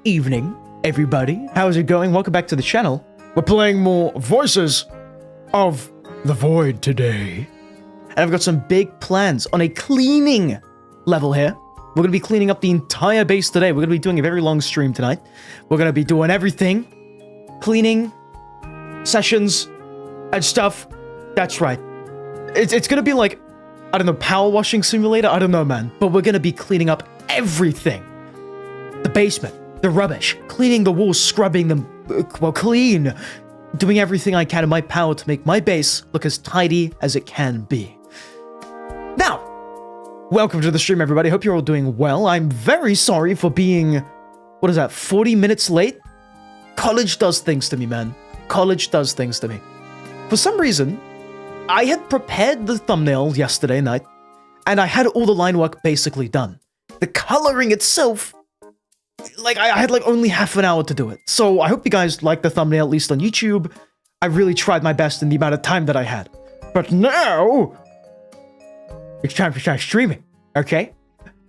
evening, everybody. How's it going? Welcome back to the channel. We're playing more Voices of the Void today. And I've got some big plans on a cleaning level here. We're going to be cleaning up the entire base today. We're going to be doing a very long stream tonight. We're going to be doing everything. Cleaning, sessions, and stuff. That's right. It's going to be like, I don't know, power washing simulator? I don't know, man. But we're going to be cleaning up everything. The basement, the rubbish, cleaning the walls, scrubbing them, well, clean. Doing everything I can in my power to make my base look as tidy as it can be. Now, welcome to the stream, everybody. Hope you're all doing well. I'm very sorry for being, 40 minutes late? College does things to me, man. College does things to me. For some reason, I had prepared the thumbnail yesterday night, and I had all the line work basically done. The coloring itself, I had only half an hour to do it. So I hope you guys like the thumbnail, at least on YouTube. I really tried my best in the amount of time that I had. But now, it's time to start streaming, okay?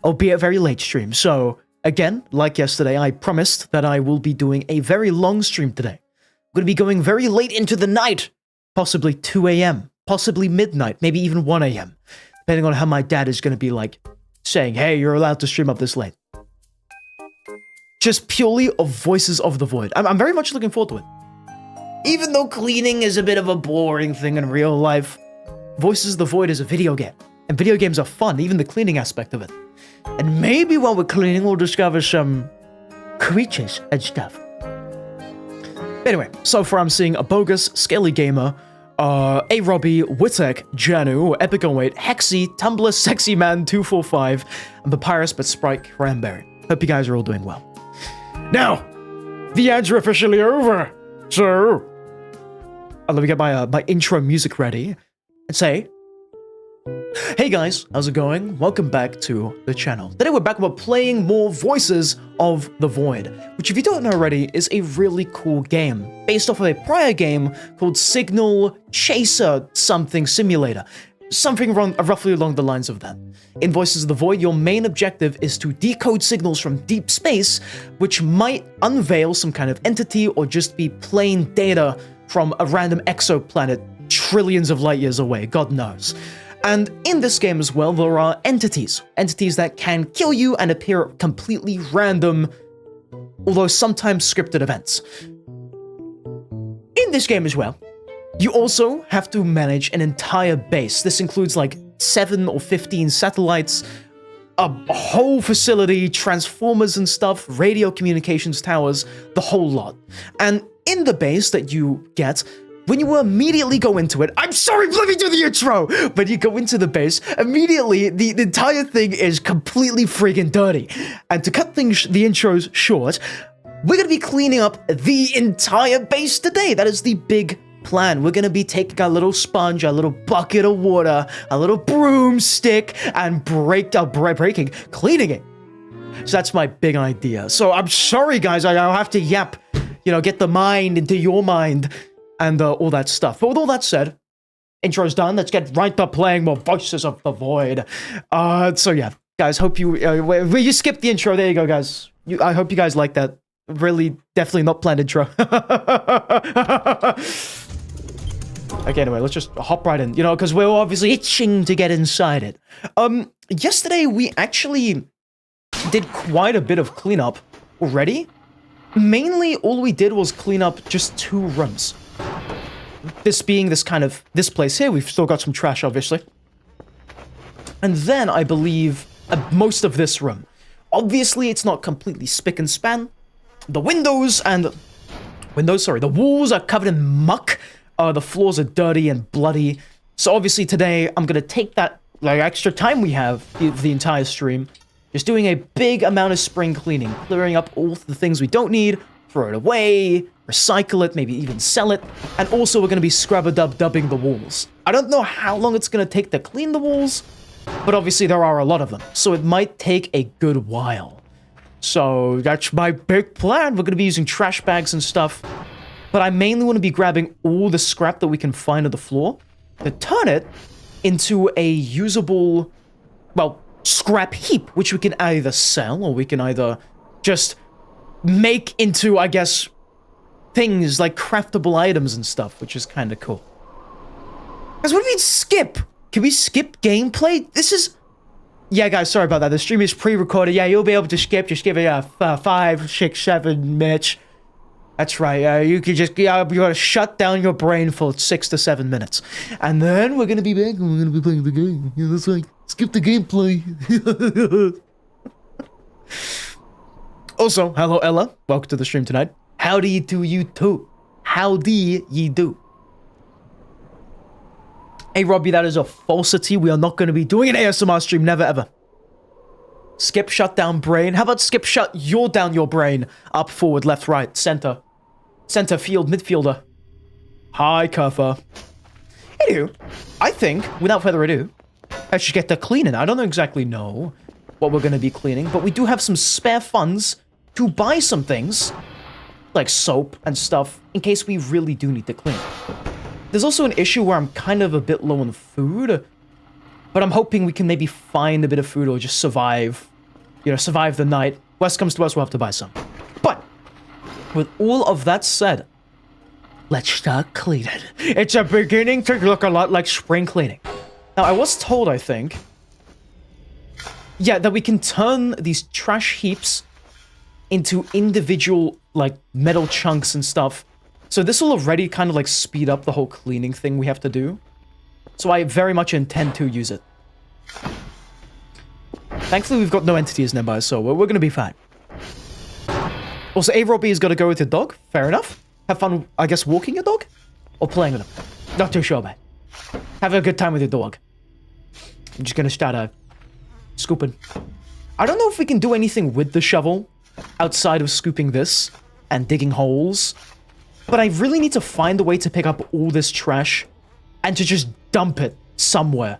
Albeit a very late stream. So, again, like yesterday, I promised that I will be doing a very long stream today. I'm going to be going very late into the night. Possibly 2 a.m., possibly midnight, maybe even 1 a.m. Depending on how my dad is going to be saying, hey, you're allowed to stream up this late. Just purely of Voices of the Void. I'm very much looking forward to it. Even though cleaning is a bit of a boring thing in real life, Voices of the Void is a video game. And video games are fun, even the cleaning aspect of it. And maybe while we're cleaning, we'll discover some creatures and stuff. Anyway, so far I'm seeing a Bogus, Scaly Gamer, A. Robbie, Witek, Janu, Epic08, Hexy, Tumblr, Sexy Man 245, and Papyrus but Sprite Cranberry. Hope you guys are all doing well. Now, the ads are officially over, so let me get my intro music ready and say, hey guys, how's it going? Welcome back to the channel. Today we're back about playing more Voices of the Void, which if you don't know already is a really cool game, based off of a prior game called Signal Chaser something simulator. Something roughly along the lines of that. In Voices of the Void, your main objective is to decode signals from deep space, which might unveil some kind of entity or just be plain data from a random exoplanet trillions of light years away, God knows. And in this game as well, there are entities that can kill you and appear at completely random, although sometimes scripted events. In this game as well, you also have to manage an entire base. This includes 7 or 15 satellites, a whole facility, transformers and stuff, radio communications towers, the whole lot. And in the base that you get, when you immediately go into it, I'm sorry, let me do the intro! But you go into the base, immediately the entire thing is completely friggin' dirty. And to cut the intros short, we're gonna be cleaning up the entire base today. That is the big plan. We're gonna be taking a little sponge, a little bucket of water, a little broomstick, and cleaning it. So that's my big idea. So I'm sorry, guys, I'll have to yap, get the mind into your mind, and all that stuff. But with all that said, intro's done. Let's get right to playing more Voices of the Void. So yeah, guys, hope you skipped the intro. There you go, guys. I hope you guys like that. Really, definitely not planned intro. Okay, anyway, let's just hop right in, because we're obviously itching to get inside it. Yesterday we actually did quite a bit of cleanup already. Mainly, all we did was clean up just 2 rooms. This being this place here. We've still got some trash, obviously. And then, I believe, most of this room. Obviously, it's not completely spick and span. The the walls are covered in muck. The floors are dirty and bloody. So obviously today, I'm gonna take that extra time we have the entire stream, just doing a big amount of spring cleaning, clearing up all the things we don't need, throw it away, recycle it, maybe even sell it, and also we're gonna be scrub-a-dub-dubbing the walls. I don't know how long it's gonna take to clean the walls, but obviously there are a lot of them, so it might take a good while. So that's my big plan. We're gonna be using trash bags and stuff. But I mainly want to be grabbing all the scrap that we can find on the floor to turn it into a usable, scrap heap, which we can either sell or we can either just make into, I guess, things like craftable items and stuff, which is kind of cool. Guys, what do you mean skip? Can we skip gameplay? This is... Yeah, guys, sorry about that. The stream is pre-recorded. Yeah, you'll be able to skip. Just give it 5, 6, 7 minutes. That's right. You can just... you gotta shut down your brain for 6 to 7 minutes. And then we're gonna be back and we're gonna be playing the game. Yeah, that's right. Skip the gameplay. Also, hello, Ella. Welcome to the stream tonight. How do you do, you too? How do ye do? Hey, Robbie, that is a falsity. We are not going to be doing an ASMR stream. Never, ever. Skip, shut down, brain. How about skip, shut your down your brain? Up, forward, left, right, center. Center, field, midfielder. Hi, Curfer. Anywho, I think, without further ado, I should get to cleaning. I don't exactly know what we're going to be cleaning, but we do have some spare funds to buy some things, like soap and stuff, in case we really do need to clean. There's also an issue where I'm kind of a bit low on food, but I'm hoping we can maybe find a bit of food or just survive, you know, survive the night. Worst comes to us, we'll have to buy some. But, with all of that said, let's start cleaning. It's beginning to look a lot like spring cleaning. Now, I was told, I think, yeah, that we can turn these trash heaps into individual, like, metal chunks and stuff. So this will already kind of like speed up the whole cleaning thing we have to do. So I very much intend to use it. Thankfully, we've got no entities nearby, so we're going to be fine. Also, A-Robbie has got to go with your dog. Fair enough. Have fun, I guess, walking your dog? Or playing with him? Not too sure, man. Have a good time with your dog. I'm just going to start scooping. I don't know if we can do anything with the shovel outside of scooping this and digging holes. But I really need to find a way to pick up all this trash and to just dump it somewhere.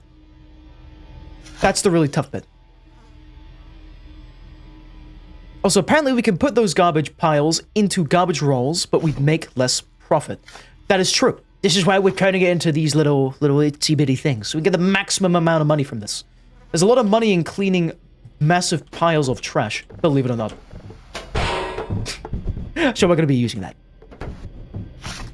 That's the really tough bit. Also, apparently we can put those garbage piles into garbage rolls, but we'd make less profit. That is true. This is why we're turning it into these little itsy-bitty things. So we get the maximum amount of money from this. There's a lot of money in cleaning massive piles of trash, believe it or not. So we're going to be using that.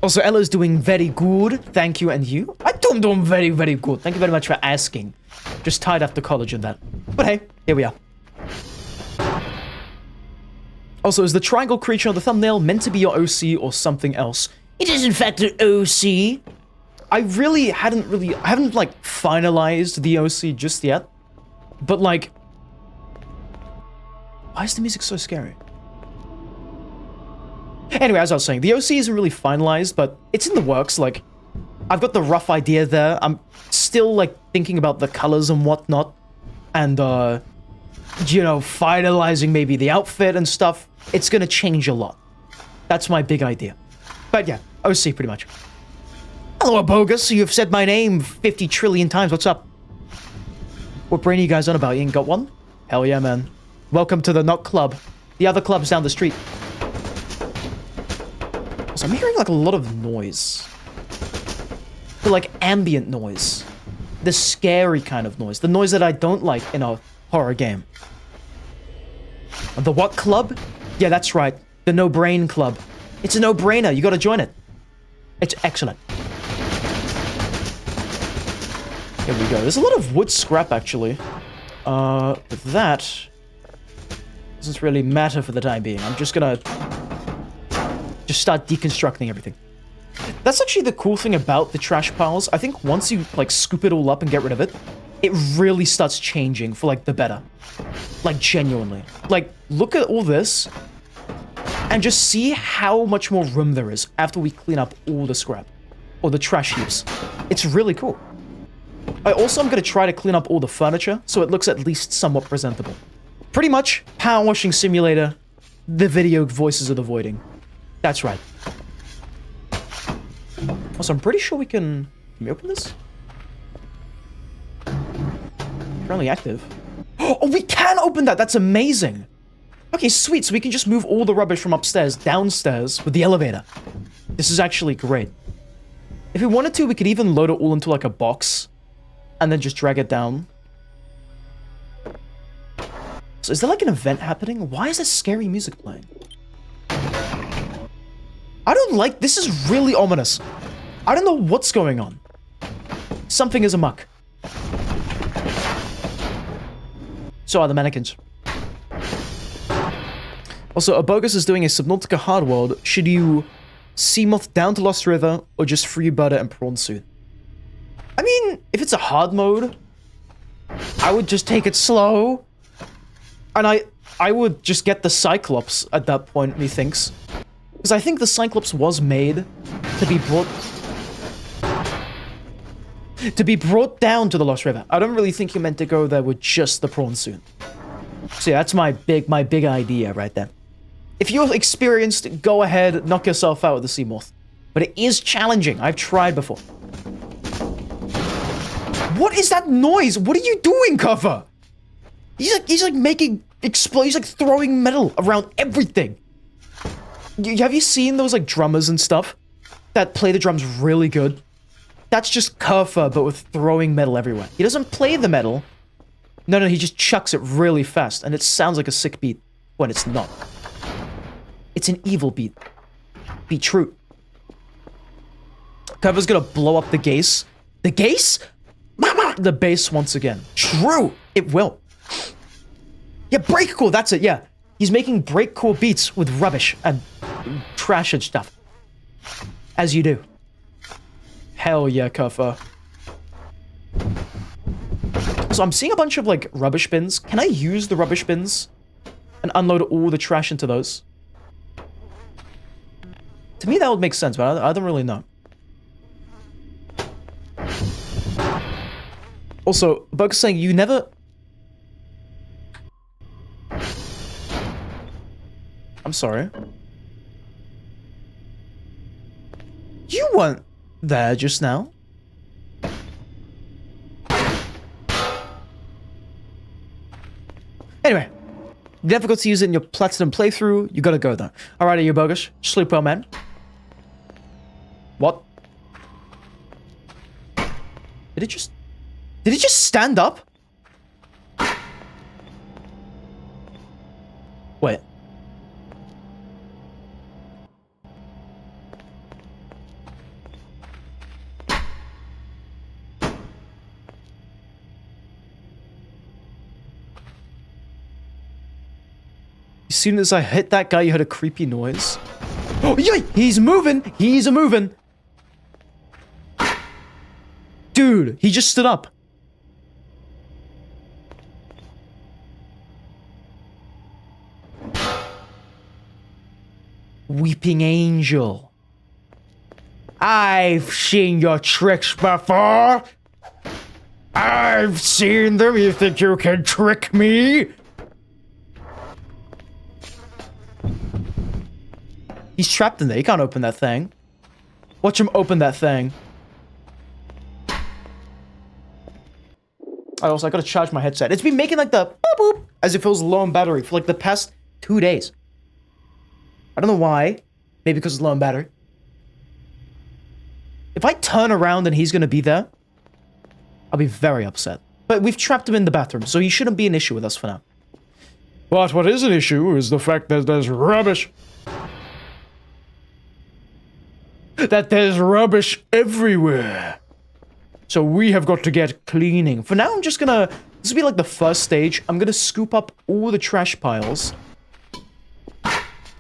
Also, Ella's doing very good. Thank you, and you? I'm doing very, very good. Thank you very much for asking. Just tied after college and that. But hey, here we are. Also, is the triangle creature on the thumbnail meant to be your OC or something else? It is, in fact, an OC. I haven't, like, finalized the OC just yet. But, like... Why is the music so scary? Anyway, as I was saying, the OC isn't really finalized, but it's in the works. Like, I've got the rough idea there. I'm still, like, thinking about the colors and whatnot. And, you know, finalizing maybe the outfit and stuff. It's gonna change a lot. That's my big idea. But yeah, OC pretty much. Hello, Abogus. You've said my name 50 trillion times. What's up? What brain are you guys on about? You ain't got one? Hell yeah, man. Welcome to the Knock Club. The other club's down the street. So I'm hearing like a lot of noise. But like ambient noise. The scary kind of noise. The noise that I don't like in a horror game. The what club? Yeah, that's right. The no-brain club. It's a no-brainer. You gotta join it. It's excellent. Here we go. There's a lot of wood scrap, actually. But that doesn't really matter for the time being. I'm just gonna just start deconstructing everything. That's actually the cool thing about the trash piles. I think once you, like, scoop it all up and get rid of it, it really starts changing for, like, the better. Like, genuinely. Like, look at all this, and just see how much more room there is after we clean up all the scrap. Or the trash heaps. It's really cool. I'm going to try to clean up all the furniture, so it looks at least somewhat presentable. Pretty much, Power Washing Simulator, the video Voices of the Voiding. That's right. Also, I'm pretty sure we can... Can we open this? Currently active. Oh, we can open that! That's amazing! Okay, sweet, so we can just move all the rubbish from upstairs downstairs with the elevator. This is actually great. If we wanted to, we could even load it all into, like, a box. And then just drag it down. So is there, like, an event happening? Why is there scary music playing? I don't like... This is really ominous. I don't know what's going on. Something is amok. So are the mannequins. Also, Abogus is doing a Subnautica hard world. Should you Seamoth down to Lost River or just free butter and prawn soon? I mean, if it's a hard mode, I would just take it slow. And I would just get the Cyclops at that point, methinks. Because I think the Cyclops was made to be brought down to the Lost River. I don't really think you're meant to go there with just the prawn soon. So yeah, that's my big idea right there. If you're experienced, go ahead, knock yourself out with the Seamoth. But it is challenging. I've tried before. What is that noise? What are you doing, Cover? He's like making explosions, he's like throwing metal around everything. Have you seen those like drummers and stuff that play the drums really good? That's just Kerfa, but with throwing metal everywhere. He doesn't play the metal. No, he just chucks it really fast, and it sounds like a sick beat when it's not. It's an evil beat. Be true. Kerfa's gonna blow up the Gase. The Gase? The base once again. True! It will. Yeah, breakcore, that's it, yeah. He's making breakcore beats with rubbish and trash and stuff. As you do. Hell yeah, Kerfa. So I'm seeing a bunch of, like, rubbish bins. Can I use the rubbish bins and unload all the trash into those? To me, that would make sense, but I don't really know. Also, Bug's saying you never... I'm sorry. You weren't there just now. Anyway, you never got to use it in your platinum playthrough. You gotta go though. Alrighty, you bogus. Sleep well, man. What? Did it just stand up? Wait. As soon as I hit that guy, you heard a creepy noise. Oh, yay! He's moving! He's a-moving! Dude, he just stood up. Weeping Angel. I've seen your tricks before. I've seen them. You think you can trick me? He's trapped in there. He can't open that thing. Watch him open that thing. I gotta charge my headset. It's been making like the boop boop as if it was low on battery for like the past 2 days. I don't know why. Maybe because it's low on battery. If I turn around and he's gonna be there, I'll be very upset. But we've trapped him in the bathroom, so he shouldn't be an issue with us for now. But what is an issue is the fact that there's rubbish. That there's rubbish everywhere. So we have got to get cleaning. For now, I'm just gonna... This will be like the first stage. I'm gonna scoop up all the trash piles.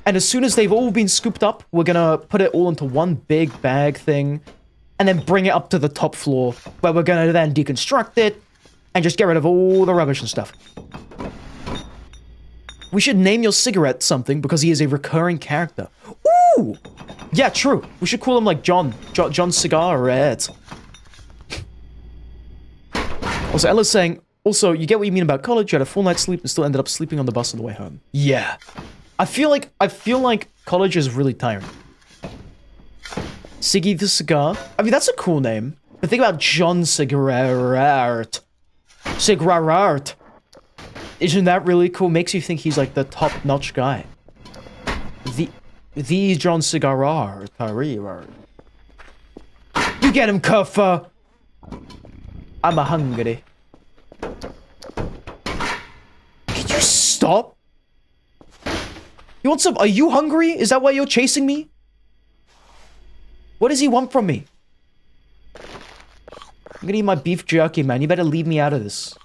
And as soon as they've all been scooped up, we're gonna put it all into one big bag thing. And then bring it up to the top floor, where we're gonna then deconstruct it. And just get rid of all the rubbish and stuff. We should name your cigarette something, because he is a recurring character. Ooh! Yeah, true. We should call him like John Cigarette. Also, Ella's saying, also, you get what you mean about college, you had a full night's sleep and still ended up sleeping on the bus on the way home. Yeah. I feel like college is really tiring. Siggy the Cigar. I mean, that's a cool name. But think about John Cigarette. Cigarette. Isn't that really cool? Makes you think he's like the top-notch guy. The John Cigarette. You get him, Kuffa. I'm a hungry. Can you stop? You want some? Are you hungry? Is that why you're chasing me? What does he want from me? I'm gonna eat my beef jerky, man. You better leave me out of this.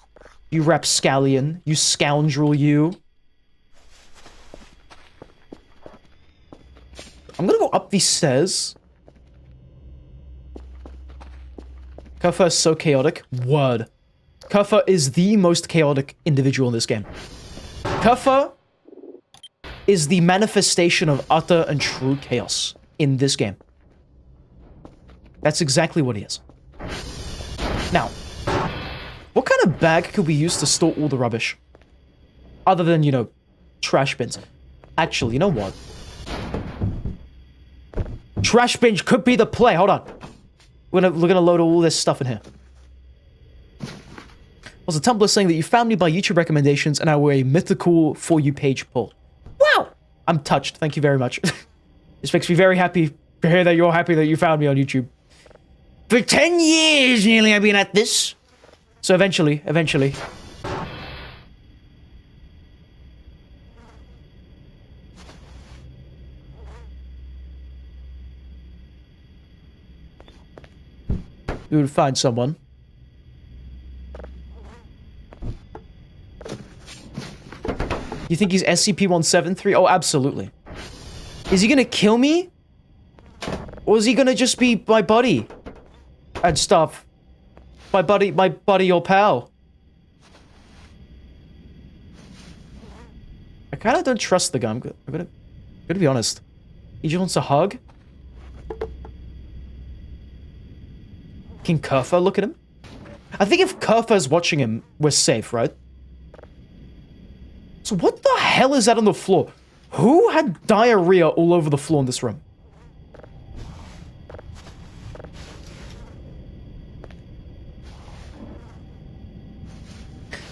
You rapscallion. You scoundrel, you. I'm gonna go up these stairs. Kuffa is so chaotic. Word. Kuffa is the most chaotic individual in this game. Kuffa is the manifestation of utter and true chaos in this game. That's exactly what he is. Now, what kind of bag could we use to store all the rubbish? Other than, you know, trash bins. Actually, you know what? Trash bins could be the play. Hold on. We're gonna load all this stuff in here. Also, Tumblr saying that you found me by YouTube recommendations and I were a mythical For You page pull. Wow! I'm touched. Thank you very much. This makes me very happy to hear that you're happy that you found me on YouTube. For 10 years nearly I've been at this. So eventually. We would find someone. You think he's SCP-173? Oh, absolutely. Is he gonna kill me? Or is he gonna just be my buddy? And stuff. My buddy or pal. I kinda don't trust the guy. I'm gonna be honest. He just wants a hug? Can Kuffa look at him? I think if Kuffa is watching him, we're safe, right? So what the hell is that on the floor? Who had diarrhea all over the floor in this room?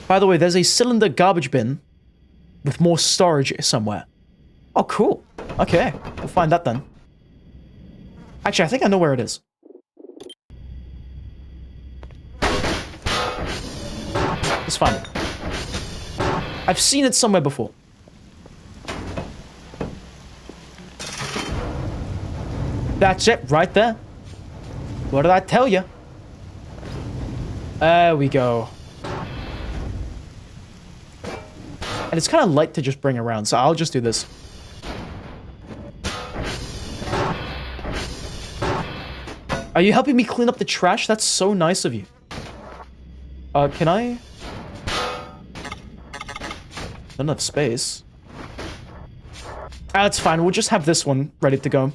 By the way, there's a cylinder garbage bin with more storage somewhere. Oh, cool. Okay, we'll find that then. Actually, I think I know where it is. Let's find it. I've seen it somewhere before. That's it, right there. What did I tell you? There we go. And it's kind of light to just bring around, so I'll just do this. Are you helping me clean up the trash? That's so nice of you. Can I? Not enough space. That's fine. We'll just have this one ready to go.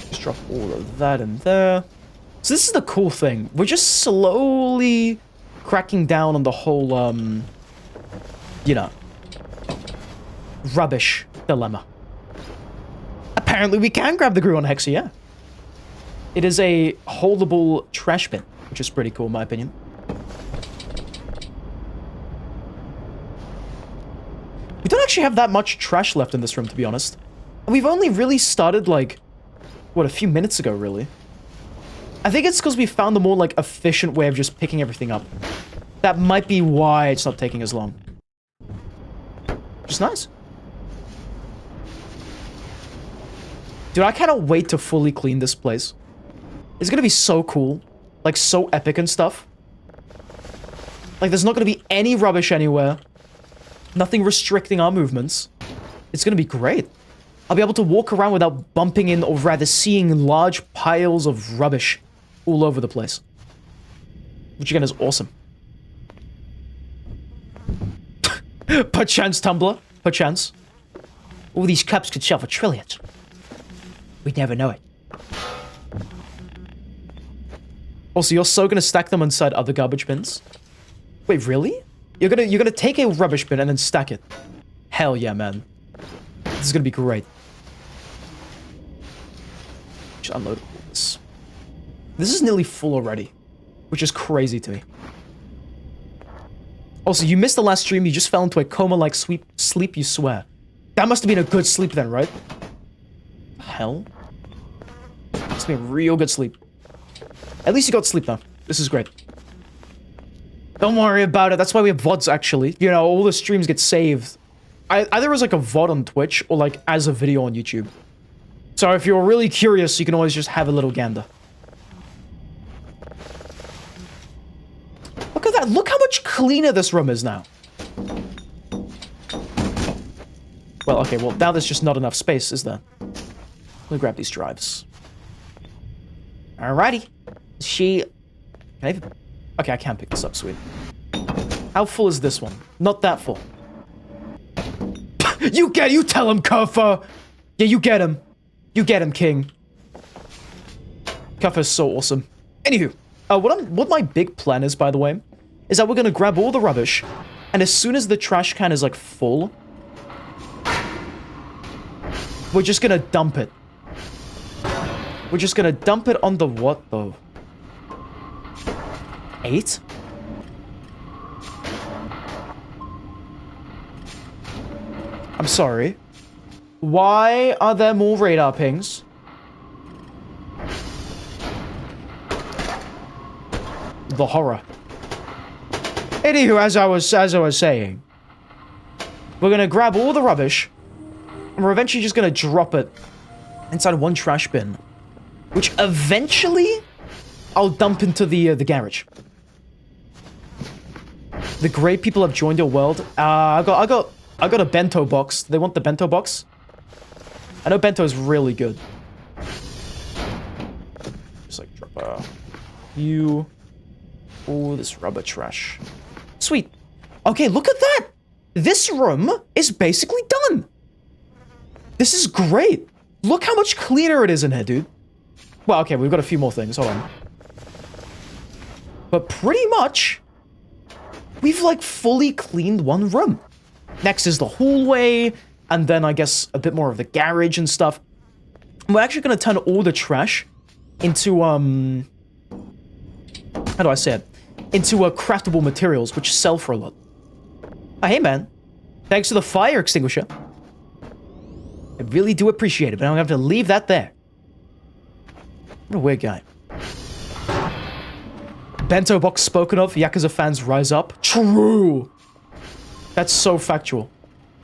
Just drop all of that in there. So this is the cool thing. We're just slowly cracking down on the whole, you know, rubbish dilemma. Apparently we can grab the Gluon Hexa, yeah. It is a holdable trash bin, which is pretty cool in my opinion. We don't actually have that much trash left in this room, to be honest. And we've only really started, like, what, a few minutes ago, really. I think it's because we found the more, like, efficient way of just picking everything up. That might be why it's not taking as long. Which is nice. Dude, I cannot wait to fully clean this place. It's gonna be so cool. Like, so epic and stuff. Like, there's not gonna be any rubbish anywhere. Nothing restricting our movements. It's gonna be great. I'll be able to walk around without bumping in, or rather seeing large piles of rubbish all over the place. Which again is awesome. Perchance, Tumblr. Perchance. All these cups could sell for trillions. We'd never know it. Also, you're so gonna stack them inside other garbage bins? Wait, really? You're gonna take a rubbish bin and then stack it? Hell yeah, man. This is gonna be great. Just unload all this. This is nearly full already, which is crazy to me. Also, you missed the last stream. You just fell into a coma-like sleep, you swear. That must have been a good sleep then, right? Hell? Must have been a real good sleep. At least you got sleep, though. This is great. Don't worry about it. That's why we have VODs, actually. You know, all the streams get saved. Either as like a VOD on Twitch or like as a video on YouTube. So if you're really curious, you can always just have a little gander. Look at that. Look how much cleaner this room is now. Well, okay, well, now there's just not enough space, is there? Let me grab these drives. Alrighty. Okay, I can't pick this up, sweet. How full is this one? Not that full. You tell him, Kerfa! Yeah, you get him. You get him, King. Kerfa is so awesome. Anywho, what my big plan is, by the way, is that we're gonna grab all the rubbish, and as soon as the trash can is, like, full, we're just gonna dump it. We're just gonna dump it on the what, though? 8? I'm sorry. Why are there more radar pings? The horror. Anywho, as I was saying, we're gonna grab all the rubbish, and we're eventually just gonna drop it inside one trash bin, which eventually I'll dump into the garage. The great people have joined your world. I got a bento box. They want the bento box. I know bento is really good. Just like drop a few. Oh, this rubber trash. Sweet. Okay, look at that. This room is basically done. This is great. Look how much cleaner it is in here, dude. Well, okay, we've got a few more things. Hold on. But pretty much, we've, like, fully cleaned one room. Next is the hallway, and then, I guess, a bit more of the garage and stuff. We're actually going to turn all the trash into, how do I say it? Into, craftable materials, which sell for a lot. Oh, hey, man. Thanks to the fire extinguisher. I really do appreciate it, but I'm going to have to leave that there. What a weird guy. Bento box spoken of, Yakuza fans rise up. True! That's so factual.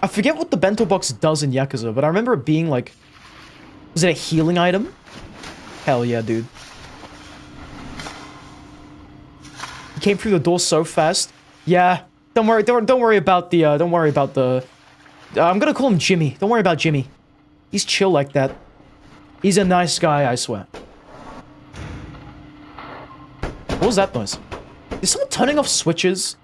I forget what the bento box does in Yakuza, but I remember it being like... Was it a healing item? Hell yeah, dude. He came through the door so fast. Yeah, don't worry about the, I'm gonna call him Jimmy. Don't worry about Jimmy. He's chill like that. He's a nice guy, I swear. What was that noise? Is someone turning off switches?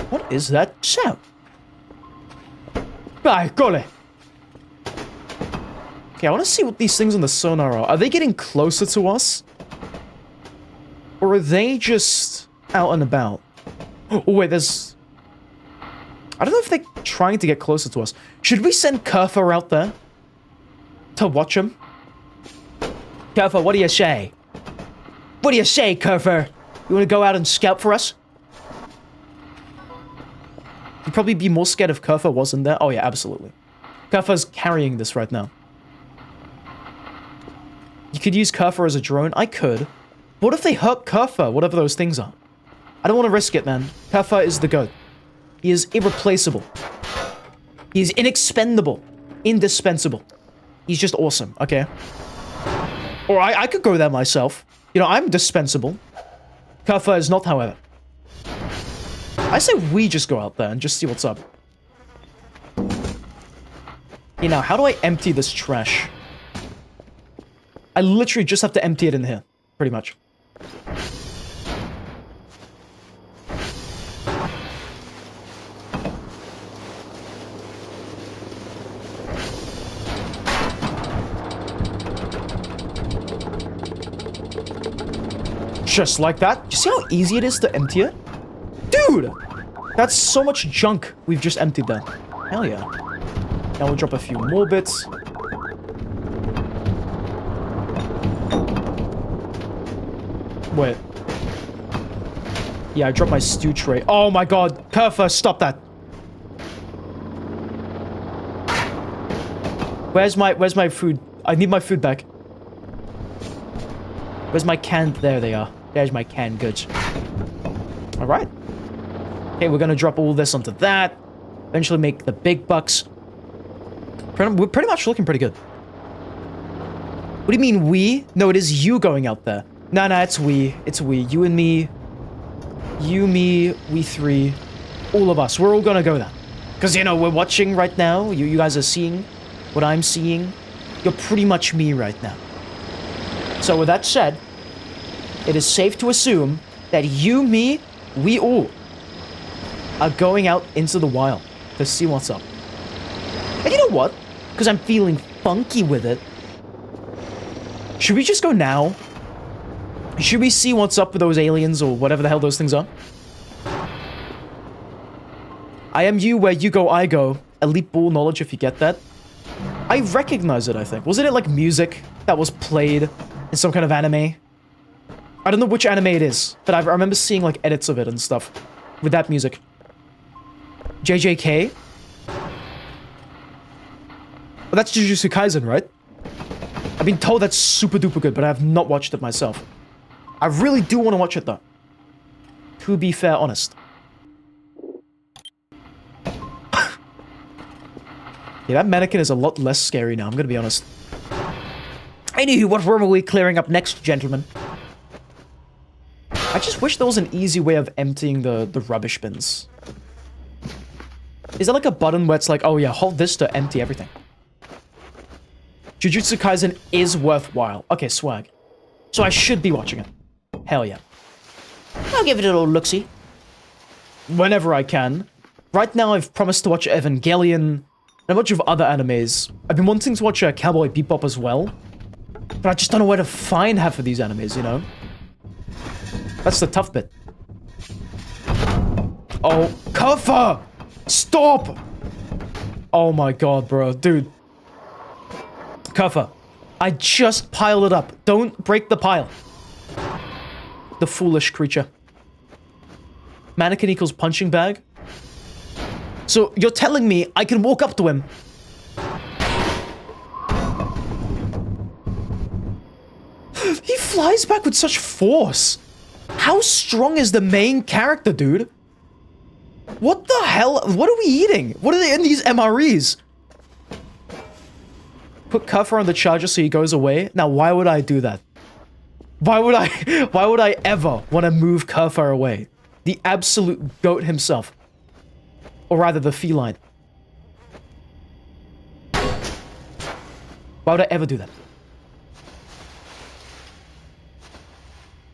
What is that sound? By golly. Okay, I want to see what these things on the sonar are. Are they getting closer to us? Or are they just out and about? Oh, wait, there's... I don't know if they're trying to get closer to us. Should we send Kerfa out there? To watch him? Kerfa, what do you say? What do you say, Kerfa? You want to go out and scout for us? You'd probably be more scared if Kerfa wasn't there. Oh yeah, absolutely. Kerfa's carrying this right now. You could use Kerfa as a drone. I could. What if they hurt Kerfa, whatever those things are? I don't want to risk it, man. Kerfa is the GOAT. He is irreplaceable. He is inexpendable. Indispensable. He's just awesome, okay? Or I could go there myself. You know, I'm dispensable. Kerfa is not, however. I say we just go out there and just see what's up. You know, how do I empty this trash? I literally just have to empty it in here. Pretty much. Just like that. Do you see how easy it is to empty it? Dude! That's so much junk we've just emptied there. Hell yeah. Now we'll drop a few more bits. Wait. Yeah, I dropped my stew tray. Oh my god. Kerfa, stop that. Where's my food? I need my food back. Where's my can? There they are. There's my canned goods. Alright. Okay, we're gonna drop all this onto that. Eventually make the big bucks. We're pretty much looking pretty good. What do you mean we? No, it is you going out there. Nah, it's we. It's we. You and me. You, me, we three. All of us. We're all gonna go there. Because, you know, we're watching right now. You guys are seeing what I'm seeing. You're pretty much me right now. So with that said, it is safe to assume that you, me, we all are going out into the wild to see what's up. And you know what? Because I'm feeling funky with it. Should we just go now? Should we see what's up with those aliens or whatever the hell those things are? I am you, where you go, I go. Elite ball knowledge, if you get that. I recognize it, I think. Wasn't it like music that was played in some kind of anime? I don't know which anime it is, but I remember seeing like edits of it and stuff with that music. JJK? Well, that's Jujutsu Kaisen, right? I've been told that's super duper good, but I have not watched it myself. I really do want to watch it though. To be fair, honest. Yeah, that mannequin is a lot less scary now, I'm gonna be honest. Anywho, what room are we clearing up next, gentlemen? I just wish there was an easy way of emptying the rubbish bins. Is there like a button where it's like, oh yeah, hold this to empty everything? Jujutsu Kaisen is worthwhile. Okay, swag. So I should be watching it. Hell yeah. I'll give it a little look-see. Whenever I can. Right now I've promised to watch Evangelion and a bunch of other animes. I've been wanting to watch Cowboy Bebop as well. But I just don't know where to find half of these animes, you know? That's the tough bit. Oh, Kuffa! Stop! Oh my god, bro. Dude. Kuffa. I just piled it up. Don't break the pile. The foolish creature. Mannequin equals punching bag? So, you're telling me I can walk up to him? He flies back with such force. How strong is the main character, dude? What the hell? What are we eating? What are they in these MREs? Put Kuffa on the charger so he goes away. Now, why would I do that? Why would I ever want to move Kuffa away? The absolute goat himself. Or rather, the feline. Why would I ever do that?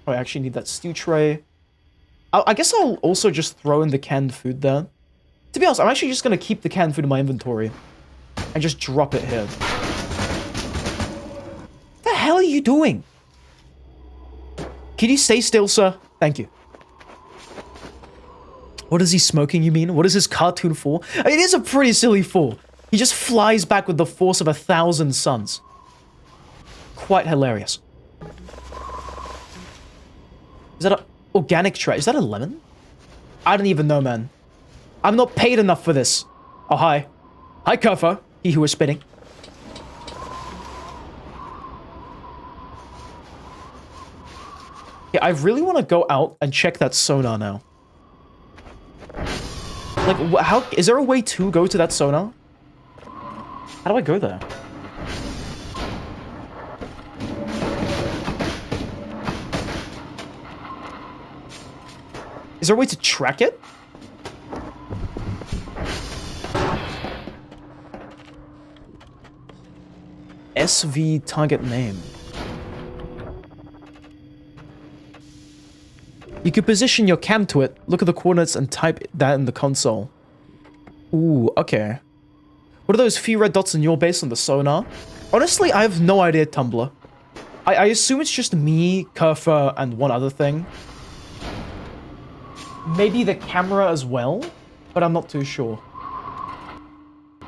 Oh, I actually need that stew tray. I guess I'll also just throw in the canned food there. To be honest, I'm actually just going to keep the canned food in my inventory. And just drop it here. What the hell are you doing? Can you stay still, sir? Thank you. What is he smoking, you mean? What is his cartoon for? I mean, it is a pretty silly fall. He just flies back with the force of 1,000 suns. Quite hilarious. Is that an organic tray? Is that a lemon? I don't even know, man. I'm not paid enough for this. Oh, hi. Hi, Kuffa. He who is spitting. Yeah, I really want to go out and check that sonar now. Like, how... Is there a way to go to that sonar? How do I go there? Is there a way to track it? SV target name. You could position your cam to it, look at the coordinates, and type that in the console. Ooh, okay. What are those few red dots in your base on the sonar? Honestly, I have no idea, Tumblr. I assume it's just me, Kuffa, and one other thing. Maybe the camera as well, but I'm not too sure.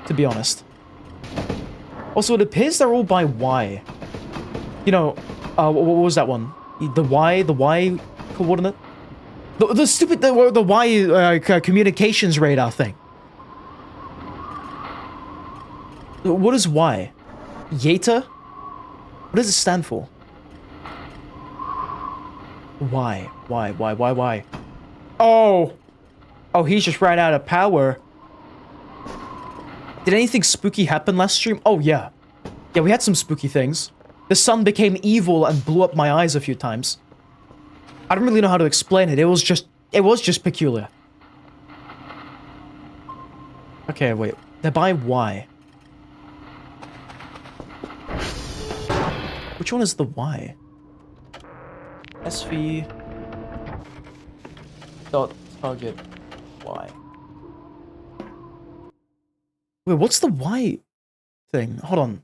To be honest. Also, it appears they're all by Y. You know, what was that one? The Y coordinate? The stupid, the Y communications radar thing. What is Y? Yeta? What does it stand for? Why? Why? Oh! Oh, he just ran out of power. Did anything spooky happen last stream? Oh, yeah. Yeah, we had some spooky things. The sun became evil and blew up my eyes a few times. I don't really know how to explain it. It was just peculiar. Okay, wait. They're by Y. Which one is the Y? SV dot target Y. Wait, what's the Y thing? Hold on.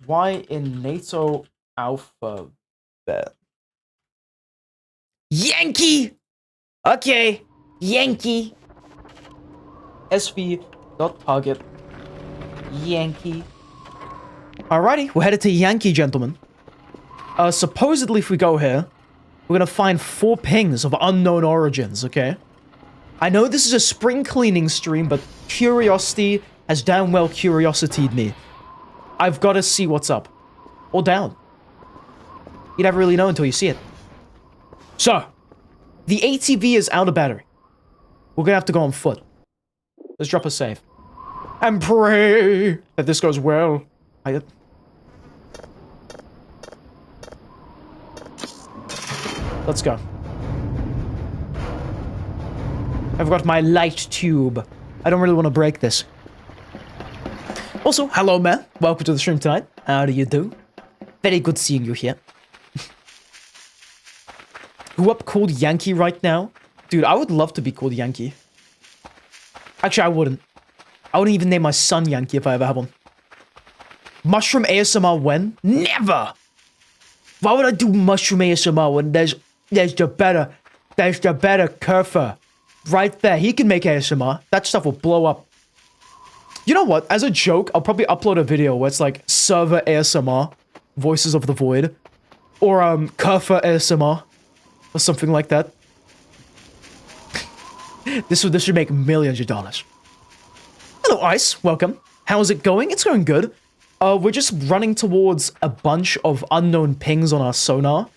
Y in NATO alphabet. Yankee! Okay. Yankee. SV dot target Yankee. Alrighty, we're headed to Yankee, gentlemen. Supposedly if we go here, we're gonna find 4 pings of unknown origins, okay? I know this is a spring cleaning stream, but curiosity has damn well curiositied me. I've gotta see what's up. Or down. You never really know until you see it. So, the ATV is out of battery. We're gonna have to go on foot. Let's drop a save. And pray that this goes well. Let's go. I've got my light tube. I don't really want to break this. Also, hello man. Welcome to the stream tonight. How do you do? Very good seeing you here. Who up called Yankee right now? Dude, I would love to be called Yankee. Actually, I wouldn't. I wouldn't even name my son Yankee if I ever have one. Mushroom ASMR when? Never! Why would I do mushroom ASMR when there's the better Kerfer right there? He can make ASMR. That stuff will blow up. You know what? As a joke, I'll probably upload a video where it's like server ASMR, Voices of the Void, or Kerfer ASMR, or something like that. This should make millions of dollars. Hello, Ice. Welcome. How's it going? It's going good. We're just running towards a bunch of unknown pings on our sonar.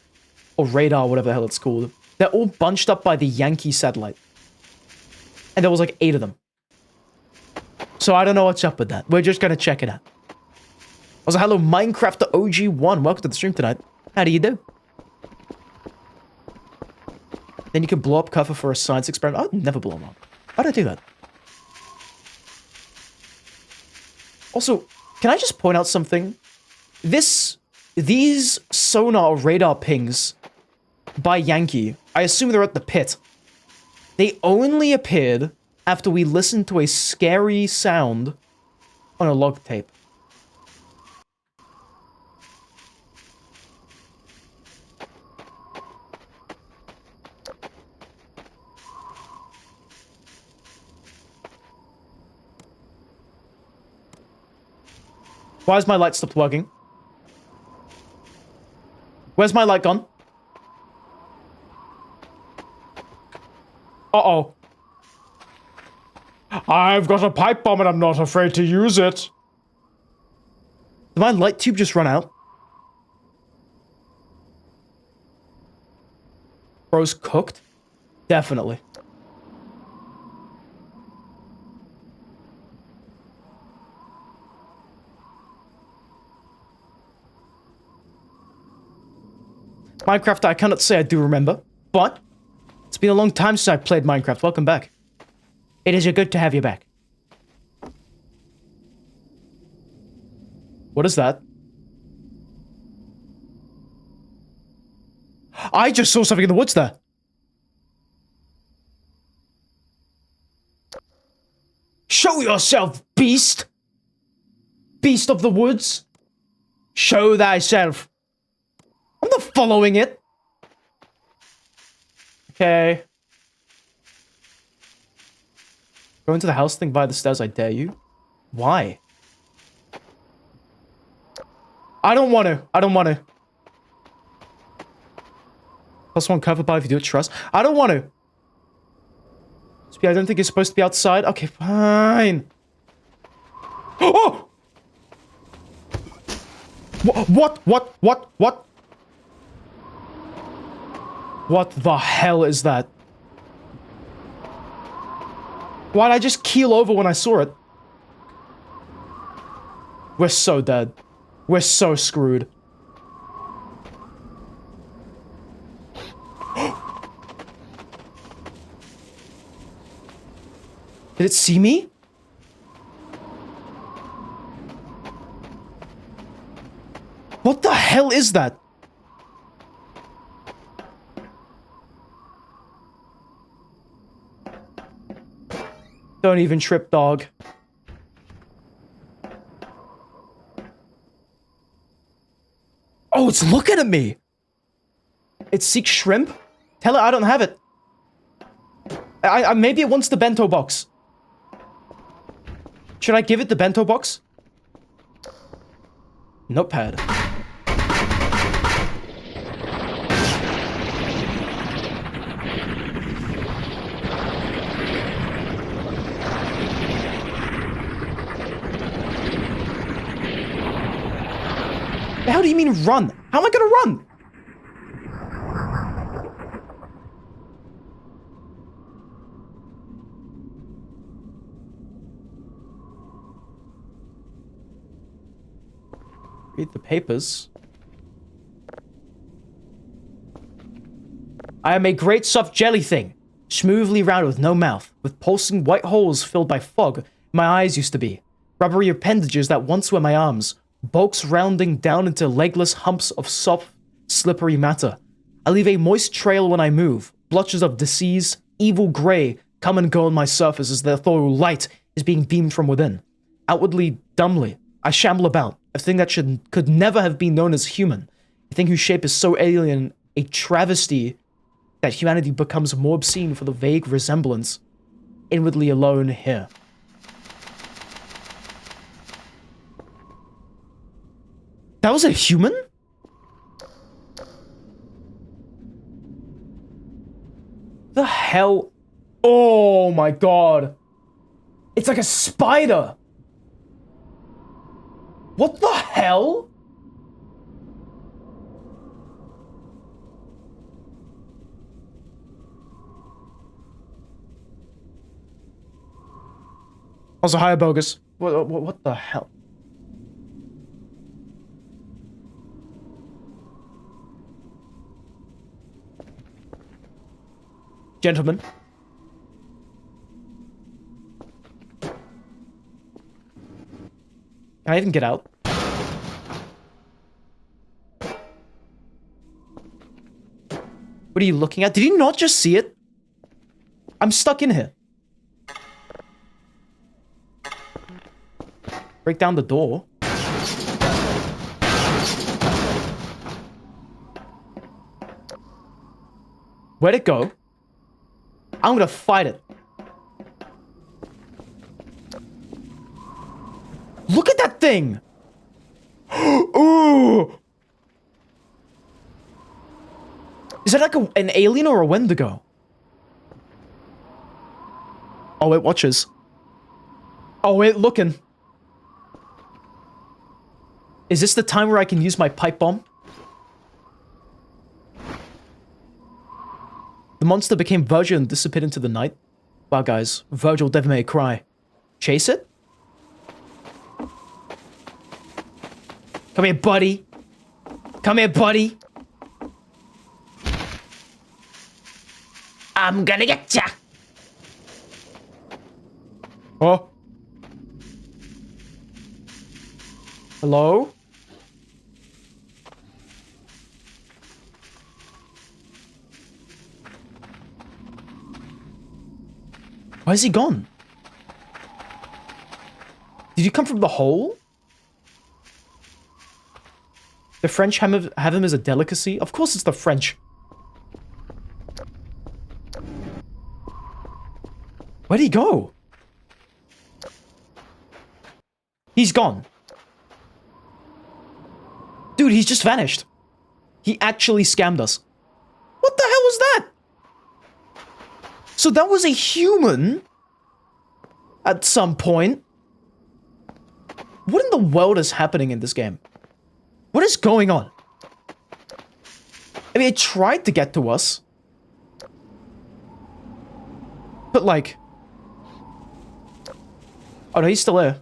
Or radar, whatever the hell it's called. They're all bunched up by the Yankee satellite. And there was like 8 of them. So I don't know what's up with that. We're just gonna check it out. Also, hello, Minecraft the OG1. Welcome to the stream tonight. How do you do? Then you can blow up cover for a science experiment. I'd never blow them up. Why'd I do that? Also, can I just point out something? These sonar or radar pings by Yankee, I assume they're at the pit. They only appeared after we listened to a scary sound on a log tape. Why has my light stopped working? Where's my light gone? Uh-oh. I've got a pipe bomb and I'm not afraid to use it. Did my light tube just run out? Bro's cooked? Definitely. Minecraft, I cannot say I do remember, but it's been a long time since I played Minecraft. Welcome back. It is good to have you back. What is that? I just saw something in the woods there. Show yourself, beast! Beast of the woods! Show thyself. I'm not following it. Okay. Go into the house thing via the stairs, I dare you. Why? I don't want to. I don't want to. +1 cover by if you do it, trust. I don't want to. I don't think you're supposed to be outside. Okay, fine. Oh! What? What the hell is that? Why'd I just keel over when I saw it? We're so dead. We're so screwed. Did it see me? What the hell is that? Don't even trip, dog. Oh, it's looking at me! It seeks shrimp? Tell it I don't have it. Maybe it wants the bento box. Should I give it the bento box? Notepad. How do you mean run? How am I gonna run? Read the papers. I am a great soft jelly thing, smoothly rounded with no mouth, with pulsing white holes filled by fog. My eyes used to be rubbery appendages that once were my arms, bulks rounding down into legless humps of soft, slippery matter. I leave a moist trail when I move. Blotches of disease, evil gray, come and go on my surface as though light is being beamed from within. Outwardly, dumbly, I shamble about, a thing that could never have been known as human, a thing whose shape is so alien, a travesty, that humanity becomes more obscene for the vague resemblance, inwardly alone here. That was a human? The hell? Oh my god. It's like a spider. What the hell? Also, hi, bogus. What the hell? Gentlemen. Can I even get out? What are you looking at? Did you not just see it? I'm stuck in here. Break down the door. Where'd it go? I'm gonna fight it. Look at that thing! Ooh! Is that like an alien or a Wendigo? Oh, it watches. Oh, it looking. Is this the time where I can use my pipe bomb? The monster became Virgil and disappeared into the night. Wow, guys. Virgil Devil May Cry. Chase it? Come here, buddy. Come here, buddy. I'm gonna get ya. Oh. Hello? Why is he gone? Did you come from the hole? The French have him as a delicacy? Of course it's the French. Where'd he go? He's gone. Dude, he's just vanished. He actually scammed us. What the hell was that? So that was a human? At some point? What in the world is happening in this game? What is going on? I mean, it tried to get to us. But like... Oh no, he's still there.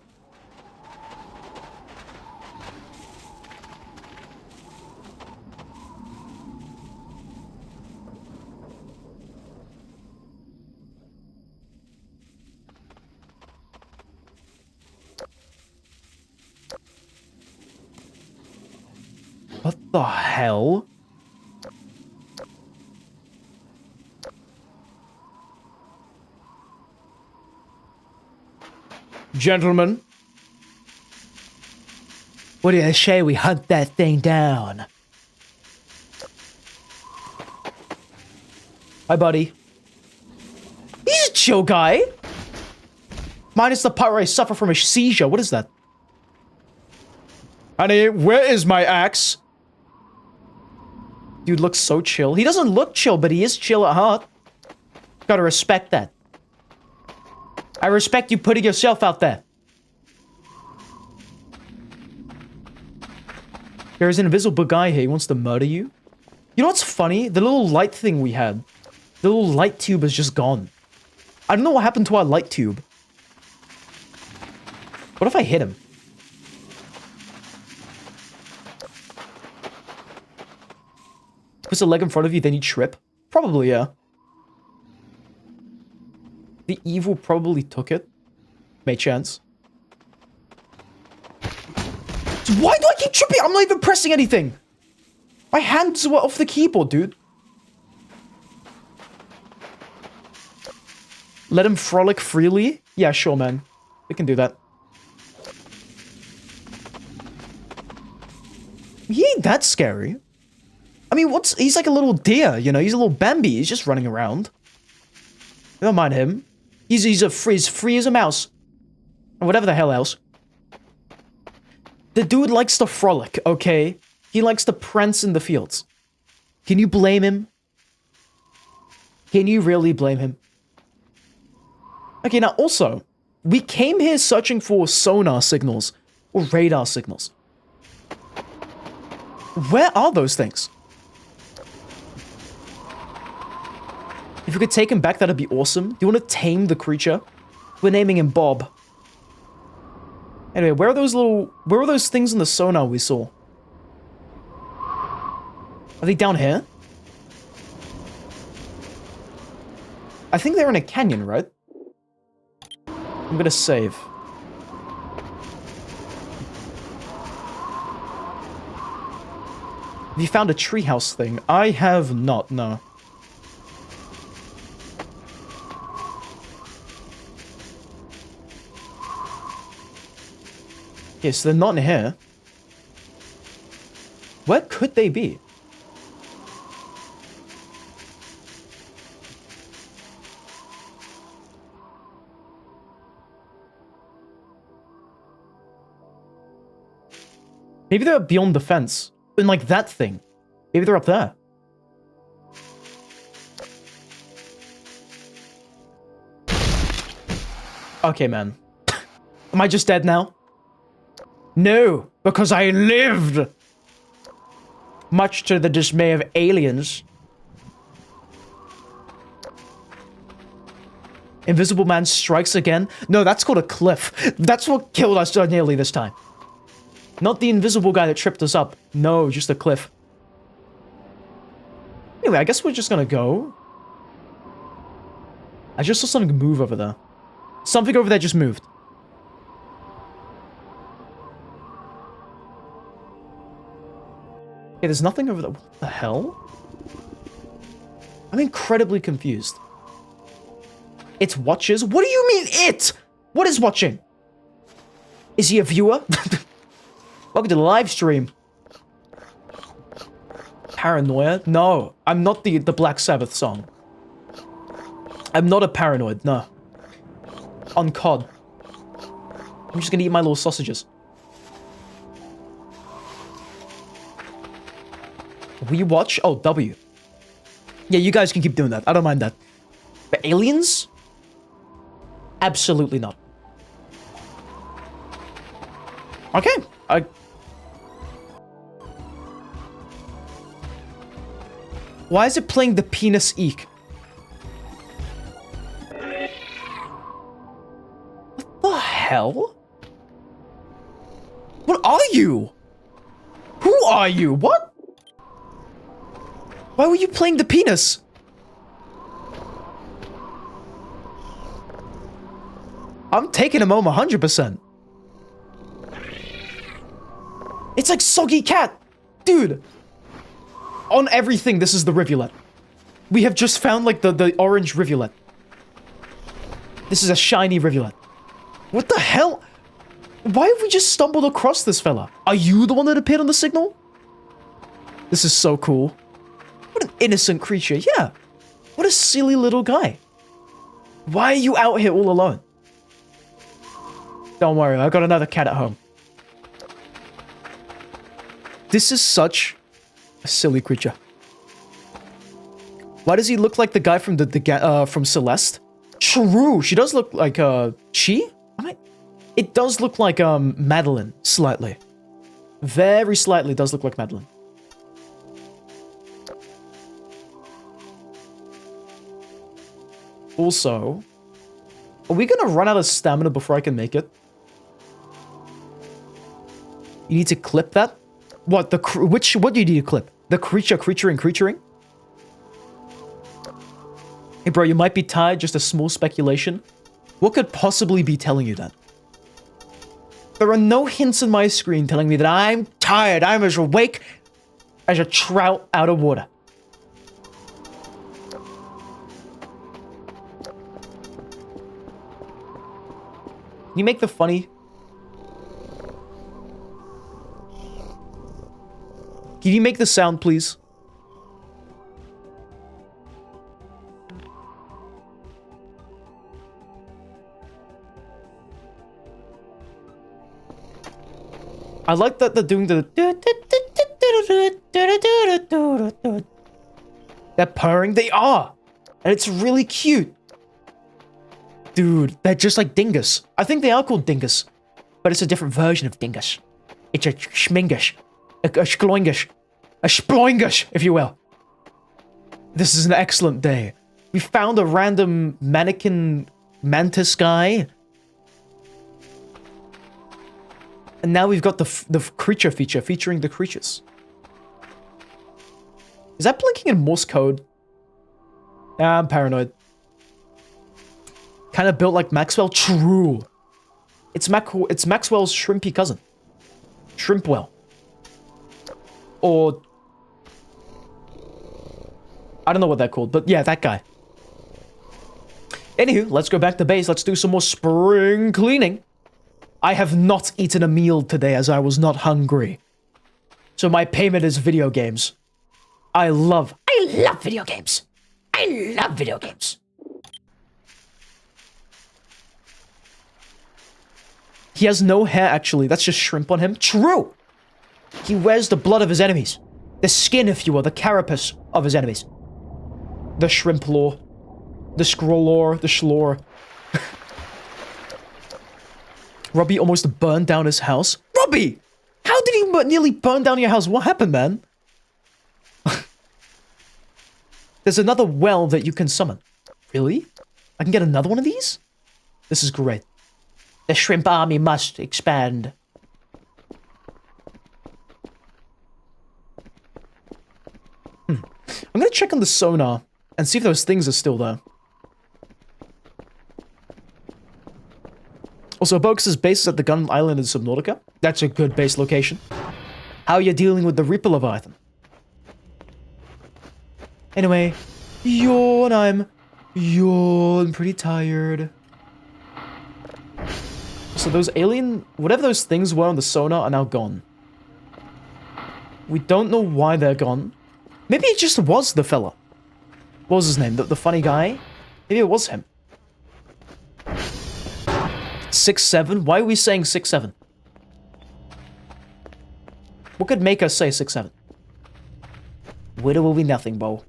What the hell? Gentlemen. What do you say we hunt that thing down? Hi, buddy. He's a chill guy. Minus the part where I suffer from a seizure. What is that? Honey, where is my axe? Dude looks so chill. He doesn't look chill, but he is chill at heart. Gotta respect that. I respect you putting yourself out there. There's an invisible guy here. He wants to murder you. You know what's funny? The little light thing we had. The little light tube is just gone. I don't know what happened to our light tube. What if I hit him? Puts a leg in front of you, then you trip? Probably, yeah. The evil probably took it. May chance. Why do I keep tripping? I'm not even pressing anything. My hands were off the keyboard, dude. Let him frolic freely? Yeah, sure, man. We can do that. He ain't that scary. I mean, he's like a little deer, you know? He's a little Bambi. He's just running around. Don't mind him. He's free as a mouse. Or whatever the hell else. The dude likes to frolic, okay? He likes to prance in the fields. Can you blame him? Can you really blame him? Okay, now also, we came here searching for sonar signals or radar signals. Where are those things? If we could take him back, that'd be awesome. Do you want to tame the creature? We're naming him Bob. Anyway, where are those things in the sonar we saw? Are they down here? I think they're in a canyon, right? I'm gonna save. Have you found a treehouse thing? I have not, no. Okay, so they're not in here. Where could they be? Maybe they're beyond the fence. In like that thing. Maybe they're up there. Okay, man. Am I just dead now? No, because I lived! Much to the dismay of aliens. Invisible Man strikes again? No, that's called a cliff. That's what killed us nearly this time. Not the invisible guy that tripped us up. No, just a cliff. Anyway, I guess we're just gonna go. I just saw something move over there. Something over there just moved. Okay, there's nothing over there. What the hell? I'm incredibly confused. It's watches? What do you mean it? What is watching? Is he a viewer? Welcome to the live stream. Paranoia? No, I'm not the Black Sabbath song. I'm not a paranoid, no. On COD. I'm just gonna eat my little sausages. We watch? Oh, W. Yeah, you guys can keep doing that. I don't mind that. But aliens? Absolutely not. Okay. Why is it playing the penis eek? hell? What are you? Who are you? What? Why were you playing the penis? I'm taking him home 100%. It's like soggy cat. Dude. On everything, this is the rivulet. We have just found like the orange rivulet. This is a shiny rivulet. What the hell? Why have we just stumbled across this fella? Are you the one that appeared on the signal? This is so cool. What an innocent creature. Yeah. What a silly little guy. Why are you out here all alone? Don't worry, I got another cat at home. This is such a silly creature. Why does he look like the guy from from Celeste? True, she does look like she? It does look like Madeline slightly. Very slightly does look like Madeline. Also, are we gonna run out of stamina before I can make it? You need to clip that? What, what do you need to clip? The creaturing? Hey bro, you might be tired, just a small speculation. What could possibly be telling you that? There are no hints on my screen telling me that I'm tired, I'm as awake as a trout out of water. Can you make the funny? Can you make the sound, please? I like that they're doing the... They're purring. They are. And it's really cute. Dude, they're just like dingus. I think they are called dingus. But it's a different version of dingus. It's a schmingus. A schloingish. A sploingish, if you will. This is an excellent day. We found a random mannequin mantis guy. And now we've got the creature feature featuring the creatures. Is that blinking in Morse code? Nah, I'm paranoid. Kind of built like Maxwell. True. It's Maxwell's shrimpy cousin. Shrimpwell. Or... I don't know what they're called, but yeah, that guy. Anywho, let's go back to base. Let's do some more spring cleaning. I have not eaten a meal today as I was not hungry. So my payment is video games. I love video games. I love video games. He has no hair, actually. That's just shrimp on him. True! He wears the blood of his enemies. The skin, if you will. The carapace of his enemies. The shrimp lore. The scroll lore. The shlore. Robbie almost burned down his house. Robbie! How did he nearly burn down your house? What happened, man? There's another well that you can summon. Really? I can get another one of these? This is great. The shrimp army must expand. I'm gonna check on the sonar and see if those things are still there. Also, Bogus' base is at the Gun Island in Subnautica. That's a good base location. How are you dealing with the Reaper Leviathan? Anyway, yawn, I'm pretty tired. So those alien, whatever those things were on the sonar are now gone. We don't know why they're gone. Maybe it just was the fella. What was his name? The funny guy? Maybe it was him. 6'7"? Why are we saying 6'7"? What could make us say 6'7"? Widow will be nothing, Bo.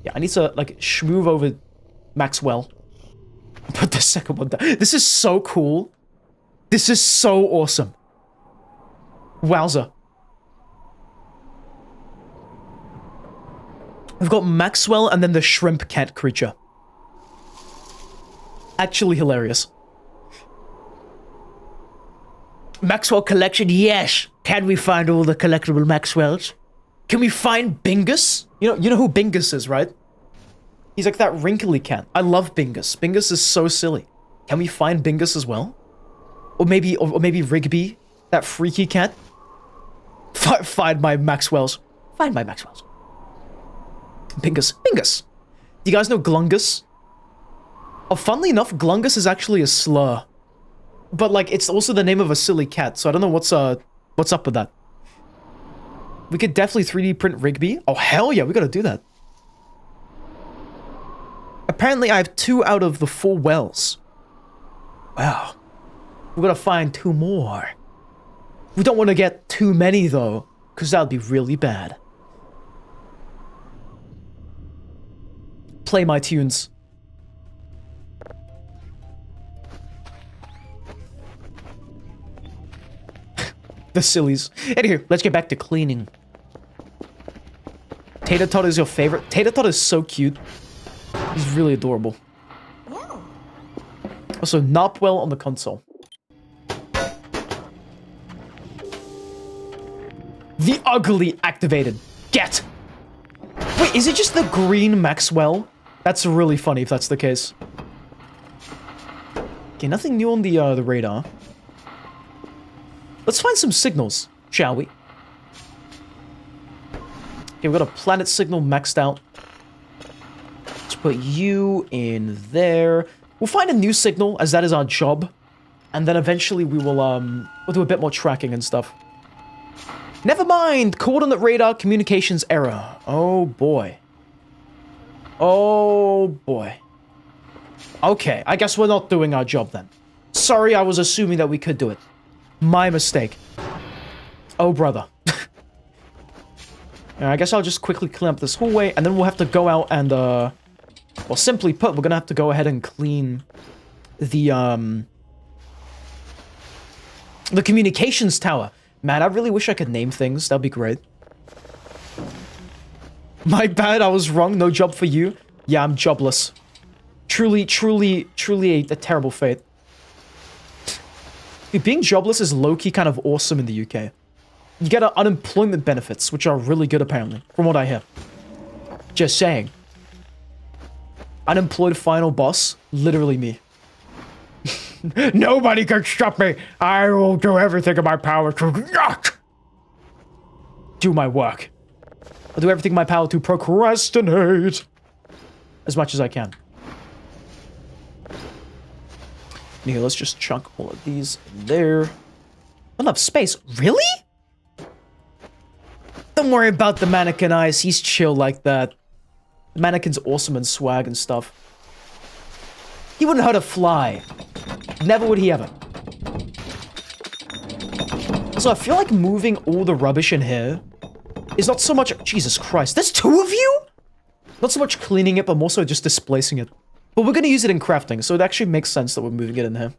Yeah, I need to, like, schmoove over Maxwell. Put the second one down. This is so cool. This is so awesome. Wowza. We've got Maxwell and then the shrimp cat creature. Actually hilarious. Maxwell collection, yes. Can we find all the collectible Maxwells? Can we find Bingus? You know who Bingus is, right? He's like that wrinkly cat. I love Bingus. Bingus is so silly. Can we find Bingus as well? Or maybe Rigby, that freaky cat? Find my Maxwells. Find my Maxwells. Bingus. Bingus. Do you guys know Glungus? Oh, funnily enough, Glungus is actually a slur. But, like, it's also the name of a silly cat, so I don't know what's up with that. We could definitely 3D print Rigby. Oh, hell yeah, we gotta do that. Apparently, I have 2 out of the 4 wells. Wow. We gotta find 2 more. We don't want to get too many, though, because that would be really bad. Play my tunes. The sillies. Anywho, let's get back to cleaning. Tater Tot is your favorite? Tater Tot is so cute. He's really adorable. Yeah. Also, Nopwell on the console. The ugly activated. Get! Wait, is it just the green Maxwell? That's really funny if that's the case. Okay, nothing new on the radar. Let's find some signals, shall we? Okay, we've got a planet signal maxed out. Let's put you in there. We'll find a new signal, as that is our job. And then eventually we will, we'll do a bit more tracking and stuff. Never mind! Coordinate radar communications error. Oh, boy. Oh, boy. Okay, I guess we're not doing our job then. Sorry, I was assuming that we could do it. My mistake. Oh, brother. I guess I'll just quickly clean up this hallway, and then we'll have to go out and, well, simply put, we're gonna have to go ahead and clean the communications tower. Man, I really wish I could name things. That'd be great. My bad, I was wrong. No job for you. Yeah, I'm jobless. Truly a terrible fate. Dude, being jobless is low-key kind of awesome in the UK. You get unemployment benefits, which are really good apparently, from what I hear. Just saying. Unemployed final boss, literally me. Nobody can stop me. I will do everything in my power to not do my work. I'll do everything in my power to procrastinate as much as I can. Here, let's just chunk all of these in there. Not enough space. Really? Don't worry about the mannequin eyes. He's chill like that. The mannequin's awesome and swag and stuff. He wouldn't hurt a fly. Never would he ever. So I feel like moving all the rubbish in here is not so much... Jesus Christ, there's 2 of you? Not so much cleaning it, but more so just displacing it. But we're gonna use it in crafting, so it actually makes sense that we're moving it in here.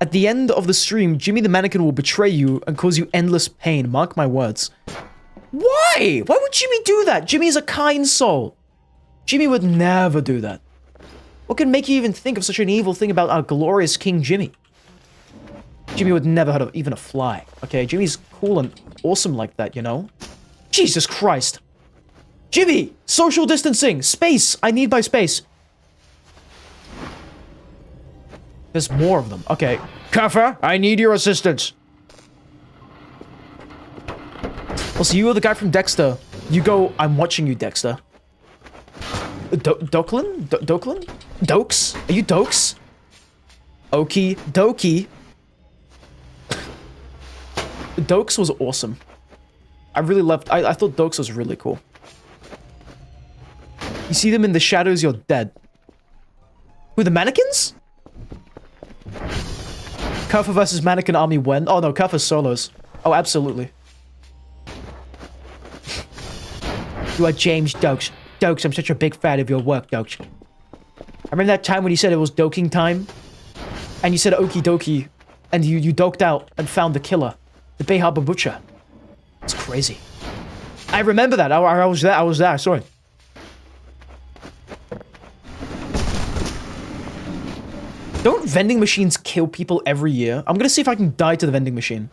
At the end of the stream, Jimmy the mannequin will betray you and cause you endless pain. Mark my words. Why? Why would Jimmy do that? Jimmy is a kind soul. Jimmy would never do that. What can make you even think of such an evil thing about our glorious King Jimmy? Jimmy would never hurt even a fly. Okay, Jimmy's cool and awesome like that, you know? Jesus Christ. Jimmy! Social distancing! Space! I need my space. There's more of them. Okay. Kaffa, I need your assistance. Also, you are the guy from Dexter. You go, I'm watching you, Dexter. Doklin? Doklin? Dokes? Are you Dokes? Okie dokie. Dokes was awesome. I really loved... I thought Dokes was really cool. You see them in the shadows, you're dead. Who, the mannequins? Kaffa versus Mannequin Army when? Oh no, Kaffa's solos. Oh, absolutely. You are James Dokes. Dokes, I'm such a big fan of your work, Dokes. I remember that time when you said it was doking time? And you said okie dokie. And you doked out and found the killer. The Bay Harbor Butcher. It's crazy. I remember that. I was there. I saw it. Don't vending machines kill people every year? I'm gonna see if I can die to the vending machine.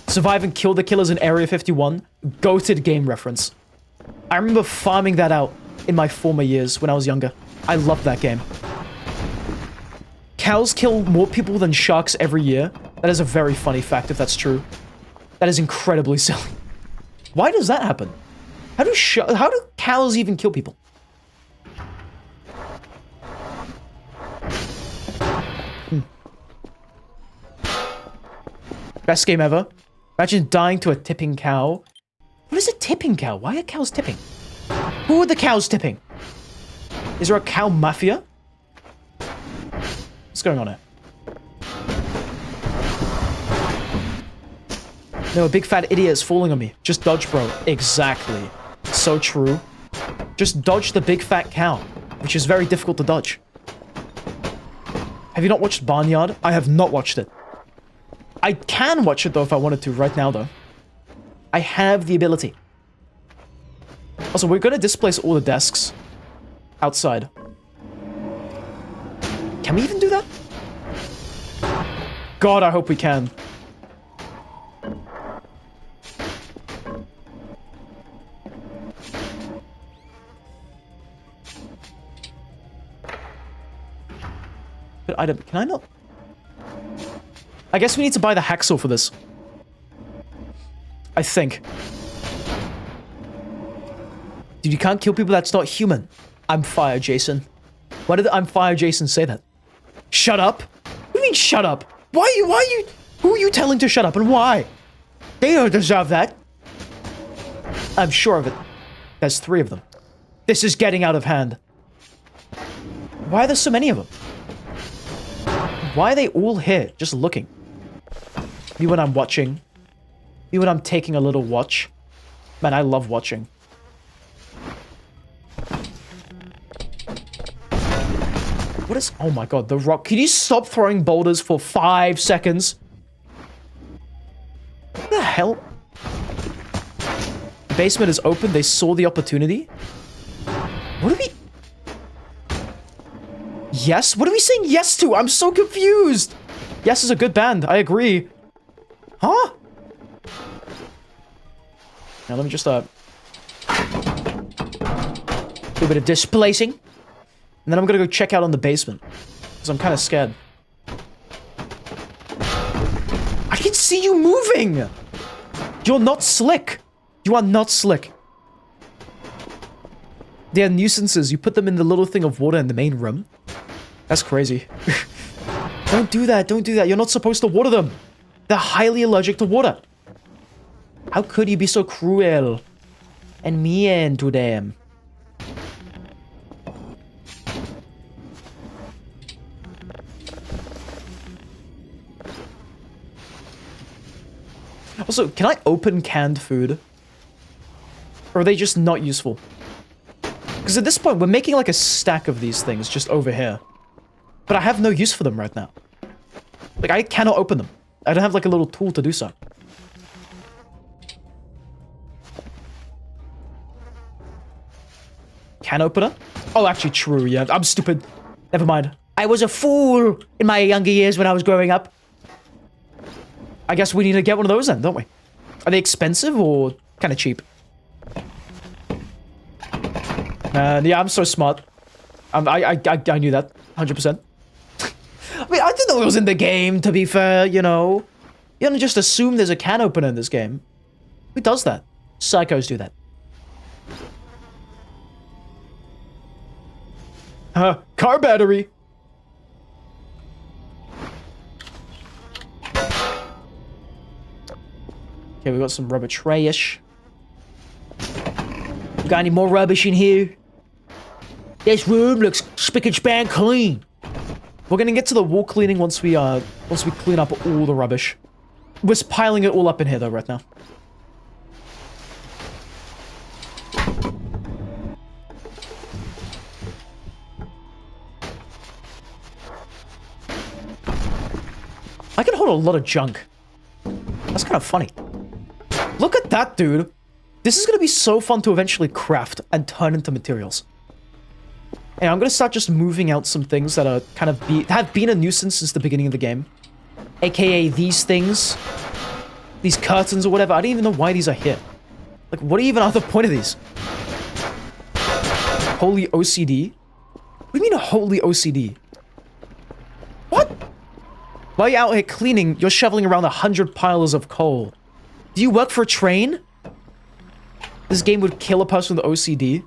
Survive and kill the killers in Area 51. Goated game reference. I remember farming that out in my former years when I was younger. I loved that game. Cows kill more people than sharks every year. That is a very funny fact if that's true. That is incredibly silly. Why does that happen? How do cows even kill people? Best game ever. Imagine dying to a tipping cow. What is a tipping cow? Why are cows tipping? Who are the cows tipping? Is there a cow mafia? What's going on here? No, a big fat idiot is falling on me. Just dodge, bro. Exactly. So true. Just dodge the big fat cow, which is very difficult to dodge. Have you not watched Barnyard? I have not watched it. I can watch it, though, if I wanted to right now, though. I have the ability. Also, we're going to displace all the desks outside. Can we even do that? God, I hope we can. But item, can I not? I guess we need to buy the hacksaw for this. I think. Dude, you can't kill people that's not human. I'm fired, Jason. Why did I'm fired, Jason say that? Shut up? What do you mean, shut up? Who are you telling to shut up and why? They don't deserve that. I'm sure of it. There's 3 of them. This is getting out of hand. Why are there so many of them? Why are they all here, just looking? Me when I'm watching. Me when I'm taking a little watch. Man, I love watching. What is... Oh my god, the rock... Can you stop throwing boulders for 5 seconds? What the hell? The basement is open. They saw the opportunity. What are we... Yes? What are we saying yes to? I'm so confused. Yes is a good band. I agree. Huh? Now let me just, do a bit of displacing. And then I'm gonna go check out on the basement. Because I'm kind of scared. I can see you moving! You're not slick. You are not slick. They are nuisances. You put them in the little thing of water in the main room. That's crazy. Don't do that. Don't do that. You're not supposed to water them. They're highly allergic to water. How could you be so cruel and mean to them? Also, can I open canned food? Or are they just not useful? Because at this point, we're making like a stack of these things just over here. But I have no use for them right now. Like, I cannot open them. I don't have like a little tool to do so. Can opener? Oh, actually true, yeah. I'm stupid. Never mind. I was a fool in my younger years when I was growing up. I guess we need to get one of those then, don't we? Are they expensive or kind of cheap? Yeah, I'm so smart. I knew that. 100%. I mean, I didn't know it was in the game, to be fair, you know. You don't just assume there's a can opener in this game. Who does that? Psychos do that. Car battery. Okay, we got some rubber tray-ish. We got any more rubbish in here? This room looks spick and span clean. We're gonna get to the wall cleaning once we clean up all the rubbish. We're piling it all up in here though right now. I can hold a lot of junk. That's kind of funny. Look at that, dude. This is going to be so fun to eventually craft and turn into materials. And I'm going to start just moving out some things that are kind of have been a nuisance since the beginning of the game. AKA these things. These curtains or whatever. I don't even know why these are here. Like, what even are the point of these? Holy OCD? What do you mean holy OCD? What? While you're out here cleaning, you're shoveling around 100 piles of coal. Do you work for a train? This game would kill a person with OCD.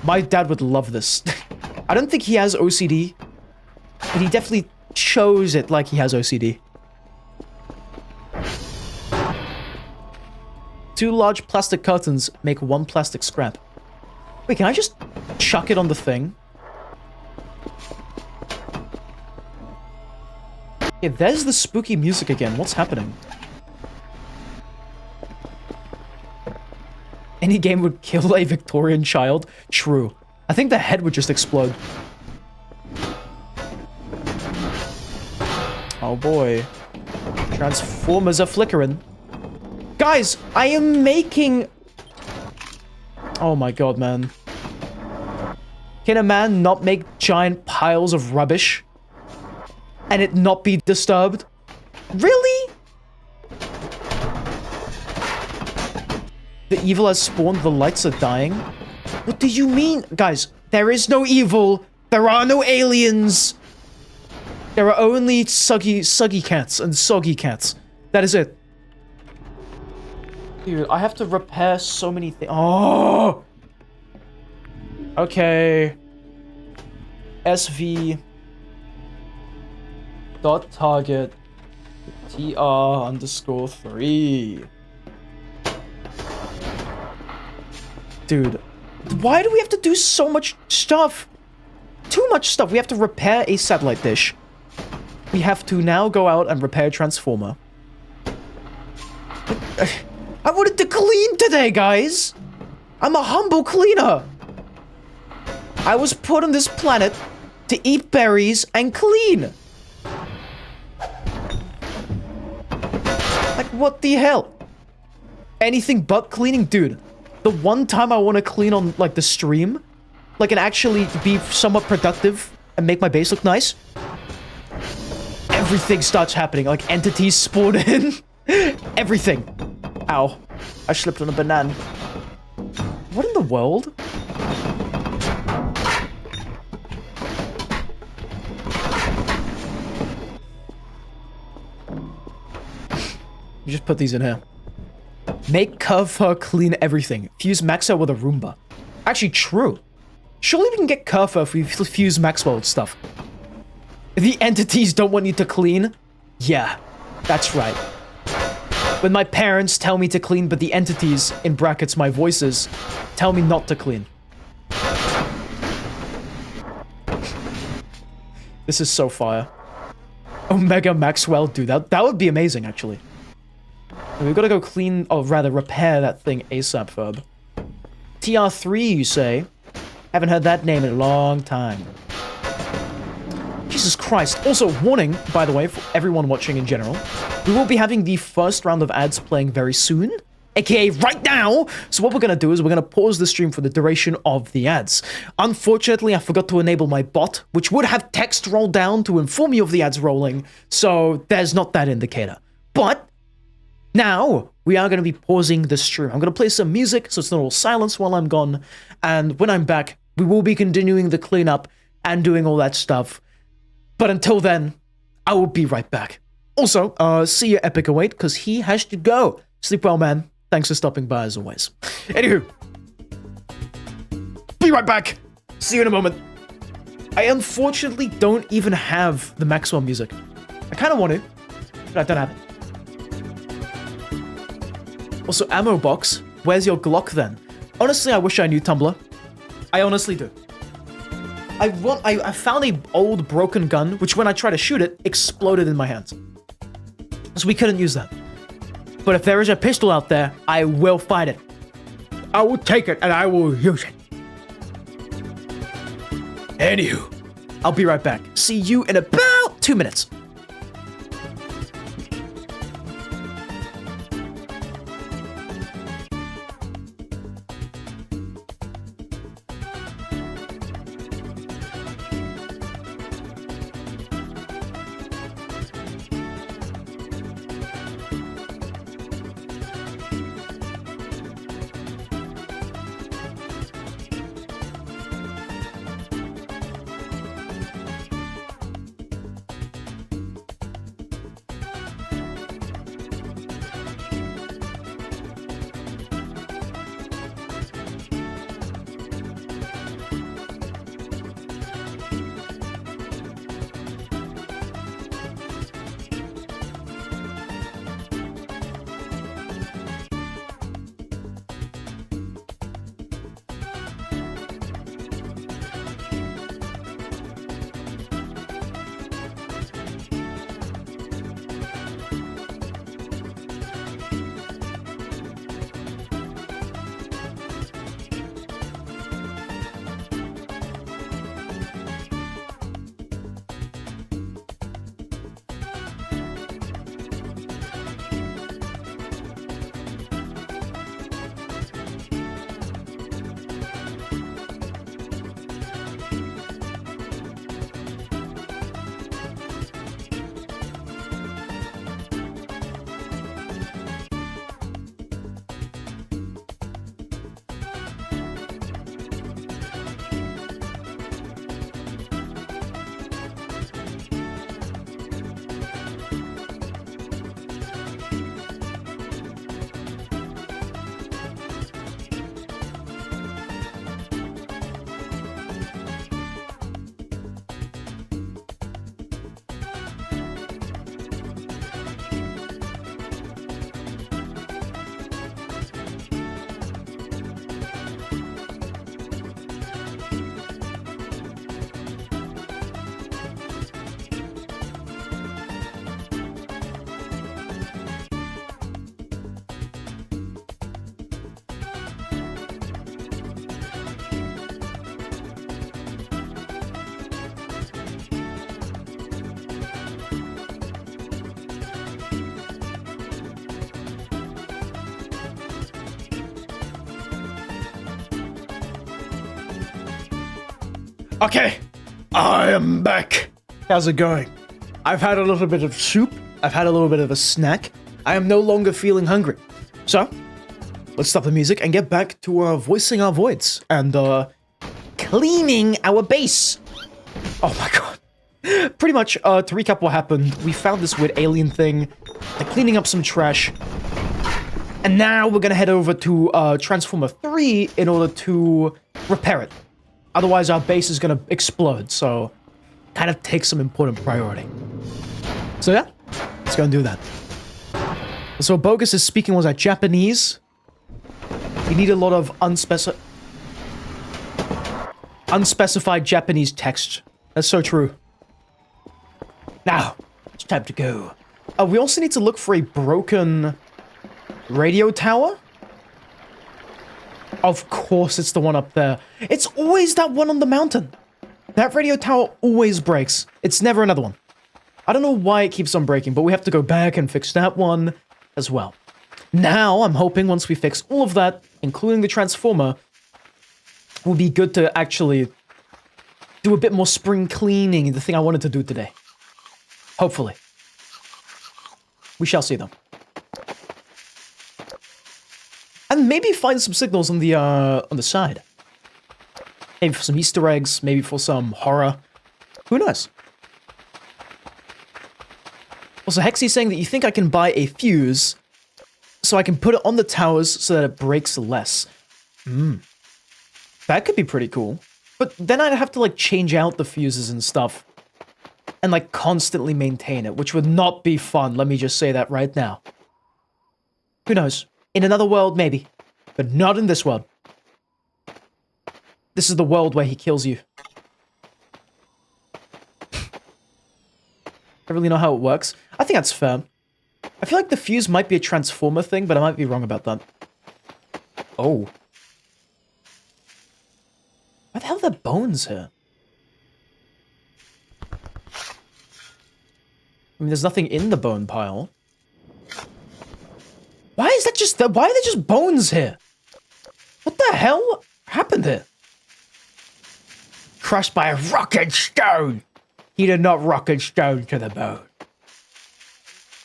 My dad would love this. I don't think he has OCD, but he definitely shows it like he has OCD. 2 large plastic curtains make 1 plastic scrap. Wait, can I just chuck it on the thing? Yeah, there's the spooky music again. What's happening? Any game would kill a Victorian child? True. I think the head would just explode. Oh boy. Transformers are flickering. Guys, I am making... Oh my god, man. Can a man not make giant piles of rubbish? And it not be disturbed? Really? The evil has spawned, the lights are dying? What do you mean? Guys, there is no evil. There are no aliens. There are only suggy cats and soggy cats. That is it. Dude, I have to repair so many things. Oh! Okay. SV dot target TR_3. Dude, why do we have to do so much stuff? Too much stuff. We have to repair a satellite dish. We have to now go out and repair a transformer. I wanted to clean today, guys. I'm a humble cleaner. I was put on this planet to eat berries and clean. Like, what the hell? Anything but cleaning? Dude, the one time I want to clean on, like, the stream, like, and actually be somewhat productive and make my base look nice, everything starts happening. Like, entities spawn in. Everything. Ow. I slipped on a banana. What in the world? You just put these in here. Make curve fur clean everything. Fuse Maxwell with a Roomba. Actually, true. Surely we can get curve fur if we fuse Maxwell with stuff. If the entities don't want you to clean, yeah, that's right. When my parents tell me to clean, but the entities, in brackets my voices, tell me not to clean. This is so fire. Omega Maxwell, dude, that would be amazing, actually. And we've got to go clean, or rather repair that thing ASAP, Ferb. TR3, you say? Haven't heard that name in a long time. Jesus Christ. Also, warning, by the way, for everyone watching in general, we will be having the first round of ads playing very soon, aka right now. So what we're going to do is we're going to pause the stream for the duration of the ads. Unfortunately, I forgot to enable my bot, which would have text roll down to inform you of the ads rolling, so there's not that indicator. But now we are going to be pausing the stream. I'm going to play some music so it's not all silence while I'm gone, and when I'm back, we will be continuing the cleanup and doing all that stuff. But until then, I will be right back. Also, see you Epic await, because he has to go. Sleep well, man. Thanks for stopping by, as always. Anywho, be right back. See you in a moment. I unfortunately don't even have the Maxwell music. I kind of want to, but I don't have it. Also, ammo box. Where's your Glock then? Honestly, I wish I knew, Tumblr. I honestly do. I found a old broken gun, which when I tried to shoot it, exploded in my hands. So we couldn't use that. But if there is a pistol out there, I will fight it. I will take it and I will use it. Anywho, I'll be right back. See you in about 2 minutes. Okay, I am back. How's it going? I've had a little bit of soup. I've had a little bit of a snack. I am no longer feeling hungry. So, let's stop the music and get back to voicing our voids and cleaning our base. Oh my god. Pretty much, to recap what happened, we found this weird alien thing, cleaning up some trash, and now we're gonna head over to Transformer 3 in order to repair it. Otherwise, our base is gonna explode, so kind of take some important priority. So yeah, let's go and do that. So Bogus is speaking was that Japanese. We need a lot of unspecified Japanese text. That's so true. Now, it's time to go. We also need to look for a broken radio tower. Of course, it's the one up there. It's always that one on the mountain. That radio tower always breaks. It's never another one. I don't know why it keeps on breaking, but we have to go back and fix that one as well. Now, I'm hoping once we fix all of that, including the transformer, we'll be good to actually do a bit more spring cleaning, the thing I wanted to do today. Hopefully. We shall see, though. And maybe find some signals on the side. Maybe for some Easter eggs, maybe for some horror. Who knows? Also, Hexy's saying that you think I can buy a fuse so I can put it on the towers so that it breaks less. That could be pretty cool. But then I'd have to, like, change out the fuses and stuff. And, like, constantly maintain it, which would not be fun. Let me just say that right now. Who knows? In another world, maybe. But not in this world. This is the world where he kills you. I really know how it works. I think that's fair. I feel like the fuse might be a transformer thing, but I might be wrong about that. Oh. Why the hell are there bones here? I mean, there's nothing in the bone pile. Why is that just... Why are there just bones here? What the hell happened here? Crushed by a rock and stone. He did not rock and stone to the bone.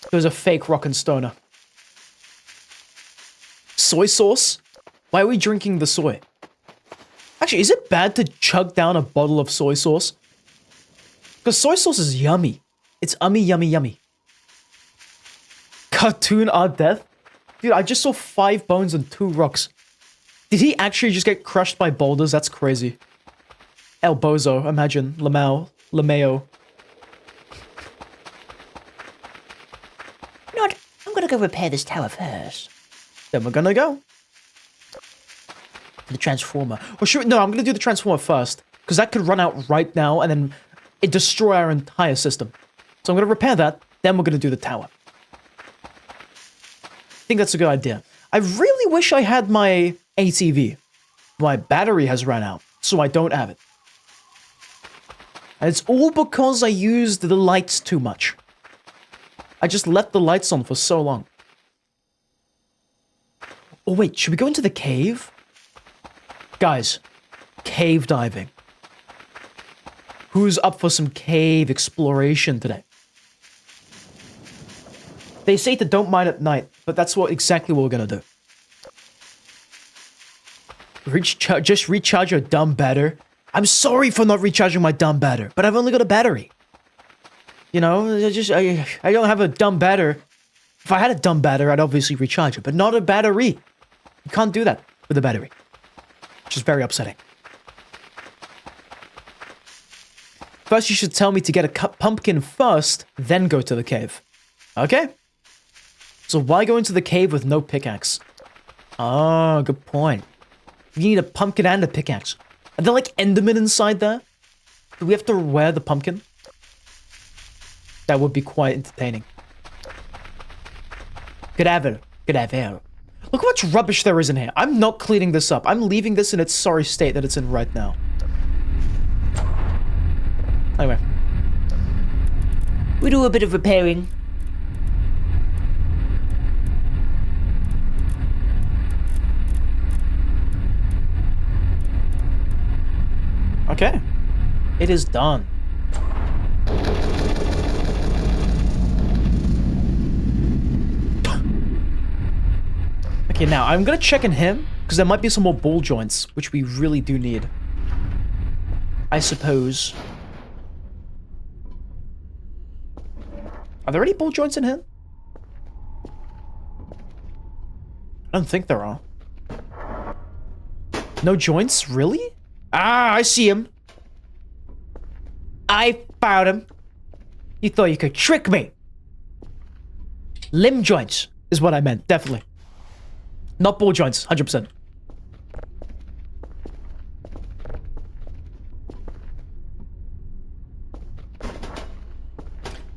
It was a fake rock and stoner. Soy sauce? Why are we drinking the soy? Actually, is it bad to chug down a bottle of soy sauce? Because soy sauce is yummy. It's ummy, yummy, yummy. Cartoon art death? Dude, I just saw 5 bones and 2 rocks. Did he actually just get crushed by boulders? That's crazy. El Bozo, imagine. Lamau. Lameo. You know what? I'm gonna go repair this tower first. Then we're gonna go. The transformer. Or should we, no, I'm gonna do the transformer first. Because that could run out right now and then it destroy our entire system. So I'm gonna repair that, then we're gonna do the tower. I think that's a good idea. I really wish I had my ATV. My battery has run out, so I don't have it. And it's all because I used the lights too much. I just left the lights on for so long. Oh wait, should we go into the cave? Guys, cave diving. Who's up for some cave exploration today? They say to don't mine at night, but that's exactly what we're gonna do. Just recharge your dumb battery. I'm sorry for not recharging my dumb battery, but I've only got a battery. You know, I don't have a dumb battery. If I had a dumb battery, I'd obviously recharge it, but not a battery. You can't do that with a battery, which is very upsetting. First, you should tell me to get a pumpkin first, then go to the cave. Okay? So why go into the cave with no pickaxe? Oh, good point. You need a pumpkin and a pickaxe. Are there like Endermen inside there? Do we have to wear the pumpkin? That would be quite entertaining. Good ever. Good ever. Look how much rubbish there is in here. I'm not cleaning this up. I'm leaving this in its sorry state that it's in right now. Anyway. We do a bit of repairing. Okay. It is done. Okay, now I'm gonna check in him, because there might be some more ball joints, which we really do need. I suppose. Are there any ball joints in him? I don't think there are. No joints? Really? Ah, I see him. I found him. You thought you could trick me. Limb joints is what I meant, definitely. Not ball joints, 100%.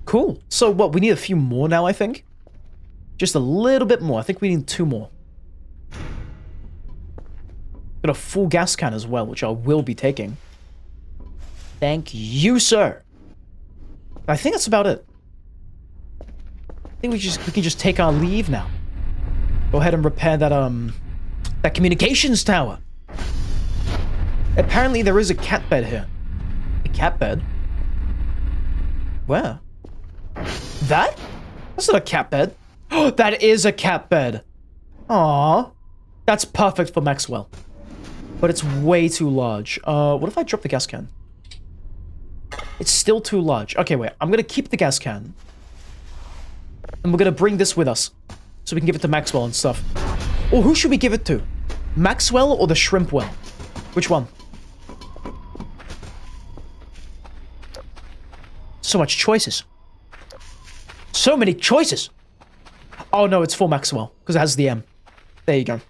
Cool. So what, we need a few more now, I think? Just a little bit more. I think we need 2 more. Got a full gas can as well, which I will be taking. Thank you, sir. I think that's about it. I think we can just take our leave now. Go ahead and repair that communications tower. Apparently there is a cat bed here. A cat bed? Where? That? That's not a cat bed. Oh, that is a cat bed. Aww. That's perfect for Maxwell. But it's way too large. What if I drop the gas can? It's still too large. Okay, wait. I'm gonna keep the gas can. And we're gonna bring this with us. So we can give it to Maxwell and stuff. Or who should we give it to? Maxwell or the shrimp well? Which one? So much choices. So many choices. Oh no, it's for Maxwell. Because it has the M. There you go.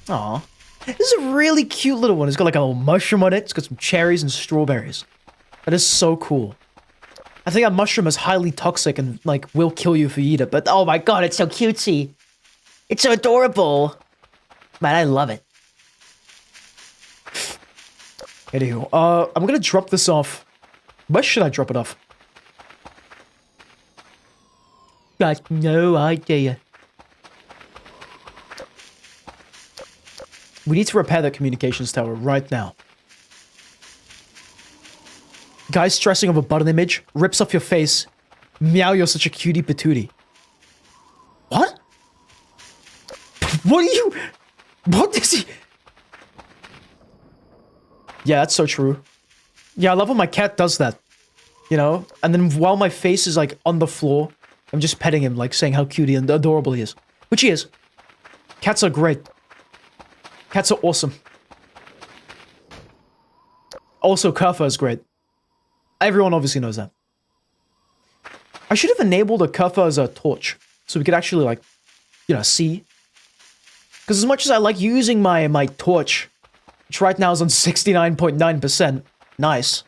Aw. This is a really cute little one. It's got like a little mushroom on it. It's got some cherries and strawberries. That is so cool. I think that mushroom is highly toxic and, like, will kill you if you eat it, but oh my god, it's so cutesy. It's so adorable. Man, I love it. Anywho, I'm gonna drop this off. Where should I drop it off? Got no idea. We need to repair the communications tower right now. Guy stressing over button image, rips off your face. Meow, you're such a cutie patootie. What? What are you... What is he... Yeah, that's so true. Yeah, I love when my cat does that. You know? And then while my face is, like, on the floor, I'm just petting him, like, saying how cutie and adorable he is. Which he is. Cats are great. Cats are awesome. Also, Kerfa is great. Everyone obviously knows that. I should have enabled a Kerfa as a torch, so we could actually, like, you know, see. Because as much as I like using my torch, which right now is on 69.9%, nice.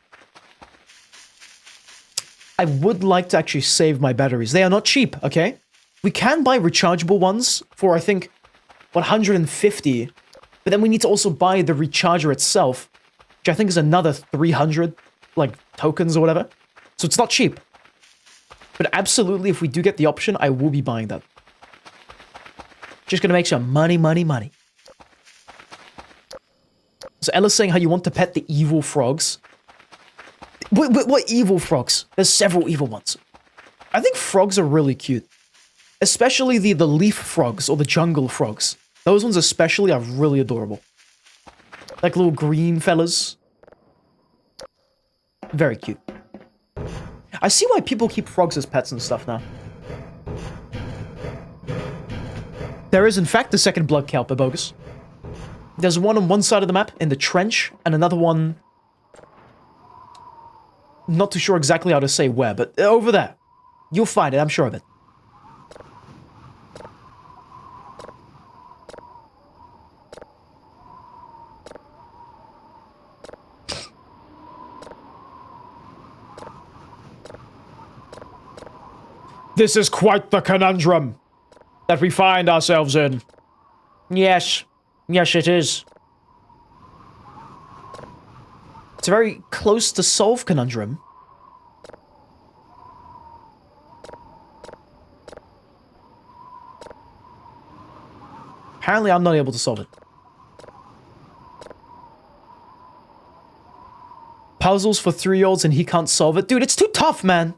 I would like to actually save my batteries. They are not cheap, okay? We can buy rechargeable ones for, I think, 150, but then we need to also buy the recharger itself, which I think is another 300, like, tokens or whatever. So it's not cheap. But absolutely, if we do get the option, I will be buying that. Just gonna make some money, money, money. So Ella's saying how you want to pet the evil frogs. What evil frogs? There's several evil ones. I think frogs are really cute. Especially the leaf frogs or the jungle frogs. Those ones especially are really adorable. Like little green fellas. Very cute. I see why people keep frogs as pets and stuff now. There is in fact a second blood cow, Bogus. There's one on one side of the map, in the trench, and another one... Not too sure exactly how to say where, but over there. You'll find it, I'm sure of it. This is quite the conundrum that we find ourselves in. Yes. Yes, it is. It's a very close to solve conundrum. Apparently, I'm not able to solve it. puzzles for 3-year-olds and he can't solve it. Dude, it's too tough, man.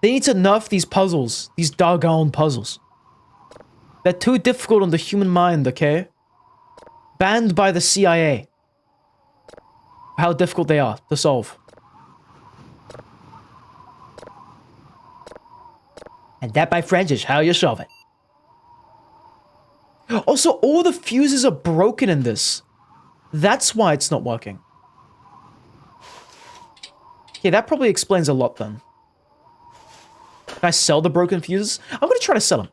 They need to nerf these puzzles. These doggone puzzles. They're too difficult on the human mind, okay? Banned by the CIA. How difficult they are to solve. And that, my friends, is how you solve it. Also, all the fuses are broken in this. That's why it's not working. Okay, that probably explains a lot then. Can I sell the broken fuses? I'm gonna try to sell them.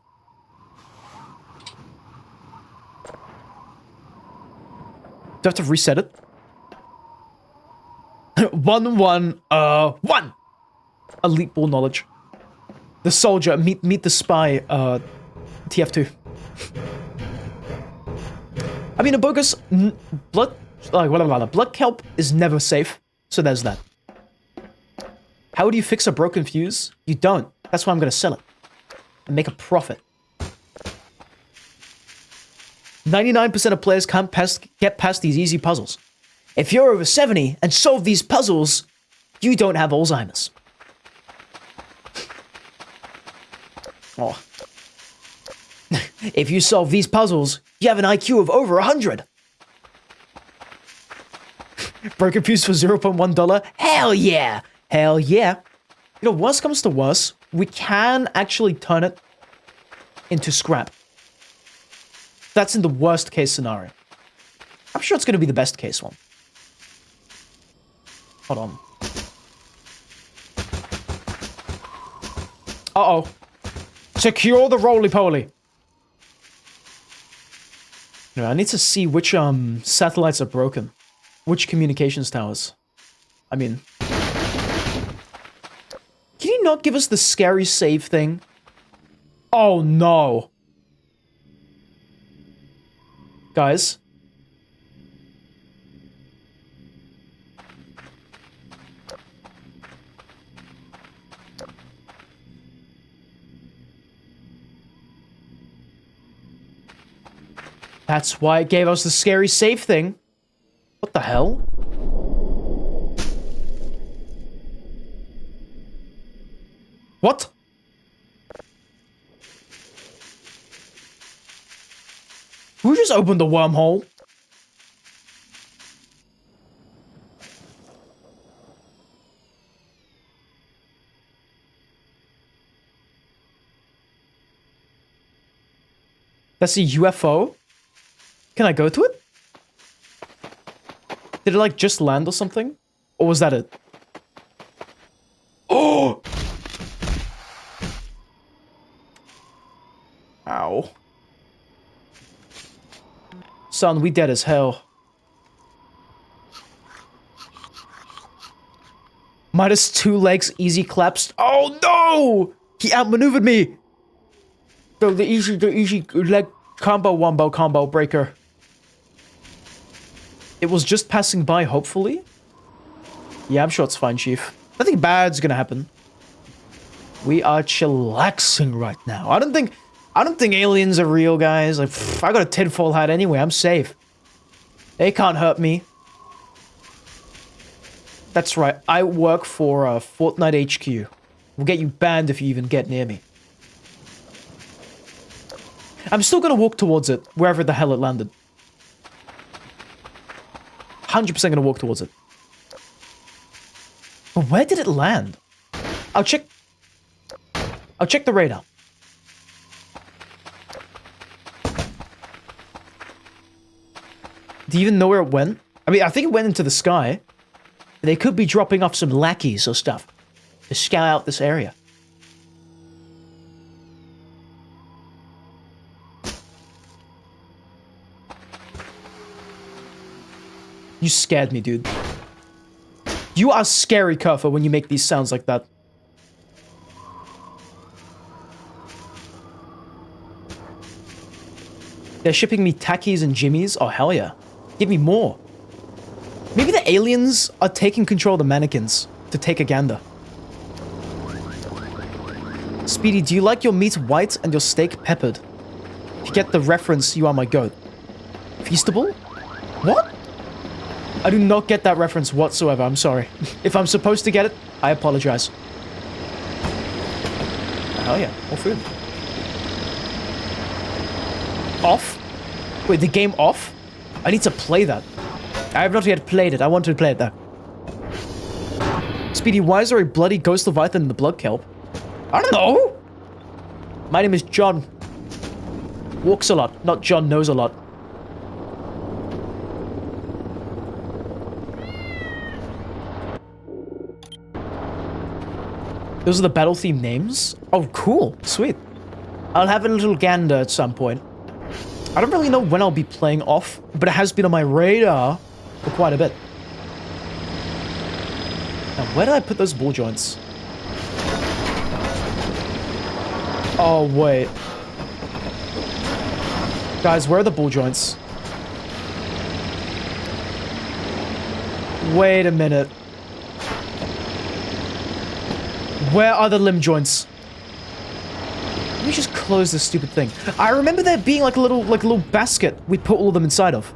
Do I have to reset it? 1-1, 1! Elite ball knowledge. The soldier, meet the spy, TF2. I mean, a bogus blood kelp is never safe, so there's that. How do you fix a broken fuse? You don't. That's why I'm gonna sell it and make a profit. 99% of players can't get past these easy puzzles. If you're over 70 and solve these puzzles, you don't have Alzheimer's. Oh. If you solve these puzzles, you have an IQ of over 100. Broken fuse for $0.1? Hell yeah! Hell yeah. You know, worst comes to worst, we can actually turn it into scrap. That's in the worst case scenario. I'm sure it's going to be the best case one. Hold on. Uh-oh. Secure the roly-poly. No, I need to see which satellites are broken. Which communications towers. I mean... Can you not give us the scary save thing? Oh no. Guys. That's why it gave us the scary save thing. What the hell? What? Who just opened the wormhole? That's a UFO? Can I go to it? Did it like just land or something? Or was that it? Oh! Ow. Son, we dead as hell. Minus 2 legs, easy claps. Oh no! He outmaneuvered me! The easy leg combo breaker. It was just passing by, hopefully? Yeah, I'm sure it's fine, Chief. Nothing bad's gonna happen. We are chillaxing right now. I don't think aliens are real, guys. Like, I got a tinfoil hat anyway. I'm safe. They can't hurt me. That's right. I work for Fortnite HQ. We'll get you banned if you even get near me. I'm still gonna walk towards it, wherever the hell it landed. 100% gonna walk towards it. But where did it land? I'll check the radar. Do you even know where it went? I mean, I think it went into the sky. They could be dropping off some lackeys or stuff to scout out this area. You scared me, dude. You are scary, Kerfer, when you make these sounds like that. They're shipping me Takis and Jimmies? Oh, hell yeah. Give me more. Maybe the aliens are taking control of the mannequins to take a gander. Speedy, do you like your meat white and your steak peppered? If you get the reference, you are my goat. Feastable? What? I do not get that reference whatsoever. I'm sorry. If I'm supposed to get it, I apologize. Hell yeah, more food. Off? Wait, the game off? I need to play that. I have not yet played it. I want to play it though. Speedy, why is there a bloody ghost leviathan in the blood kelp? I don't know. My name is John. Walks a lot, not John knows a lot. Those are the battle theme names? Oh, cool. Sweet. I'll have a little gander at some point. I don't really know when I'll be playing off, but it has been on my radar for quite a bit. Now, where did I put those ball joints? Oh, wait. Guys, where are the ball joints? Wait a minute. Where are the limb joints? Let me just close this stupid thing. I remember there being like a little basket we put all of them inside of.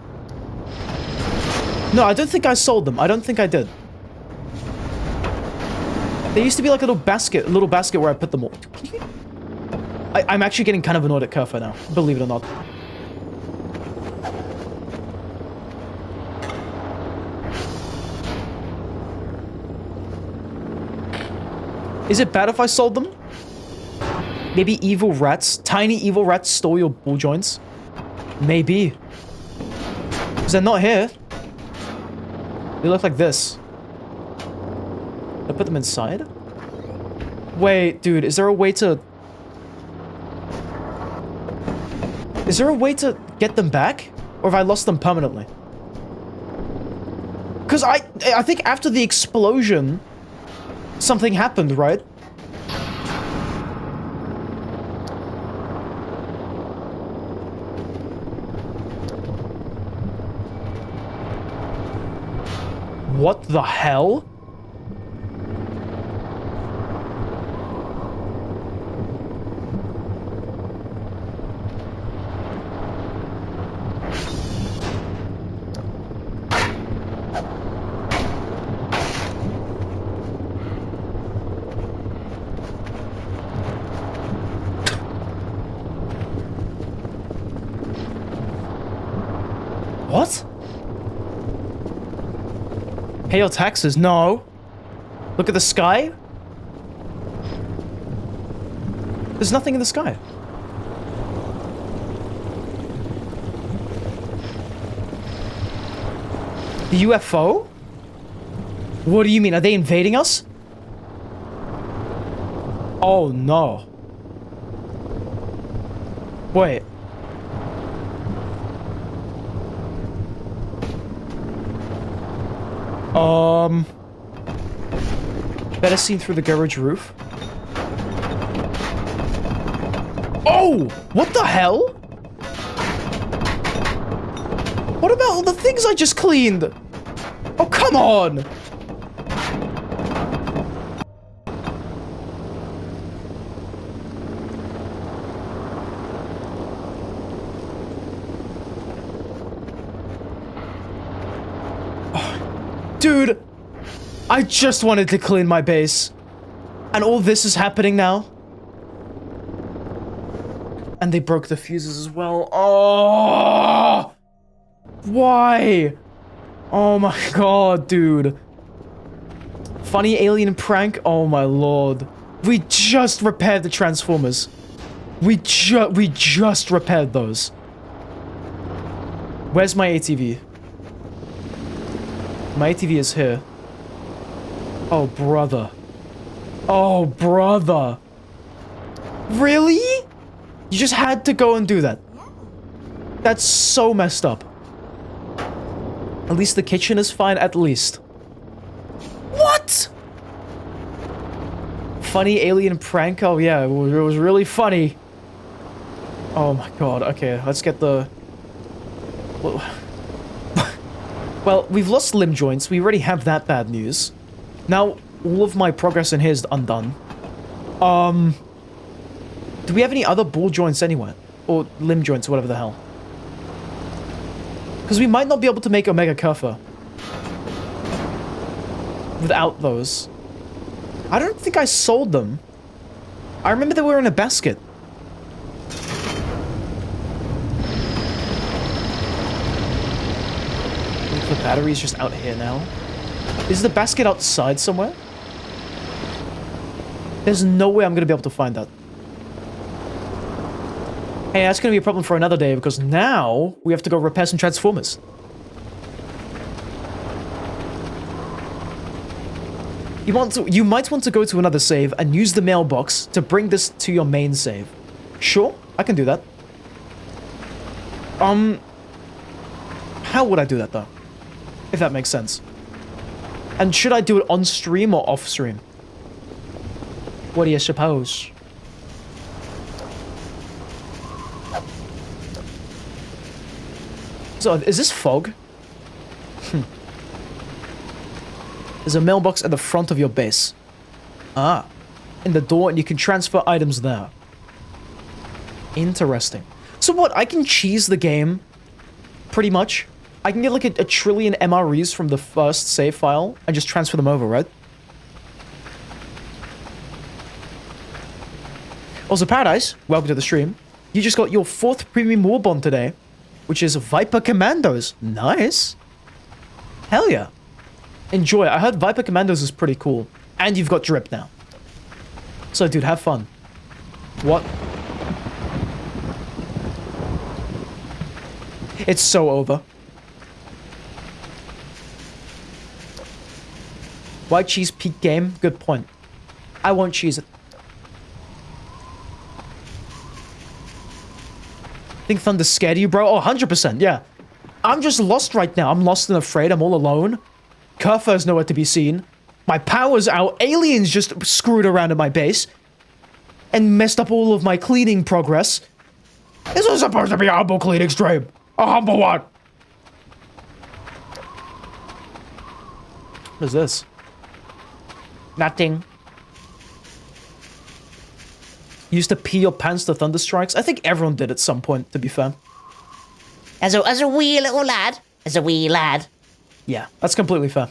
No, I don't think I sold them. I don't think I did. There used to be like a little basket where I put them all. I'm actually getting kind of annoyed at Kerfa now, believe it or not. Is it bad if I sold them? Maybe evil rats, tiny evil rats stole your ball joints? Maybe. Because they're not here. They look like this. I put them inside? Wait, dude, is there a way to... Is there a way to get them back? Or have I lost them permanently? Because I think after the explosion... Something happened, right? What the hell? What? Pay your taxes? No. Look at the sky. There's nothing in the sky. The UFO? What do you mean? Are they invading us? Oh no. Wait. Better seen through the garage roof. Oh! What the hell? What about all the things I just cleaned? Oh, come on! Dude, I just wanted to clean my base. And all this is happening now. And they broke the fuses as well. Oh! Why? Oh my god, dude. Funny alien prank? Oh my lord. We just repaired the transformers. We just repaired those. Where's my ATV? My ATV is here. Oh, brother. Oh, brother. Really? You just had to go and do that. That's so messed up. At least the kitchen is fine, at least. What? Funny alien prank? Oh, yeah, it was really funny. Oh my god, okay, let's get the... Well, we've lost limb joints. We already have that bad news. Now, all of my progress in here is undone. Do we have any other ball joints anywhere? Or limb joints, or whatever the hell. Because we might not be able to make Omega Kerfa. without those. I don't think I sold them. I remember they were in a basket. The battery's just out here now. Is the basket outside somewhere? There's no way I'm gonna be able to find that. Hey, that's gonna be a problem for another day because now we have to go repair some transformers. You might want to go to another save and use the mailbox to bring this to your main save. Sure, I can do that. How would I do that though? If that makes sense. And should I do it on stream or off stream? What do you suppose? So, is this fog? There's a mailbox at the front of your base. Ah. In the door, and you can transfer items there. Interesting. So what, I can cheese the game? Pretty much? I can get like a trillion MREs from the first save file and just transfer them over, right? Also, Paradise, welcome to the stream. You just got your 4th premium war bond today, which is Viper Commandos. Nice. Hell yeah. Enjoy it. I heard Viper Commandos is pretty cool. And you've got drip now. So, dude, have fun. What? It's so over. White cheese peak game? Good point. I won't cheese it. Think Thunder scared you, bro? Oh, 100%, yeah. I'm just lost right now. I'm lost and afraid. I'm all alone. Kerfer's nowhere to be seen. My power's out. Aliens just screwed around in my base. And messed up all of my cleaning progress. This was supposed to be a humble cleaning stream. A humble one. What is this? Nothing. Used to pee your pants to thunder strikes? I think everyone did at some point, to be fair. As a wee little lad. As a wee lad. Yeah, that's completely fair.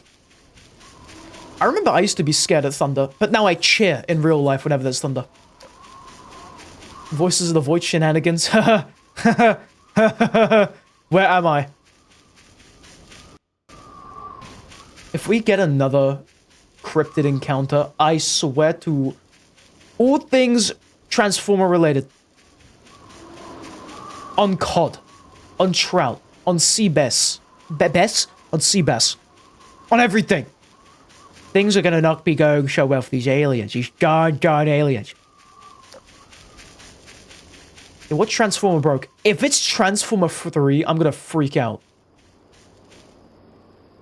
I remember I used to be scared of thunder, but now I cheer in real life whenever there's thunder. Voices of the Void shenanigans. Where am I? If we get another cryptid encounter, I swear to all things Transformer related. On COD. On Trout. On Seabass. Bess? On Seabass. On everything. Things are gonna not be going so well for these aliens. These god aliens. Yeah, what Transformer broke? If it's Transformer 3, I'm gonna freak out.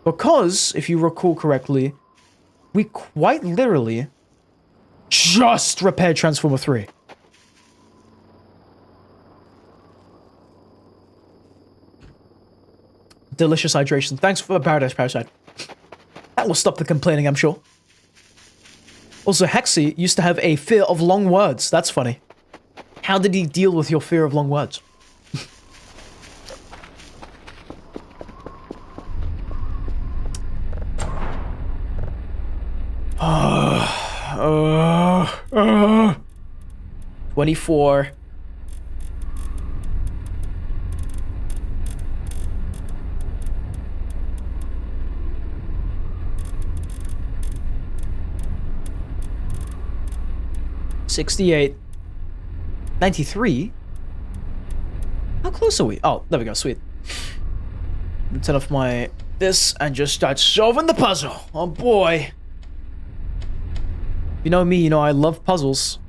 Because, if you recall correctly, we quite literally just repaired Transformer 3. Delicious hydration. Thanks for Paradise Parasite. That will stop the complaining, I'm sure. Also, Hexy used to have a fear of long words. That's funny. How did he deal with your fear of long words? Uh, 24. $68. 93? How close are we? Oh, there we go, sweet. Turn off my this and just start solving the puzzle. Oh boy. You know me, you know I love puzzles.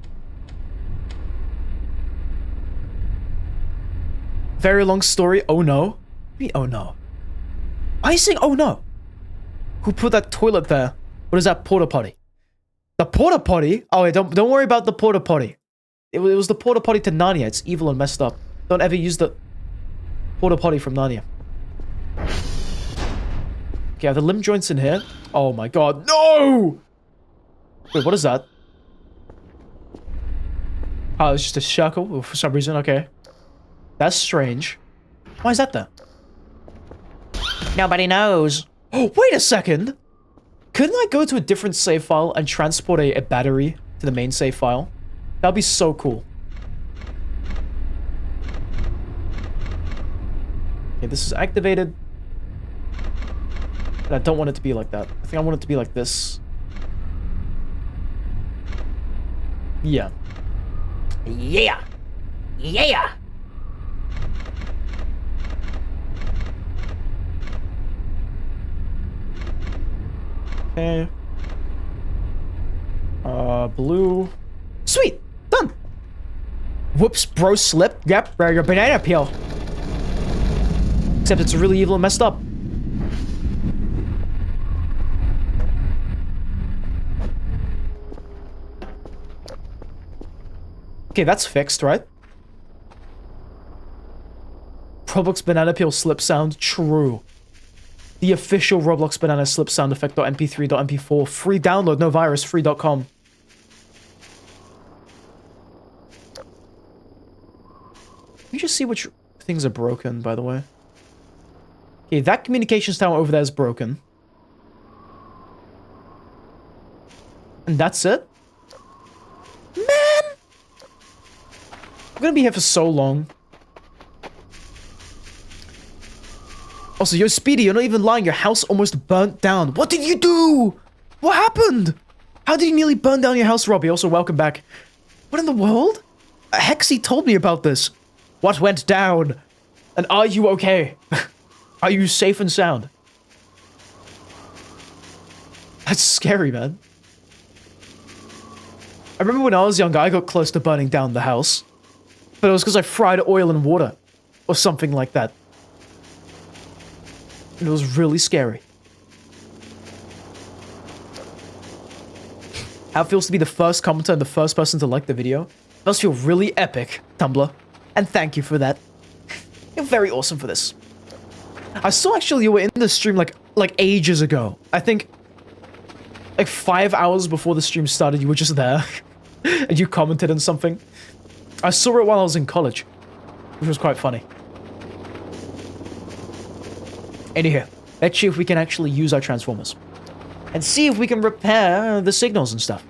Very long story. Oh no. Oh no. Why are you saying oh no? Who put that toilet there? What is that porta potty? The porta potty? Oh wait, don't worry about the porta potty. It was the porta potty to Narnia. It's evil and messed up. Don't ever use the porta potty from Narnia. Okay, are the limb joints in here? Oh my god, no! Wait, what is that? Oh, it's just a circle for some reason. Okay, that's strange. Why is that there? Nobody knows. Oh, wait a second. Couldn't I go to a different save file and transport a battery to the main save file? That'd be so cool. Okay, this is activated. But I don't want it to be like that. I think I want it to be like this. Yeah. Yeah. Yeah. Okay. Blue. Sweet! Done! Whoops, bro slipped. Yep, your banana peel. Except it's really evil and messed up. Okay, that's fixed, right? Roblox banana peel slip sound, true. The official Roblox banana slip sound effect.mp3.mp4. Free download, no virus, free.com. Let me just see which things are broken, by the way. Okay, that communications tower over there is broken. And that's it? Man! I'm gonna be here for so long. Also, yo, Speedy, you're not even lying. Your house almost burnt down. What did you do? What happened? How did you nearly burn down your house, Robbie? Also, welcome back. What in the world? Hexy told me about this. What went down? And are you okay? Are you safe and sound? That's scary, man. I remember when I was younger, I got close to burning down the house. But it was because I fried oil in water. Or something like that. And it was really scary. How it feels to be the first commenter and the first person to like the video. It must feel really epic, Tumblr. And thank you for that. You're very awesome for this. I saw actually you were in the stream like ages ago. I think like 5 hours before the stream started, you were just there. And you commented on something. I saw it while I was in college. Which was quite funny. Anywho, let's see if we can actually use our transformers. And see if we can repair the signals and stuff.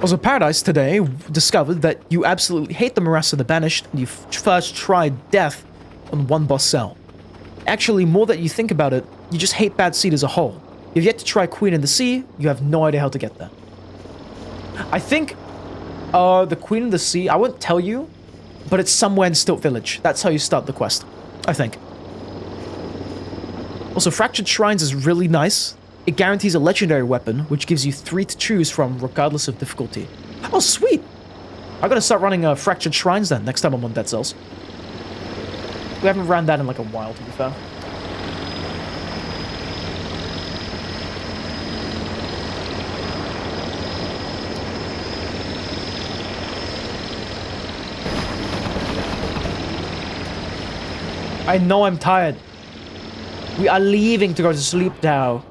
Also, Paradise today discovered that you absolutely hate the Morass of the Banished, and you first tried death on one boss cell. Actually, more that you think about it, you just hate Bad Seed as a whole. You've yet to try Queen in the Sea, you have no idea how to get there. I think, the Queen in the Sea, I won't tell you, but it's somewhere in Stilt Village. That's how you start the quest, I think. Also, Fractured Shrines is really nice. It guarantees a legendary weapon, which gives you 3 to choose from regardless of difficulty. Oh, sweet! I'm gonna start running Fractured Shrines then, next time I'm on Dead Cells. We haven't ran that in like a while, to be fair. I know I'm tired. We are leaving to go to sleep now.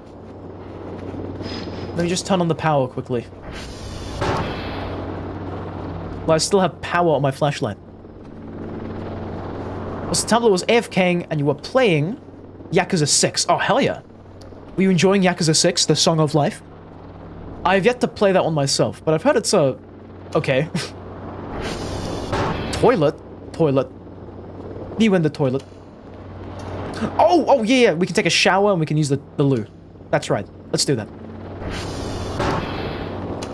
Let me just turn on the power quickly. Well, I still have power on my flashlight. Also, Tumblr was AFKing and you were playing Yakuza 6. Oh, hell yeah. Were you enjoying Yakuza 6, the Song of Life? I have yet to play that one myself, but I've heard it's okay. Toilet? Toilet. You in the toilet. Oh, yeah, we can take a shower and we can use the loo. That's right. Let's do that.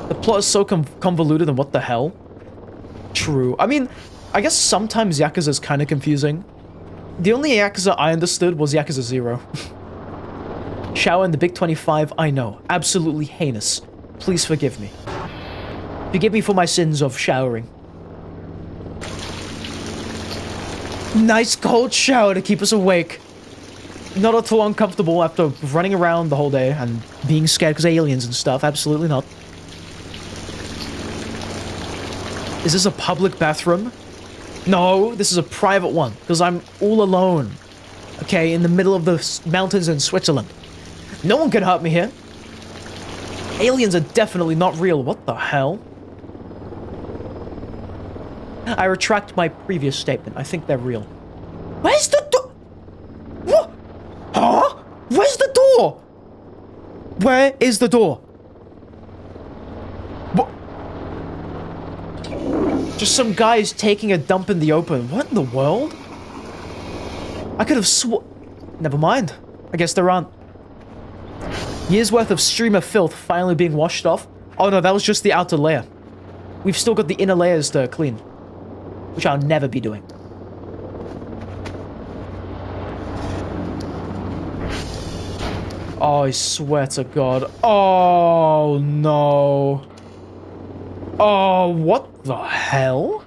The plot is so convoluted and what the hell? True. I mean, I guess sometimes Yakuza is kind of confusing. The only Yakuza I understood was Yakuza 0. Shower in the Big 25, I know. Absolutely heinous. Please forgive me. Forgive me for my sins of showering. Nice cold shower to keep us awake. Not at all uncomfortable after running around the whole day and being scared because of aliens and stuff. Absolutely not. Is this a public bathroom? No, this is a private one because I'm all alone. Okay, in the middle of the mountains in Switzerland. No one can hurt me here. Aliens are definitely not real. What the hell? I retract my previous statement. I think they're real. Where's the door? What? Huh? Where's the door? Where is the door? What? Just some guys taking a dump in the open. What in the world? I could have Never mind. I guess there aren't. Years worth of streamer filth finally being washed off. Oh no, that was just the outer layer. We've still got the inner layers to clean. Which I'll never be doing. Oh, I swear to God. Oh, no. Oh, what the hell?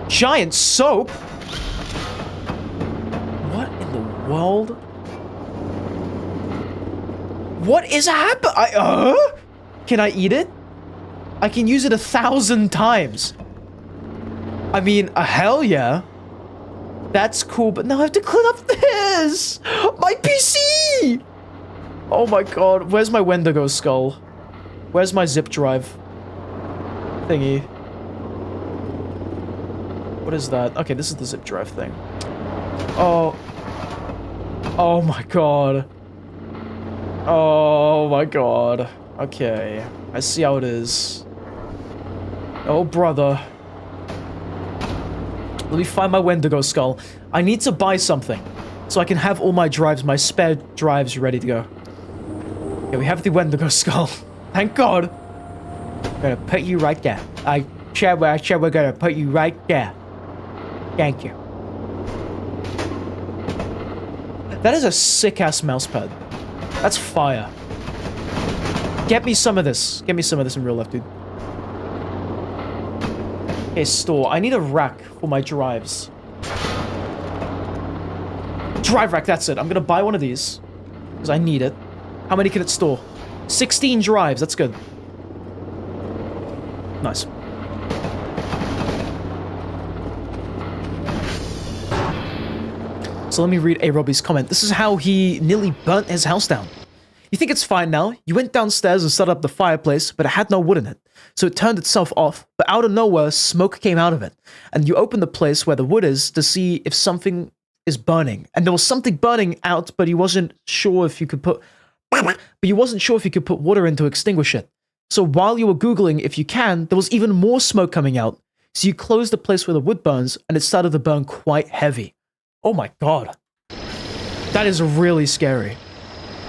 Giant soap? What in the world? What is happening? Can I eat it? I can use it 1,000 times. I mean, hell yeah. That's cool, but now I have to clean up this! My PC! Oh my god, where's my Wendigo skull? Where's my zip drive? Thingy. What is that? Okay, this is the zip drive thing. Oh. Oh my god. Oh my god. Okay. I see how it is. Oh, brother. Let me find my Wendigo skull. I need to buy something so I can have all my drives, my spare drives ready to go. Okay, we have the Wendigo skull. Thank God. I'm gonna put you right there. I said we're gonna put you right there. Thank you. That is a sick-ass mousepad. That's fire. Get me some of this. Get me some of this in real life, dude. Okay, store. I need a rack for my drives. Drive rack, that's it. I'm gonna buy one of these. Because I need it. How many can it store? 16 drives, that's good. Nice. So let me read A. Robbie's comment. This is how he nearly burnt his house down. You think it's fine now? You went downstairs and set up the fireplace, but it had no wood in it. So it turned itself off, but out of nowhere, smoke came out of it. And you opened the place where the wood is to see if something is burning. And there was something burning out, but you wasn't sure if you could put water in to extinguish it. So while you were Googling if you can, there was even more smoke coming out. So you closed the place where the wood burns, and it started to burn quite heavy. Oh my god. That is really scary.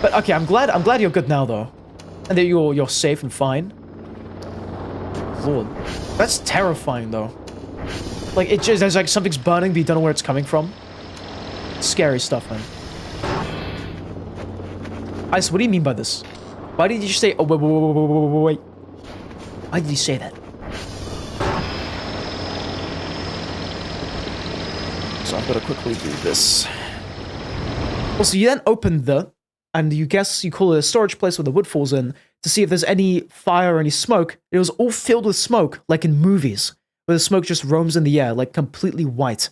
But okay, I'm glad you're good now though. And that you're safe and fine. Lord. That's terrifying though. Like there's like something's burning but you don't know where it's coming from. Scary stuff, man. Ice, what do you mean by this? Why did you say wait. Why did you say that? So I've got to quickly do this. Also, you then open and you guess you call it a storage place where the wood falls in to see if there's any fire or any smoke. It was all filled with smoke, like in movies, where the smoke just roams in the air, like completely white.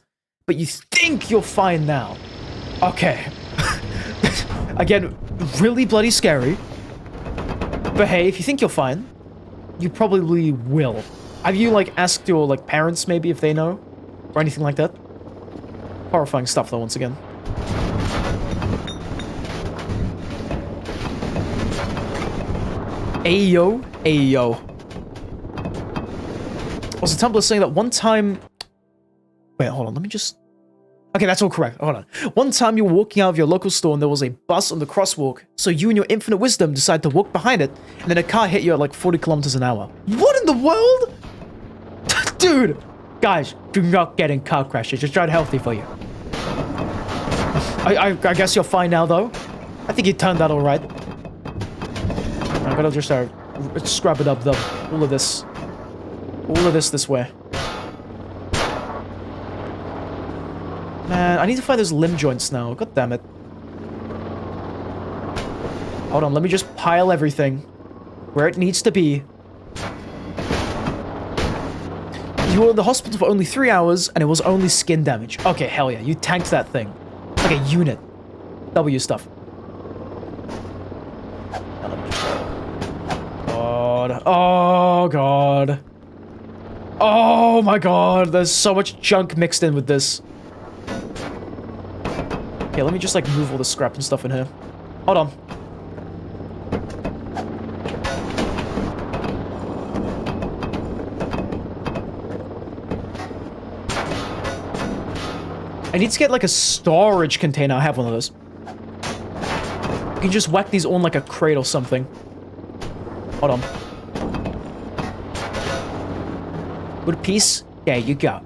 But you think you're fine now. Okay. Again, really bloody scary. But hey, if you think you're fine, you probably will. Have you, like, asked your, like, parents maybe if they know? Or anything like that? Horrifying stuff, though, once again. Ayo, ayo. Also, Tumblr saying that one time... Wait, hold on, let me just... Okay, that's all correct. Hold on. One time you were walking out of your local store and there was a bus on the crosswalk, so you and your infinite wisdom decided to walk behind it, and then a car hit you at like 40 kilometers an hour. What in the world? Dude! Guys, do not get in car crashes. Just try it healthy for you. I guess you're fine now, though. I think you turned out alright. I'm gonna just scrub it up, though. All of this this way. Man, I need to find those limb joints now. God damn it. Hold on, let me just pile everything where it needs to be. You were in the hospital for only 3 hours, and it was only skin damage. Okay, hell yeah, you tanked that thing. Like a unit. W stuff. God. Oh, God. Oh, my God. There's so much junk mixed in with this. Okay, let me just, like, move all the scrap and stuff in here. Hold on. I need to get, like, a storage container. I have one of those. You can just whack these on, like, a crate or something. Hold on. Good piece. There you go.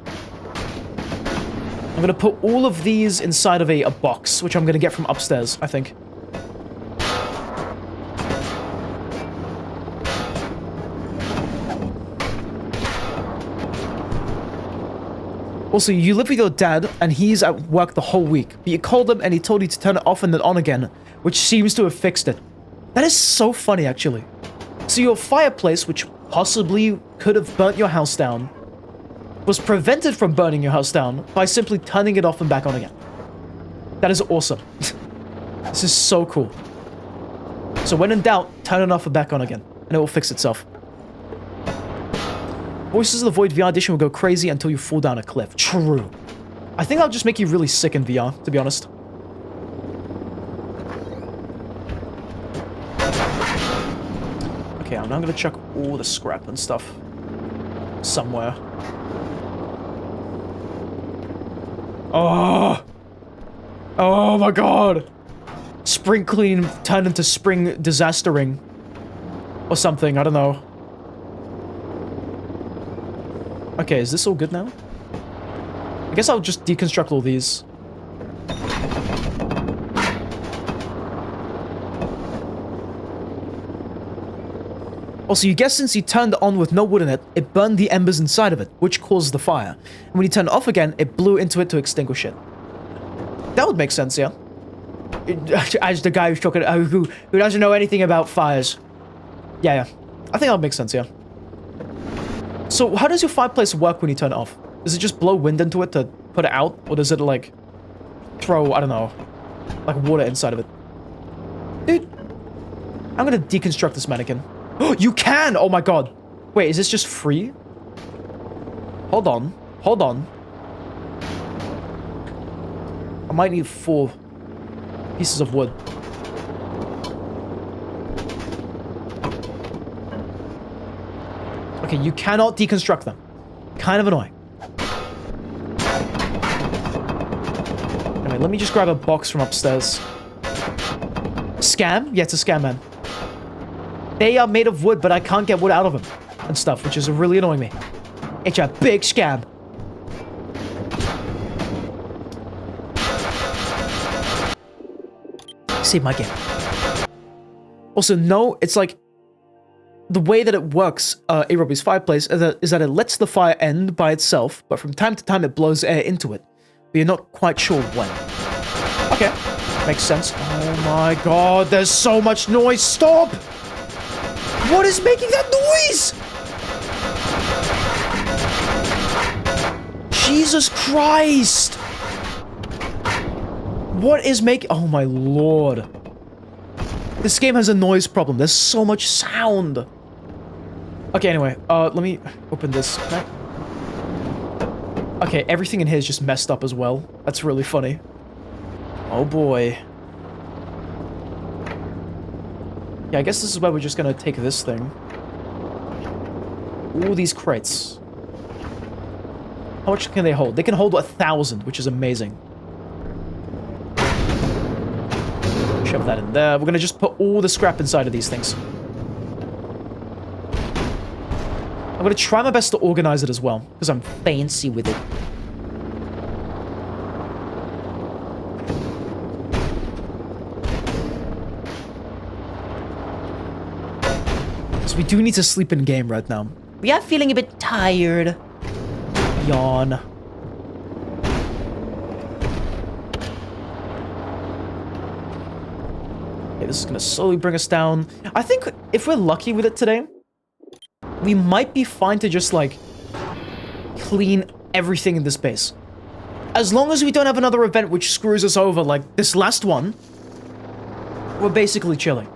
I'm gonna put all of these inside of a box, which I'm gonna get from upstairs, I think. Also, you live with your dad, and he's at work the whole week, but you called him and he told you to turn it off and then on again, which seems to have fixed it. That is so funny, actually. So your fireplace, which possibly could have burnt your house down, was prevented from burning your house down by simply turning it off and back on again. That is awesome. This is so cool. So when in doubt, turn it off and back on again, and it will fix itself. Voices of the Void VR edition will go crazy until you fall down a cliff. True. I think I'll just make you really sick in VR, to be honest. Okay, I'm now gonna chuck all the scrap and stuff somewhere. Oh! Oh my god! Spring clean turned into spring disastering. Or something, I don't know. Okay, is this all good now? I guess I'll just deconstruct all these. Also, you guess since you turned it on with no wood in it, it burned the embers inside of it, which caused the fire. And when you turned it off again, it blew into it to extinguish it. That would make sense, yeah? As the guy who's talking, who doesn't know anything about fires. Yeah. I think that would make sense, yeah. So, how does your fireplace work when you turn it off? Does it just blow wind into it to put it out? Or does it, like, throw, I don't know, like water inside of it? Dude, I'm gonna deconstruct this mannequin. You can! Oh my god. Wait, is this just free? Hold on. Hold on. I might need 4 pieces of wood. Okay, you cannot deconstruct them. Kind of annoying. Anyway, let me just grab a box from upstairs. Scam? Yeah, it's a scam, man. They are made of wood, but I can't get wood out of them and stuff, which is really annoying me. It's a big scam. Save my game. Also, no, it's like the way that it works, Aerobi's fireplace, is that it lets the fire end by itself, but from time to time it blows air into it. But you're not quite sure when. Okay, makes sense. Oh my god, there's so much noise. Stop! What is making that noise? Jesus Christ! What is making... Oh my lord. This game has a noise problem. There's so much sound. Okay, anyway, let me open this. Can I... Okay, everything in here is just messed up as well. That's really funny. Oh boy. Yeah, I guess this is where we're just gonna take this thing. All these crates. How much can they hold? They can hold 1,000, which is amazing. Shove that in there. We're gonna just put all the scrap inside of these things. I'm gonna try my best to organize it as well, because I'm fancy with it. So we do need to sleep in game right now. We are feeling a bit tired. Yawn. Okay, this is gonna slowly bring us down. I think if we're lucky with it today, we might be fine to just, like, clean everything in this base. As long as we don't have another event which screws us over like this last one, we're basically chilling.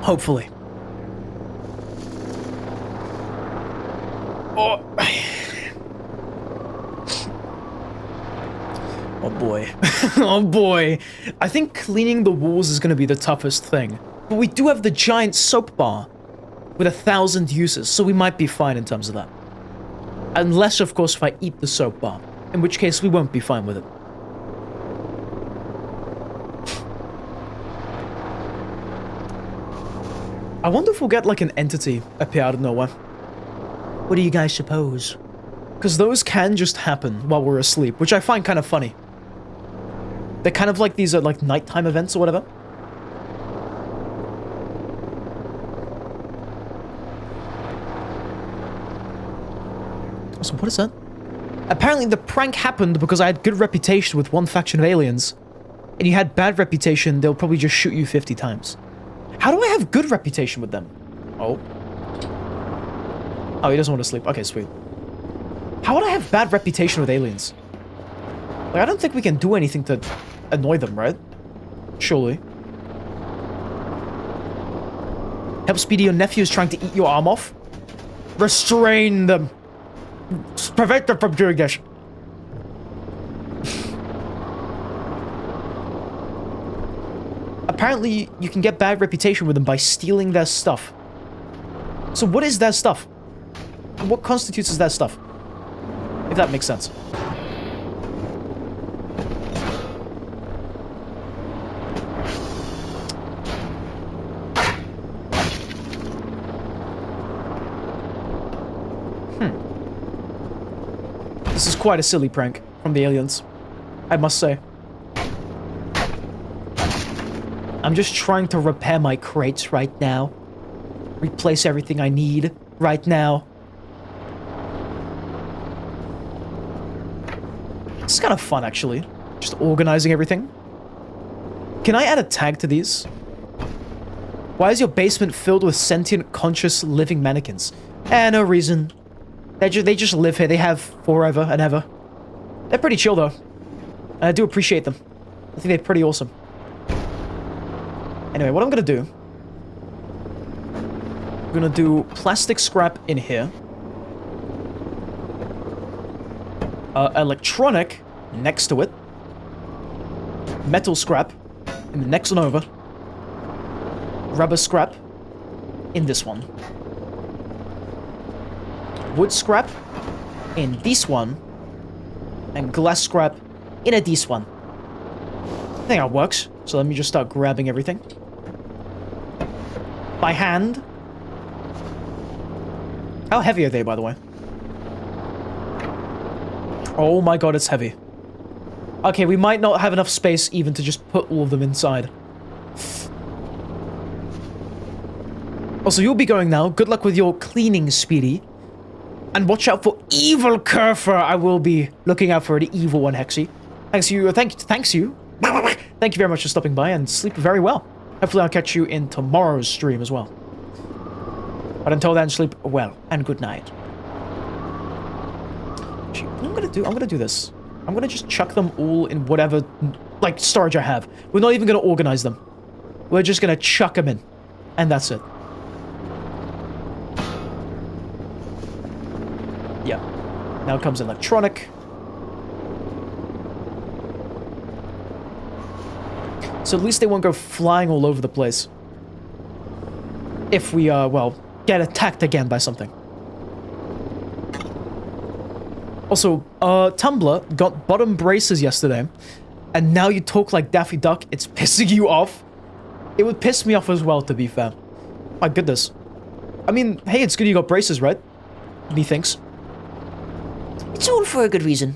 Hopefully. Oh. Oh boy. Oh boy. I think cleaning the walls is going to be the toughest thing. But we do have the giant soap bar with 1,000 uses, so we might be fine in terms of that. Unless, of course, if I eat the soap bar, in which case we won't be fine with it. I wonder if we'll get like an entity appear out of nowhere. What do you guys suppose? Because those can just happen while we're asleep, which I find kind of funny. They're kind of like these are like nighttime events or whatever. So what is that? Apparently the prank happened because I had good reputation with one faction of aliens. And you had bad reputation, they'll probably just shoot you 50 times. How do I have good reputation with them? Oh. Oh, he doesn't want to sleep. Okay, sweet. How would I have bad reputation with aliens? Like, I don't think we can do anything to annoy them, right? Surely. Help Speedy, your nephew is trying to eat your arm off. Restrain them. Prevent them from doing this. Apparently, you can get bad reputation with them by stealing their stuff. So what is their stuff? What constitutes as their stuff? If that makes sense. This is quite a silly prank from the aliens, I must say. I'm just trying to repair my crates right now. Replace everything I need right now. It's kind of fun, actually. Just organizing everything. Can I add a tag to these? Why is your basement filled with sentient, conscious, living mannequins? No reason. They just live here. They have forever and ever. They're pretty chill, though. And I do appreciate them. I think they're pretty awesome. Anyway, what I'm gonna do... I'm gonna do plastic scrap in here. Electronic next to it. Metal scrap in the next one over. Rubber scrap in this one. Wood scrap in this one. And glass scrap in a this one. I think that works. So let me just start grabbing everything. By hand. How heavy are they, by the way? Oh my god, it's heavy. Okay, we might not have enough space even to just put all of them inside. Also, you'll be going now. Good luck with your cleaning, Speedy. And watch out for evil Kerfer. I will be looking out for the evil one, Hexy. Thanks you. Thanks you. Thank you very much for stopping by and sleep very well. Hopefully I'll catch you in tomorrow's stream as well. But until then, sleep well and good night. Actually, what I'm gonna do this. I'm gonna just chuck them all in whatever, like, storage I have. We're not even gonna organize them. We're just gonna chuck them in. And that's it. Yeah. Now comes electronic. So at least they won't go flying all over the place. If we, well, get attacked again by something. Also, Tumblr got bottom braces yesterday, and now you talk like Daffy Duck, it's pissing you off. It would piss me off as well, to be fair. My goodness. I mean, hey, it's good you got braces, right? Methinks. It's all for a good reason.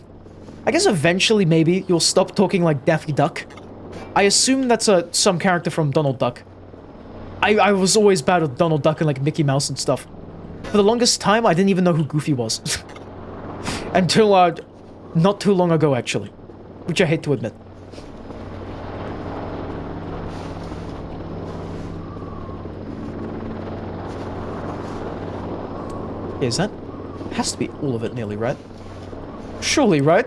I guess eventually, maybe, you'll stop talking like Daffy Duck. I assume that's some character from Donald Duck. I was always bad with Donald Duck and like Mickey Mouse and stuff. For the longest time, I didn't even know who Goofy was. Until, not too long ago, actually. Which I hate to admit. Is that? Has to be all of it nearly, right? Surely, right?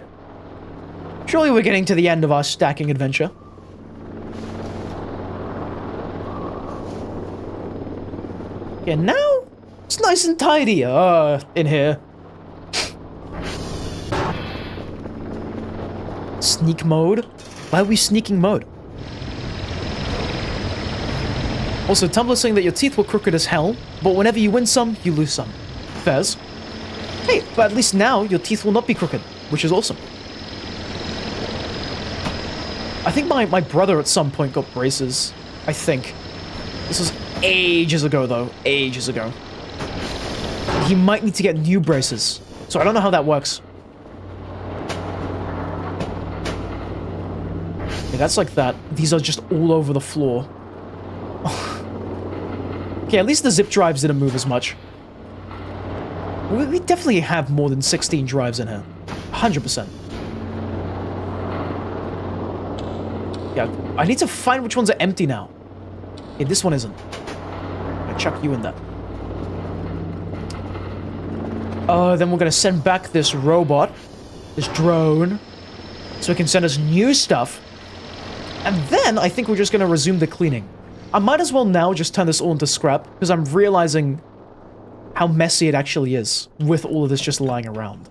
Surely we're getting to the end of our stacking adventure. Yeah, now it's nice and tidy, in here. Sneak mode? Why are we sneaking mode? Also, Tumblr's saying that your teeth were crooked as hell, but whenever you win some, you lose some. Fairs. Hey, but at least now your teeth will not be crooked, which is awesome. I think my brother at some point got braces. I think. This was ages ago, though. Ages ago. He might need to get new braces. So I don't know how that works. Yeah, that's like that. These are just all over the floor. Okay, at least the zip drives didn't move as much. We definitely have more than 16 drives in here. 100%. Yeah, I need to find which ones are empty now. Yeah, this one isn't. I chuck you in there. Then we're gonna send back this robot, this drone, so it can send us new stuff. And then I think we're just gonna resume the cleaning. I might as well now just turn this all into scrap, because I'm realizing how messy it actually is with all of this just lying around.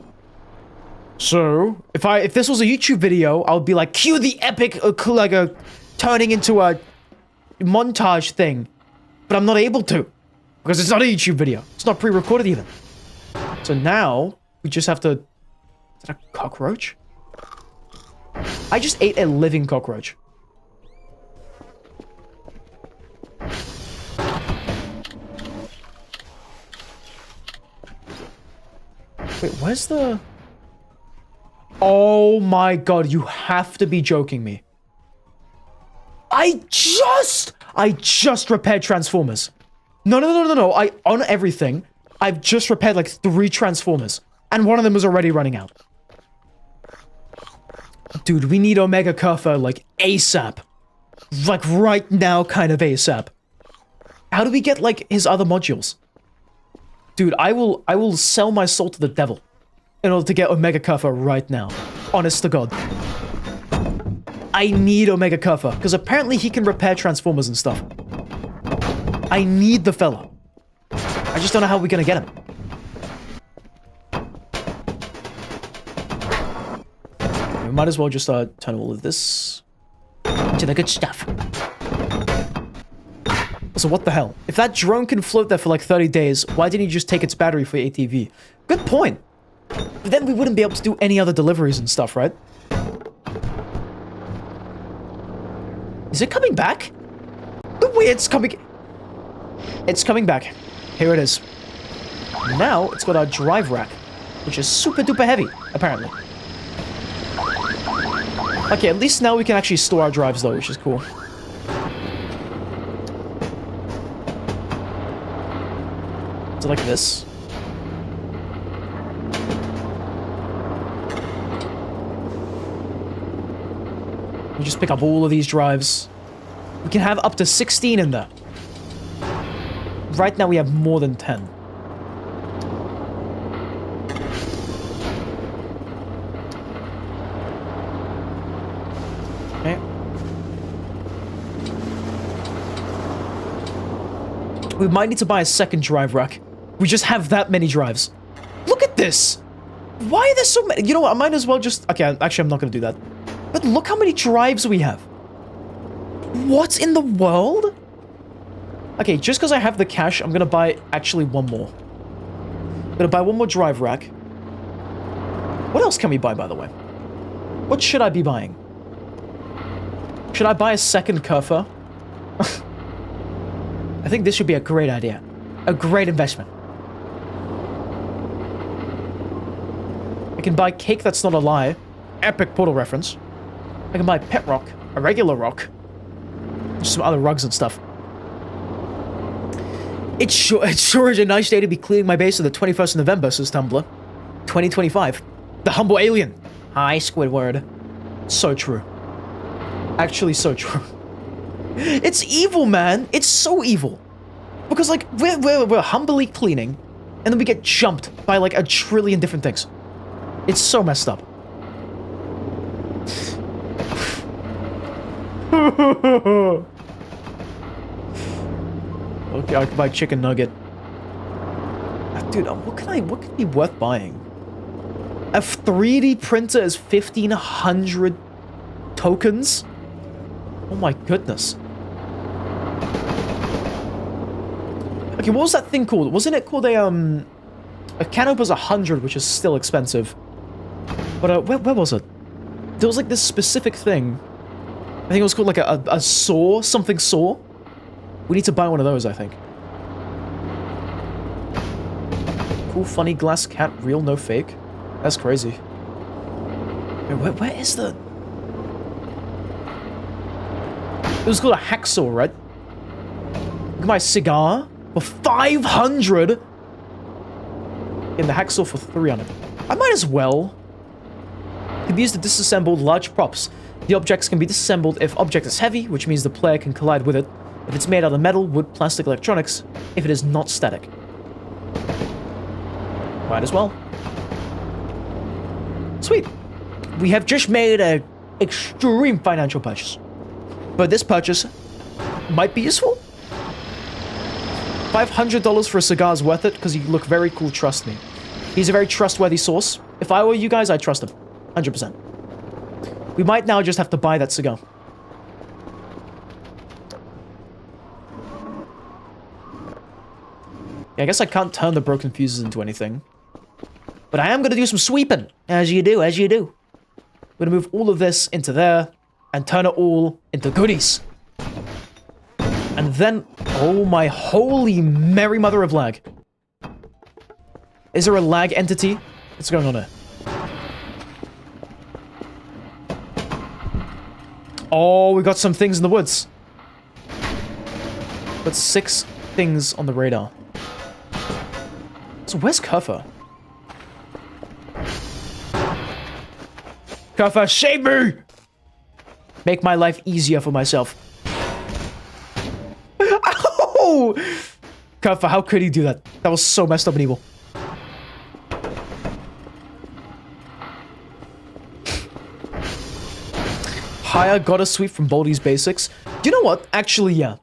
So, if this was a YouTube video, I would be like, cue the epic, like a turning into a montage thing. But I'm not able to, because it's not a YouTube video. It's not pre-recorded even. So now, we just have to... Is that a cockroach? I just ate a living cockroach. Wait, where's the... Oh my god, you have to be joking me. I just repaired Transformers. No. On everything, I've just repaired like 3 Transformers. And one of them was already running out. Dude, we need Omega Curfer, like, ASAP. Like, right now, kind of ASAP. How do we get, like, his other modules? Dude, I will sell my soul to the devil in order to get Omega Curfer right now. Honest to God. I need Omega Curfer, because apparently he can repair Transformers and stuff. I need the fella. I just don't know how we're gonna get him. We might as well just turn all of this to the good stuff. So what the hell? If that drone can float there for like 30 days, why didn't you just take its battery for ATV? Good point. But then we wouldn't be able to do any other deliveries and stuff, right? Is it coming back? The way it's coming... It's coming back. Here it is. Now, it's got our drive rack, which is super duper heavy, apparently. Okay, at least now we can actually store our drives though, which is cool. So like this. We just pick up all of these drives. We can have up to 16 in there. Right now we have more than 10. Okay. We might need to buy a second drive rack. We just have that many drives. Look at this! Why are there so many? You know what, I might as well just... Okay, actually I'm not gonna do that. But look how many drives we have. What in the world? Okay, just because I have the cash, I'm gonna buy actually one more. I'm gonna buy one more drive rack. What else can we buy, by the way? What should I be buying? Should I buy a second Curfer? I think this should be a great idea. A great investment. I can buy cake that's not a lie. Epic Portal reference. I can buy pet rock, a regular rock. Just some other rugs and stuff. It's sure is a nice day to be cleaning my base on the 21st of November, says Tumblr. 2025. The humble alien. Hi, Squidward. So true. Actually, so true. It's evil, man. It's so evil. Because, like, we're humbly cleaning, and then we get jumped by, like, 1 trillion different things. It's so messed up. Okay, I can buy chicken nugget. Dude, what could be worth buying? A 3D printer is 1,500 tokens? Oh my goodness. Okay, what was that thing called? Wasn't it called a canopy was 100, which is still expensive. But where was it? There was like this specific thing. I think it was called like a saw, something saw. We need to buy one of those, I think. Cool, funny glass cat, real, no fake. That's crazy. Wait, where is the... It was called a hacksaw, right? Look at my cigar for 500. In the hacksaw for 300. I might as well. Can be used to disassemble large props. The objects can be disassembled if object is heavy, which means the player can collide with it. If it's made out of metal, wood, plastic, electronics. If it is not static. Might as well. Sweet. We have just made an extreme financial purchase. But this purchase might be useful. $500 for a cigar is worth it because you look very cool, trust me. He's a very trustworthy source. If I were you guys, I'd trust him. 100%. We might now just have to buy that cigar. Yeah, I guess I can't turn the broken fuses into anything. But I am going to do some sweeping. As you do, as you do. I'm going to move all of this into there. And turn it all into goodies. And then... Oh my holy Mary mother of lag. Is there a lag entity? What's going on here? Oh, we got some things in the woods. Got 6 things on the radar. So where's Kurfa? Kurfa, save me! Make my life easier for myself. Ow! Kurfa, how could he do that? That was so messed up and evil. Hire gotta sweep from Baldi's Basics. Do you know what? Actually, yeah.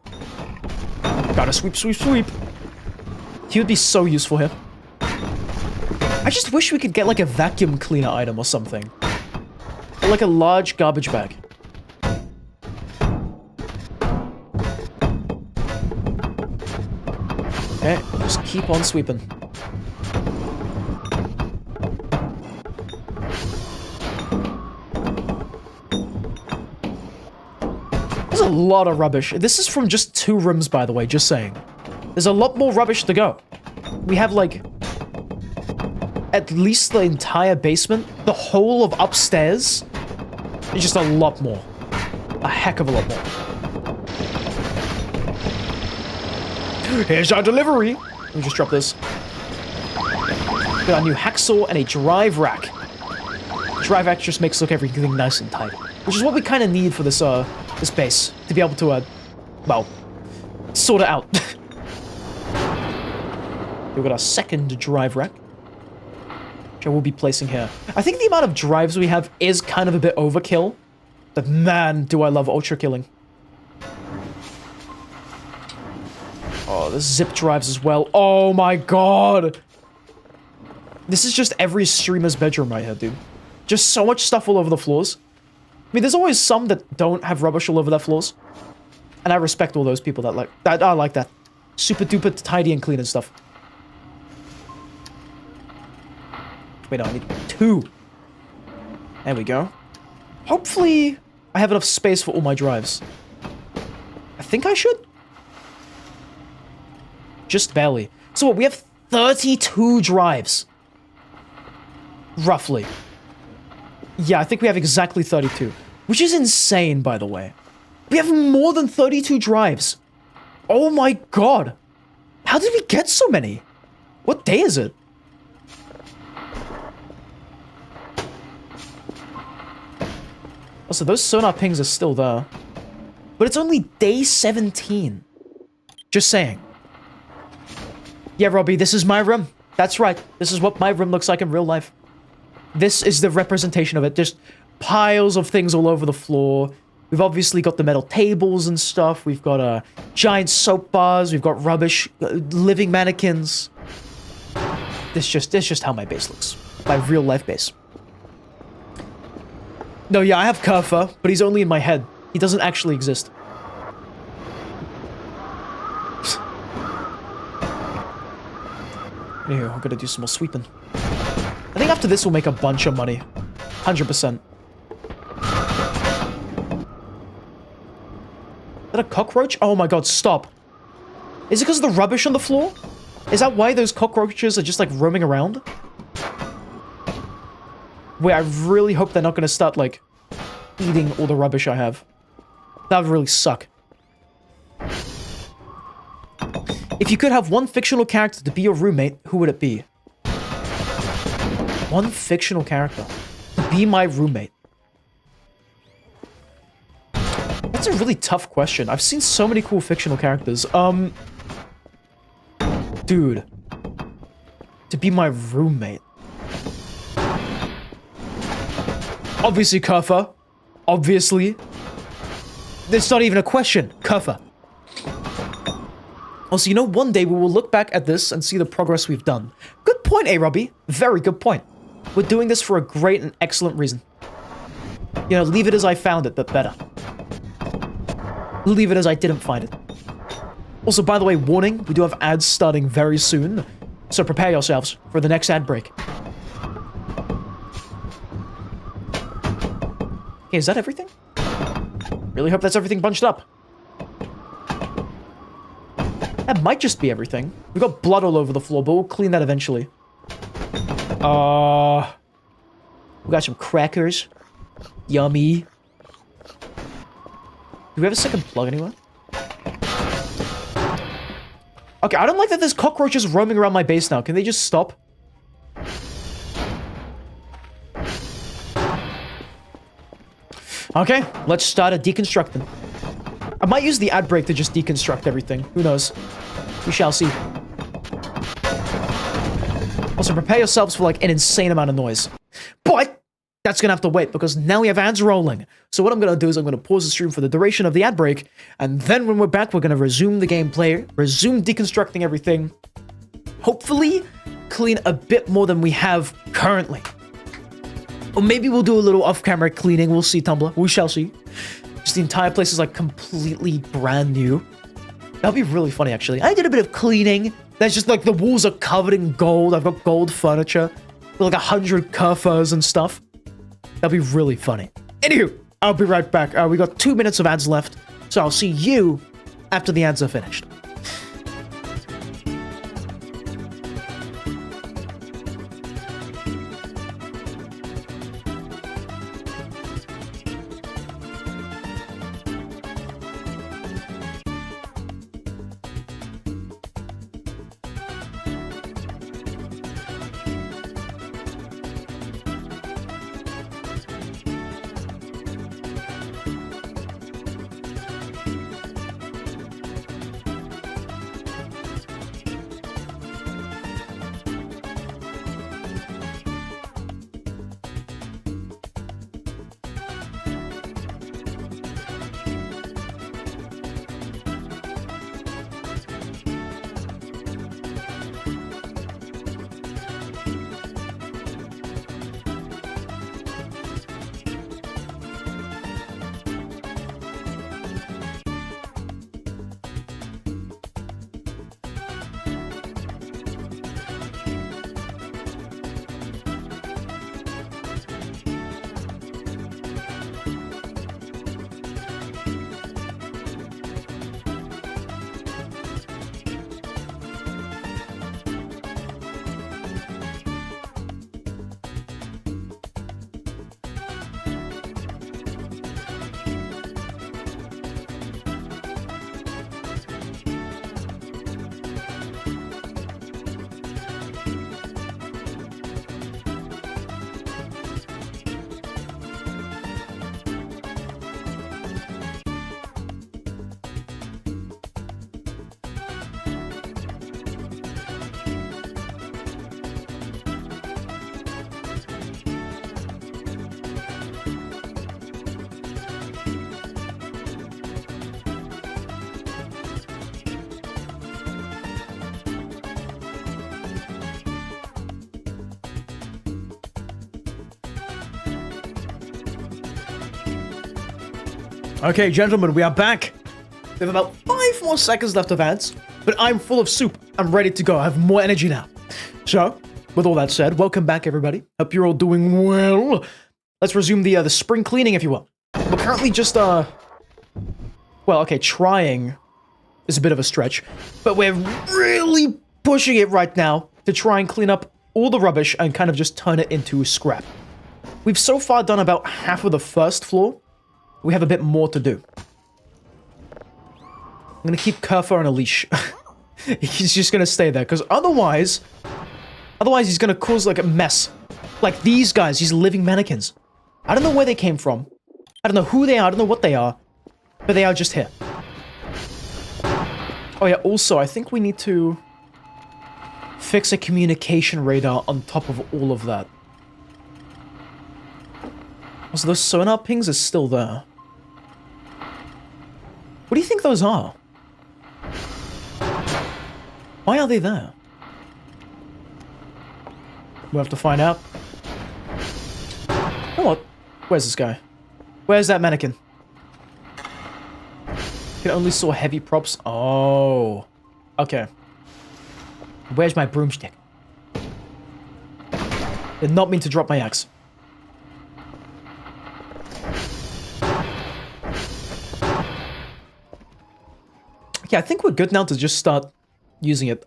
Gotta sweep, sweep, sweep. He would be so useful here. I just wish we could get like a vacuum cleaner item or something. Or like a large garbage bag. Okay, just keep on sweeping. There's a lot of rubbish. This is from just 2 rooms, by the way, just saying. There's a lot more rubbish to go. We have, like, at least the entire basement, the whole of upstairs, is just a lot more. A heck of a lot more. Here's our delivery! Let me just drop this. Got our new hacksaw and a drive rack. Drive rack just makes look everything nice and tight. Which is what we kind of need for this, this base. To be able to, well, sort it out. We've got our second drive rack. Which I will be placing here. I think the amount of drives we have is kind of a bit overkill. But man, do I love ultra killing. Oh, there's zip drives as well. Oh my god! This is just every streamer's bedroom right here, dude. Just so much stuff all over the floors. I mean, there's always some that don't have rubbish all over their floors. And I respect all those people that are like that. Super duper tidy and clean and stuff. Wait, no, I need 2. There we go. Hopefully, I have enough space for all my drives. I think I should. Just barely. So what, we have 32 drives. Roughly. Yeah, I think we have exactly 32. Which is insane, by the way. We have more than 32 drives. Oh my god. How did we get so many? What day is it? Also, those sonar pings are still there. But it's only day 17. Just saying. Yeah, Robbie, this is my room. That's right. This is what my room looks like in real life. This is the representation of it. Just piles of things all over the floor. We've obviously got the metal tables and stuff. We've got giant soap bars. We've got rubbish, living mannequins. This just how my base looks. my real life base. No, yeah, I have Kerfa, but he's only in my head. He doesn't actually exist. Anyway, I'm gonna do some more sweeping. I think after this we'll make a bunch of money. 100%. Is that a cockroach? Oh my god, stop. Is it because of the rubbish on the floor? Is that why those cockroaches are just like roaming around? Wait, I really hope they're not gonna start like eating all the rubbish I have. That would really suck. If you could have one fictional character to be your roommate, who would it be? One fictional character to be my roommate. That's a really tough question. I've seen so many cool fictional characters. Dude. To be my roommate. Obviously, Kerfa. Obviously. There's not even a question. Kerfa. Also, you know, one day we will look back at this and see the progress we've done. Good point, A-Robbie. Very good point. We're doing this for a great and excellent reason. You know, leave it as I found it, but better. Leave it as I didn't find it. Also, by the way, warning, we do have ads starting very soon, so prepare yourselves for the next ad break. Okay, is that everything? Really hope that's everything bunched up. That might just be everything. We got blood all over the floor, but we'll clean that eventually. We got some crackers. Yummy. Do we have a second plug anywhere? Okay, I don't like that there's cockroaches roaming around my base now. Can they just stop? Okay, let's start deconstructing. I might use the ad break to just deconstruct everything. Who knows? We shall see. Also, prepare yourselves for, like, an insane amount of noise. But that's gonna have to wait, because now we have ads rolling. So what I'm gonna do is I'm gonna pause the stream for the duration of the ad break, and then when we're back, we're gonna resume the gameplay, resume deconstructing everything, hopefully clean a bit more than we have currently. Or maybe we'll do a little off-camera cleaning. We'll see, Tumblr. We shall see. Just the entire place is, like, completely brand new. That'd be really funny, actually. I did a bit of cleaning. There's just, like, the walls are covered in gold. I've got gold furniture. With, like, 100 Kerfas and stuff. That'd be really funny. Anywho, I'll be right back. We got 2 minutes of ads left. So I'll see you after the ads are finished. Okay, gentlemen, we are back. We have about 5 more seconds left of ads, but I'm full of soup. I'm ready to go. I have more energy now. So, with all that said, welcome back, everybody. Hope you're all doing well. Let's resume the spring cleaning, if you will. We're currently just, well, okay, trying is a bit of a stretch, but we're really pushing it right now to try and clean up all the rubbish and kind of just turn it into scrap. We've so far done about half of the first floor. We have a bit more to do. I'm gonna keep Kerfer on a leash. He's just gonna stay there, because otherwise he's gonna cause like a mess. Like these guys, these living mannequins. I don't know where they came from. I don't know who they are, I don't know what they are. But they are just here. Oh yeah, also, I think we need to fix a communication radar on top of all of that. So those sonar pings are still there. What do you think those are? Why are they there? We'll have to find out. You know what? Where's this guy? Where's that mannequin? Can only saw heavy props. Oh. Okay. Where's my broomstick? Did not mean to drop my axe. Okay, I think we're good now to just start using it.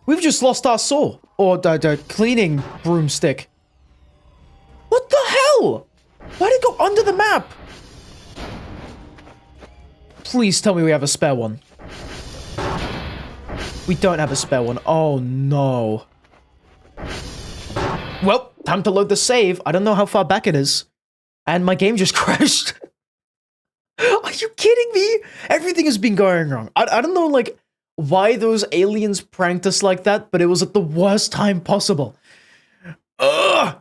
We've just lost our saw. Or the cleaning broomstick. What the hell? Why did it go under the map? Please tell me we have a spare one. We don't have a spare one. Oh, no. Well, time to load the save. I don't know how far back it is. And my game just crashed. Are you kidding me? Everything has been going wrong. I don't know, like, why those aliens pranked us like that, but it was at the worst time possible. Ugh!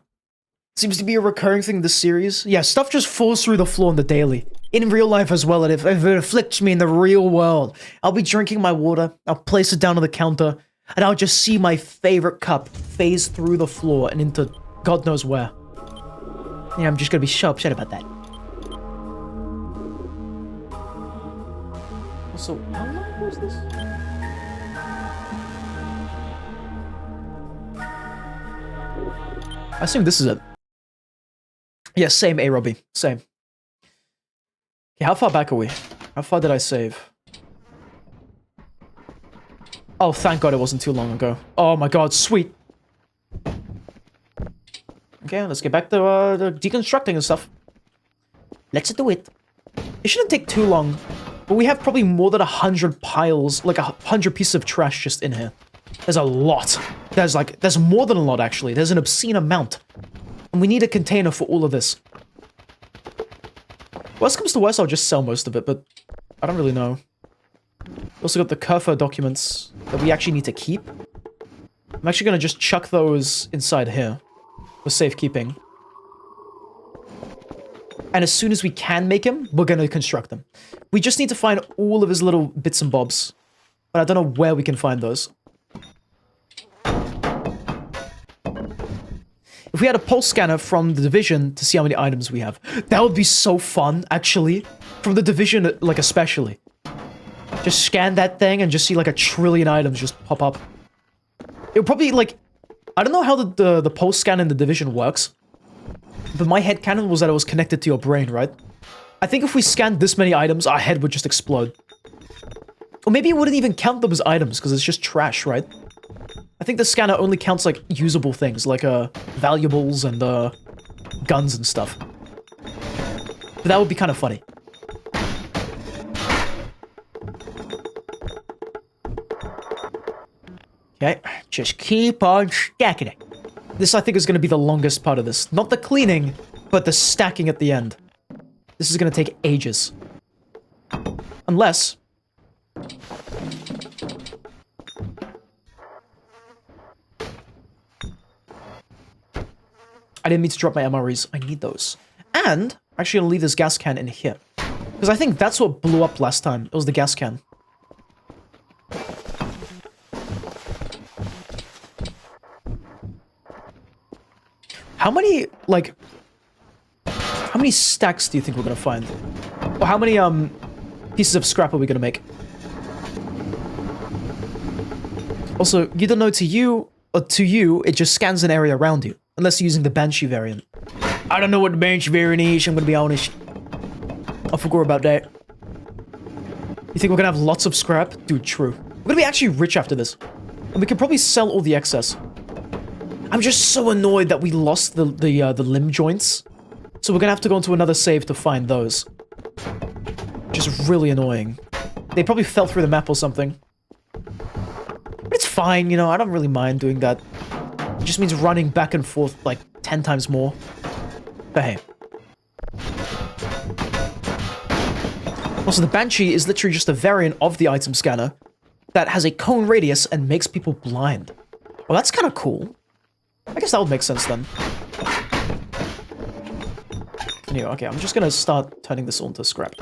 Seems to be a recurring thing in this series. Yeah, stuff just falls through the floor in the daily. In real life as well, if it afflicts me in the real world. I'll be drinking my water, I'll place it down on the counter, and I'll just see my favorite cup phase through the floor and into God knows where. Yeah, I'm just gonna be so upset about that. Also, how long was this? I assume this is it. Yeah, same, A. Robbie. Same. Okay, how far back are we? How far did I save? Oh, thank God it wasn't too long ago. Oh my God, sweet. Okay, let's get back to the deconstructing and stuff. Let's do it. It shouldn't take too long, but we have probably more than 100 piles, like 100 pieces of trash just in here. There's a lot. There's more than a lot, actually. There's an obscene amount. And we need a container for all of this. Worst comes to worst, I'll just sell most of it, but I don't really know. We also got the Kerfer documents that we actually need to keep. I'm actually going to just chuck those inside here for safekeeping. And as soon as we can make him, we're going to construct them. We just need to find all of his little bits and bobs. But I don't know where we can find those. If we had a pulse scanner from the Division to see how many items we have, that would be so fun, actually. From the Division, like, especially. Just scan that thing and just see, like, 1 trillion items just pop up. It would probably, like... I don't know how the pulse scan in the Division works. But my headcanon was that it was connected to your brain, right? I think if we scanned this many items, our head would just explode. Or maybe it wouldn't even count them as items, because it's just trash, right? I think the scanner only counts, like, usable things, like, valuables and, guns and stuff. But that would be kind of funny. Okay, just keep on stacking it. This, I think, is going to be the longest part of this. Not the cleaning, but the stacking at the end. This is going to take ages. Unless... I didn't mean to drop my MREs. I need those. And I'm actually going to leave this gas can in here. Because I think that's what blew up last time. It was the gas can. How many, like... How many stacks do you think we're gonna find? Or how many, pieces of scrap are we gonna make? Also, you don't know, to you, it just scans an area around you. Unless you're using the Banshee variant. I don't know what the Banshee variant is, I'm gonna be honest. I forgot about that. You think we're gonna have lots of scrap? Dude, true. We're gonna be actually rich after this. And we can probably sell all the excess. I'm just so annoyed that we lost the limb joints. So we're gonna have to go into another save to find those. Just really annoying. They probably fell through the map or something. But it's fine, you know, I don't really mind doing that. It just means running back and forth like 10 times more. But hey. Also, the Banshee is literally just a variant of the item scanner that has a cone radius and makes people blind. Well, that's kind of cool. I guess that would make sense then. Anyway, okay, I'm just gonna start turning this all into scrap.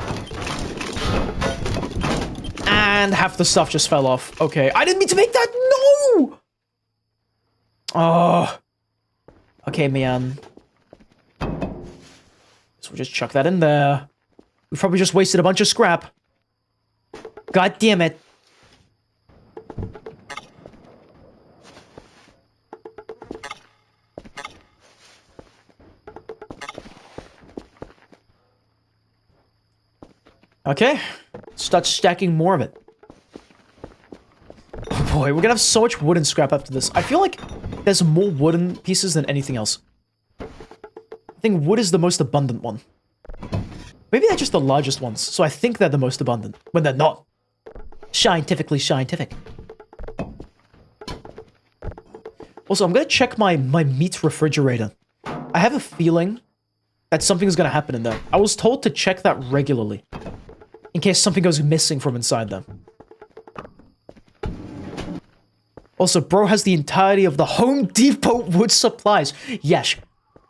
And half the stuff just fell off. Okay, I didn't mean to make that! No! Oh. Okay, man. So we'll just chuck that in there. We probably just wasted a bunch of scrap. God damn it. Okay. Start stacking more of it. Oh boy, we're gonna have so much wooden scrap after this. I feel like there's more wooden pieces than anything else. I think wood is the most abundant one. Maybe they're just the largest ones, so I think they're the most abundant, when they're not. Scientifically scientific. Also, I'm gonna check my meat refrigerator. I have a feeling that something's gonna happen in there. I was told to check that regularly, in case something goes missing from inside there. Also, bro has the entirety of the Home Depot wood supplies. Yes,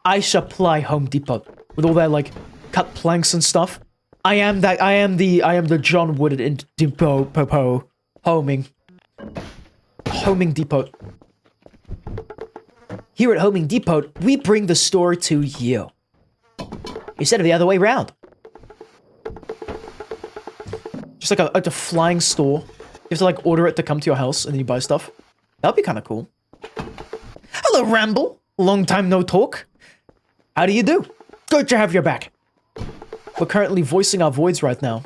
I supply Home Depot with all their, like, cut planks and stuff. I am the John Wood at Depot homing Depot. Here at Homing Depot, we bring the store to you. Instead of the other way around. Just like a flying store. You have to like order it to come to your house and then you buy stuff. That'd be kind of cool. Hello, Ramble. Long time no talk. How do you do? Good to have you back. We're currently voicing our voids right now.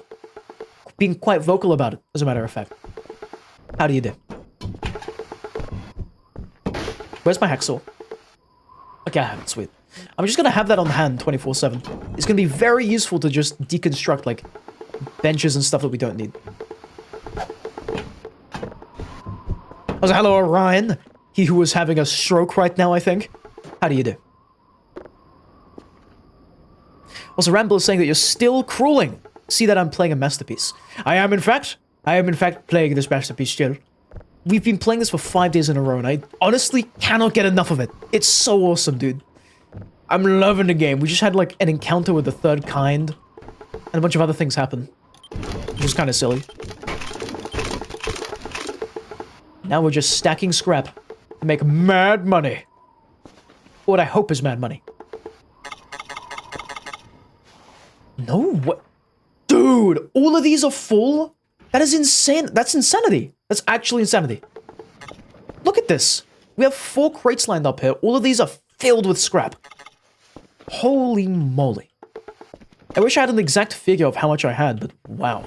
Being quite vocal about it, as a matter of fact. How do you do? Where's my hacksaw? Okay, I have it, sweet. I'm just gonna have that on hand 24/7. It's gonna be very useful to just deconstruct, like, benches and stuff that we don't need. Also, hello, Orion. He who was having a stroke right now, I think. How do you do? Also, Ramble is saying that you're still crawling. See that I'm playing a masterpiece. I am, in fact, playing this masterpiece still. We've been playing this for 5 days in a row, and I honestly cannot get enough of it. It's so awesome, dude. I'm loving the game. We just had, like, an encounter with the third kind, and a bunch of other things happen, which is kind of silly. Now we're just stacking scrap to make mad money. What I hope is mad money. No, what? Dude, all of these are full? That is insane. That's insanity. That's actually insanity. Look at this. We have 4 crates lined up here. All of these are filled with scrap. Holy moly. I wish I had an exact figure of how much I had, but wow.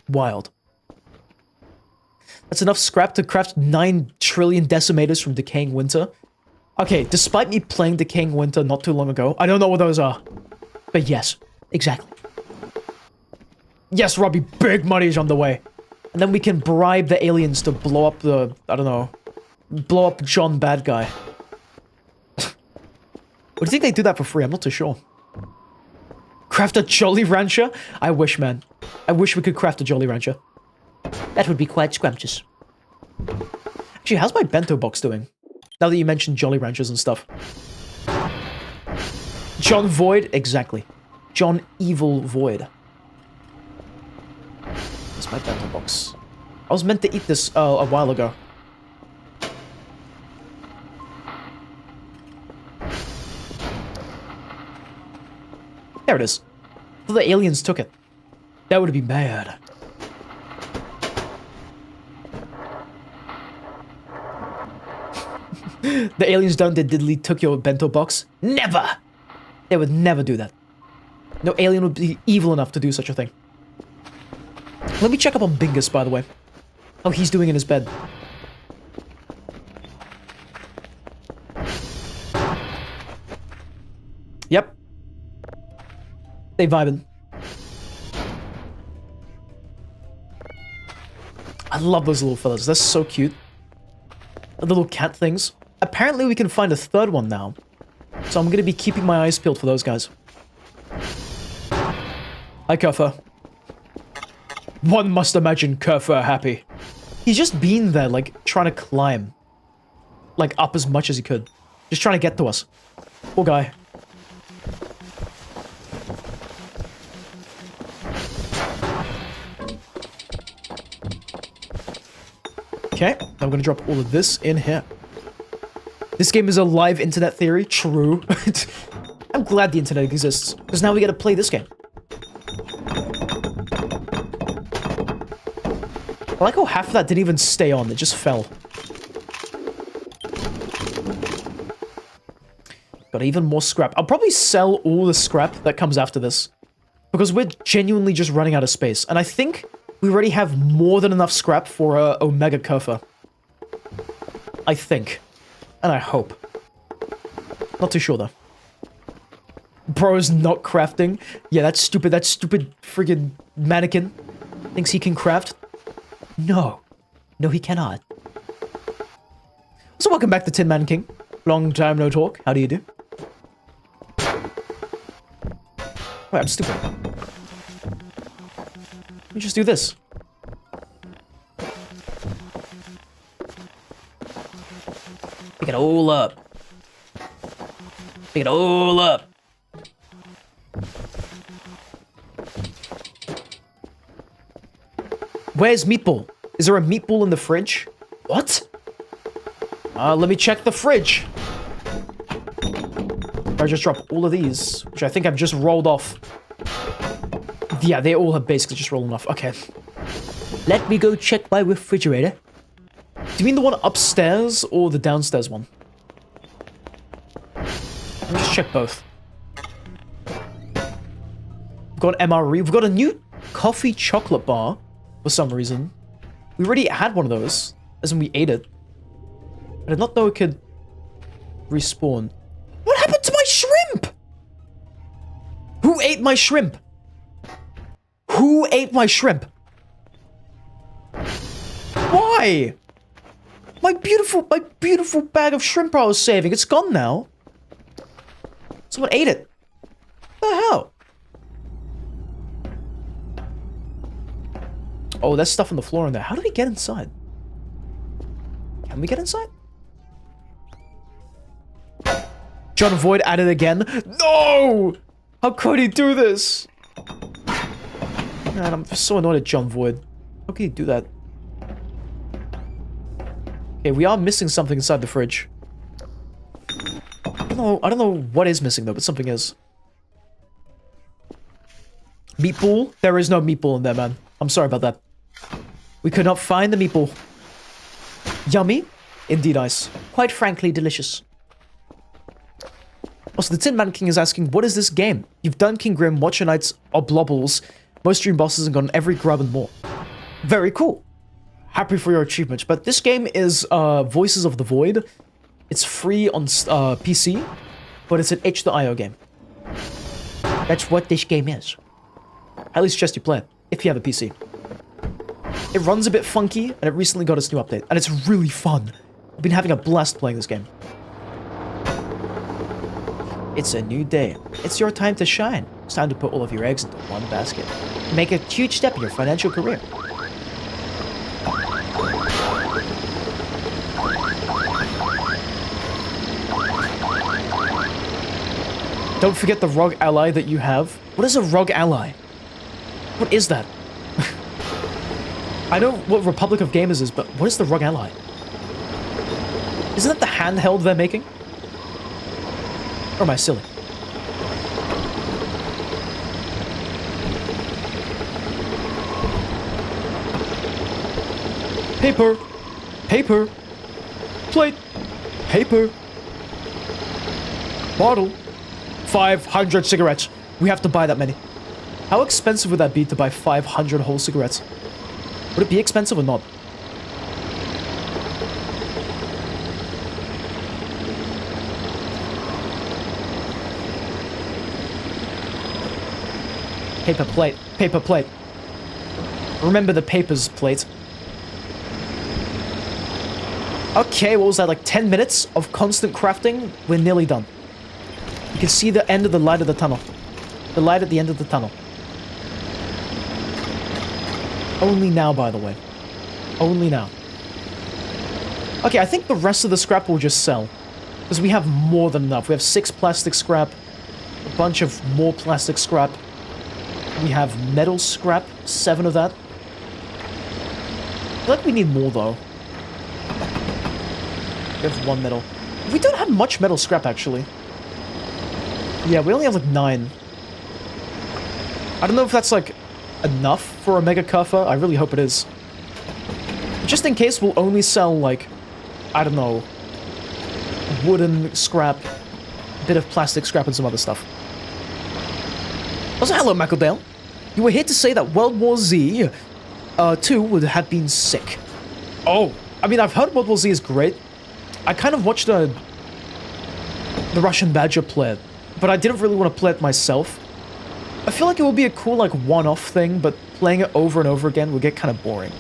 Wild. That's enough scrap to craft 9 trillion decimators from Decaying Winter. Okay, despite me playing Decaying Winter not too long ago, I don't know what those are. But yes, exactly. Yes, Robbie, big money is on the way. And then we can bribe the aliens to blow up the, I don't know, blow up John Bad Guy. Or do you think they do that for free? I'm not too sure. Craft a Jolly Rancher? I wish, man. I wish we could craft a Jolly Rancher. That would be quite scrumptious. Actually, how's my bento box doing? Now that you mentioned Jolly Ranchers and stuff. John Void? Exactly. John Evil Void. That's my bento box. I was meant to eat this a while ago. There it is. I thought the aliens took it. That would be bad. The aliens done did diddly took your bento box? Never! They would never do that. No alien would be evil enough to do such a thing. Let me check up on Bingus, by the way. How he's doing in his bed. Yep. They vibing. I love those little fellas. They're so cute. The little cat things. Apparently we can find a third one now. So I'm gonna be keeping my eyes peeled for those guys. Hi, Kerfer. One must imagine Kerfer happy. He's just been there, like, trying to climb. Like, up as much as he could. Just trying to get to us. Poor guy. Okay, I'm gonna drop all of this in here. This game is a live internet theory. True. I'm glad the internet exists, because now we get to play this game. I like how half of that didn't even stay on, it just fell. Got even more scrap. I'll probably sell all the scrap that comes after this, because we're genuinely just running out of space. And I think we already have more than enough scrap for Omega Kerfer. I think. And I hope. Not too sure, though. Bro's not crafting. Yeah, that stupid friggin' mannequin thinks he can craft. No. No, he cannot. So welcome back to Tin Man King. Long time no talk. How do you do? Wait, I'm stupid. Let me just do this. Pick it all up. Pick it all up. Where's Meatball? Is there a meatball in the fridge? What? Let me check the fridge. I just dropped all of these, which I think I've just rolled off. Yeah, they all have basically just rolled off. Okay. Let me go check my refrigerator. Do you mean the one upstairs or the downstairs one? Let me just check both. We've got MRE. We've got a new coffee chocolate bar for some reason. We already had one of those, as in we ate it. I did not know it could respawn. What happened to my shrimp? Who ate my shrimp? Who ate my shrimp? Why? My beautiful bag of shrimp I was saving, it's gone now. Someone ate it. What the hell? Oh, there's stuff on the floor in there. How do we get inside? Can we get inside? John Void at it again. No! How could he do this? Man, I'm so annoyed at John Void. How can he do that? Okay, we are missing something inside the fridge. I don't know what is missing though, but something is. Meatball? There is no meatball in there, man. I'm sorry about that. We could not find the meatball. Yummy? Indeed, ice. Quite frankly, delicious. Also, the Tin Man King is asking, what is this game? You've done King Grim, Watcher Knights, Oblobbles, most dream bosses, and gotten every grub and more. Very cool. Happy for your achievement. But this game is Voices of the Void. It's free on PC, but it's an itch.io game. That's what this game is. At least just you play it, if you have a PC. It runs a bit funky, and it recently got its new update, and it's really fun. I've been having a blast playing this game. It's a new day. It's your time to shine. It's time to put all of your eggs into one basket. Make a huge step in your financial career. Don't forget the rogue ally that you have. What is a rogue ally? What is that? I know what Republic of Gamers is, but what is the rogue ally? Isn't that the handheld they're making? Or am I silly? Paper. Paper. Plate. Paper. Bottle. 500 cigarettes. We have to buy that many. How expensive would that be to buy 500 whole cigarettes? Would it be expensive or not? Paper plate. Paper plate. Remember the paper's plate. Okay, what was that, like 10 minutes of constant crafting? We're nearly done. You can see the end of the light of the tunnel. The light at the end of the tunnel. Only now, by the way. Only now. Okay, I think the rest of the scrap will just sell. Because we have more than enough. We have 6 plastic scrap. A bunch of more plastic scrap. We have metal scrap. 7 of that. I feel like we need more, though. We have 1 metal. We don't have much metal scrap, actually. Yeah, we only have, like, 9. I don't know if that's, like, enough for a Mega Curfer. I really hope it is. Just in case, we'll only sell, like, I don't know, wooden scrap, a bit of plastic scrap, and some other stuff. Also, hello, Mackledale. You were here to say that World War Z 2 would have been sick. Oh, I mean, I've heard World War Z is great. I kind of watched the Russian Badger play it, but I didn't really want to play it myself. I feel like it would be a cool, like, one-off thing, but playing it over and over again would get kind of boring.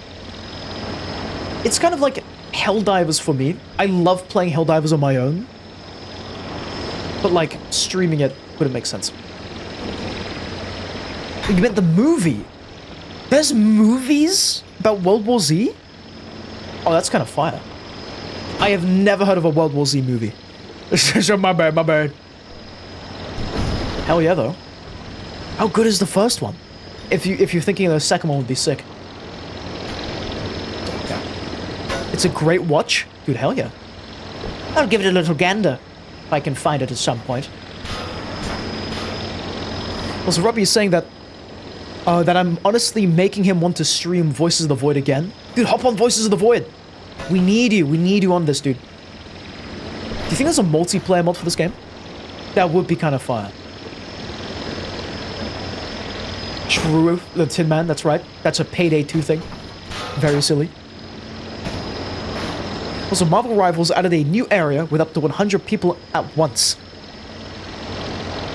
It's kind of like Helldivers for me. I love playing Helldivers on my own, but, like, streaming it wouldn't make sense. You meant the movie? There's movies about World War Z? Oh, that's kind of fire. I have never heard of a World War Z movie. My bad, my bad. Hell yeah, though. How good is the first one? If you're thinking the second one would be sick. Yeah. It's a great watch. Dude, hell yeah. I'll give it a little gander, if I can find it at some point. Also, Robbie is saying that that I'm honestly making him want to stream Voices of the Void again. Dude, hop on Voices of the Void. We need you. We need you on this, dude. Do you think there's a multiplayer mod for this game? That would be kind of fire. True, the Tin Man, that's right. That's a Payday 2 thing. Very silly. Also, Marvel Rivals added a new area with up to 100 people at once.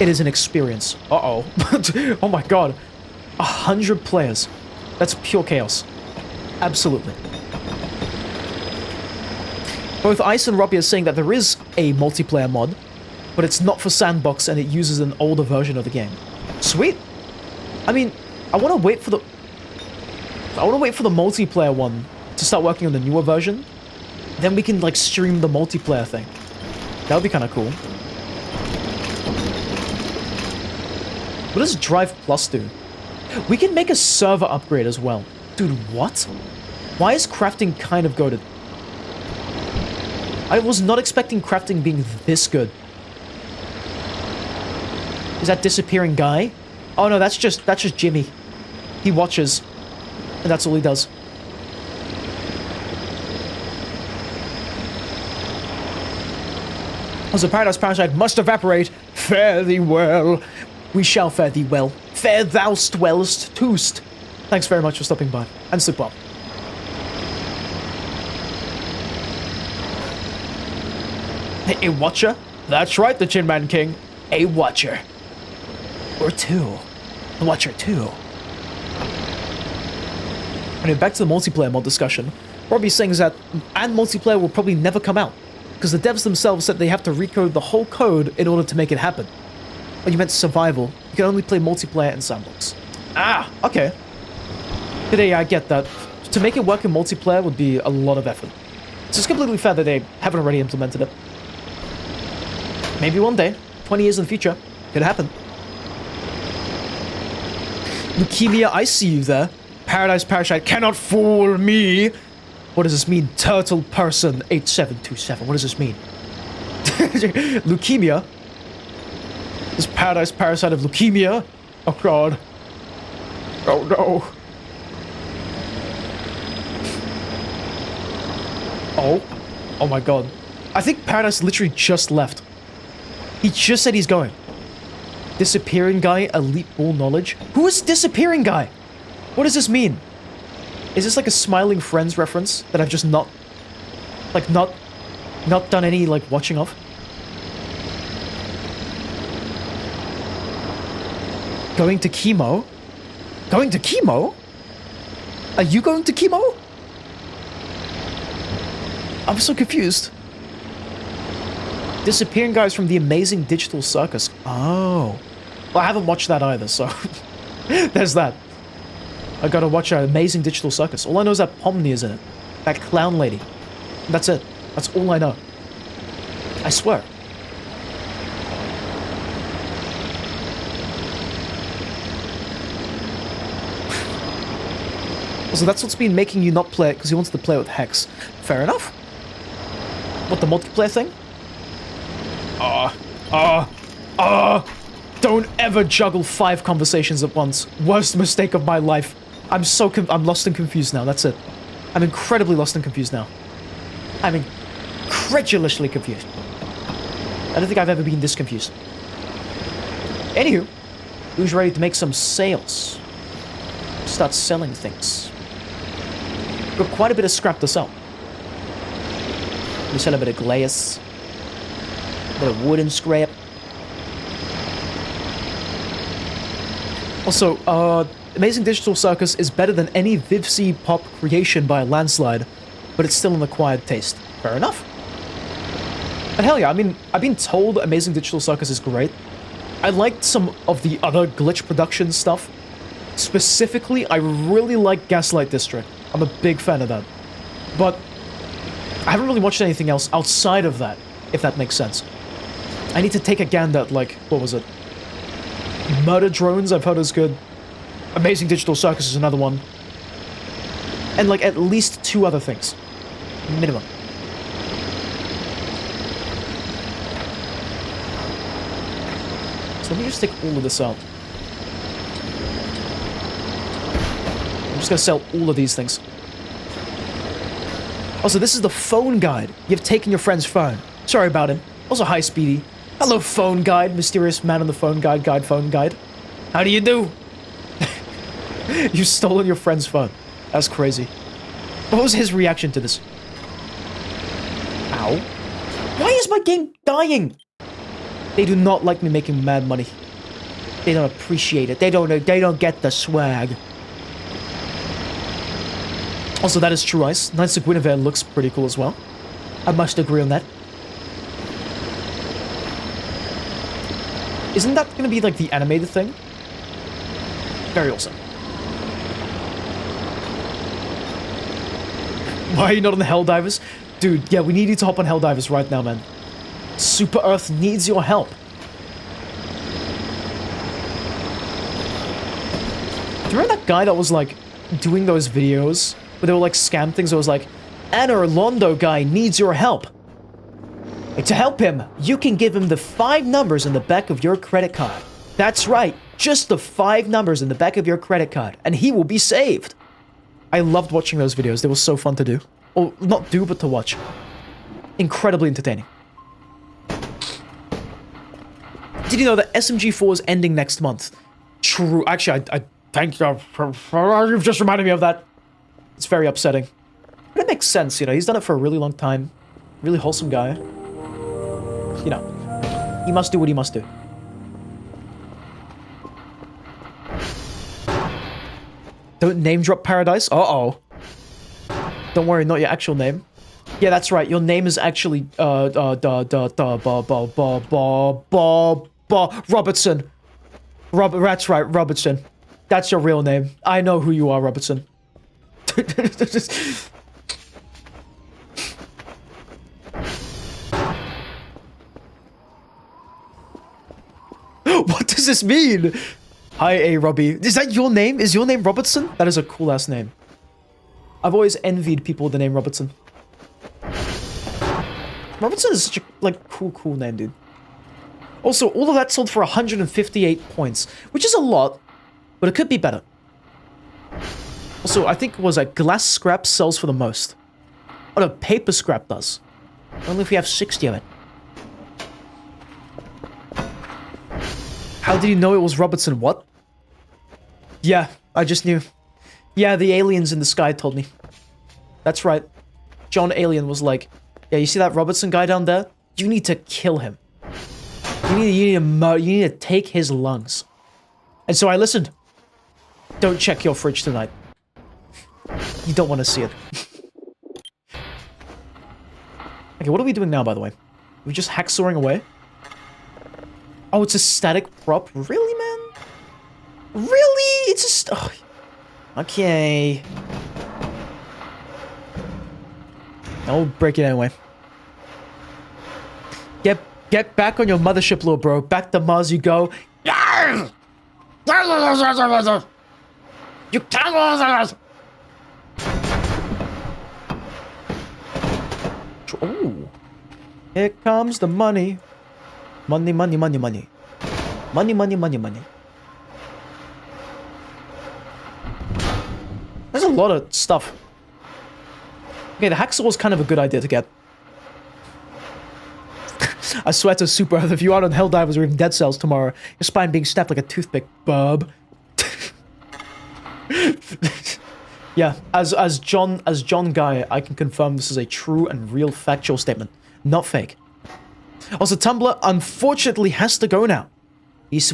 It is an experience. Uh-oh. Oh my god. 100 players. That's pure chaos. Absolutely. Both Ice and Robbie are saying that there is a multiplayer mod, but it's not for Sandbox and it uses an older version of the game. Sweet. I mean, I want to wait for the multiplayer one to start working on the newer version. Then we can, like, stream the multiplayer thing. That would be kind of cool. What does Drive Plus do? We can make a server upgrade as well. Dude, what? Why is crafting kind of goated? I was not expecting crafting being this good. Is that disappearing guy? Oh no, that's just Jimmy. He watches, and that's all he does. As a Paradise Parasite must evaporate, fare thee well. We shall fare thee well. Fare thou'st wellst tost. Thanks very much for stopping by, and sleep well. A watcher? That's right, the Chin Man King. A watcher. Or two. The Watcher 2. Anyway, back to the multiplayer mod discussion. Robbie's saying is that and multiplayer will probably never come out, because the devs themselves said they have to recode the whole code in order to make it happen. But you meant survival. You can only play multiplayer in Sandbox. Ah, okay. Today I get that. To make it work in multiplayer would be a lot of effort. So it's completely fair that they haven't already implemented it. Maybe one day, 20 years in the future, could happen. Leukemia, I see you there. Paradise Parasite cannot fool me. What does this mean? Turtle Person 8727. What does this mean? Leukemia? Is Paradise Parasite of leukemia? Oh god. Oh no. Oh. Oh my god. I think Paradise literally just left. He just said he's going. Disappearing guy, elite ball knowledge. Who is disappearing guy? What does this mean? Is this like a Smiling Friends reference that I've just not done any like watching of? Going to chemo? Going to chemo? Are you going to chemo? I'm so confused. Disappearing guys from the Amazing Digital Circus. Oh. Well, I haven't watched that either, so there's that. I gotta watch Amazing Digital Circus. All I know is that Pomni is in it. That clown lady. That's it. That's all I know. I swear. So that's what's been making you not play it, because you wanted to play with Hex. Fair enough. What, the multiplayer thing? Don't ever juggle 5 conversations at once. Worst mistake of my life. I'm lost and confused now, that's it. I'm incredibly lost and confused now. I'm incredulously confused. I don't think I've ever been this confused. Anywho, who's ready to make some sales? Start selling things. Got quite a bit of scrap to sell. We sell a bit of glass, a bit of wooden scrap. Also, Amazing Digital Circus is better than any VivC pop creation by a landslide, but it's still an acquired taste. Fair enough. But hell yeah, I mean, I've been told Amazing Digital Circus is great. I liked some of the other glitch production stuff. Specifically, I really like Gaslight District. I'm a big fan of that. But I haven't really watched anything else outside of that, if that makes sense. I need to take a gander at, like, what was it? Murder Drones, I've heard is good. Amazing Digital Circus is another one. And, like, at least 2 other things. Minimum. So let me just take all of this out. I'm just gonna sell all of these things. Also, this is the phone guide. You've taken your friend's phone. Sorry about him. Also, hi, Speedy. Hello, phone guide. Mysterious man on the phone guide, phone guide. How do you do? You've stolen your friend's phone. That's crazy. What was his reaction to this? Ow. Why is my game dying? They do not like me making mad money. They don't appreciate it. They don't get the swag. Also, that is true ice. Knights of Guinevere looks pretty cool as well. I must agree on that. Isn't that gonna be like the animated thing? Very awesome. Why are you not on the Helldivers? Dude, yeah, we need you to hop on Helldivers right now, man. Super Earth needs your help. Do you remember that guy that was like doing those videos where they were like scam things? It was like, Anna Orlando guy needs your help. And to help him, you can give him the 5 numbers in the back of your credit card. That's right, just the 5 numbers in the back of your credit card, and he will be saved. I loved watching those videos. They were so fun to do. Or not do, but to watch. Incredibly entertaining. Did you know that SMG4 is ending next month? True. Actually, I thank you for you've just reminded me of that. It's very upsetting. But it makes sense, you know. He's done it for a really long time. Really wholesome guy. You know, he must do what he must do. Don't name drop Paradise? Uh-oh. Don't worry, not your actual name. Yeah, that's right. Your name is actually Robertson. That's right, Robertson. That's your real name. I know who you are, Robertson. What does this mean? Hi, A. Robbie. Is that your name? Is your name Robertson? That is a cool-ass name. I've always envied people with the name Robertson. Robertson is such a, like, cool name, dude. Also, all of that sold for 158 points, which is a lot, but it could be better. Also, I think, was that glass scrap sells for the most. Oh no, paper scrap does. Only if we have 60 of it. How did you know it was Robertson? What? Yeah, I just knew. Yeah, the aliens in the sky told me. That's right. John Alien was like, yeah, you see that Robertson guy down there? You need to kill him. You need to take his lungs. And so I listened. Don't check your fridge tonight. You don't want to see it. Okay, what are we doing now, by the way? We're just hacksawing away? Oh, it's a static prop? Really, man? Really? It's a oh. Okay. I'll break it anyway. Get back on your mothership, little bro. Back to Mars you go. You can't. Oh. Here comes the money. Money, money, money, money. Money, money, money, money. There's a lot of stuff. Okay, the hacksaw was kind of a good idea to get. I swear to Super, if you are on Helldivers or even Dead Cells tomorrow, your spine being snapped like a toothpick, bub. Yeah, as John Guy, I can confirm this is a true and real factual statement, not fake. Also, Tumblr unfortunately has to go now. He's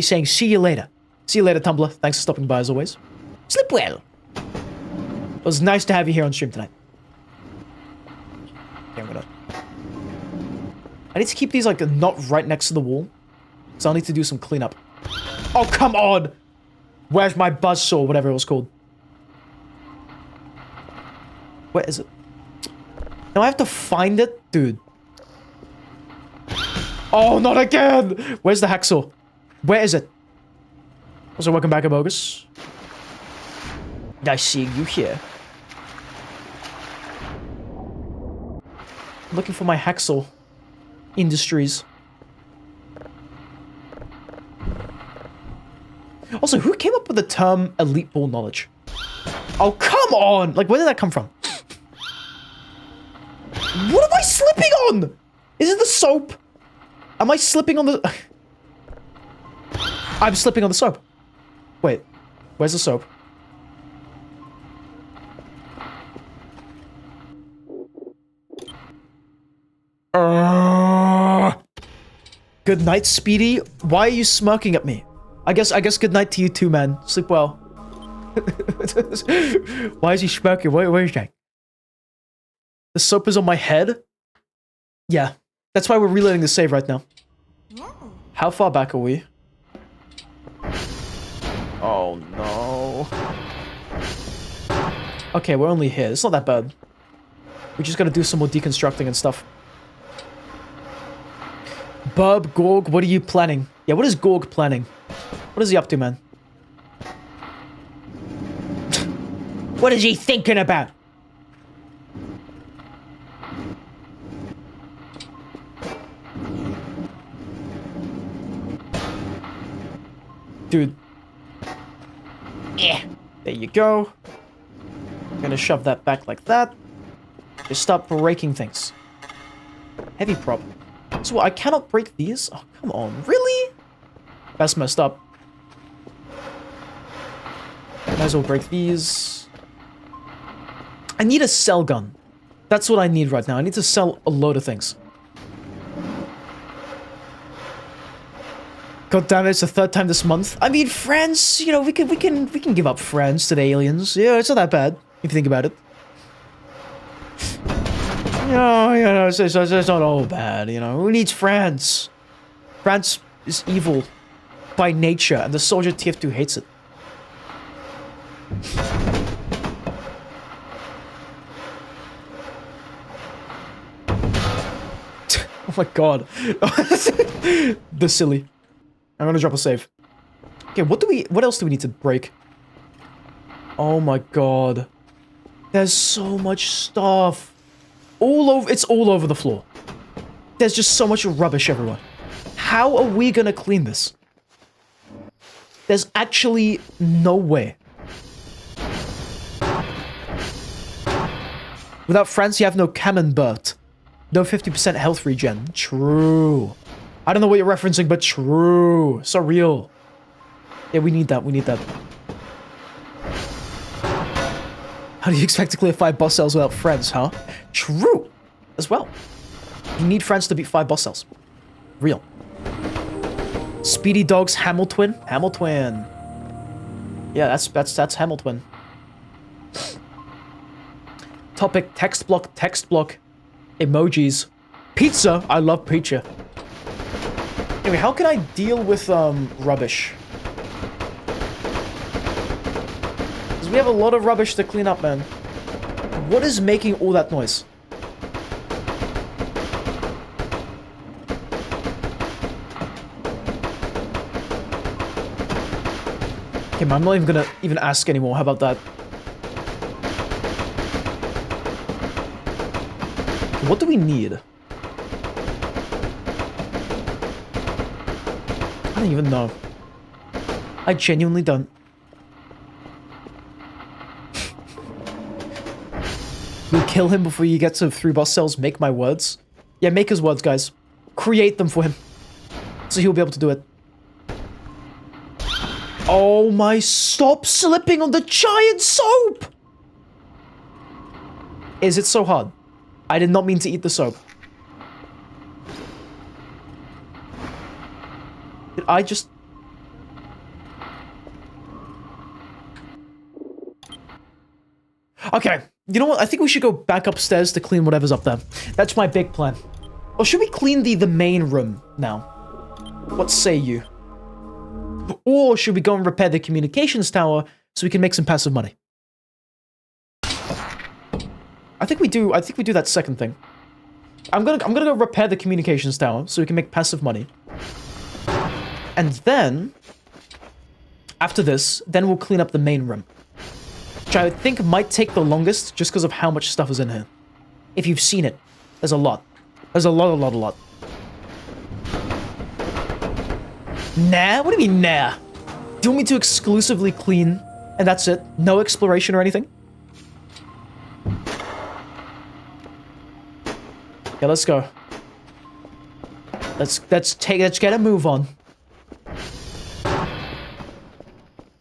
saying see you later. See you later, Tumblr. Thanks for stopping by as always. Sleep well. It was nice to have you here on stream tonight. Okay, I need to keep these like not right next to the wall, so I'll need to do some cleanup. Oh, come on! Where's my buzzsaw, whatever it was called? Where is it? Now I have to find it? Dude. Oh, not again! Where's the hacksaw? Where is it? Also, welcome back, Abogus. I see you here. Looking for my hacksaw. Industries. Also, who came up with the term elite ball knowledge? Oh, come on! Like, where did that come from? What am I slipping on? Is it the soap? Am I slipping on the... I'm slipping on the soap. Wait, where's the soap? Good night, Speedy. Why are you smirking at me? I guess good night to you too, man. Sleep well. Why is he smirking? Where is that? The soap is on my head? Yeah. That's why we're reloading the save right now. How far back are we? Oh, no. Okay, we're only here. It's not that bad. We just gotta do some more deconstructing and stuff. Bub, Gorg, what are you planning? Yeah, what is Gorg planning? What is he up to, man? What is he thinking about? Dude. Yeah. There you go. I'm gonna shove that back like that. Just stop breaking things. Heavy prop. So I cannot break these? Oh, come on. Really? That's messed up. Might as well break these. I need a cell gun. That's what I need right now. I need to sell a load of things. God damn it, it's the third time this month. I mean, France, you know, we can give up France to the aliens. Yeah, it's not that bad, if you think about it. No, it's not all bad, you know. Who needs France? France is evil by nature, and the soldier TF2 hates it. Oh my god. The silly. I'm gonna drop a save. Okay, what else do we need to break? Oh my god. There's so much stuff. It's all over the floor. There's just so much rubbish everywhere. How are we gonna clean this? There's actually no way. Without friends, you have no camembert. No 50% health regen. True. I don't know what you're referencing, but true. So real. Yeah, we need that. We need that. How do you expect to clear 5 boss cells without friends, huh? True. As well. You need friends to beat 5 boss cells. Real. Speededdog's Hamilton. Hamilton. Yeah, that's Hamilton. Topic, text block, emojis. Pizza, I love pizza. Anyway, how can I deal with, rubbish? Because we have a lot of rubbish to clean up, man. What is making all that noise? Okay, man, I'm not even gonna ask anymore. How about that? What do we need? I don't even know. I genuinely don't. You'll kill him before you get to 3 boss cells. Make my words. Yeah, make his words, guys. Create them for him. So he'll be able to do it. Oh my, stop slipping on the giant soap! Is it so hard? I did not mean to eat the soap. Did I just... Okay, you know what? I think we should go back upstairs to clean whatever's up there. That's my big plan. Or should we clean the main room now? What say you? Or should we go and repair the communications tower so we can make some passive money? I think we do that second thing. I'm gonna go repair the communications tower so we can make passive money. And then, after this, then we'll clean up the main room. Which I think might take the longest just because of how much stuff is in here. If you've seen it, there's a lot. There's a lot. Nah? What do you mean, nah? Do you want me to exclusively clean and that's it? No exploration or anything? Okay, let's go. Let's get a move on.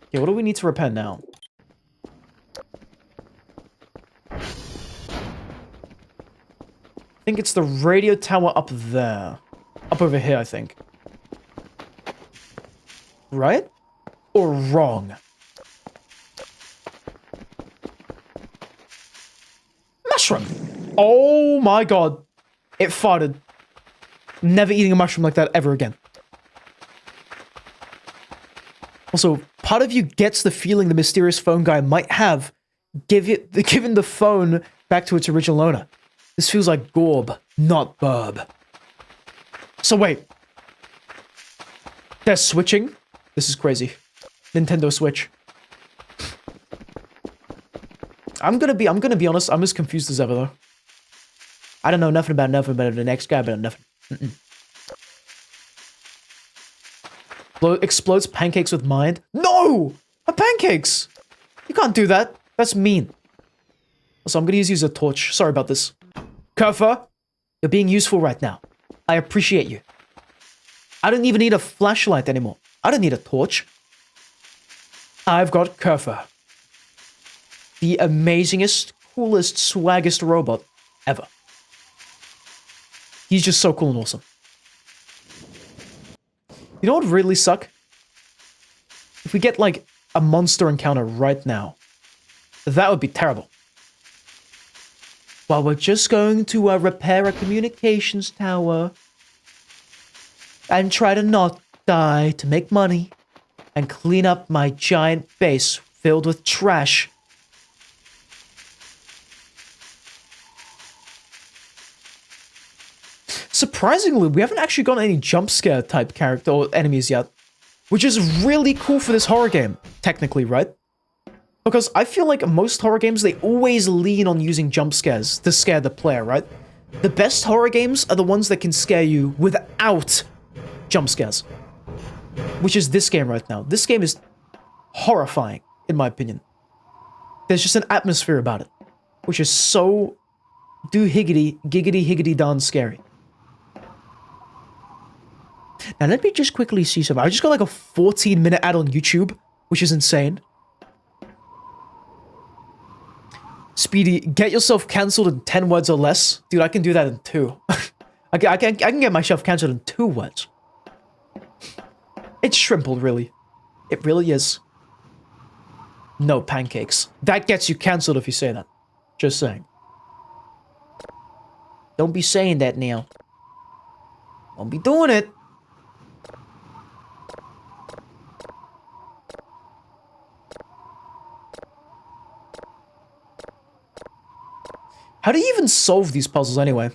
Okay, what do we need to repair now? I think it's the radio tower up there. Up over here, I think. Right? Or wrong? Mushroom! Oh my god. It farted. Never eating a mushroom like that ever again. Also, part of you gets the feeling the mysterious phone guy might have given the phone back to its original owner. This feels like Gorb, not Burb. So wait. They're switching? This is crazy. Nintendo Switch. I'm gonna be honest, I'm as confused as ever though. I don't know nothing about the next guy, but nothing. Explodes pancakes with mind? No! My pancakes! You can't do that. That's mean. Also, I'm gonna use a torch. Sorry about this. Kerfer, you're being useful right now. I appreciate you. I don't even need a flashlight anymore. I don't need a torch. I've got Kerfer. The amazingest, coolest, swaggest robot ever. He's just so cool and awesome. You know what would really suck? If we get, like, a monster encounter right now. That would be terrible. Well, we're just going to repair a communications tower. And try to not die to make money. And clean up my giant base filled with trash. Surprisingly, we haven't actually got any jump scare type character or enemies yet. Which is really cool for this horror game, technically, right? Because I feel like most horror games, they always lean on using jump scares to scare the player, right? The best horror games are the ones that can scare you without jump scares. Which is this game right now. This game is horrifying, in my opinion. There's just an atmosphere about it, which is so Do higgity, giggity, higgity darn scary. Now let me just quickly see something. I just got like a 14-minute ad on YouTube, which is insane. Speedy, get yourself cancelled in 10 words or less. Dude, I can do that in 2. I can get myself cancelled in 2 words. It's shrimpled, really. It really is. No pancakes. That gets you cancelled if you say that. Just saying. Don't be saying that now. Don't be doing it. How do you even solve these puzzles anyway?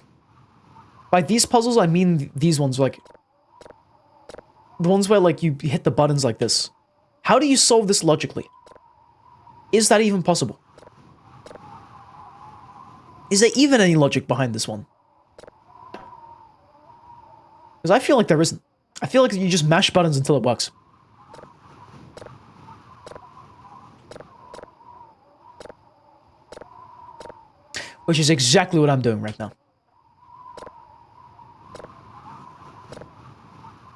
By these puzzles, I mean these ones, like... The ones where, like, you hit the buttons like this. How do you solve this logically? Is that even possible? Is there even any logic behind this one? Because I feel like there isn't. I feel like you just mash buttons until it works. Which is exactly what I'm doing right now.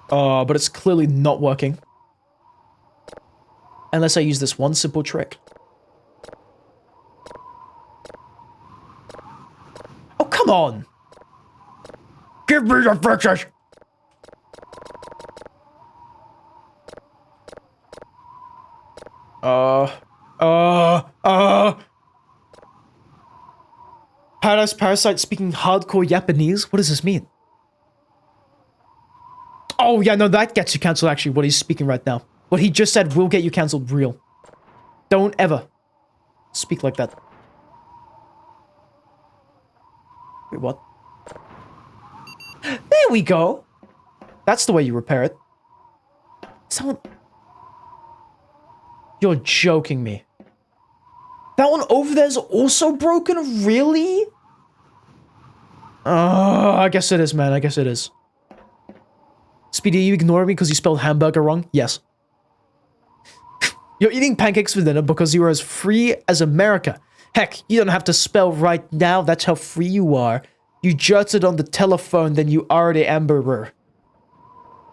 But it's clearly not working. Unless I use this one simple trick. Oh, come on! Give me the fixes! Paradise Parasite speaking hardcore Japanese? What does this mean? Oh, yeah, no, that gets you cancelled, actually, what he's speaking right now. What he just said will get you cancelled real. Don't ever speak like that. Wait, what? There we go! That's the way you repair it. Someone... You're joking me. That one over there's also broken? Really? I guess it is, man. I guess it is. Speedy, you ignore me because you spelled hamburger wrong? Yes. You're eating pancakes for dinner because you are as free as America. Heck, you don't have to spell right now. That's how free you are. You jerted on the telephone, then you are the amberer.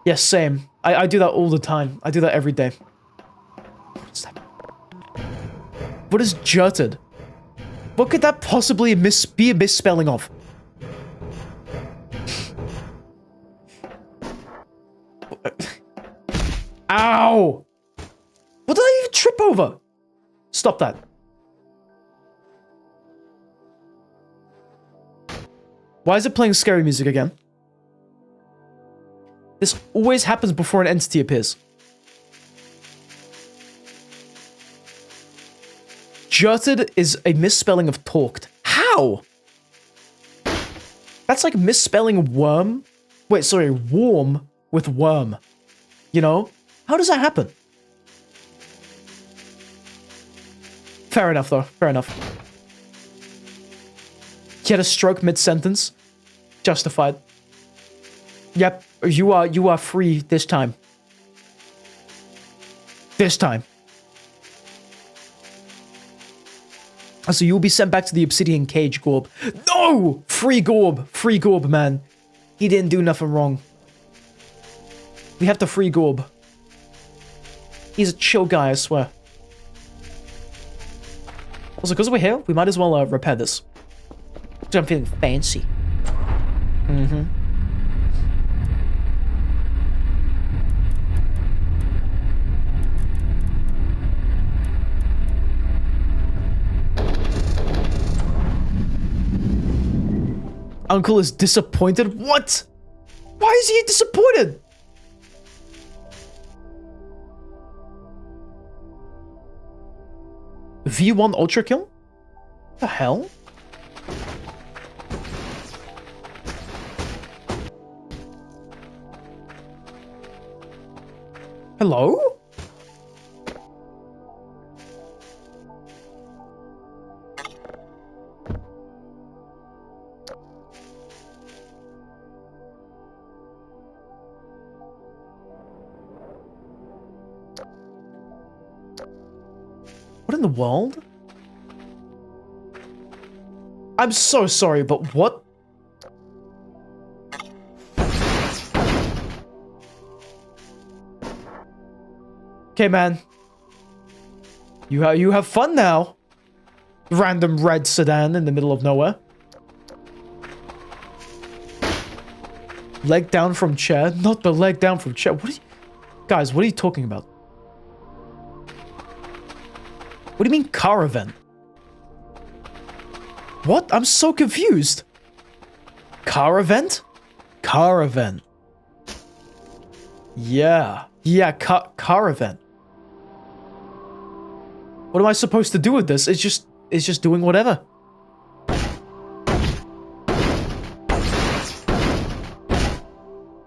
Yes, same. I do that all the time. I do that every day. What is that? What is jerted? What could that possibly be a misspelling of? Ow! What did I even trip over? Stop that. Why is it playing scary music again? This always happens before an entity appears. Jerted is a misspelling of talked. How? That's like misspelling worm. Wait, sorry, warm with worm. You know? How does that happen? Fair enough, though. Fair enough. He had a stroke mid-sentence. Justified. Yep, you are free this time. This time. So you'll be sent back to the obsidian cage, Gorb. No! Free Gorb! Free Gorb, man. He didn't do nothing wrong. We have to free Gorb. He's a chill guy, I swear. Also, because we're here, we might as well repair this. Because I'm feeling fancy. Mm-hmm. Uncle is disappointed? What? Why is he disappointed? V1 Ultra Kill? What the hell? Hello? What in the world? I'm so sorry, but what? Okay, man. You have fun now. Random red sedan in the middle of nowhere. Leg down from chair? Not the leg down from chair. What are you... Guys, what are you talking about? What do you mean car event? What? I'm so confused. Car event? Car event. Yeah. Yeah, car event. What am I supposed to do with this? It's just doing whatever.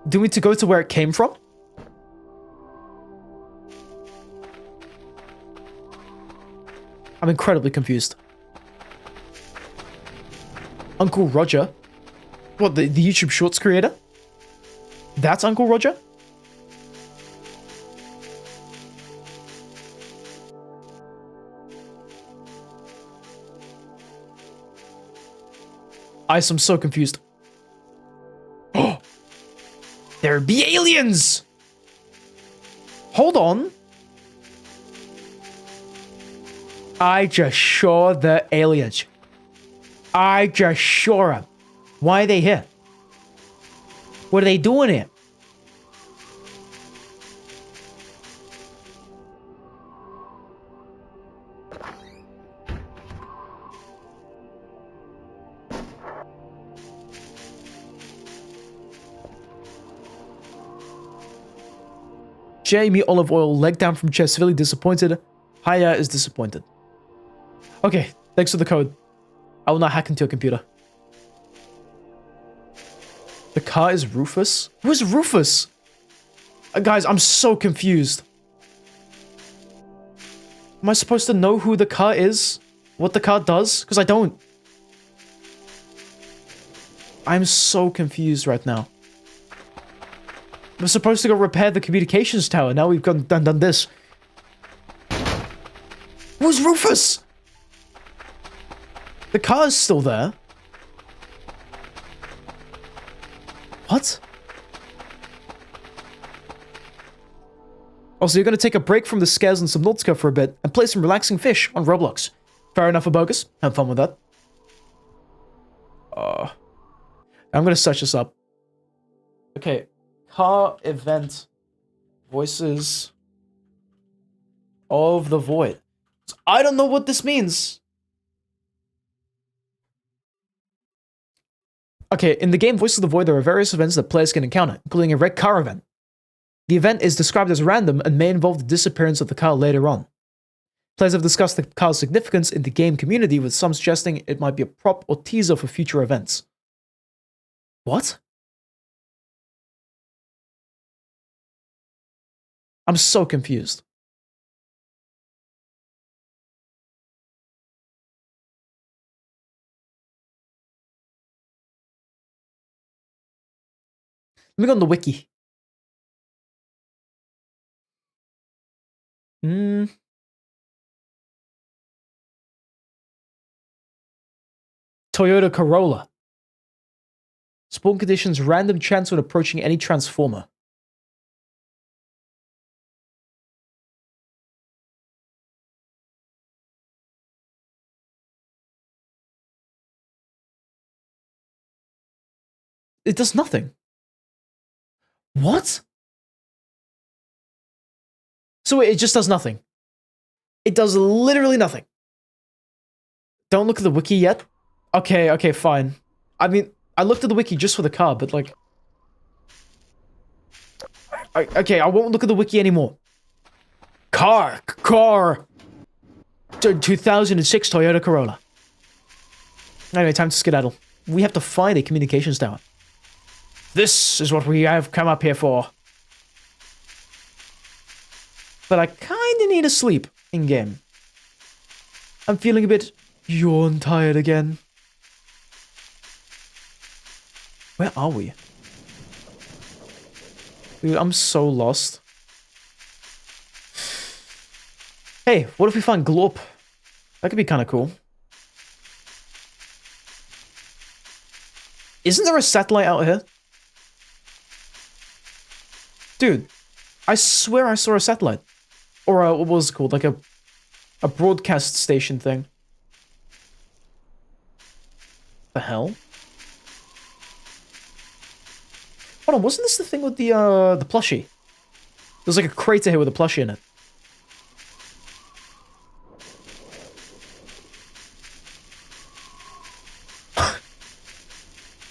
Do we need to go to where it came from? I'm incredibly confused. Uncle Roger? What, the YouTube Shorts creator? That's Uncle Roger? I'm so confused. Oh! There be aliens! Hold on. I just saw the aliens. I just saw them. Why are they here? What are they doing here? Jamie Olive Oil, leg down from chair, severely disappointed. Haya is disappointed. Okay, thanks for the code. I will not hack into your computer. The car is Rufus? Who is Rufus? Guys, I'm so confused. Am I supposed to know who the car is? What the car does? Because I don't. I'm so confused right now. We're supposed to go repair the communications tower. Now we've done this. Who's Rufus? The car is still there. What? Also, you're going to take a break from the scares and Subnautica for a bit and play some relaxing fish on Roblox. Fair enough, Abogus. Have fun with that. I'm going to search this up. Okay. Car event voices of the void. I don't know what this means. Okay, in the game Voices of the Void, there are various events that players can encounter, including a red car event. The event is described as random and may involve the disappearance of the car later on. Players have discussed the car's significance in the game community, with some suggesting it might be a prop or teaser for future events. What? I'm so confused. Let me go on the wiki. Toyota Corolla. Spawn conditions, random chance when approaching any transformer. It does nothing. What? So wait, it just does nothing. It does literally nothing. Don't look at the wiki yet. Okay, fine. I mean, I looked at the wiki just for the car, but like... Okay, I won't look at the wiki anymore. Car. 2006 Toyota Corolla. Anyway, time to skedaddle. We have to find a communications tower. This is what we have come up here for. But I kinda need a sleep in-game. I'm feeling a bit yawn tired again. Where are we? Dude, I'm so lost. Hey, what if we find Glorp? That could be kind of cool. Isn't there a satellite out here? Dude, I swear I saw a satellite. Or what was it called? Like a broadcast station thing. The hell? Hold on, wasn't this the thing with the plushie? There's like a crater here with a plushie in it.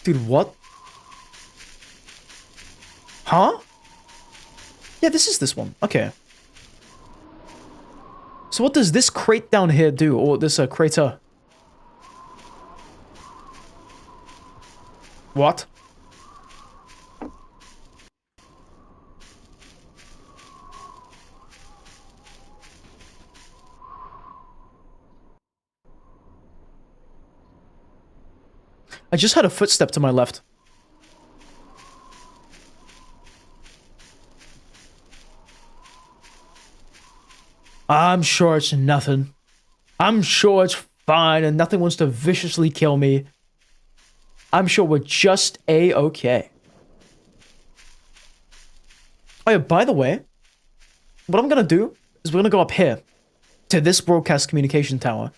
Dude, what? Huh? Yeah, this is this one. Okay. So what does this crate down here do? Or this crater? What? I just had a footstep to my left. I'm sure it's nothing. I'm sure it's fine and nothing wants to viciously kill me. I'm sure we're just A-okay. Oh yeah, by the way, what I'm gonna do is we're gonna go up here to this broadcast communication tower.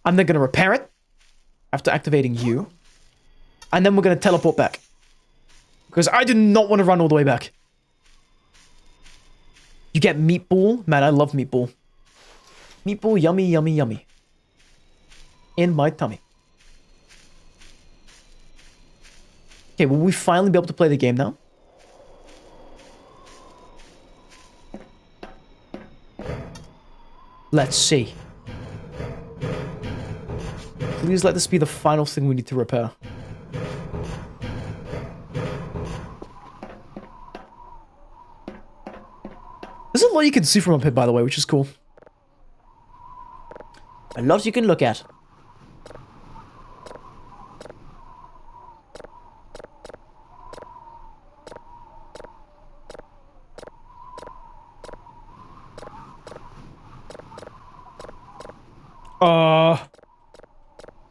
I'm then gonna repair it after activating you. And then we're gonna teleport back. Because I do not want to run all the way back. You get meatball? Man, I love meatball. Meatball, yummy, yummy, yummy. In my tummy. Okay, will we finally be able to play the game now? Let's see. Please let this be the final thing we need to repair. There's a lot you can see from up here, by the way, which is cool. A lot you can look at.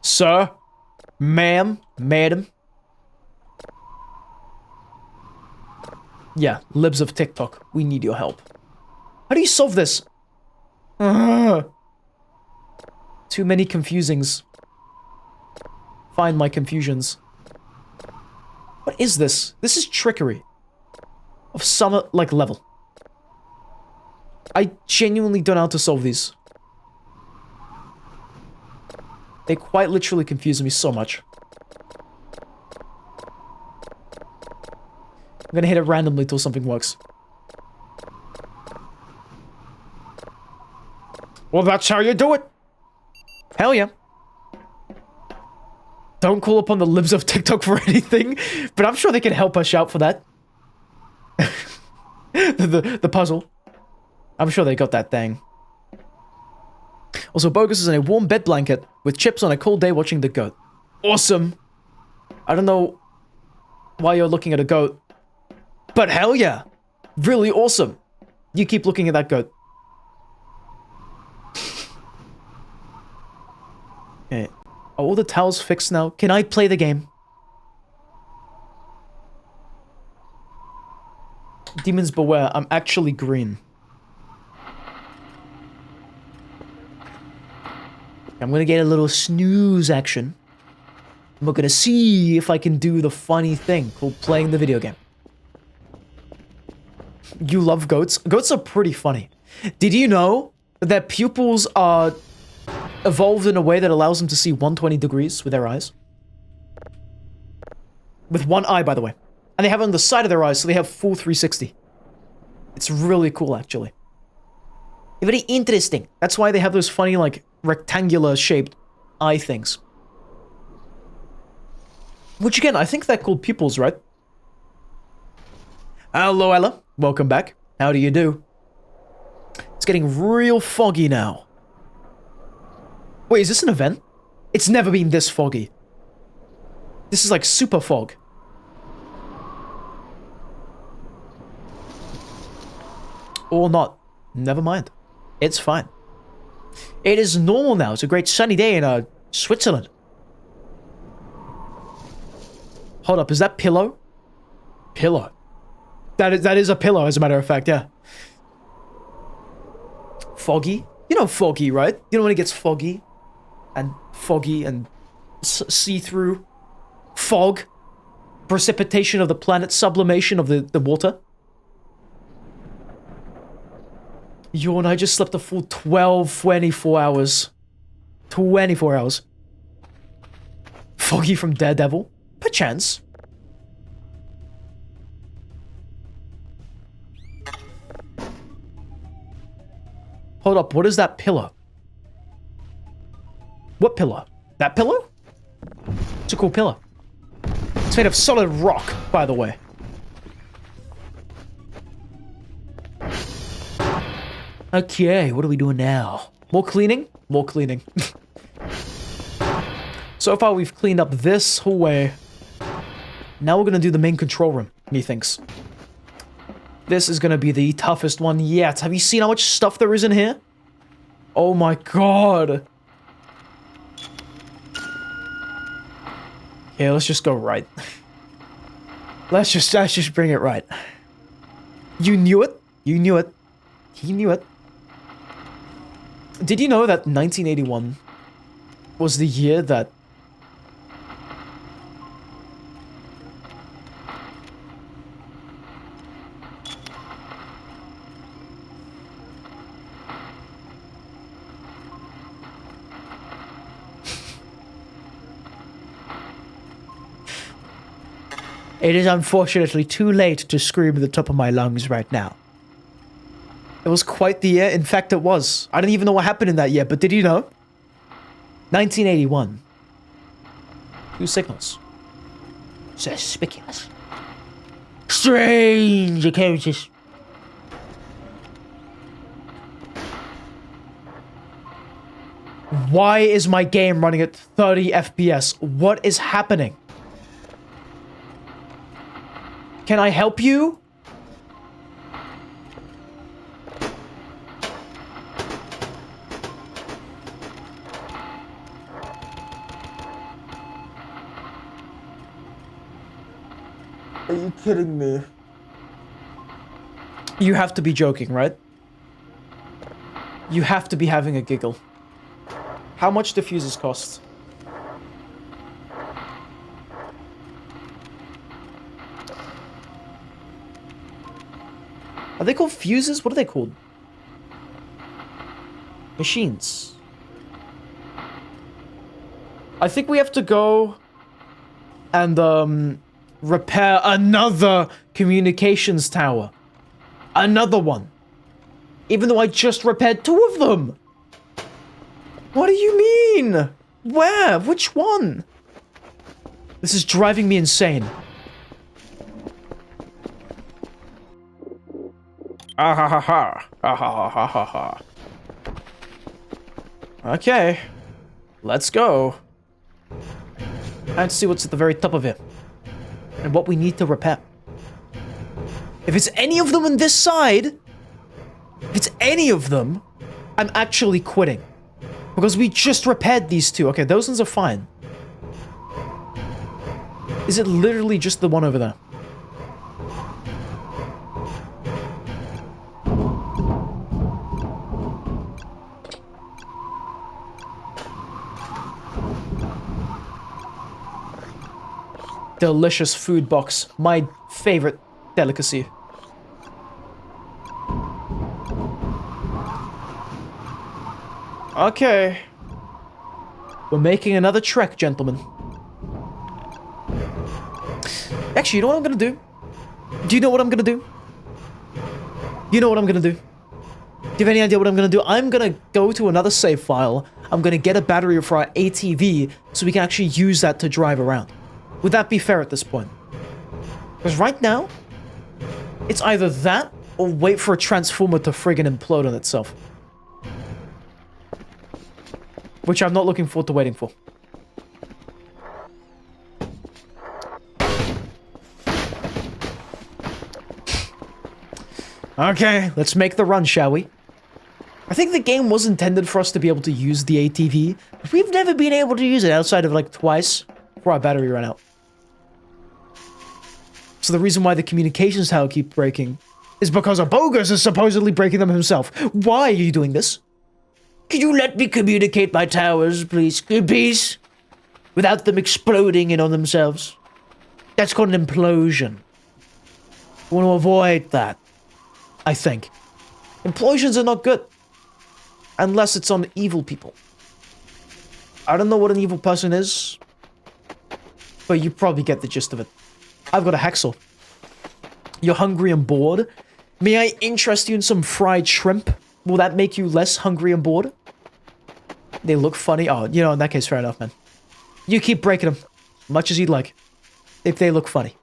Sir? Ma'am? Madam? Yeah, libs of TikTok, we need your help. How do you solve this? Too many confusings. Find my confusions. What is this? This is trickery. Of some, like, level. I genuinely don't know how to solve these. They quite literally confuse me so much. I'm gonna hit it randomly till something works. Well, that's how you do it. Hell yeah. Don't call upon the libs of TikTok for anything, but I'm sure they can help us out for that. the puzzle. I'm sure they got that thing. Also, Bogus is in a warm bed blanket with chips on a cold day watching the goat. Awesome. I don't know why you're looking at a goat, but hell yeah. Really awesome. You keep looking at that goat. Okay. Are all the towels fixed now? Can I play the game? Demons beware, I'm actually green. I'm gonna get a little snooze action. I'm gonna see if I can do the funny thing called playing the video game. You love goats? Goats are pretty funny. Did you know that their pupils are evolved in a way that allows them to see 120 degrees with their eyes? With one eye, by the way. And they have it on the side of their eyes, so they have full 360. It's really cool, actually. Very interesting. That's why they have those funny, like, rectangular-shaped eye things. Which, again, I think they're called pupils, right? Hello, Ella. Welcome back. How do you do? It's getting real foggy now. Wait, is this an event? It's never been this foggy. This is like super fog. Or not. Never mind. It's fine. It is normal now. It's a great sunny day in Switzerland. Hold up, is that pillow? Pillow. That is a pillow, as a matter of fact, yeah. Foggy? You know foggy, right? You know when it gets foggy and see-through fog, precipitation of the planet, sublimation of the water. You and I just slept a full 24 hours. 24 hours. Foggy from Daredevil? Perchance. Hold up, what is that pillow? What pillow? That pillow? It's a cool pillow. It's made of solid rock, by the way. Okay, what are we doing now? More cleaning? More cleaning. So far, we've cleaned up this hallway. Now we're gonna do the main control room, methinks. This is gonna be the toughest one yet. Have you seen how much stuff there is in here? Oh my god. Yeah, let's just go right. Let's just bring it right. You knew it. You knew it. He knew it. Did you know that 1981 was the year that It is unfortunately too late to scream at the top of my lungs right now. It was quite the year. In fact, it was. I don't even know what happened in that year, but did you know? 1981. 2 signals. Suspicious. Strange occurrences. Why is my game running at 30 FPS? What is happening? Can I help you? Are you kidding me? You have to be joking, right? You have to be having a giggle. How much do fuses cost? Are they called fuses? What are they called? Machines. I think we have to go and repair another communications tower. Another one. Even though I just repaired 2 of them. What do you mean? Where? Which one? This is driving me insane. Ah ha ha ha. Ah ha ha ha ha. Okay. Let's go. And see what's at the very top of it. And what we need to repair. If it's any of them on this side, if it's any of them, I'm actually quitting. Because we just repaired these 2. Okay, those ones are fine. Is it literally just the one over there? Delicious food box. My favorite delicacy. Okay. We're making another trek, gentlemen. Actually, you know what I'm gonna do? Do you know what I'm gonna do? You know what I'm gonna do? Do you have any idea what I'm gonna do? I'm gonna go to another save file. I'm gonna get a battery for our ATV so we can actually use that to drive around. Would that be fair at this point? Because right now, it's either that or wait for a transformer to friggin' implode on itself. Which I'm not looking forward to waiting for. Okay, let's make the run, shall we? I think the game was intended for us to be able to use the ATV, but we've never been able to use it outside of like twice before our battery ran out. So the reason why the communications tower keep breaking is because a bogus is supposedly breaking them himself. Why are you doing this? Could you let me communicate my towers, please? Please? Without them exploding in on themselves. That's called an implosion. I want to avoid that, I think. Implosions are not good. Unless it's on evil people. I don't know what an evil person is, but you probably get the gist of it. I've got a hacksaw. You're hungry and bored? May I interest you in some fried shrimp? Will that make you less hungry and bored? They look funny. Oh, you know, in that case, fair enough, man. You keep breaking them, much as you'd like. If they look funny.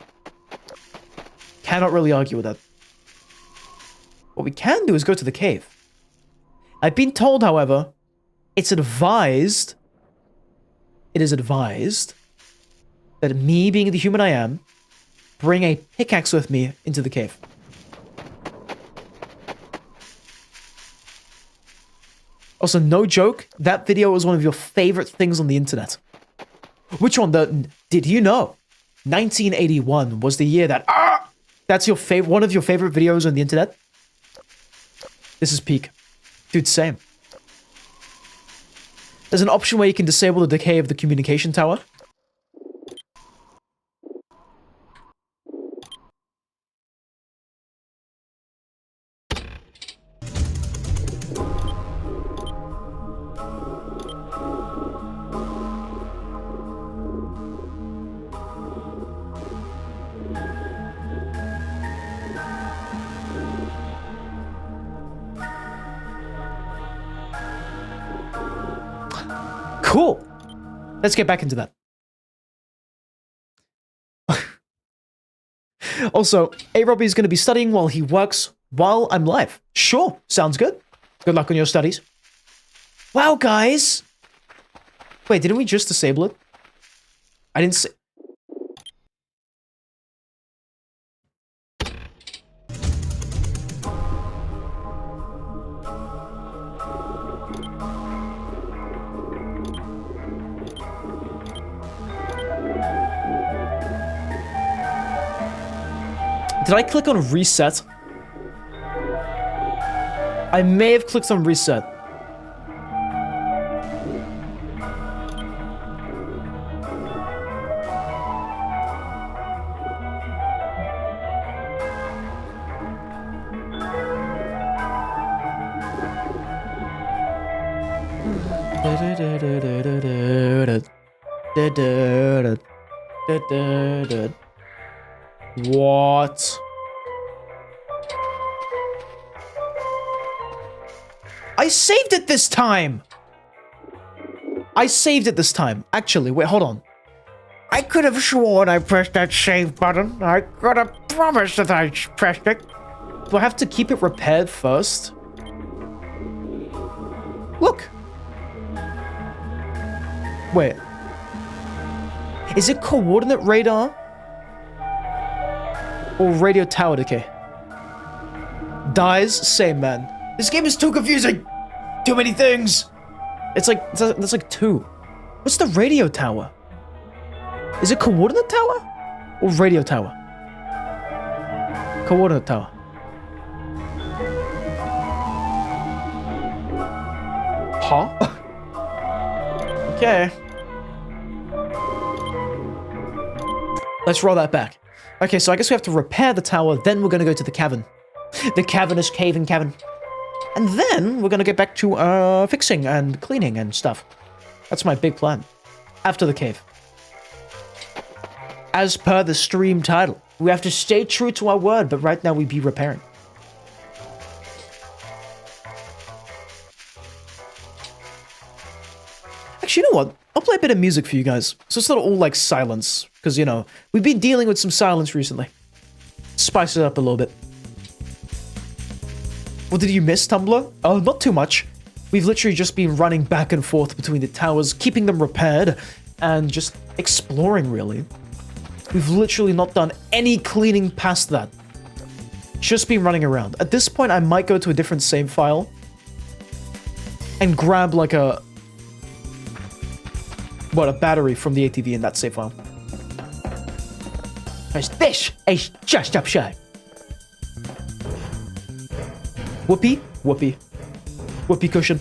Cannot really argue with that. What we can do is go to the cave. I've been told, however, it is advised that me being the human I am, bring a pickaxe with me into the cave. Also, no joke, that video was one of your favorite things on the internet. Which one? Did you know? 1981 was the year that... That's your one of your favorite videos on the internet? This is peak. Dude, same. There's an option where you can disable the decay of the communication tower. Cool. Let's get back into that. Also, A-Robbie is going to be studying while he works while I'm live. Sure, sounds good. Good luck on your studies. Wow, guys. Wait, didn't we just disable it? I didn't say... Did I click on reset? I may have clicked on reset. What? I saved it this time! I saved it this time. Actually, wait, hold on. I could have sworn I pressed that save button. I could have promised that I pressed it. Do I have to keep it repaired first? Look! Wait. Is it coordinate radar? Or radio tower decay? Dies? Same, man. This game is too confusing! Too many things! It's like, that's like 2. What's the radio tower? Is it coordinate tower? Or radio tower? Coordinate tower. Huh? Okay. Let's roll that back. Okay, so I guess we have to repair the tower, then we're gonna go to the cavern. The cavernous cavern. And then we're gonna get back to fixing and cleaning and stuff. That's my big plan. After the cave. As per the stream title, we have to stay true to our word, but right now we be repairing. Actually, you know what? I'll play a bit of music for you guys. So it's not all like silence. Because, you know, we've been dealing with some silence recently. Spice it up a little bit. What did you miss, Tumblr? Oh, not too much. We've literally just been running back and forth between the towers, keeping them repaired, and just exploring, really. We've literally not done any cleaning past that. Just been running around. At this point, I might go to a different save file and grab, like, a battery from the ATV in that save file. Because this is just absurd. Whoopee, whoopee. Whoopee cushion.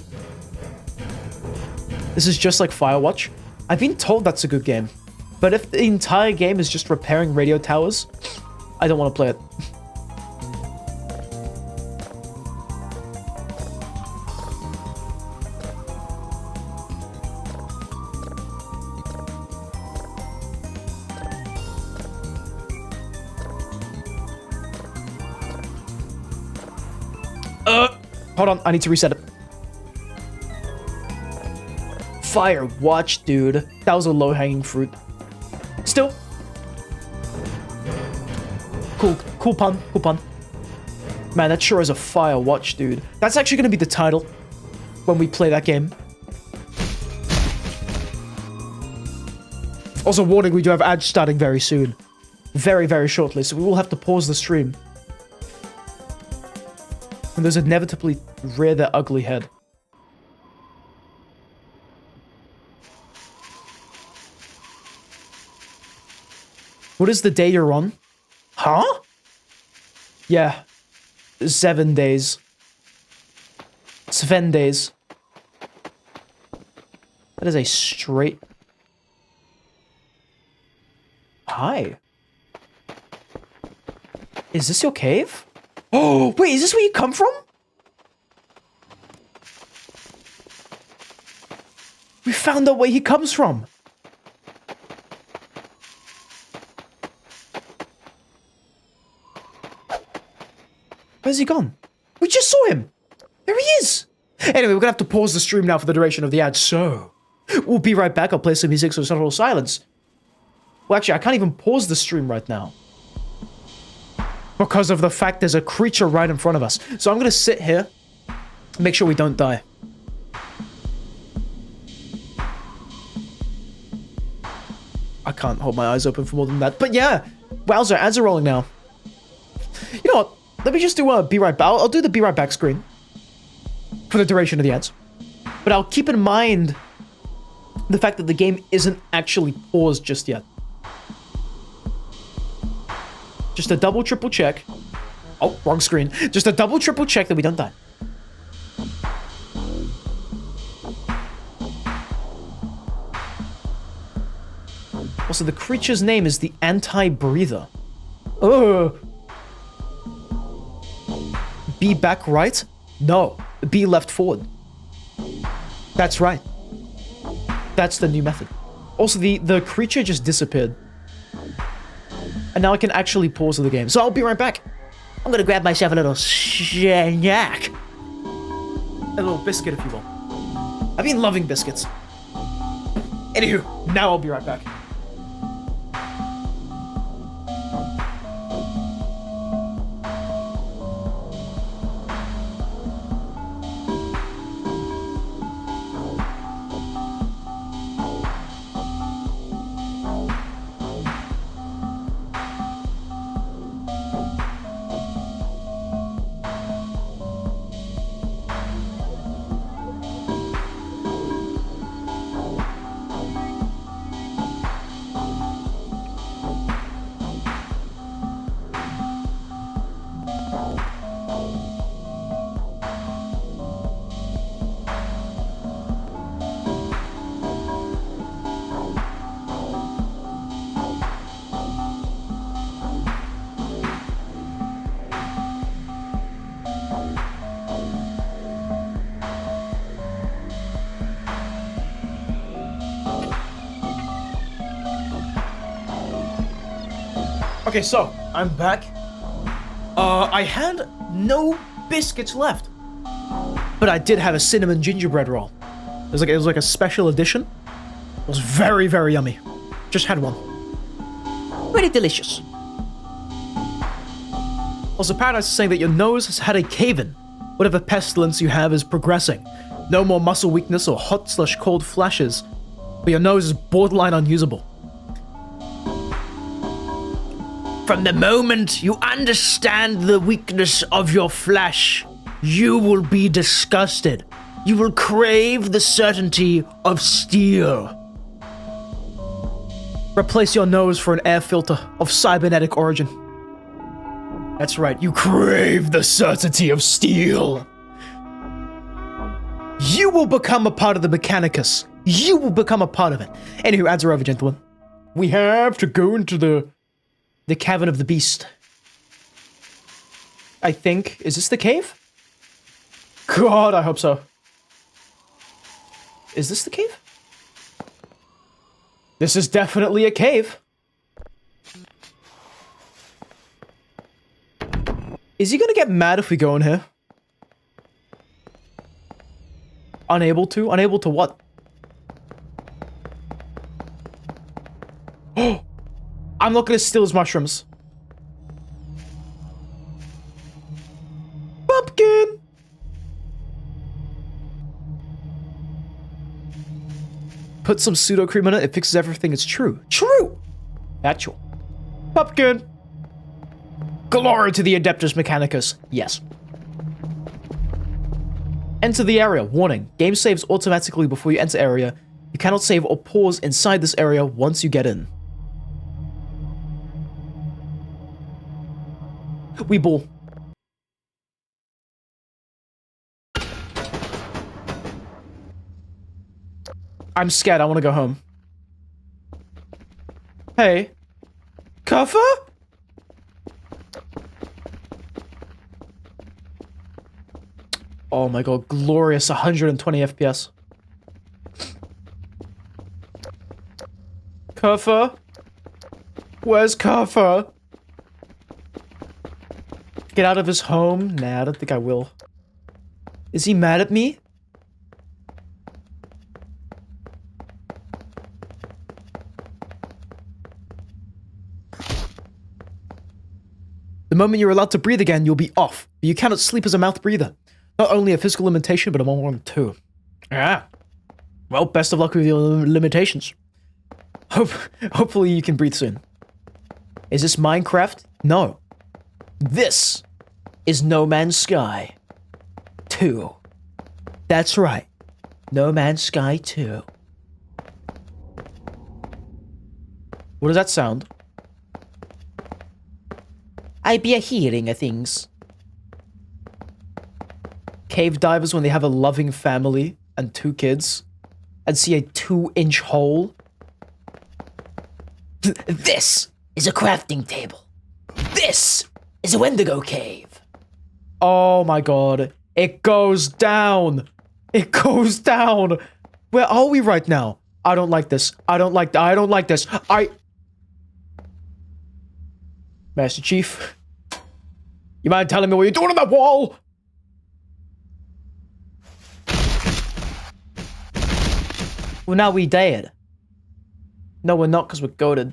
This is just like Firewatch. I've been told that's a good game. But if the entire game is just repairing radio towers, I don't want to play it. Hold on, I need to reset it. Firewatch, dude. That was a low-hanging fruit. Still. Cool pun. Man, that sure is a Firewatch, dude. That's actually going to be the title when we play that game. Also, warning, we do have ads starting very soon. Very, very shortly, so we will have to pause the stream. And those inevitably rear their ugly head. What is the day you're on? Huh? Yeah. 7 days. 7 days. That is a straight... Hi. Is this your cave? Oh, wait, is this where you come from? We found out where he comes from. Where's he gone? We just saw him. There he is. Anyway, we're gonna have to pause the stream now for the duration of the ad, so we'll be right back. I'll play some music so it's not all silence. Well, actually, I can't even pause the stream right now, because of the fact there's a creature right in front of us. So I'm going to sit here, make sure we don't die. I can't hold my eyes open for more than that. But yeah, wowzer, ads are rolling now. You know what? Let me just do a be right back. I'll do the be right back screen for the duration of the ads. But I'll keep in mind the fact that the game isn't actually paused just yet. Just a double, triple check. Oh, wrong screen. Just a double, triple check that we don't die. Also, the creature's name is the Anti-Breather. Oh. Be back right? No. Be left forward. That's right. That's the new method. Also, the creature just disappeared. And now I can actually pause the game. So I'll be right back. I'm gonna grab myself a little snack. A little biscuit, if you will. I've been loving biscuits. Anywho, now I'll be right back. Okay, so I'm back. I had no biscuits left, but I did have a cinnamon gingerbread roll. It was like a special edition. It was very, very yummy. Just had one. Very delicious. Also, Paradise is saying that your nose has had a cave-in. Whatever pestilence you have is progressing. No more muscle weakness or hot/cold flashes, but your nose is borderline unusable. From the moment you understand the weakness of your flesh, you will be disgusted. You will crave the certainty of steel. Replace your nose for an air filter of cybernetic origin. That's right, you crave the certainty of steel. You will become a part of the Mechanicus. You will become a part of it. Anywho, ads are over, gentlemen. We have to go into the cavern of the beast. I think. Is this the cave? God, I hope so. Is this the cave? This is definitely a cave. Is he gonna get mad if we go in here? Unable to? Unable to what? Oh! I'm not gonna steal his mushrooms. Pumpkin! Put some pseudo cream in it, it fixes everything, it's true. True! Actual. Pumpkin! Glory to the Adeptus Mechanicus. Yes. Enter the area. Warning. Game saves automatically before you enter area. You cannot save or pause inside this area once you get in. Weeble. I'm scared. I want to go home. Hey. Kuffa? Oh my god, glorious 120 FPS. Kuffa? Where's Kuffa? Get out of his home? Nah, I don't think I will. Is he mad at me? The moment you're allowed to breathe again, you'll be off. But you cannot sleep as a mouth breather. Not only a physical limitation, but a moral one too. Yeah. Well, best of luck with your limitations. Hopefully you can breathe soon. Is this Minecraft? No. This is No Man's Sky 2. That's right. No Man's Sky 2. What does that sound? I be a hearing of things. Cave divers when they have a loving family and 2 kids and see a 2-inch hole. This is a crafting table. This is a Wendigo cave. Oh my god. It goes down. It goes down. Where are we right now? I don't like this. I don't like this. Master Chief. You mind telling me what you're doing on that wall? Well, now we dead. No, we're not, because we're goated.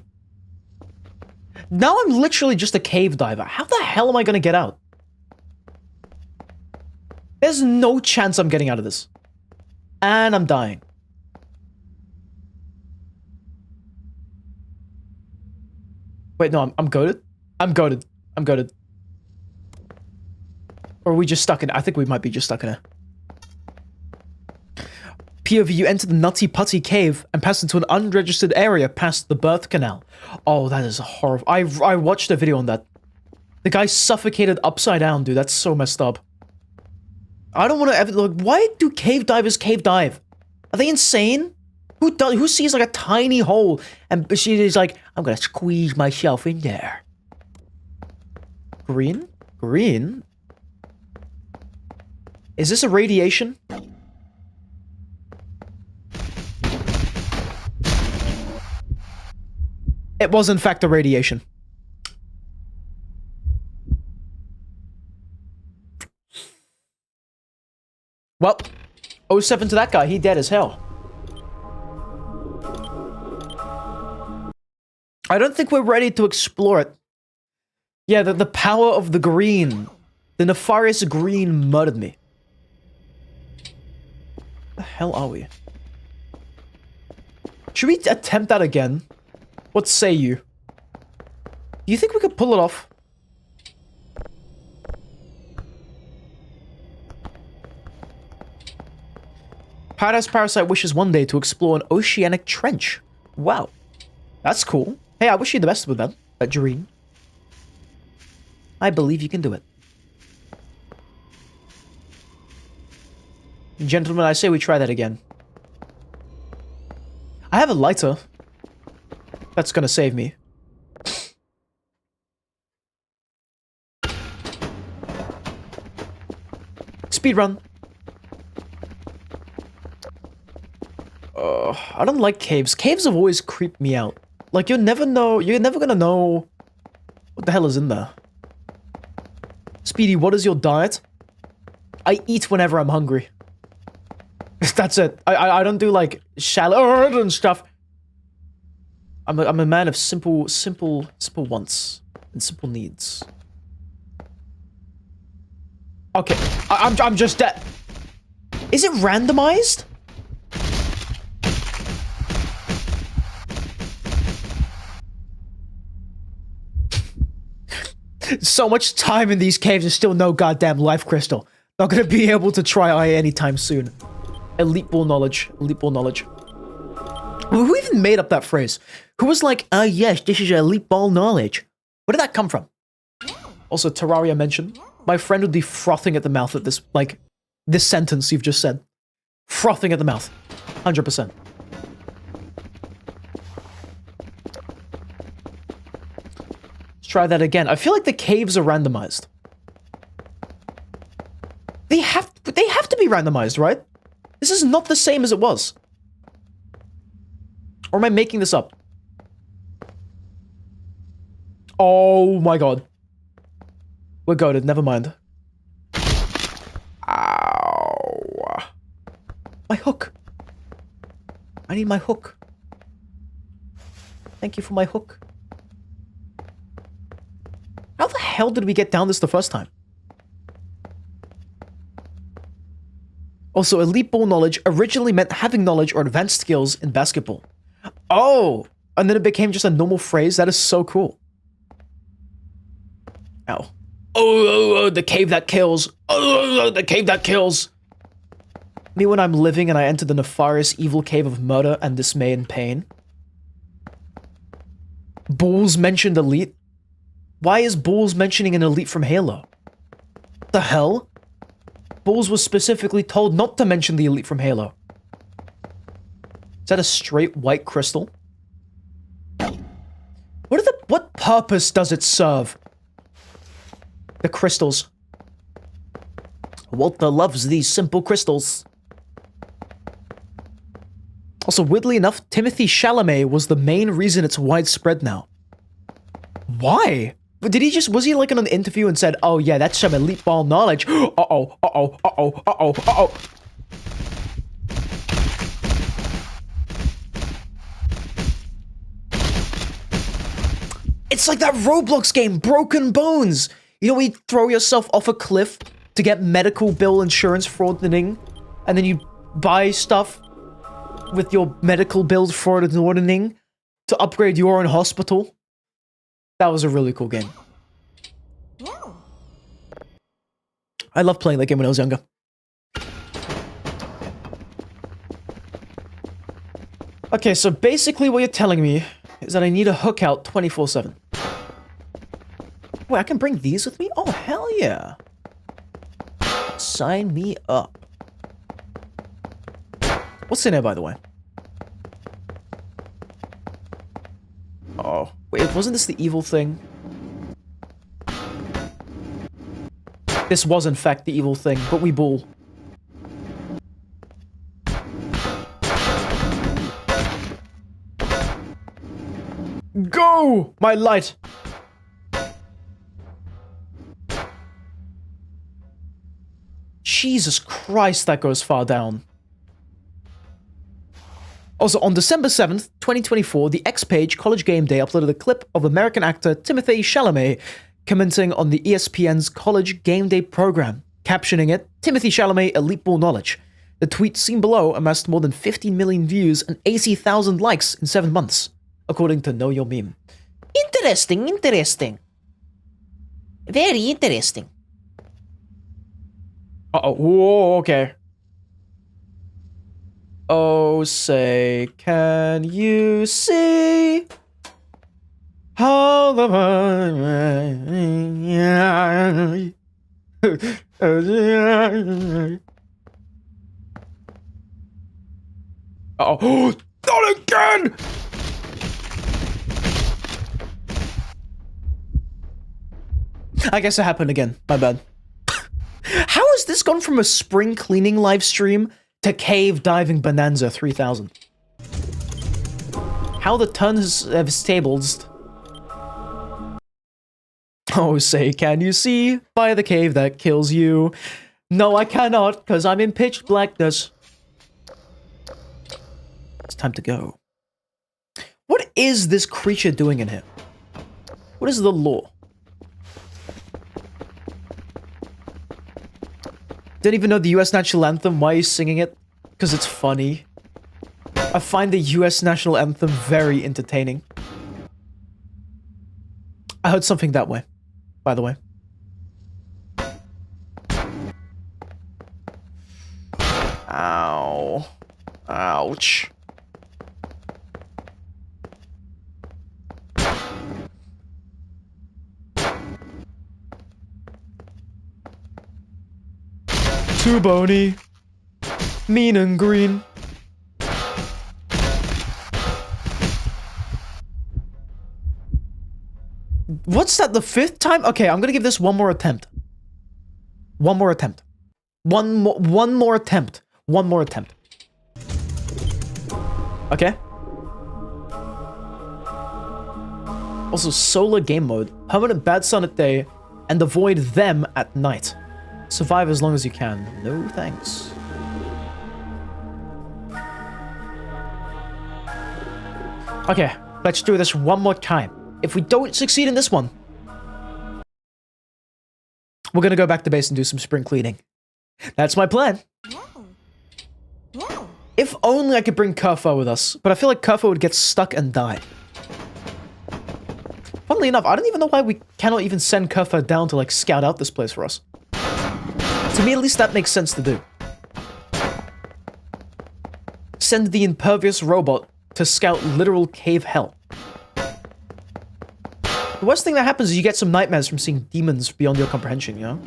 Now I'm literally just a cave diver. How the hell am I gonna get out? There's no chance I'm getting out of this. And I'm dying. Wait, no, I'm goated? I'm goated. I'm goated. Or are we just stuck in it? I think we might be just stuck in it. POV, you enter the Nutty Putty cave and pass into an unregistered area past the birth canal. Oh, that is horrible. I watched a video on that. The guy suffocated upside down, dude. That's so messed up. I don't want to ever look. Why do cave divers cave dive? Are they insane? Who sees like a tiny hole and she's like, I'm gonna squeeze myself in there. Green? Green? Is this a radiation? It was in fact a radiation. Well, 07 to that guy, he dead as hell. I don't think we're ready to explore it. Yeah, the power of the green. The nefarious green murdered me. The hell are we? Should we attempt that again? What say you? Do you think we could pull it off? Paradise Parasite wishes one day to explore an oceanic trench. Wow. That's cool. Hey, I wish you the best with that dream. I believe you can do it. Gentlemen, I say we try that again. I have a lighter. That's gonna save me. Speedrun. I don't like caves. Caves have always creeped me out. Like, you're never gonna know what the hell is in there. Speedy, what is your diet? I eat whenever I'm hungry. That's it. I don't do, like, shallow and stuff. I'm a man of simple wants and simple needs. Okay, I'm just dead. Is it randomized? So much time in these caves and still no goddamn life crystal. Not gonna be able to try I anytime soon. Elite ball knowledge. Elite ball knowledge. Who even made up that phrase? Who was like, yes, this is elite ball knowledge? Where did that come from? Also, Terraria mentioned. My friend would be frothing at the mouth at this, like, this sentence you've just said. Frothing at the mouth. 100%. Let's try that again. I feel like the caves are randomized. They have to be randomized, right? This is not the same as it was. Or am I making this up? Oh my god. We're goated, never mind. Ow. My hook. I need my hook. Thank you for my hook. How the hell did we get down this the first time? Also, elite ball knowledge originally meant having knowledge or advanced skills in basketball. Oh! And then it became just a normal phrase? That is so cool. Ow. Oh, the cave that kills. Oh, the cave that kills. Me when I'm living and I enter the nefarious evil cave of murder and dismay and pain. Bulls mentioned elite. Why is Bulls mentioning an elite from Halo? The hell? Bulls was specifically told not to mention the elite from Halo. Is that a straight white crystal? What purpose does it serve? The crystals. Walter loves these simple crystals. Also, weirdly enough, Timothy Chalamet was the main reason it's widespread now. Why? Did he just, was he like in an interview and said, oh yeah, that's some elite ball knowledge. Uh-oh, uh-oh, uh-oh, uh-oh, uh-oh. It's like that Roblox game, Broken Bones. You know when you throw yourself off a cliff to get medical bill insurance fraudening, and then you buy stuff with your medical bill fraudening to upgrade your own hospital? That was a really cool game. I loved playing that game when I was younger. Okay, so basically what you're telling me is that I need a hook out 24/7. Wait, I can bring these with me? Oh, hell yeah. Sign me up. What's in here, by the way? Oh, wait, wasn't this the evil thing? This was, in fact, the evil thing, but we bull. Go! My light! Jesus Christ, that goes far down. Also, on December 7th, 2024, the X-Page College Game Day uploaded a clip of American actor Timothée Chalamet commenting on the ESPN's College Game Day program, captioning it, Timothée Chalamet Elite Ball Knowledge. The tweet seen below amassed more than 15 million views and 80,000 likes in 7 months, according to Know Your Meme. Interesting, interesting. Very interesting. Uh-oh, whoa, okay. Oh, say, can you see All the oh, not again! I guess it happened again. My bad. How has this gone from a spring cleaning live stream to cave diving bonanza 3000? How the turns have tables. Oh, say, can you see by the cave that kills you? No, I cannot, because I'm in pitch blackness. It's time to go. What is this creature doing in here? What is the lore? Didn't even know the US national anthem. Why are you singing it? Because it's funny. I find the US national anthem very entertaining. I heard something that way, by the way. Ow. Ouch. Too bony. Mean and green. What's that, the 5th time? Okay, I'm gonna give this one more attempt. One more attempt. One more attempt. One more attempt. Okay. Also, solar game mode. Permanent bad sun at day, and avoid them at night. Survive as long as you can. No thanks. Okay, let's do this one more time. If we don't succeed in this one, we're gonna go back to base and do some spring cleaning. That's my plan. If only I could bring Kerfo with us, but I feel like Kerfo would get stuck and die. Funnily enough, I don't even know why we cannot even send Kerfo down to, like, scout out this place for us. To me, at least, that makes sense to do. Send the impervious robot to scout literal cave hell. The worst thing that happens is you get some nightmares from seeing demons beyond your comprehension, you know?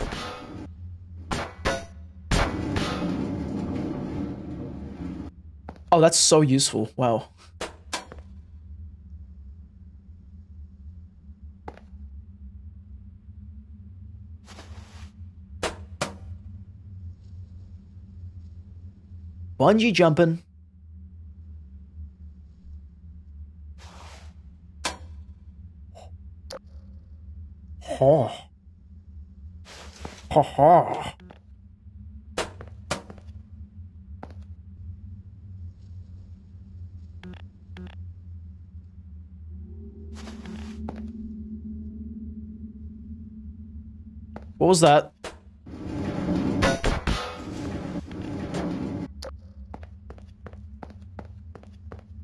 Oh, that's so useful. Wow. Bungee jumping. Oh. Ha ha. What was that?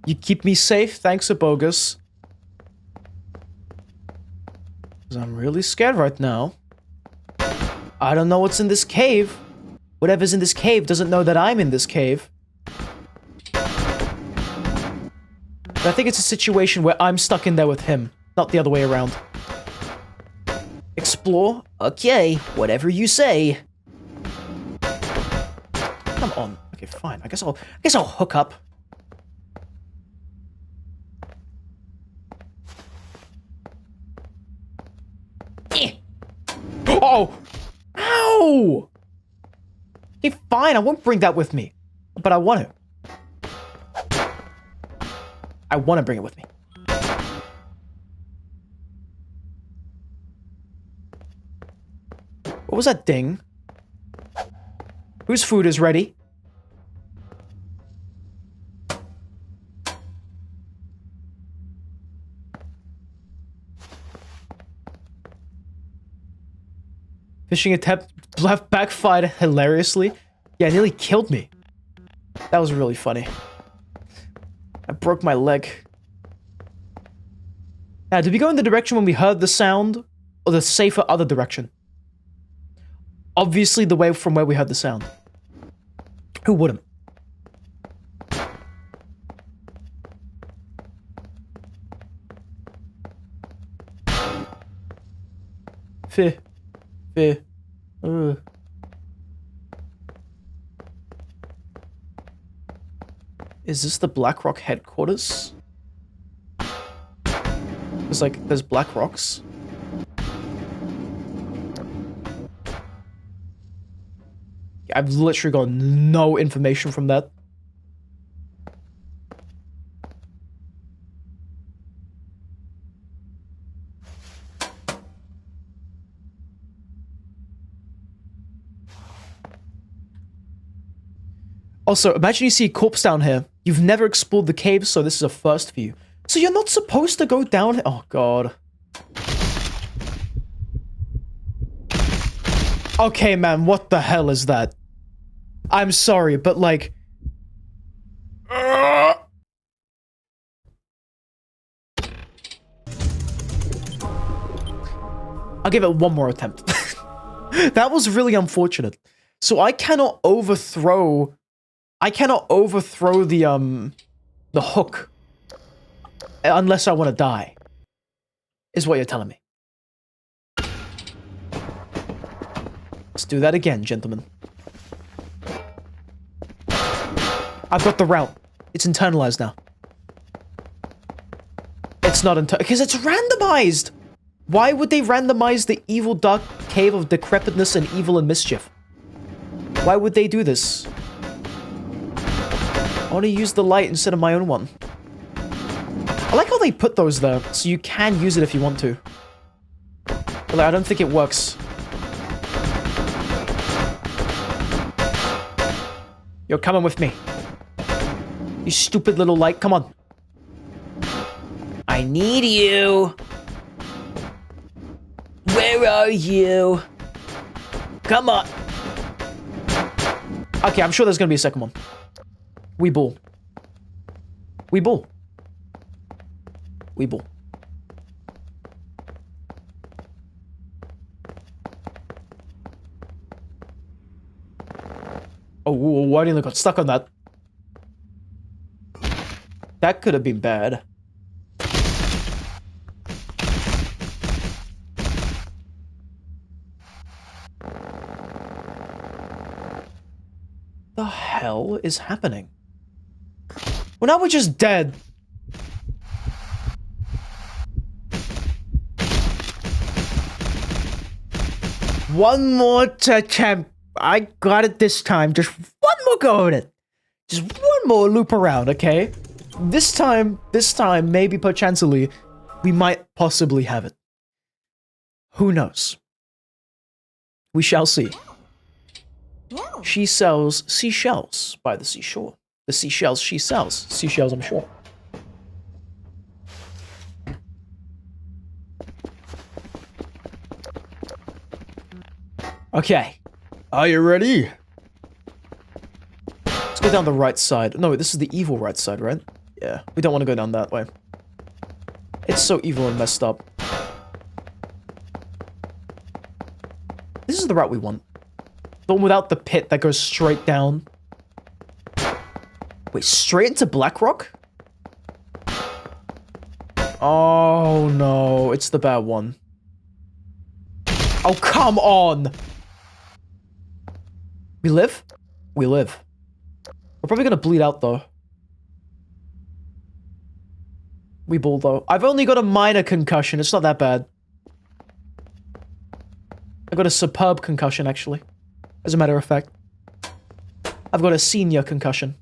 You keep me safe, thanks, Abogus. Because I'm really scared right now. I don't know what's in this cave. Whatever's in this cave doesn't know that I'm in this cave. But I think it's a situation where I'm stuck in there with him, not the other way around. Explore? Okay, whatever you say. Come on. Okay, fine. I guess I'll hook up. Oh! Ow! Okay, fine. I won't bring that with me. But I want to. I want to bring it with me. What was that ding? Whose food is ready? Fishing attempt backfired hilariously. Yeah, it nearly killed me. That was really funny. I broke my leg. Now, did we go in the direction when we heard the sound? Or the safer other direction? Obviously the way from where we heard the sound. Who wouldn't? Fear. Fear. Ugh. Is this the Blackrock headquarters? It's like, there's black rocks. I've literally got no information from that. Also, imagine you see a corpse down here. You've never explored the cave, so this is a first for you. So you're not supposed to go down here? Oh, God. Okay, man, what the hell is that? I'm sorry, but like... I'll give it one more attempt. That was really unfortunate. So I cannot overthrow the hook unless I want to die, is what you're telling me. Let's do that again, gentlemen. I've got the route. It's internalized now. It's not because it's randomized. Why would they randomize the evil dark cave of decrepitness and evil and mischief? Why would they do this? I want to use the light instead of my own one. I like how they put those there, so you can use it if you want to. But like, I don't think it works. You're coming with me. You stupid little light, come on. I need you. Where are you? Come on. Okay, I'm sure there's gonna be a second one. We bull. We bull. We bull. Oh, why didn't I got stuck on that? That could have been bad. The hell is happening? Well, now we're just dead. One more attempt. I got it this time. Just one more go at it. Just one more loop around, okay? This time, maybe potentially, we might possibly have it. Who knows? We shall see. She sells seashells by the seashore. The seashells she sells. Seashells, I'm sure. Okay. Are you ready? Let's go down the right side. No, this is the evil right side, right? Yeah, we don't want to go down that way. It's so evil and messed up. This is the route we want. The one without the pit that goes straight down. Wait, straight into Blackrock? Oh no, it's the bad one. Oh, come on! We live? We live. We're probably gonna bleed out though. We bull though. I've only got a minor concussion, it's not that bad. I got a superb concussion actually. As a matter of fact. I've got a senior concussion.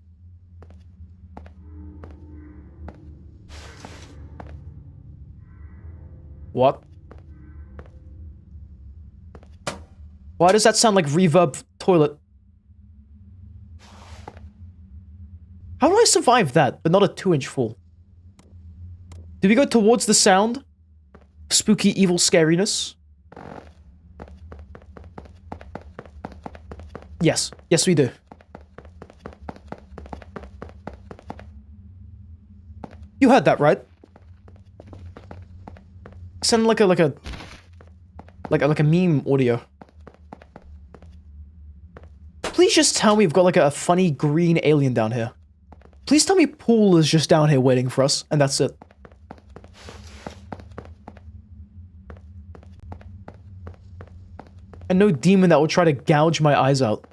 What? Why does that sound like reverb toilet? How do I survive that, but not a 2-inch fall? Do we go towards the sound? Spooky, evil scariness? Yes. Yes, we do. You heard that, right? Sound like a meme audio. Please just tell me we've got like a funny green alien down here. Please tell me Paul is just down here waiting for us, and that's it. And no demon that will try to gouge my eyes out.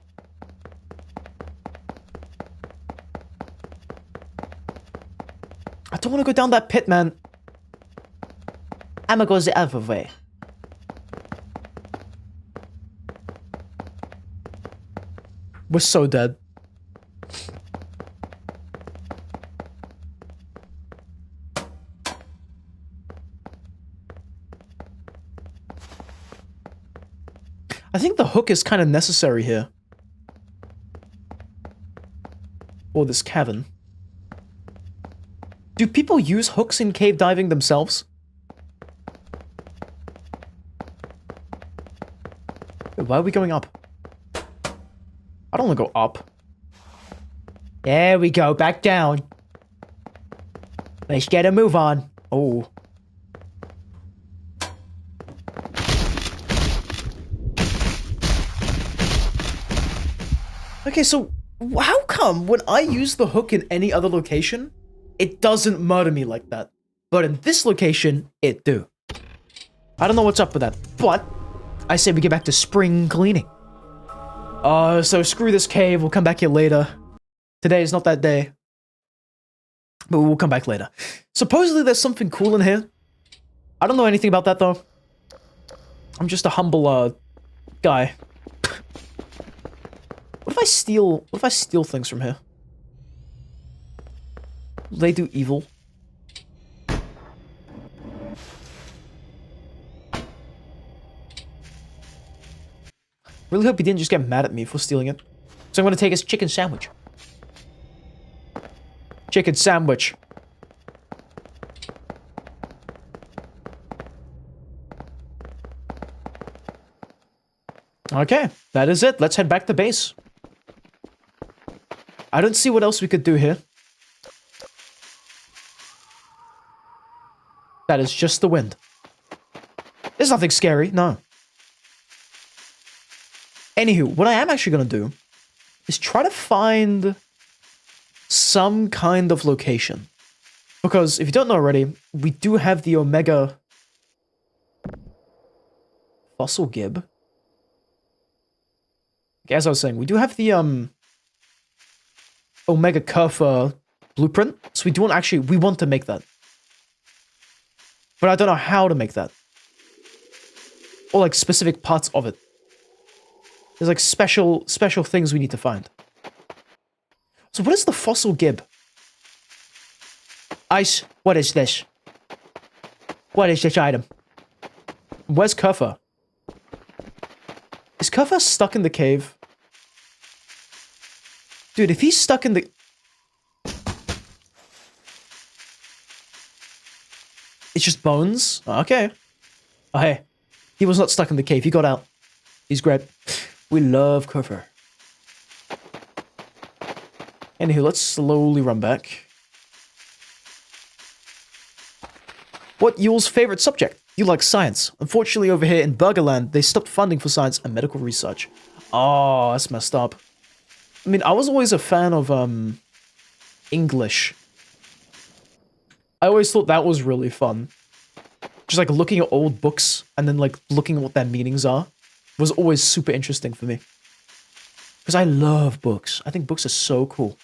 I don't want to go down that pit, man. I'ma go the other way. We're so dead. I think the hook is kind of necessary here. Or this cavern. Do people use hooks in cave diving themselves? Wait, why are we going up? I don't want to go up. There we go, back down. Let's get a move on. Oh. Okay, so how come when I use the hook in any other location, it doesn't murder me like that? But in this location, it do. I don't know what's up with that, but I say we get back to spring cleaning. So screw this cave, we'll come back here later. Today is not that day. But we'll come back later. Supposedly there's something cool in here. I don't know anything about that though. I'm just a humble, guy. What if I steal things from here? Will they do evil? Really hope he didn't just get mad at me for stealing it. So I'm gonna take his chicken sandwich. Chicken sandwich. Okay, that is it. Let's head back to base. I don't see what else we could do here. That is just the wind. There's nothing scary, no. Anywho, what I am actually gonna do is try to find some kind of location. Because if you don't know already, we do have the Omega Fossil Gib. Okay, as I was saying, we do have the Omega Kerfer blueprint. So we do want we want to make that. But I don't know how to make that. Or like specific parts of it. There's like special things we need to find. So what is the fossil gib? Ice, what is this? What is this item? Where's Kerfer? Is Kerfer stuck in the cave? Dude, if he's stuck in the... It's just bones? Okay. Oh, hey. He was not stuck in the cave. He got out. He's great. We love Kerfer. Anywho, let's slowly run back. What Yule's favorite subject? You like science. Unfortunately, over here in Burgerland, they stopped funding for science and medical research. Oh, that's messed up. I mean, I was always a fan of, English. I always thought that was really fun. Just, like, looking at old books and then, like, looking at what their meanings are was always super interesting for me. Because I love books. I think books are so cool.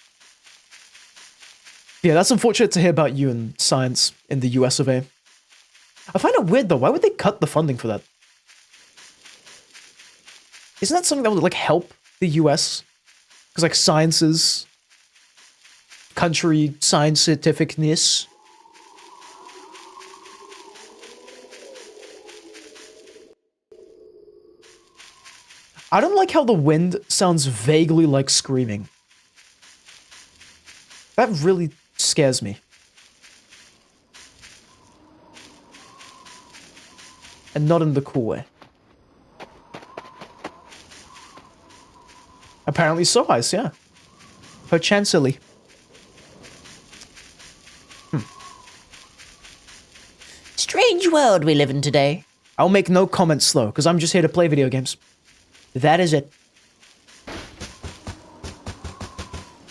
Yeah, that's unfortunate to hear about you and science in the US of A. I find it weird, though. Why would they cut the funding for that? Isn't that something that would, like, help the US? Because, like, sciences... country scientificness... I don't like how the wind sounds vaguely like screaming. That really scares me. And not in the cool way. Apparently so, Ice, yeah. Perchancely. Strange world we live in today. I'll make no comments slow, because I'm just here to play video games. That is it.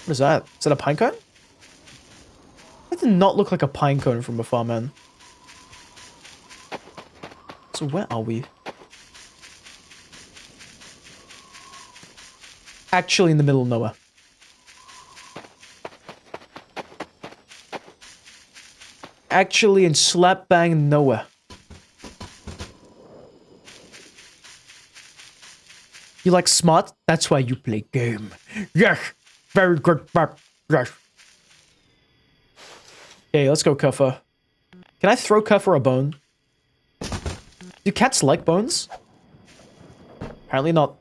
What is that? Is that a pine cone? That did not look like a pine cone from afar, man. So where are we? actually in the middle of nowhere. Actually in slap bang nowhere. You like smart? That's why you play game. Yes! Very good, yes. Okay, let's go, Kuffer. Can I throw Kuffer a bone? Do cats like bones? Apparently not.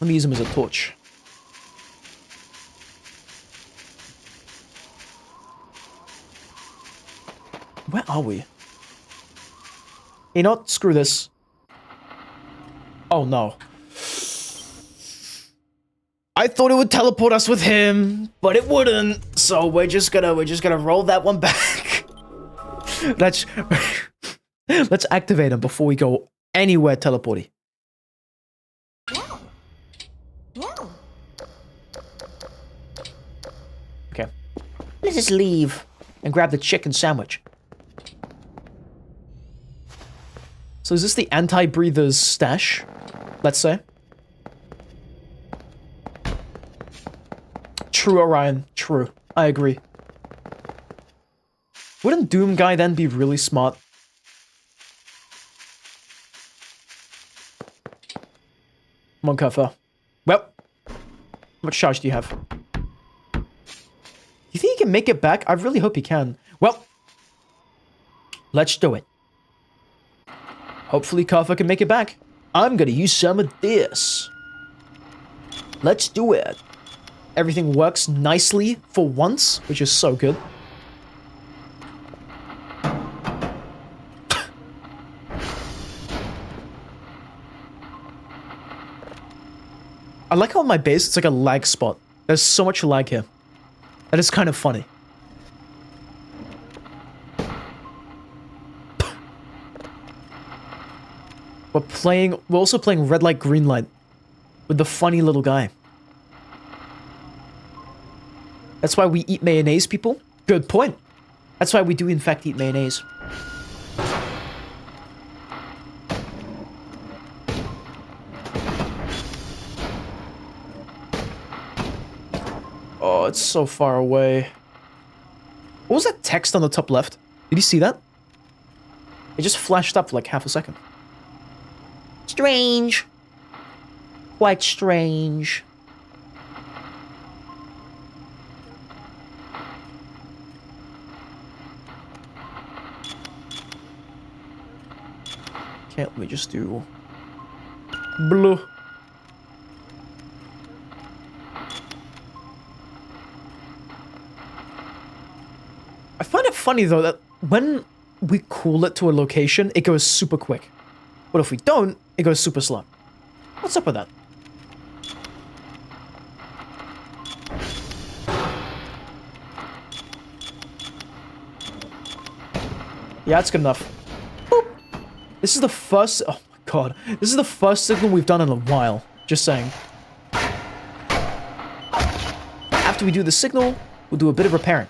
Let me use him as a torch. Where are we? You know what? Screw this. Oh no. I thought it would teleport us with him, but it wouldn't. So we're just gonna roll that one back. Let's activate him before we go anywhere teleporty. Okay. Let's just leave and grab the chicken sandwich. So is this the anti-breather's stash? Let's say. True, Orion. True. I agree. Wouldn't Doom Guy then be really smart? Come on, Kuffer. Well, how much charge do you have? You think he can make it back? I really hope he can. Well, let's do it. Hopefully Kuffer can make it back. I'm gonna use some of this. Let's do it. Everything works nicely for once, which is so good. I like how on my base it's like a lag spot. There's so much lag here. That is kind of funny. We're also playing red light, green light with the funny little guy. That's why we eat mayonnaise, people. Good point. That's why we do in fact eat mayonnaise. Oh, it's so far away. What was that text on the top left? Did you see that? It just flashed up for like half a second. Strange. Quite strange. Can't we just do blue? I find it funny though that when we call it to a location, it goes super quick. But if we don't, it goes super slow. What's up with that? Yeah, that's good enough. Boop. This is the first... Oh my god. This is the first signal we've done in a while. Just saying. After we do the signal, we'll do a bit of repairing.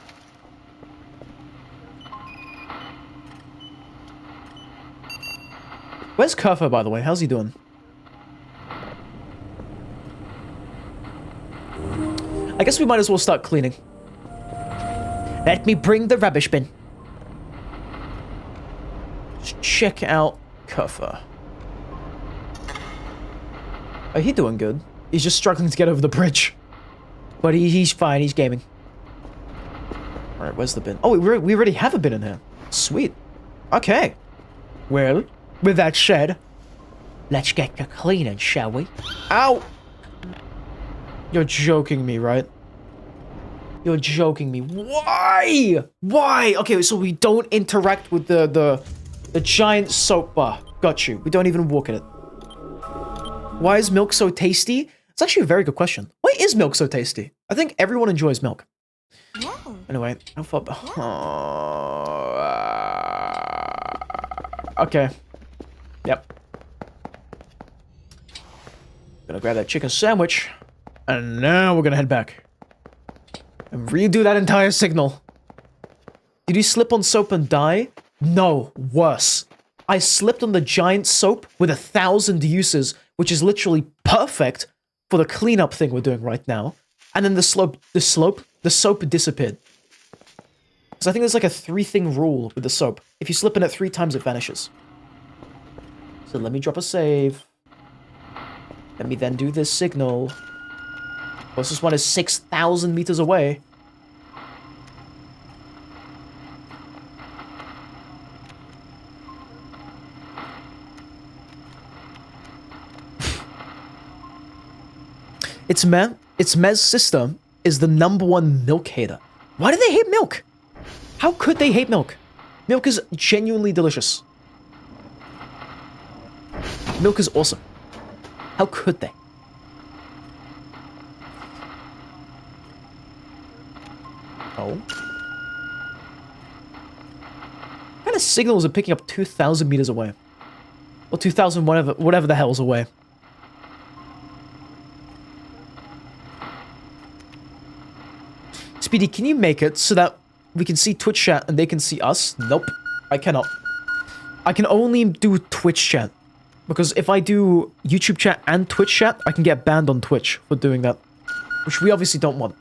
Where's Kuffer, by the way? How's he doing? I guess we might as well start cleaning. Let me bring the rubbish bin. Just check out Kuffer. Oh, he's doing good. He's just struggling to get over the bridge. But he's fine. He's gaming. Alright, where's the bin? Oh, we already have a bin in here. Sweet. Okay. Well... with that said, let's get to cleaning, shall we? Ow! You're joking me, right? You're joking me. Why? Why? Okay, so we don't interact with the giant soap bar. Got you. We don't even walk in it. Why is milk so tasty? It's actually a very good question. Why is milk so tasty? I think everyone enjoys milk. Anyway, how far... okay. Yep. Gonna grab that chicken sandwich. And now we're gonna head back. And redo that entire signal. Did you slip on soap and die? No, worse. I slipped on the giant soap with 1,000 uses which is literally perfect for the cleanup thing we're doing right now. And then the soap disappeared. So I think there's like a 3-thing rule with the soap. If you slip in it 3 times, it vanishes. So let me drop a save. Let me then do this signal. Closest one is 6,000 meters away. It's Mez's sister is the #1 milk hater. Why do they hate milk? How could they hate milk? Milk is genuinely delicious. Milk is awesome. How could they? Oh. What kind of signals are picking up 2,000 meters away? Or 2,000 whatever the hell's away. Speedy, can you make it so that we can see Twitch chat and they can see us? Nope, I cannot. I can only do Twitch chat. Because if I do YouTube chat and Twitch chat, I can get banned on Twitch for doing that. Which we obviously don't want.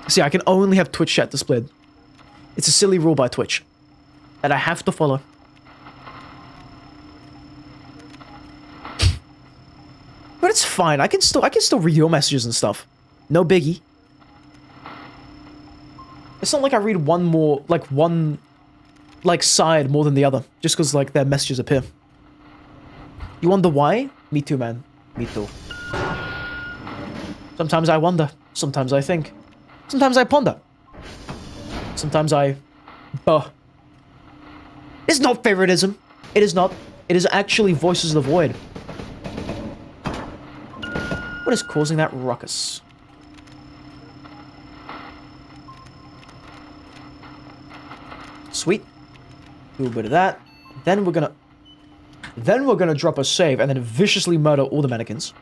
See, I can only have Twitch chat displayed. It's a silly rule by Twitch that I have to follow. But it's fine. I can still read your messages and stuff. No biggie. It's not like I read one side more than the other, just because like their messages appear. You wonder why? Me too, man. Me too. Sometimes I wonder. Sometimes I think. Sometimes I ponder. Sometimes I... It's not favoritism. It is not. It is actually Voices of the Void. What is causing that ruckus? Sweet. Do a bit of that. Then we're gonna drop a save and then viciously murder all the mannequins.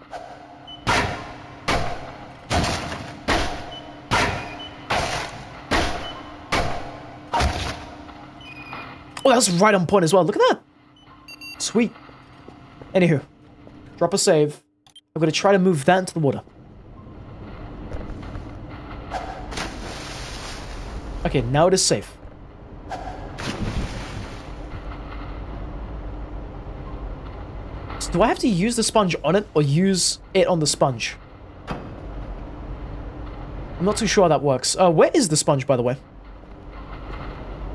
Oh, that's right on point as well. Look at that. Sweet. Anywho, drop a save. I'm gonna try to move that into the water. Okay, now it is safe. So do I have to use the sponge on it or use it on the sponge? I'm not too sure how that works. Where is the sponge, by the way?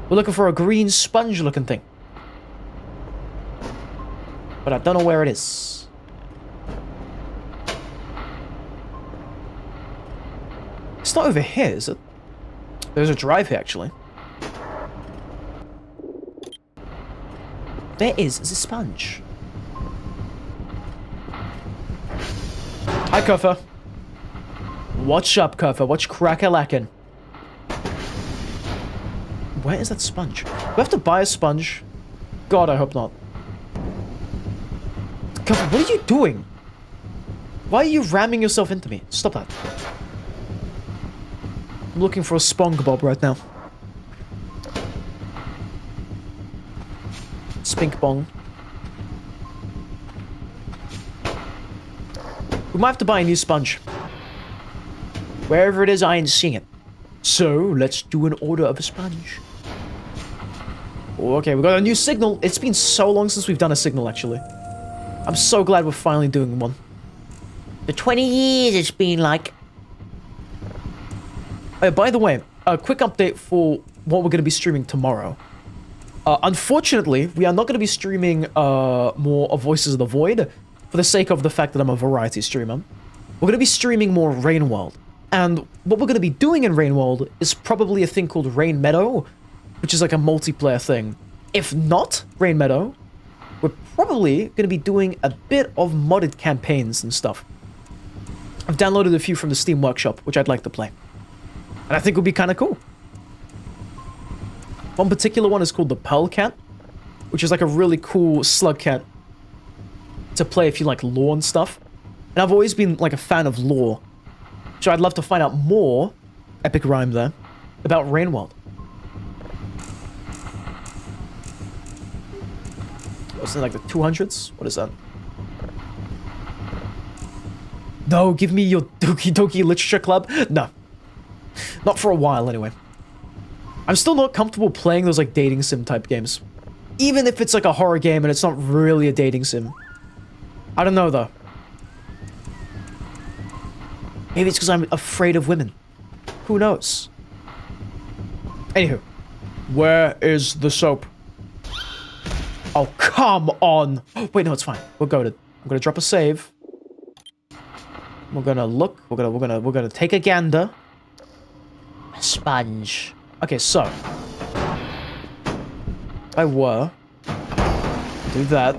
We're looking for a green sponge-looking thing. But I don't know where it is. It's not over here, is it? There's a drive here, actually. There is a sponge. Hi, Kuffer. What's up, Kuffer? What's crack-a-lackin'? Where is that sponge? Do we have to buy a sponge? God, I hope not. Kuffer, what are you doing? Why are you ramming yourself into me? Stop that. I'm looking for a SpongeBob right now. Spink bong. We might have to buy a new sponge. Wherever it is, I ain't seeing it. So, let's do an order of a sponge. Okay, we got a new signal. It's been so long since we've done a signal, actually. I'm so glad we're finally doing one. For 20 years it's been like... By the way, a quick update for what we're going to be streaming tomorrow. Unfortunately, we are not going to be streaming more of Voices of the Void for the sake of the fact that I'm a variety streamer. We're going to be streaming more Rainworld. And what we're going to be doing in Rainworld is probably a thing called Rain Meadow, which is like a multiplayer thing. If not Rain Meadow, we're probably going to be doing a bit of modded campaigns and stuff. I've downloaded a few from the Steam Workshop, which I'd like to play. And I think would be kind of cool. One particular one is called the Pearl Cat, which is like a really cool slug cat to play if you like lore and stuff. And I've always been like a fan of lore. So I'd love to find out more, epic rhyme there, about Rainworld. Was it like the 200s? What is that? No, give me your Doki Doki Literature Club. No. Not for a while, anyway. I'm still not comfortable playing those, like, dating sim type games. Even if it's, like, a horror game and it's not really a dating sim. I don't know, though. Maybe it's because I'm afraid of women. Who knows? Anywho. Where is the soap? Oh, come on! Wait, no, it's fine. We're goated. I'm gonna drop a save. We're gonna look. We're gonna take a gander. A sponge. Okay, so. I were. Do that.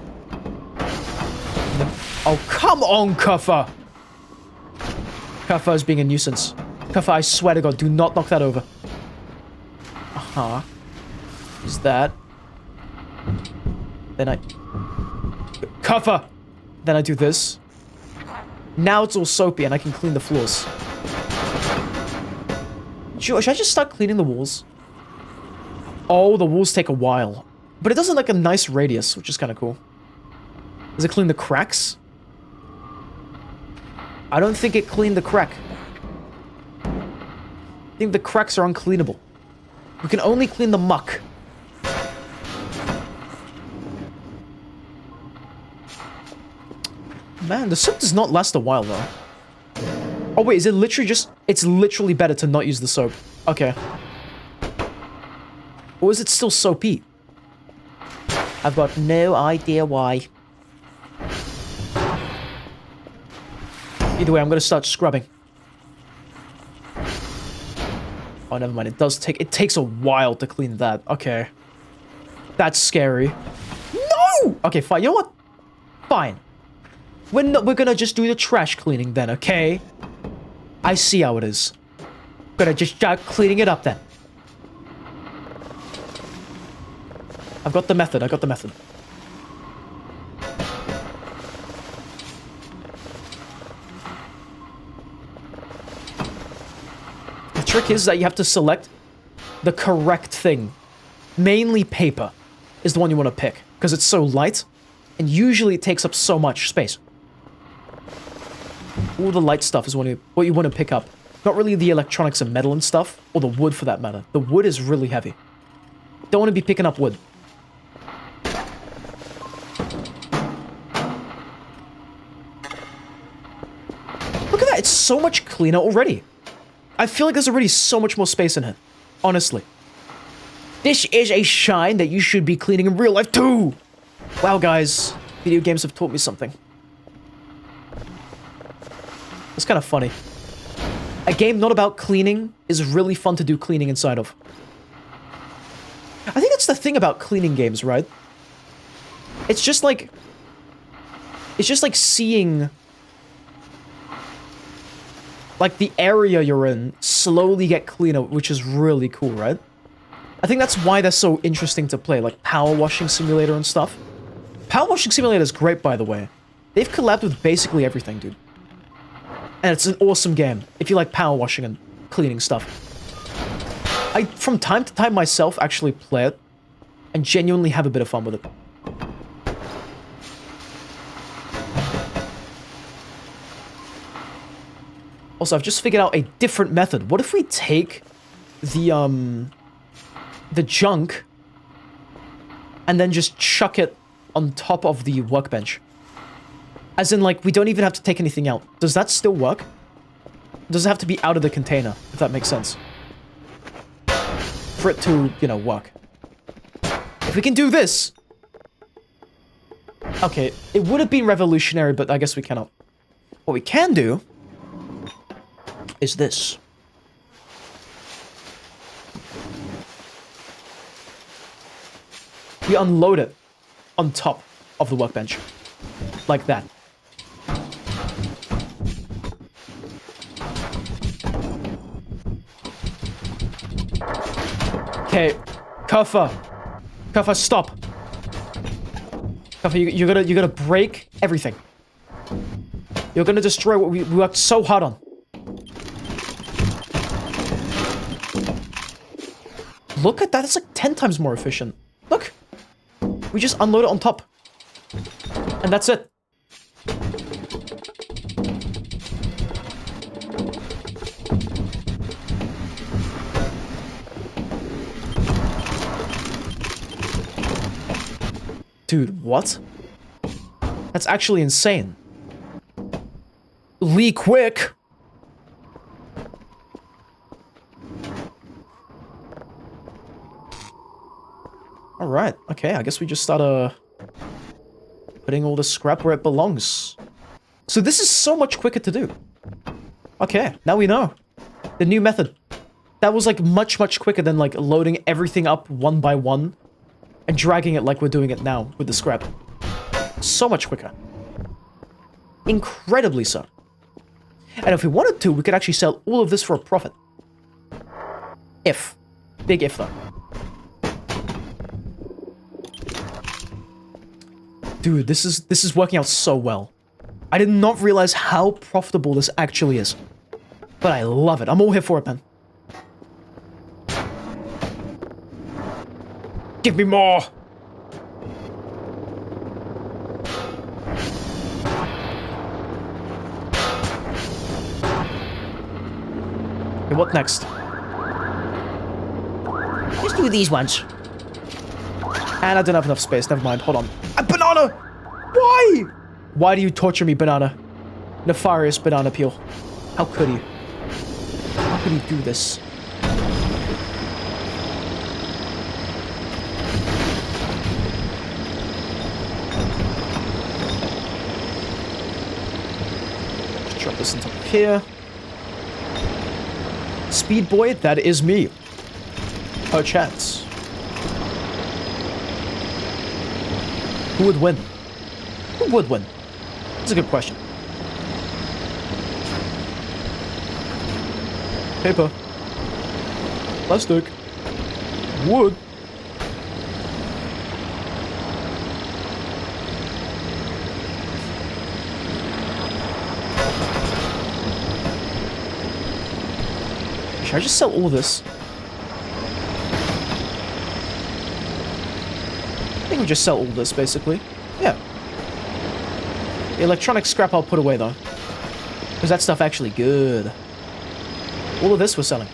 Oh, come on, Kuffa! Kuffa is being a nuisance. Kuffa, I swear to God, do not knock that over. Uh-huh. Is that. Then I... Kuffa! Then I do this. Now it's all soapy and I can clean the floors. Should I just start cleaning the walls? Oh, the walls take a while. But it does it like a nice radius, which is kind of cool. Does it clean the cracks? I don't think it cleaned the crack. I think the cracks are uncleanable. We can only clean the muck. Man, the soap does not last a while, though. Oh, wait, is it literally just... It's literally better to not use the soap. Okay. Or is it still soapy? I've got no idea why. Either way, I'm gonna start scrubbing. Oh, never mind. It does take... It takes a while to clean that. Okay. That's scary. No! Okay, fine. You know what? Fine. We're gonna just do the trash cleaning then, okay? I see how it is. Gonna just start cleaning it up then. I've got the method. I got the method. The trick is that you have to select the correct thing. Mainly paper is the one you want to pick because it's so light and usually it takes up so much space. All the light stuff is what you want to pick up. Not really the electronics and metal and stuff, or the wood for that matter. The wood is really heavy. Don't want to be picking up wood. Look at that, it's so much cleaner already. I feel like there's already so much more space in it. Honestly. This is a shine that you should be cleaning in real life too! Wow, guys. Video games have taught me something. It's kind of funny. A game not about cleaning is really fun to do cleaning inside of. I think that's the thing about cleaning games, right? It's just like seeing like the area you're in slowly get cleaner, which is really cool, right? I think that's why they're so interesting to play, like Power Washing Simulator and stuff. Power Washing Simulator is great, by the way. They've collabed with basically everything, dude. And it's an awesome game, if you like power washing and cleaning stuff. I, from time to time myself, actually play it, and genuinely have a bit of fun with it. Also, I've just figured out a different method. What if we take the junk, and then just chuck it on top of the workbench? As in, like, we don't even have to take anything out. Does that still work? Does it have to be out of the container, if that makes sense? For it to, you know, work. If we can do this... Okay, it would have been revolutionary, but I guess we cannot. What we can do... is this. We unload it on top of the workbench. Like that. Okay, Kuffa. Kuffa, stop. Kuffa, you're gonna break everything. You're gonna destroy what we worked so hard on. Look at that, it's like 10 times more efficient. Look. We just unload it on top. And that's it. Dude, what? That's actually insane. Lee quick! Alright, okay, I guess we just start, putting all the scrap where it belongs. So this is so much quicker to do. Okay, now we know. The new method. That was, like, much, much quicker than, like, loading everything up one by one and dragging it like we're doing it now with the scrap. So much quicker. Incredibly so. And if we wanted to, we could actually sell all of this for a profit. If. Big if, though. Dude, this is working out so well. I did not realize how profitable this actually is. But I love it. I'm all here for it, man. Give me more! Okay, what next? Just do these ones. And I don't have enough space. Never mind. Hold on. A banana! Why? Why do you torture me, banana? Nefarious banana peel. How could you? How could you do this? Just drop this into here. Speed boy, that is me. Perchance. Who would win? Who would win? That's a good question. Paper. Plastic. Wood. Should I just sell all this? I think we just sell all this, basically. Yeah. The electronic scrap I'll put away, though. Because that stuff actually good. All of this we're selling.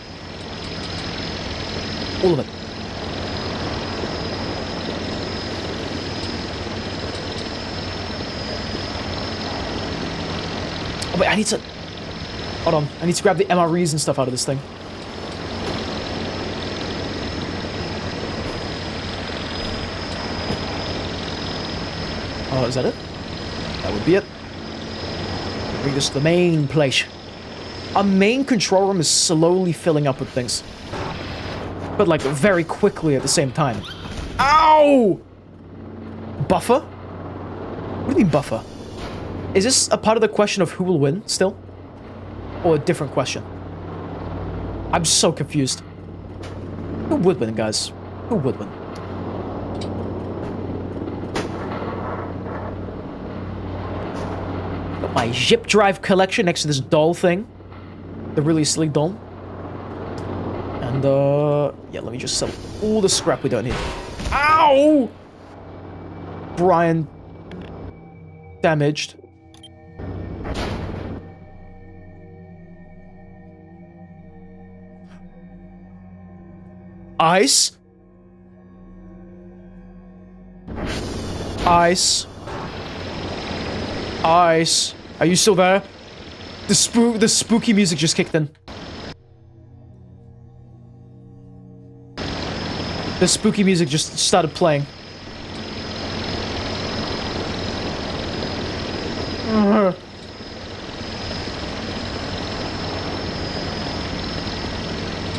All of it. Oh, wait, I need to... Hold on. I need to grab the MREs and stuff out of this thing. Oh, is that it? That would be it. Bring this to the main place. Our main control room is slowly filling up with things. But, like, very quickly at the same time. Ow! Buffer? What do you mean buffer? Is this a part of the question of who will win, still? Or a different question? I'm so confused. Who would win, guys? Who would win? Got my zip drive collection next to this doll thing. The really sleek doll. And, yeah, let me just sell all the scrap we don't need. Ow! Brian. Damaged. Ice? Ice? Ice? Are you still there? The spooky music just kicked in. The spooky music just started playing.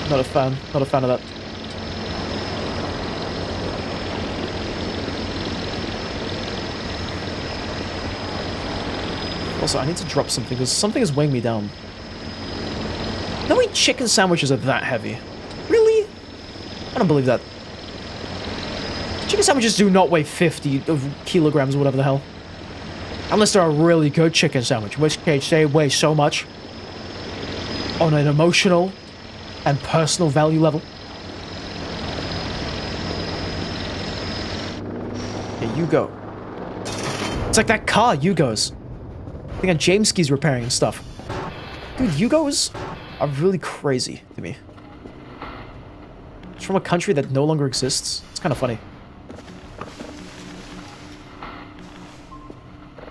Not a fan. Not a fan of that. Also, I need to drop something, because something is weighing me down. No way chicken sandwiches are that heavy. Really? I don't believe that. Chicken sandwiches do not weigh 50 kilograms or whatever the hell. Unless they're a really good chicken sandwich, in which case they weigh so much. On an emotional and personal value level. Here you go. It's like that car, Yugos. I think Jameski's repairing and stuff. Dude, Yugos are really crazy to me. It's from a country that no longer exists. It's kind of funny.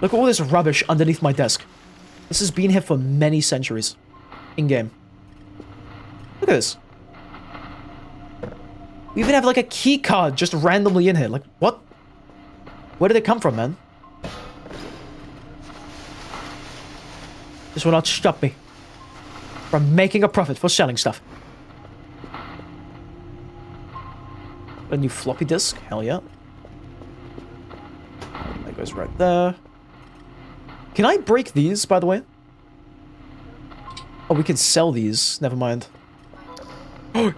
Look at all this rubbish underneath my desk. This has been here for many centuries. In-game. Look at this. We even have like a key card just randomly in here. Like, what? Where did it come from, man? This will not stop me from making a profit for selling stuff. A new floppy disk? Hell yeah. That goes right there. Can I break these, by the way? Oh, we can sell these. Never mind.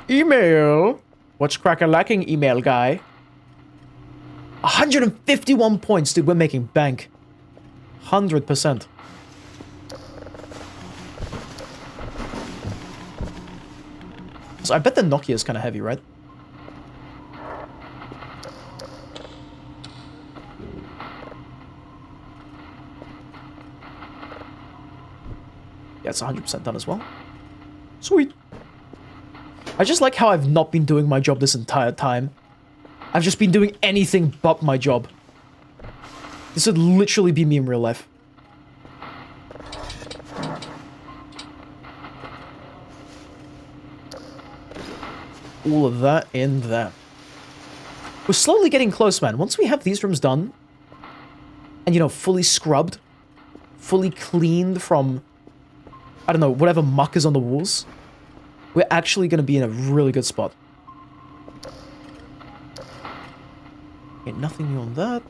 Email! What's crack-a-lacking, email guy? 151 points, dude. We're making bank. 100%. So I bet the Nokia is kind of heavy, right? Yeah, it's 100% done as well. Sweet. I just like how I've not been doing my job this entire time. I've just been doing anything but my job. This would literally be me in real life. All of that in there. We're slowly getting close, man. Once we have these rooms done, and, you know, fully scrubbed, fully cleaned from, I don't know, whatever muck is on the walls, we're actually going to be in a really good spot. Okay, nothing new on that.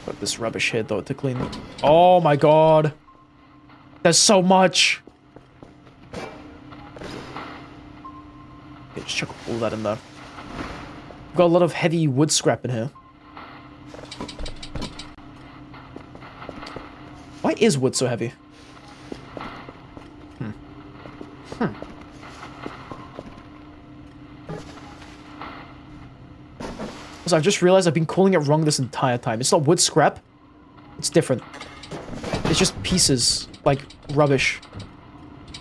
Got this rubbish here, though, to clean. Oh my god. There's so much. Okay, just chuck all that in there. Got a lot of heavy wood scrap in here. Why is wood so heavy? So I've just realized I've been calling it wrong this entire time. It's not wood scrap. It's different. It's just pieces, like rubbish.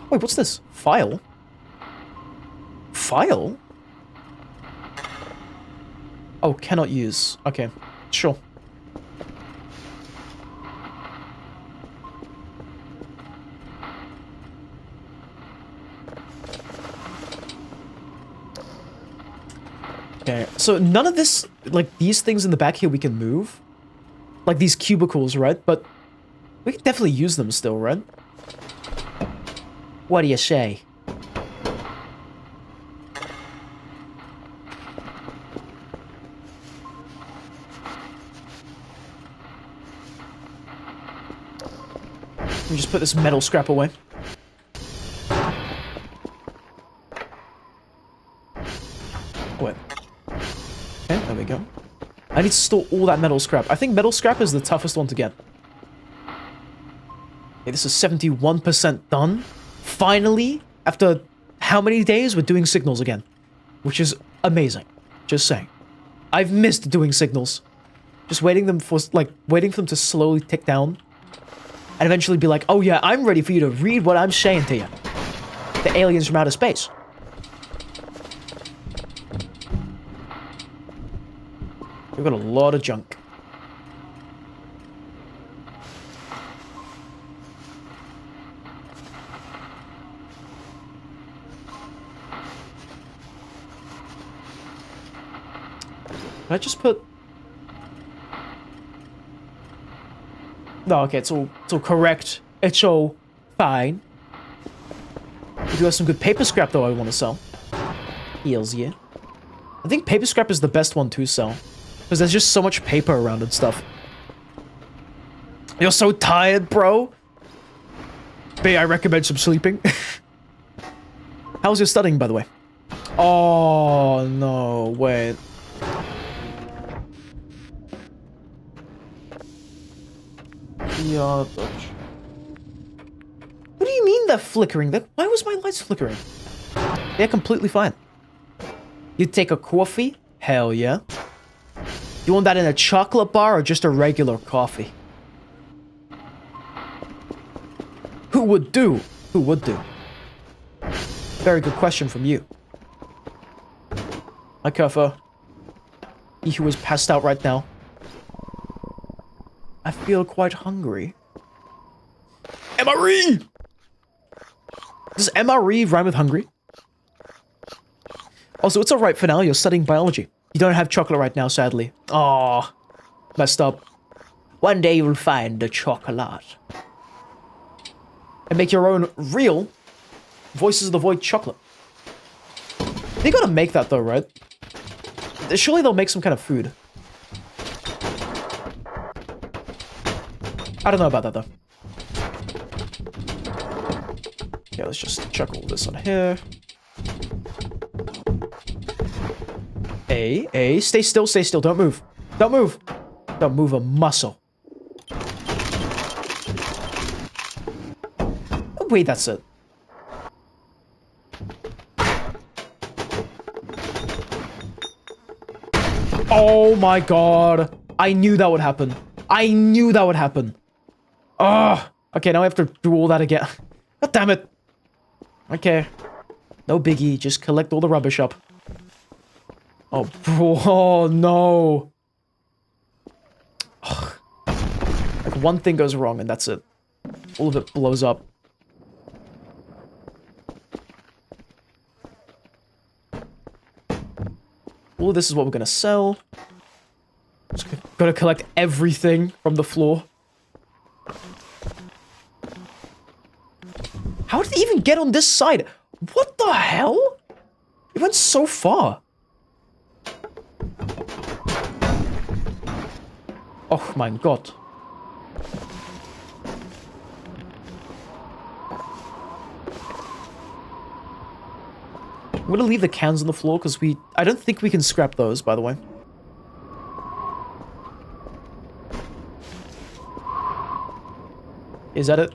Wait, what's this? File? File? Oh, cannot use. Okay, sure. Okay, so none of this, like, these things in the back here we can move. Like, these cubicles, right? But we can definitely use them still, right? What do you say? Let me just put this metal scrap away. Wait. Okay, there we go. I need to store all that metal scrap. I think metal scrap is the toughest one to get. Okay, this is 71% done. Finally, after how many days, we're doing signals again. Which is amazing. Just saying. I've missed doing signals. Just waiting for them to slowly tick down. And eventually be like, oh yeah, I'm ready for you to read what I'm saying to you. The aliens from outer space. We've got a lot of junk. Can I just put... No, okay, it's all correct. It's all fine. We do have some good paper scrap, though, I want to sell. Heals, yeah. I think paper scrap is the best one to sell. Because there's just so much paper around and stuff. You're so tired, bro. May I recommend some sleeping? How's your studying, by the way? Oh, no, wait. Yeah, what do you mean they're flickering? Why was my lights flickering? They're completely fine. You take a coffee? Hell yeah. You want that in a chocolate bar or just a regular coffee? Who would do? Who would do? Very good question from you. Hi, Kerfer. He who is passed out right now. I feel quite hungry. MRE! Does MRE rhyme with hungry? Also, it's alright for now, you're studying biology. You don't have chocolate right now, sadly. Aw, messed up. One day you'll find the chocolate. And make your own real Voices of the Void chocolate. They gotta make that though, right? Surely they'll make some kind of food. I don't know about that though. Yeah, let's just chuck all this on here. Stay still, don't move. Don't move. Don't move a muscle. Oh, wait, that's it. Oh my god. I knew that would happen. I knew that would happen. Ugh. Okay, now I have to do all that again. God damn it. Okay. No biggie, just collect all the rubbish up. Oh, oh no. Ugh. Like one thing goes wrong and that's it. All of it blows up. All of this is what we're gonna sell. Just gotta collect everything from the floor. How did they even get on this side? What the hell? It went so far. Oh my god. I'm gonna leave the cans on the floor because I don't think we can scrap those, by the way. Is that it?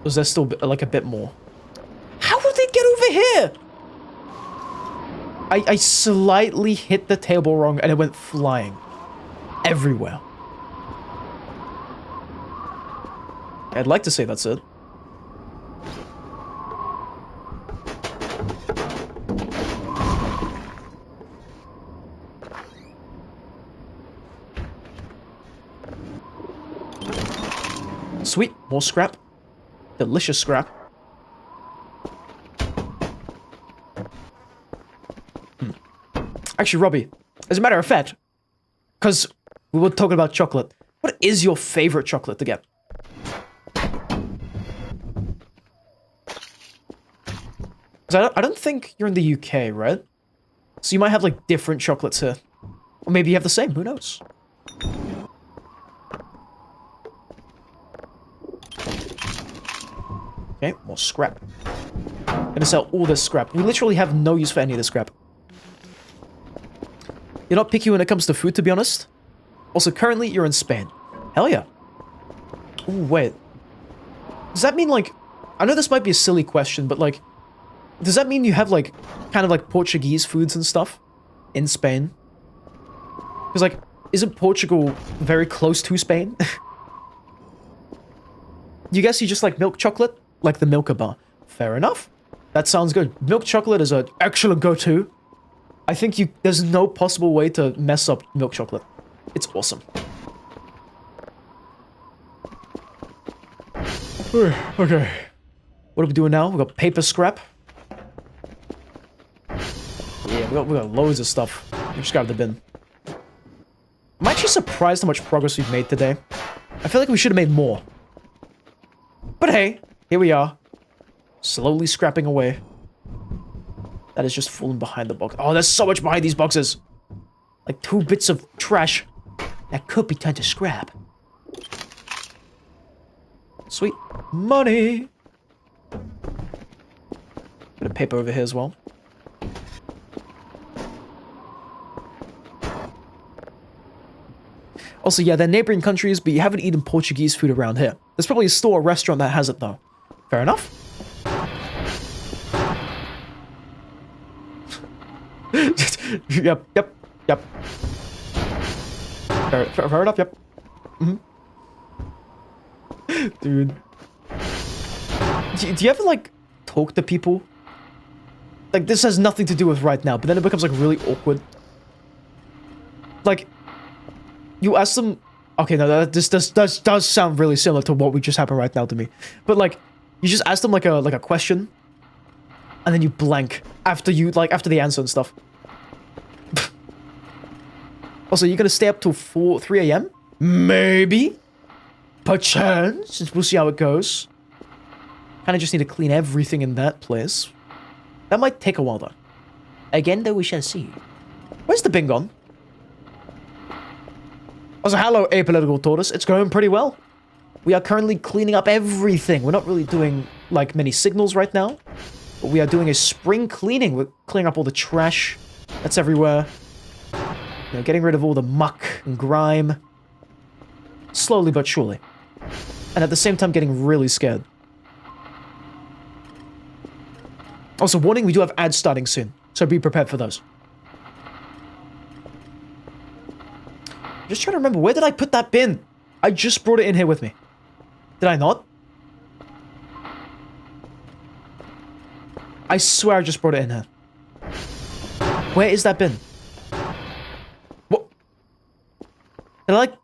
Or is there still like a bit more? How did they get over here? I slightly hit the table wrong and it went flying. Everywhere. I'd like to say that's it. Sweet, more scrap. Delicious scrap. Actually, Robbie, as a matter of fact, because we were talking about chocolate, what is your favorite chocolate to get? Because I don't think you're in the UK, right? So you might have, like, different chocolates here. Or maybe you have the same, who knows? Okay, more scrap. Gonna sell all this scrap. We literally have no use for any of this scrap. You're not picky when it comes to food, to be honest. Also, currently, you're in Spain. Hell yeah. Ooh, wait. Does that mean, like... I know this might be a silly question, but, like... Does that mean you have, like, kind of, like, Portuguese foods and stuff? In Spain? Because, like, isn't Portugal very close to Spain? You guess you just like milk chocolate? Like the Milka bar. Fair enough. That sounds good. Milk chocolate is an excellent go-to. I think there's no possible way to mess up milk chocolate. It's awesome. Okay. What are we doing now? We got paper scrap. Yeah, we got loads of stuff. We just got out of the bin. I'm actually surprised how much progress we've made today. I feel like we should have made more. But hey, here we are. Slowly scrapping away. That is just falling behind the box. Oh, there's so much behind these boxes. Like 2 bits of trash that could be turned to scrap. Sweet. Money! Bit of paper over here as well. Also, yeah, they're neighboring countries, but you haven't eaten Portuguese food around here. There's probably a store or restaurant that has it, though. Fair enough. Yep. Fair enough, yep. Dude. Do you ever, like, talk to people? Like, this has nothing to do with right now, but then it becomes, like, really awkward. Like, you ask them... Okay, no, this does sound really similar to what we just happened right now to me. But, like, you just ask them, like a question, and then you blank after after the answer and stuff. Also, you're gonna stay up till 3 a.m.? Maybe? Perchance? We'll see how it goes. Kinda just need to clean everything in that place. That might take a while, though. Again, though, we shall see. Where's the bin gone? Also, hello, apolitical tortoise. It's going pretty well. We are currently cleaning up everything. We're not really doing, like, many signals right now. But we are doing a spring cleaning. We're cleaning up all the trash that's everywhere. You know, getting rid of all the muck and grime. Slowly but surely. And at the same time, getting really scared. Also, warning, we do have ads starting soon, so be prepared for those. I'm just trying to remember, where did I put that bin? I just brought it in here with me. Did I not? I swear I just brought it in here. Where is that bin? What?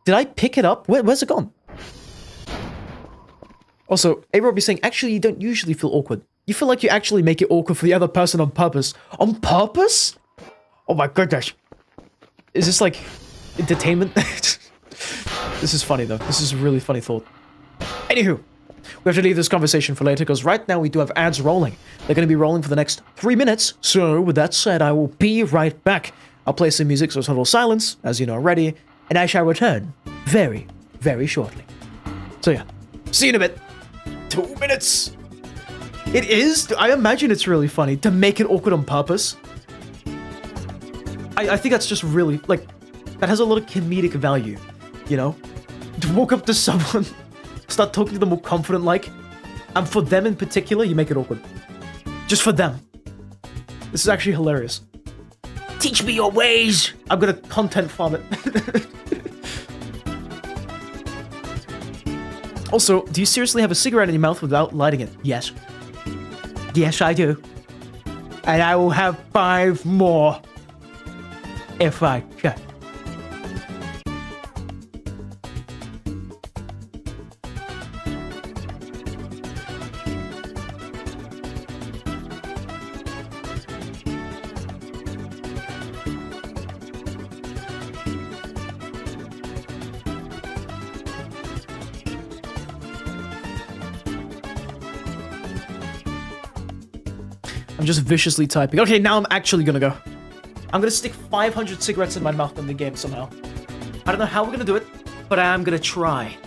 Did I pick it up? Where's it gone? Also, A-Rob is saying, actually, you don't usually feel awkward. You feel like you actually make it awkward for the other person on purpose. On purpose? Oh my goodness. Is this like entertainment? This is funny though. This is a really funny thought. Anywho, we have to leave this conversation for later because right now we do have ads rolling. They're going to be rolling for the next 3 minutes. So with that said, I will be right back. I'll play some music so it's total silence, as you know already, and I shall return very, very shortly. So yeah, see you in a bit. 2 minutes. It is. I imagine it's really funny to make it awkward on purpose. I think that's just really, like, that has a lot of comedic value, you know? To walk up to someone, start talking to them more confident-like, and for them in particular, you make it awkward. Just for them. This is actually hilarious. Teach me your ways! I'm gonna content farm it. Also, do you seriously have a cigarette in your mouth without lighting it? Yes. Yes, I do. And I will have 5 more. If I can. I'm just viciously typing. Okay, now I'm actually gonna go. I'm gonna stick 500 cigarettes in my mouth in the game somehow. I don't know how we're gonna do it, but I am gonna try.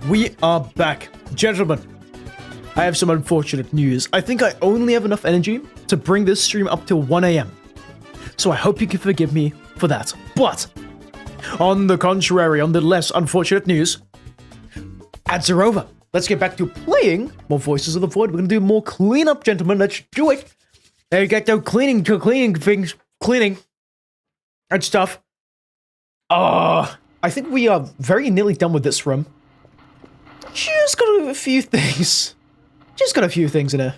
We are back. Gentlemen, I have some unfortunate news. I think I only have enough energy to bring this stream up till 1 a.m. So I hope you can forgive me for that. But, on the contrary, on the less unfortunate news, ads are over. let's get back to playing more Voices of the Void. We're gonna do more cleanup, gentlemen. Let's do it. There you get those cleaning things, cleaning and stuff. I think we are very nearly done with this room. Just got a few things. Just got a few things in here.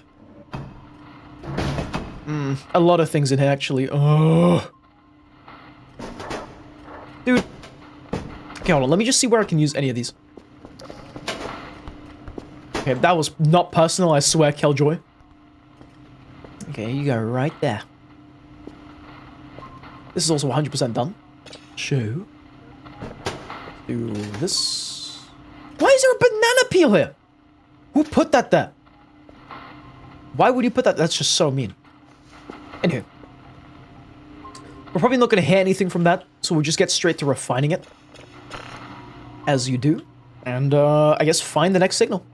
A lot of things in here, actually. Oh. Dude. Okay, hold on. Let me just see where I can use any of these. Okay, that was not personal, I swear, Killjoy. Okay, you go right there. This is also 100% done. Show. Do this. Why is there a banana peel here? Who put that there? Why would you put that? That's just so mean. Anywho. We're probably not going to hear anything from that, so we'll just get straight to refining it. As you do. And, I guess find the next signal.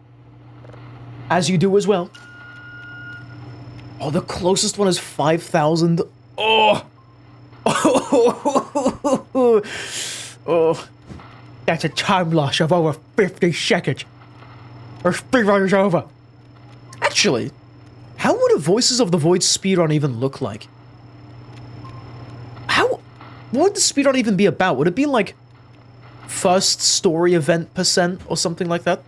As you do as well. Oh, the closest one is 5,000. Oh! Oh. That's a time loss of over 50 seconds. Our speedrun is over. Actually, how would a Voices of the Void speedrun even look like? What would the speedrun even be about? Would it be like first story event % or something like that?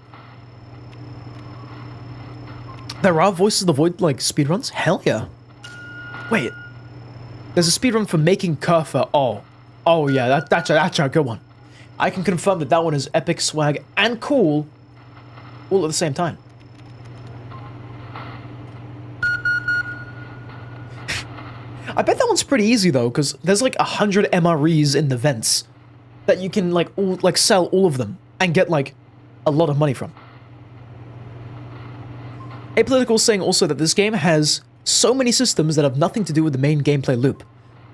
There are Voices of the Void, like, speedruns? Hell yeah. Wait. There's a speedrun for making Kerfa. Oh yeah, that's a good one. I can confirm that that one is epic swag and cool all at the same time. I bet that one's pretty easy though, because there's like 100 MREs in the vents that you can like sell all of them and get like a lot of money from. Apolitical is saying also that this game has so many systems that have nothing to do with the main gameplay loop.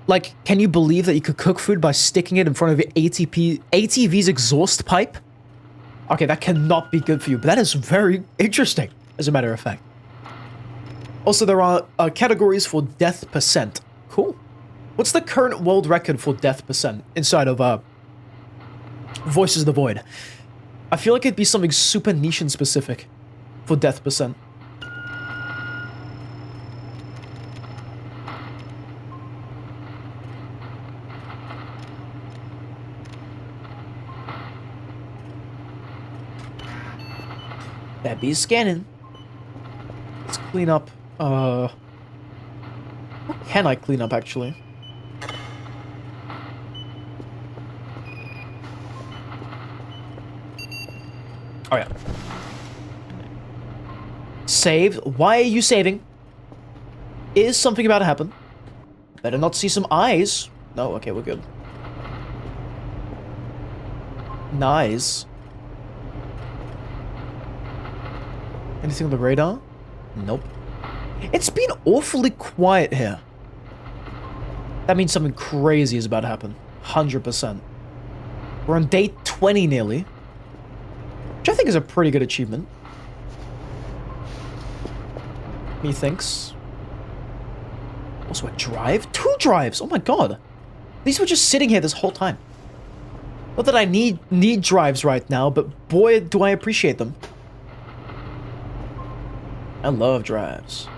Like, can you believe that you could cook food by sticking it in front of your ATV's exhaust pipe? Okay, that cannot be good for you, but that is very interesting, as a matter of fact. Also, there are categories for death %. Cool. What's the current world record for death % inside of Voices of the Void? I feel like it'd be something super niche and specific for death %. That be scanning. Let's clean up. What can I clean up actually? Oh yeah. Save. Why are you saving? Is something about to happen? Better not see some eyes. No, okay, we're good. Nice. Anything on the radar? Nope. It's been awfully quiet here. That means something crazy is about to happen. 100%. We're on day 20 nearly. Which I think is a pretty good achievement. Methinks. Also a drive? 2 drives! Oh my god. These were just sitting here this whole time. Not that I need drives right now, but boy do I appreciate them. I love drives.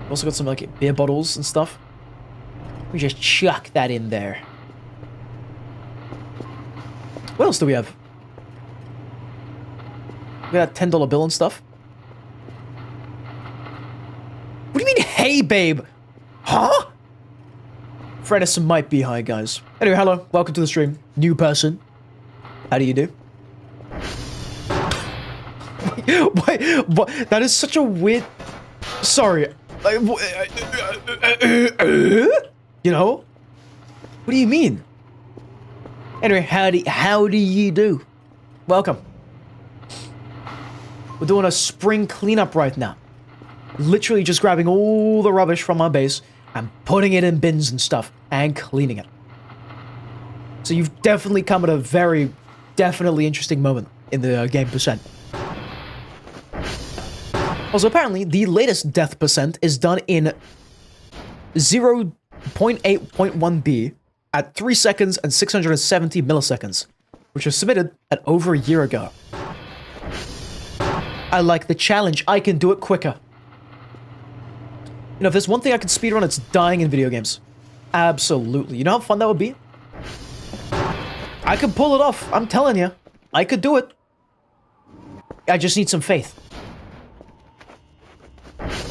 Also got some like beer bottles and stuff. We just chuck that in there. What else do we have? We got a $10 bill and stuff. What do you mean, hey babe? Huh? Fredison might be high, guys. Anyway, hello, welcome to the stream. New person. How do you do? Wait, what? That is such a weird... Sorry. You know? What do you mean? Anyway, how do you do? Welcome. We're doing a spring cleanup right now. Literally just grabbing all the rubbish from our base and putting it in bins and stuff and cleaning it. So you've definitely come at a very, definitely interesting moment in the game %. Also, apparently, the latest death % is done in 0.8.1b at 3 seconds and 670 milliseconds, which was submitted at over a year ago. I like the challenge. I can do it quicker. You know, if there's one thing I can speedrun, it's dying in video games. Absolutely. You know how fun that would be? I could pull it off. I'm telling you. I could do it. I just need some faith.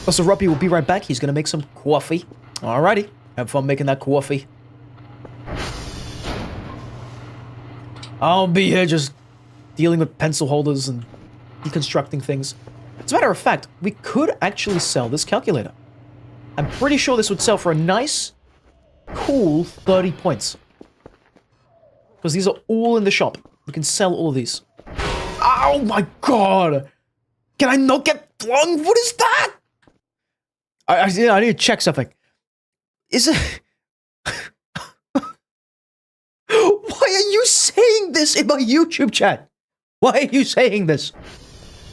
Also, Ruppy will be right back. He's gonna make some coffee. Alrighty. Have fun making that coffee. I'll be here just dealing with pencil holders and deconstructing things. As a matter of fact, we could actually sell this calculator. I'm pretty sure this would sell for a nice, cool 30 points. Because these are all in the shop. We can sell all of these. Oh my god! Can I not get flung? What is that? I need to check something. Is it... Why are you saying this in my YouTube chat? Why are you saying this?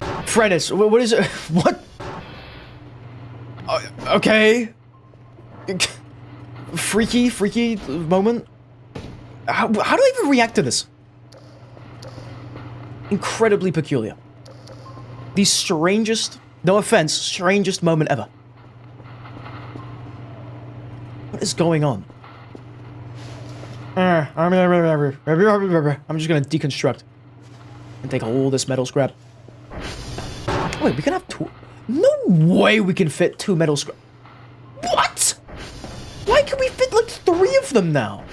Fredis, what is it? What? Okay. Freaky moment. How do I even react to this? Incredibly peculiar. The strangest, no offense, strangest moment ever. What is going on? I'm just gonna deconstruct and take all this metal scrap. Wait, we can have two? No way we can fit 2 metal scrap. What? Why can we fit like 3 of them now?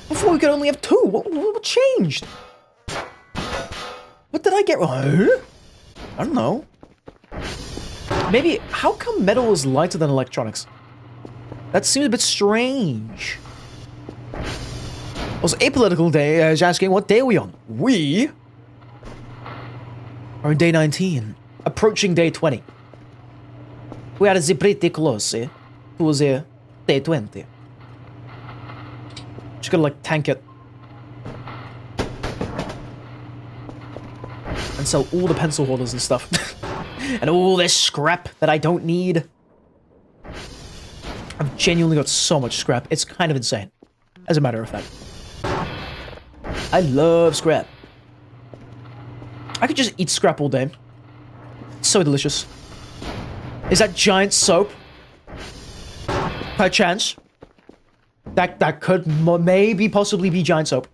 Before we could only have 2. What changed? What did I get wrong? I don't know. Maybe, how come metal is lighter than electronics? That seems a bit strange. Also, Apolitical Day is asking, what day are we on? We are on day 19, approaching day 20. We are pretty close to the day 20. Just gotta, like, tank it. And sell all the pencil holders and stuff. And all this scrap that I don't need. I've genuinely got so much scrap. It's kind of insane. As a matter of fact. I love scrap. I could just eat scrap all day. It's so delicious. Is that giant soap? Perchance. That could maybe possibly be giant soap.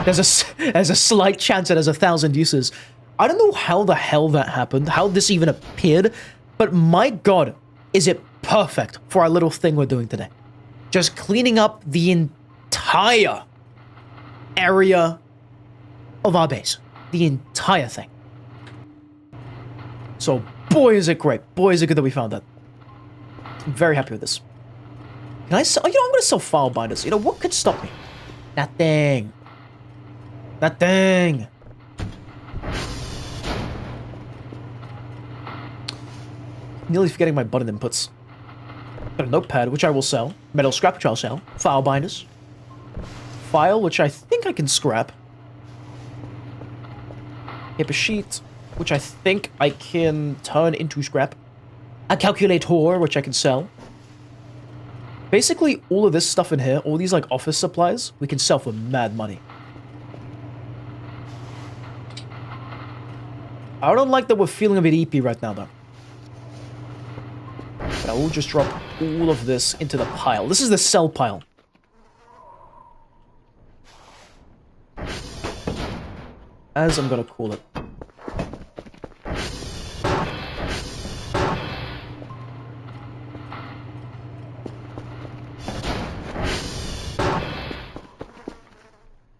There's a slight chance it has 1,000 uses. I don't know how the hell that happened, how this even appeared, but my god, is it perfect for our little thing we're doing today. Just cleaning up the entire area of our base. The entire thing. So, boy is it great. Boy is it good that we found that. I'm very happy with this. Can I sell? You know, I'm gonna sell file binders. You know, what could stop me? That thing. That thing. Nearly forgetting my button inputs. Got a notepad, which I will sell. Metal scrap, which I'll sell. File binders. File, which I think I can scrap. Paper sheet, which I think I can turn into scrap. A calculator, which I can sell. Basically, all of this stuff in here, all these like office supplies, we can sell for mad money. I don't like that we're feeling a bit eepy right now, though. But I will just drop all of this into the pile. This is the sell pile. As I'm gonna call it.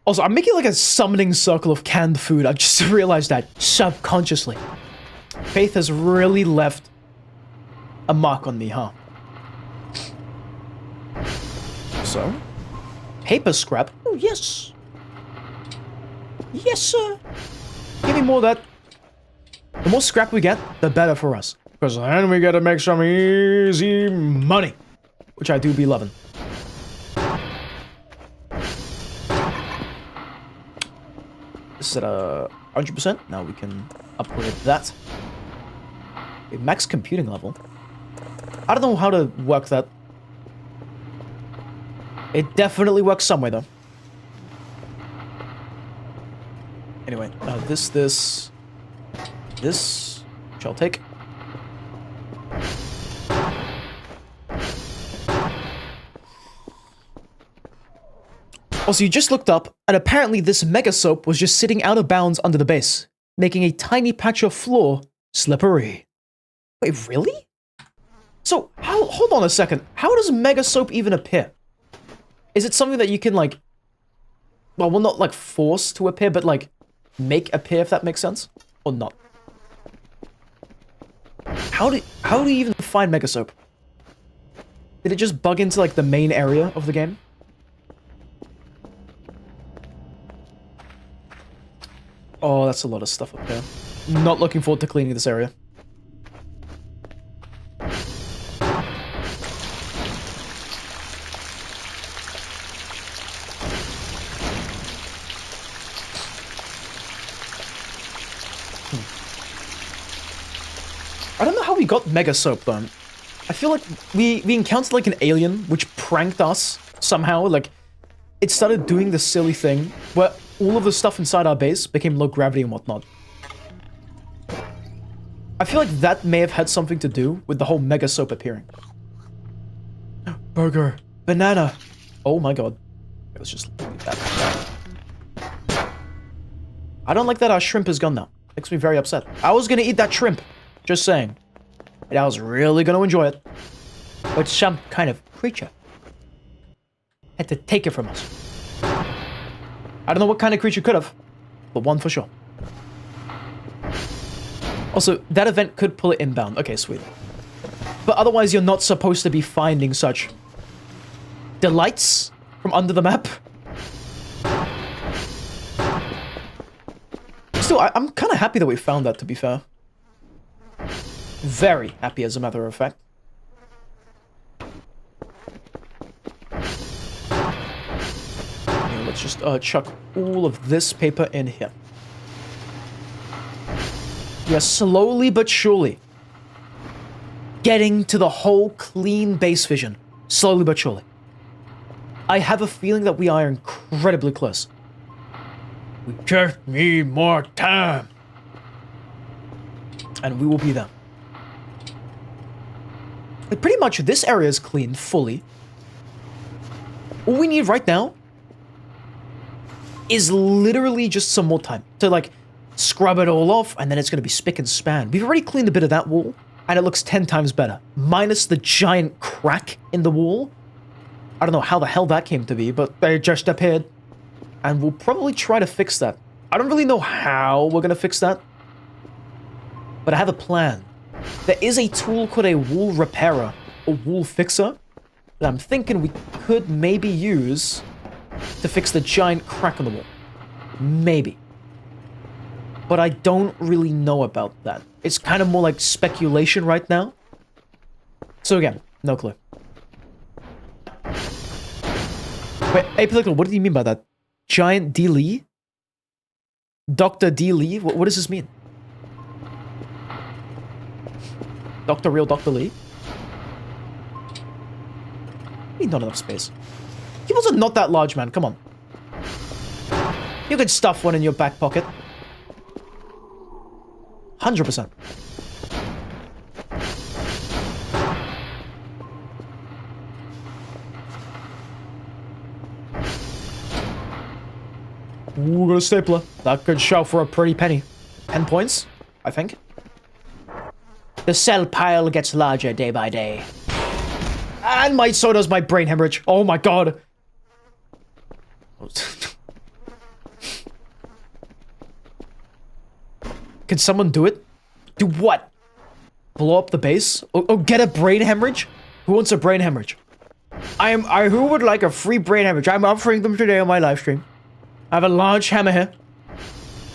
Also, I'm making like a summoning circle of canned food. I just realized that subconsciously. Faith has really left a mark on me, huh? So, paper scrap. Oh, yes. Yes, sir. Give me more of that. The more scrap we get, the better for us. Because then we get to make some easy money. Which I do be loving. This is at 100%. Now we can upgrade that. A max computing level. I don't know how to work that. It definitely works some way, though. Anyway, this. this, which I'll take. Also, you just looked up, and apparently this mega soap was just sitting out of bounds under the base, making a tiny patch of floor slippery. Wait, really? So, hold on a second. How does mega soap even appear? Is it something that you can, like, well, not, like, force to appear, but, like, make appear, if that makes sense? Or not? How do you even find mega soap? Did it just bug into, like, the main area of the game? Oh, that's a lot of stuff up there. Not looking forward to cleaning this area. I don't know how we got mega soap though. I feel like we encountered like an alien which pranked us somehow. Like it started doing this silly thing where all of the stuff inside our base became low gravity and whatnot. I feel like that may have had something to do with the whole mega soap appearing. Burger, banana. Oh my god. Let's just leave that. I don't like that our shrimp is gone now. Makes me very upset. I was gonna eat that shrimp. Just saying. And I was really gonna enjoy it. But some kind of creature had to take it from us. I don't know what kind of creature could have, but one for sure. Also, that event could pull it inbound. Okay, sweet. But otherwise, you're not supposed to be finding such delights from under the map. Still, I'm kind of happy that we found that, to be fair. Very happy, as a matter of fact. Let's just chuck all of this paper in here. We are slowly but surely getting to the whole clean base vision. Slowly but surely. I have a feeling that we are incredibly close. We just need more time. And we will be there. Like, pretty much this area is cleaned fully. All we need right now is literally just some more time to like scrub it all off, and then it's going to be spick and span. We've already cleaned a bit of that wall, and it looks 10 times better. Minus the giant crack in the wall. I don't know how the hell that came to be, but they just appeared. And we'll probably try to fix that. I don't really know how we're going to fix that, but I have a plan. There is a tool called a wall repairer, or wall fixer, that I'm thinking we could maybe use to fix the giant crack on the wall. Maybe. But I don't really know about that. It's kind of more like speculation right now. So again, no clue. Wait, hey, Political, what do you mean by that? Giant D. Lee? Dr. D. Lee? What does this mean? Dr. Real Dr. Lee? We need not enough space. He wasn't not that large, man. Come on. You could stuff one in your back pocket. 100%. Ooh, got a stapler. That could show for a pretty penny. 10 points, I think. The cell pile gets larger day by day. And so does my brain hemorrhage. Oh my god. Can someone do it? Do what? Blow up the base? Oh, get a brain hemorrhage? Who wants a brain hemorrhage? Who would like a free brain hemorrhage? I'm offering them today on my live stream. I have a large hammer here.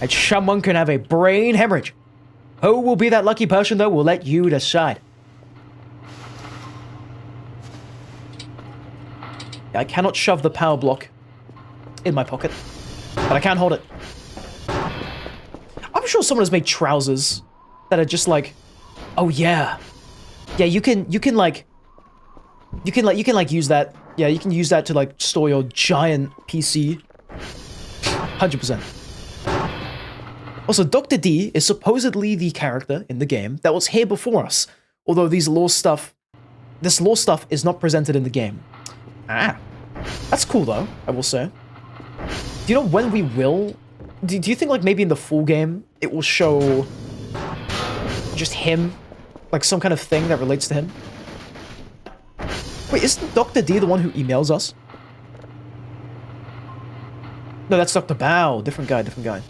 And someone can have a brain hemorrhage. Who will be that lucky person, though? We'll let you decide. I cannot shove the power block in my pocket. But I can't hold it. I'm sure someone has made trousers that are just like, oh yeah. Yeah, you can like use that. Yeah, you can use that to like store your giant PC. 100%. Also, Dr. D is supposedly the character in the game that was here before us, although this lore stuff is not presented in the game. Ah, that's cool though, I will say. Do you know when we will? Do you think like maybe in the full game it will show just him, like some kind of thing that relates to him? Wait, isn't Dr. D the one who emails us? No, that's Dr. Bao. Different guy, different guy.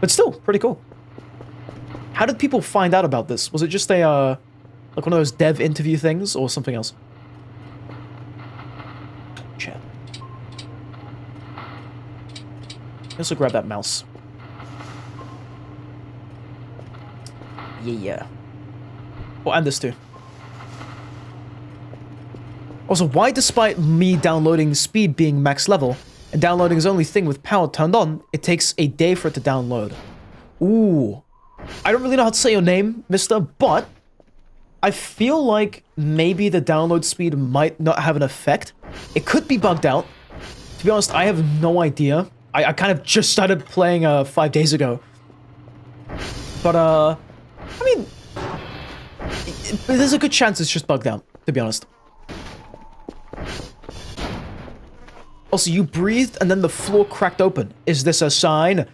But still, pretty cool. How did people find out about this? Was it just a, like one of those dev interview things or something else? Chat. Also grab that mouse. Yeah. Oh, and this too. Also, why despite me downloading speed being max level, and downloading is only thing with power turned on, it takes a day for it to download? Ooh. I don't really know how to say your name, mister, but I feel like maybe the download speed might not have an effect. It could be bugged out. To be honest, I have no idea. I kind of just started playing 5 days ago. But, I mean, there's a good chance it's just bugged out, to be honest. Also, you breathed and then the floor cracked open. Is this a sign?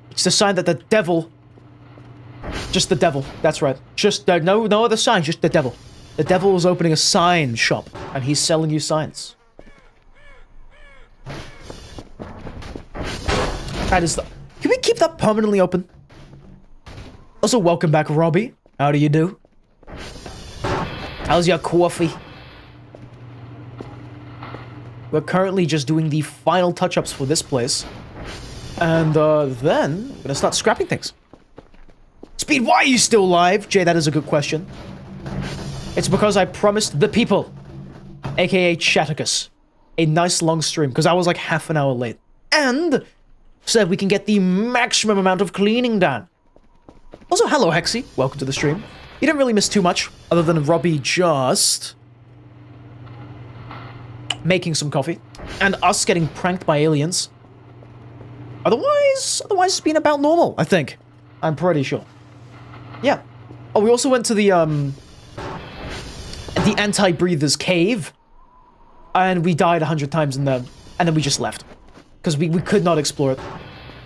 It's a sign that the devil... Just the devil, that's right. Just, no other sign, just the devil. The devil is opening a sign shop, and he's selling you signs. That is the... Can we keep that permanently open? Also, welcome back, Robbie. How do you do? How's your coffee? We're currently just doing the final touch-ups for this place. And, then, we're gonna start scrapping things. Speed, why are you still alive? Jay, that is a good question. It's because I promised the people, aka Chatticus, a nice long stream, because I was like half an hour late. And said we can get the maximum amount of cleaning done. Also, hello, Hexy. Welcome to the stream. You didn't really miss too much, other than Robbie just... making some coffee, and us getting pranked by aliens. Otherwise it's been about normal, I think. I'm pretty sure. Yeah. Oh, we also went to the anti-breathers cave, and we died 100 times in there, and then we just left. Because we could not explore it.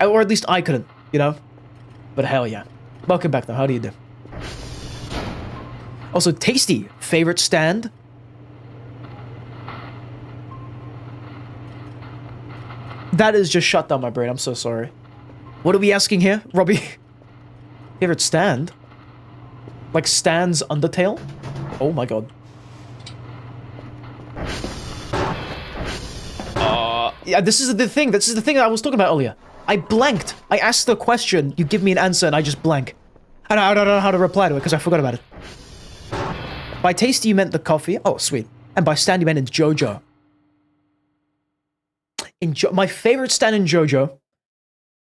Or at least I couldn't, you know? But hell yeah. Welcome back though, how do you do? Also, Tasty, favorite stand? That is just shut down my brain, I'm so sorry. What are we asking here, Robbie? Favorite stand? Like Stan's Undertale? Oh my god. Yeah, this is the thing that I was talking about earlier. I blanked. I asked the question, you give me an answer, and I just blank. And I don't know how to reply to it, because I forgot about it. By tasty, you meant the coffee? Oh, sweet. And by stand, you meant in JoJo. My favorite stand in JoJo,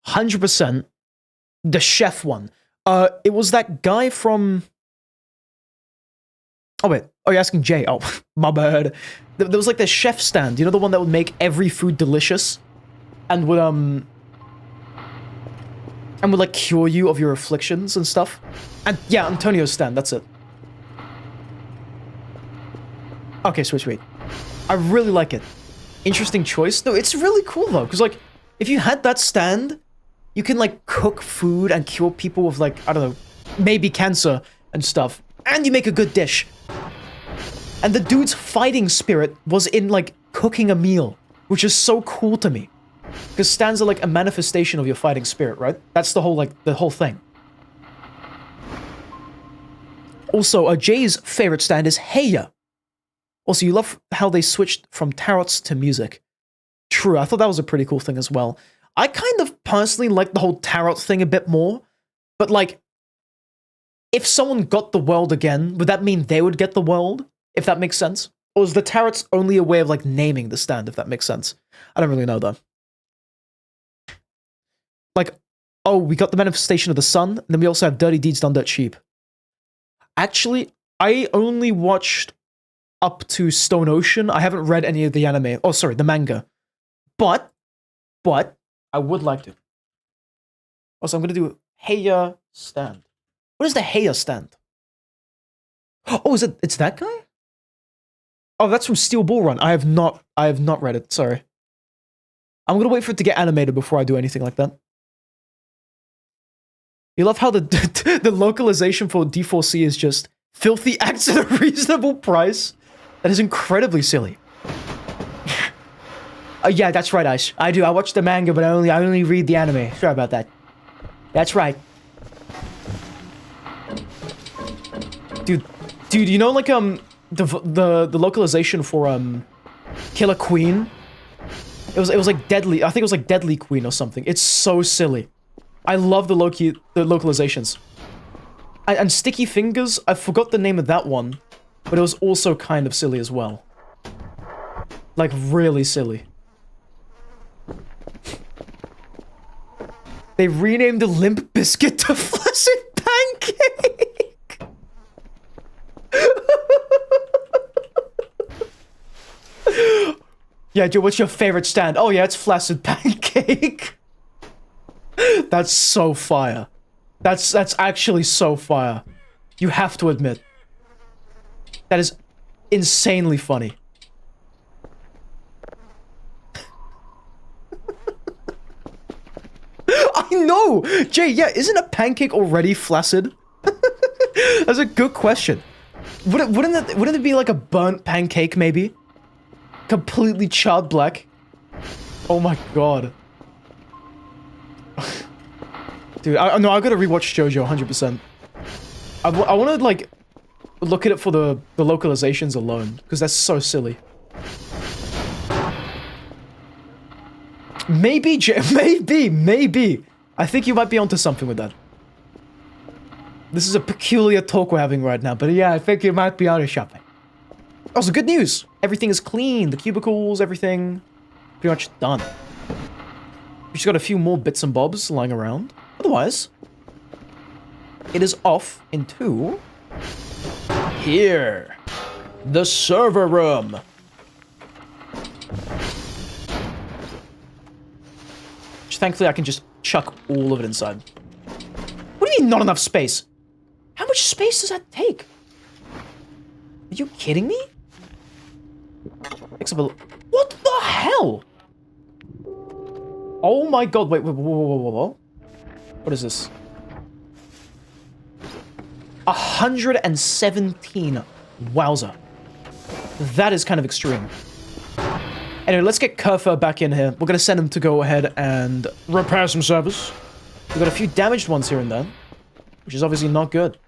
100%, the chef one. It was that guy from... Oh, wait. Oh, you're asking Jay. Oh, my bad. There was like the chef stand. You know the one that would make every food delicious? And would like cure you of your afflictions and stuff? And yeah, Antonio's stand. That's it. Okay, sweet. I really like it. Interesting choice. No, it's really cool though, because like, if you had that stand, you can like cook food and cure people with like, I don't know, maybe cancer and stuff. And you make a good dish. And the dude's fighting spirit was in like cooking a meal, which is so cool to me. Because stands are like a manifestation of your fighting spirit, right? That's the whole, like, the whole thing. Also, Jay's favorite stand is Heya. Also, you love how they switched from tarots to music. True, I thought that was a pretty cool thing as well. I kind of personally like the whole tarot thing a bit more, but like, if someone got the world again, would that mean they would get the world? If that makes sense? Or is the tarots only a way of like naming the stand, if that makes sense? I don't really know though. Like, oh, we got the manifestation of the sun, and then we also have Dirty Deeds Done Dirt Cheap. Actually, I only watched up to Stone Ocean. I haven't read any of the anime. Oh, sorry, the manga. But, I would like to. Also, I'm gonna do Heya stand. What is the Heya stand? Oh, it's that guy? Oh, that's from Steel Bull Run. I have not read it, sorry. I'm gonna wait for it to get animated before I do anything like that. You love how the the localization for D4C is just filthy acts at a reasonable price? That is incredibly silly. Yeah, that's right, Ice. I do. I watch the manga, but I only read the anime. Sorry about that. That's right. Dude, you know like the localization for Killer Queen? It was like Deadly. I think it was like Deadly Queen or something. It's so silly. I love the localizations. And Sticky Fingers, I forgot the name of that one, but it was also kind of silly as well. Like really silly. They renamed the Limp Biscuit to Flaccid Pancake. Yeah, Joe, what's your favorite stand? Oh yeah, it's Flaccid Pancake. That's so fire. That's actually so fire. You have to admit. That is insanely funny. I know! Jay, yeah, isn't a pancake already flaccid? That's a good question. Wouldn't it be like a burnt pancake, maybe? Completely charred black? Oh my god. Dude, I gotta rewatch JoJo 100%. I wanna, like, look at it for the localizations alone, because that's so silly. Maybe, maybe. I think you might be onto something with that. This is a peculiar talk we're having right now, but yeah, I think you might be onto something. Also, good news! Everything is clean, the cubicles, everything. Pretty much done. We just got a few more bits and bobs lying around. Otherwise, it is off into... here. The server room. Which thankfully I can just chuck all of it inside. What do you mean not enough space? How much space does that take? Are you kidding me? What the hell? Oh my god, wait, whoa. What is this? 117. Wowza. That is kind of extreme. Anyway, let's get Kerfer back in here. We're gonna send him to go ahead and repair some servers. We've got a few damaged ones here and there, which is obviously not good.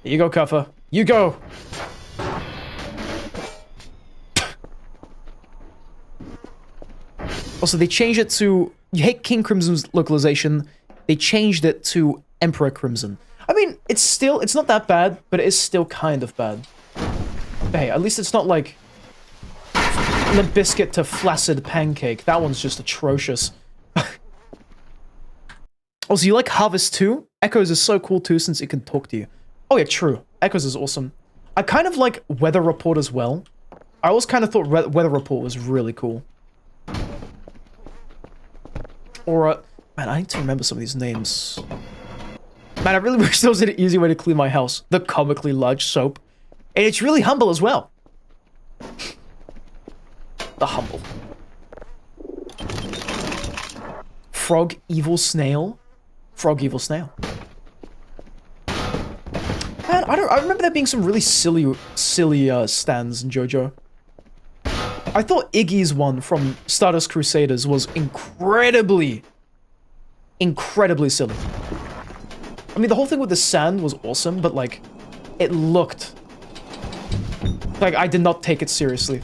Here you go, Kerfer. You go! Also, they changed it to... You hate King Crimson's localization. They changed it to Emperor Crimson. I mean, it's not that bad, but it is still kind of bad. But hey, at least it's not like... Limp Biscuit to Flaccid Pancake. That one's just atrocious. Also, you like Harvest too? Echoes is so cool too, since it can talk to you. Oh yeah, true. Echoes is awesome. I kind of like Weather Report as well. I always kind of thought Weather Report was really cool. Or, man, I need to remember some of these names. Man, I really wish there was an easy way to clean my house. The comically large soap. And it's really humble as well. The humble. Frog Evil Snail. Frog Evil Snail. Man, I remember there being some really silly stands in JoJo. I thought Iggy's one from Stardust Crusaders was incredibly silly. I mean, the whole thing with the sand was awesome, but like, it looked like I did not take it seriously.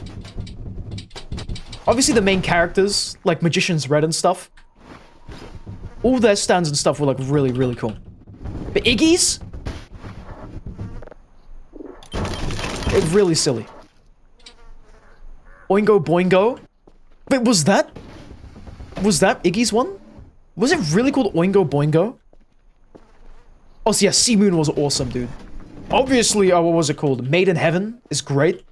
Obviously, the main characters, like Magician's Red and stuff, all their stands and stuff were like really cool. But Iggy's? It's really silly. Oingo Boingo? Wait, was that Iggy's one? Was it really called Oingo Boingo? Oh, so yeah, Sea Moon was awesome, dude. Obviously, what was it called? Made in Heaven is great.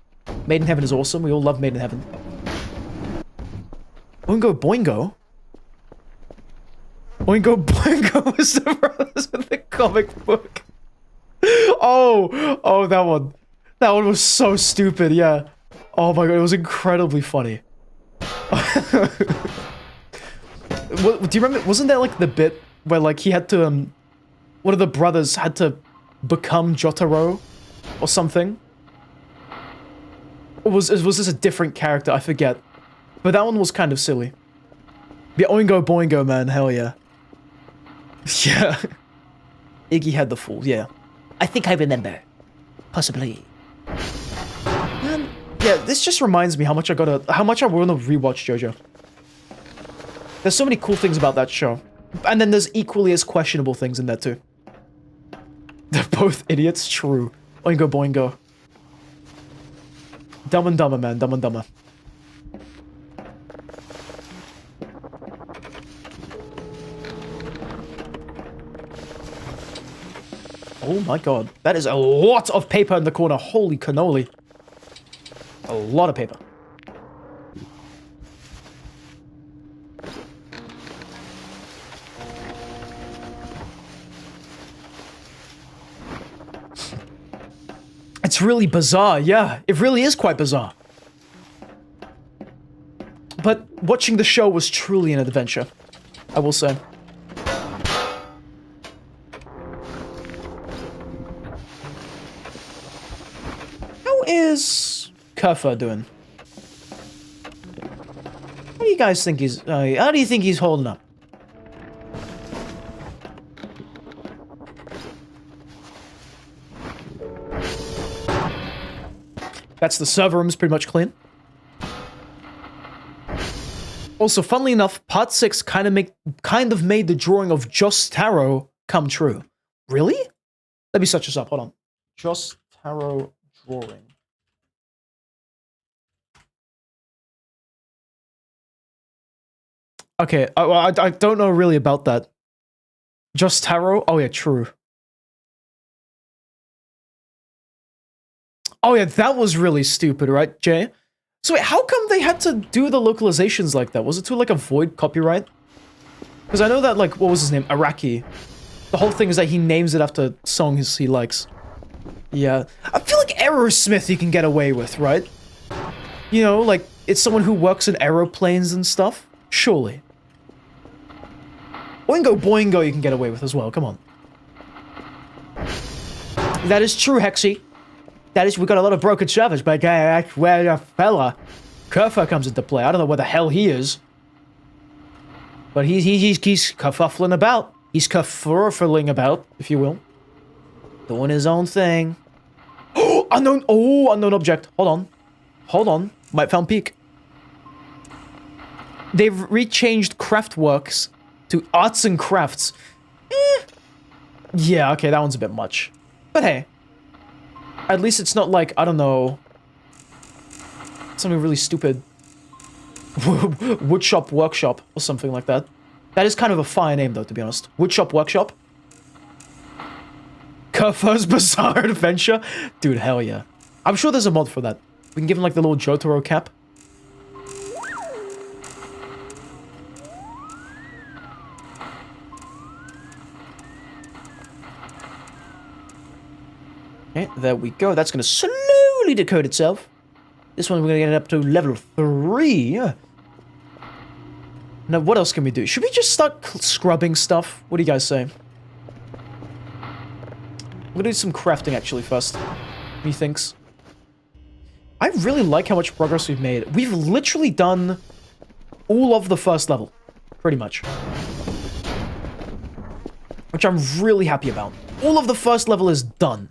Made in Heaven is awesome. We all love Made in Heaven. Oingo Boingo? Oingo Boingo was the brothers in the comic book. Oh, that one. That one was so stupid, yeah. Oh my god, it was incredibly funny. Do you remember, wasn't that like the bit where like he had to, one of the brothers had to become Jotaro or something? Or was this a different character? I forget. But that one was kind of silly. The Oingo Boingo, man, hell yeah. Yeah. Iggy had the fool, yeah. I think I remember. Possibly. Man, yeah, this just reminds me how much I want to rewatch JoJo. There's so many cool things about that show. And then there's equally as questionable things in there too. They're both idiots, true. Oingo Boingo. Dumb and Dumber, man, Dumb and Dumber. Oh my god, that is a lot of paper in the corner, holy cannoli. A lot of paper. It's really bizarre, yeah. It really is quite bizarre. But watching the show was truly an adventure, I will say. How is Kerfa doing? How do you guys think he's... how do you think he's holding up? That's the server room's pretty much clean. Also, funnily enough, part 6 kind of made the drawing of Joss Taro come true. Really? Let me search this up, hold on. Joss Taro drawing. Okay, I don't know really about that. Joss Taro? Oh yeah, true. Oh yeah, that was really stupid, right, Jay? So wait, how come they had to do the localizations like that? Was it to like avoid copyright? Because I know that like, what was his name? Araki. The whole thing is that he names it after songs he likes. Yeah. I feel like Aerosmith you can get away with, right? You know, like, it's someone who works in aeroplanes and stuff? Surely. Oingo Boingo you can get away with as well, come on. That is true, Hexy. That is, we got a lot of broken servers, but where a fella Kerfa comes into play. I don't know where the hell he is. But he's kerfuffling about. He's kerfuffling about, if you will. Doing his own thing. Oh, unknown object. Hold on. Might found peak. They've rechanged Craftworks to Arts and Crafts. Yeah, okay, that one's a bit much. But hey. At least it's not like, I don't know, something really stupid. Woodshop Workshop or something like that. That is kind of a fire name though, to be honest. Woodshop Workshop. Kerfa's Bizarre Adventure. Dude, hell yeah. I'm sure there's a mod for that. We can give him like the little Jotaro cap. Okay, there we go. That's going to slowly decode itself. This one we're going to get it up to level 3. Now, what else can we do? Should we just start scrubbing stuff? What do you guys say? We're going to do some crafting, actually, first. Methinks. I really like how much progress we've made. We've literally done all of the first level. Pretty much. Which I'm really happy about. All of the first level is done.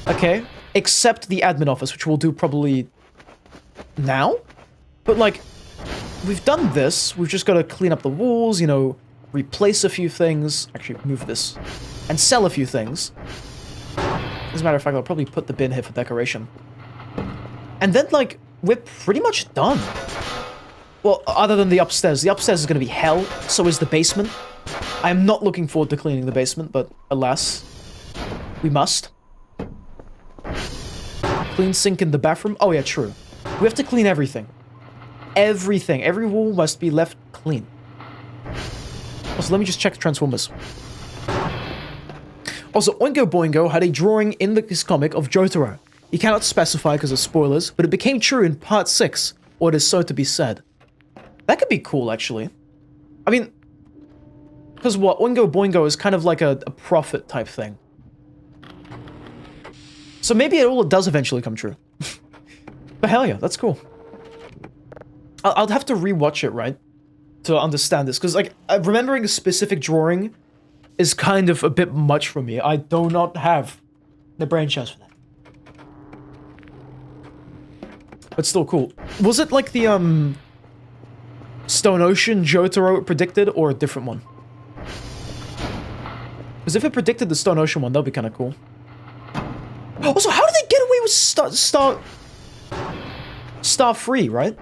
Okay, except the admin office, which we'll do probably now. But like, we've done this. We've just got to clean up the walls, you know, replace a few things. Actually, move this. And sell a few things. As a matter of fact, I'll probably put the bin here for decoration. And then, like, we're pretty much done. Well, other than the upstairs. The upstairs is going to be hell. So is the basement. I am not looking forward to cleaning the basement, but alas, we must. Clean sink in the bathroom. Oh yeah, true. We have to clean everything. Everything. Every wall must be left clean. Also, let me just check the Transformers. Also, Oingo Boingo had a drawing in his comic of Jotaro. He cannot specify because of spoilers, but it became true in part 6, or it is so to be said. That could be cool, actually. I mean, because what, Oingo Boingo is kind of like a prophet type thing. So maybe it does eventually come true. But hell yeah, that's cool. I'll have to rewatch it, right? To understand this, because like, remembering a specific drawing is kind of a bit much for me. I do not have the brain trust for that. But still cool. Was it like the, Stone Ocean Jotaro predicted, or a different one? Because if it predicted the Stone Ocean one, that'd be kind of cool. Also, how did they get away with Star Free, right?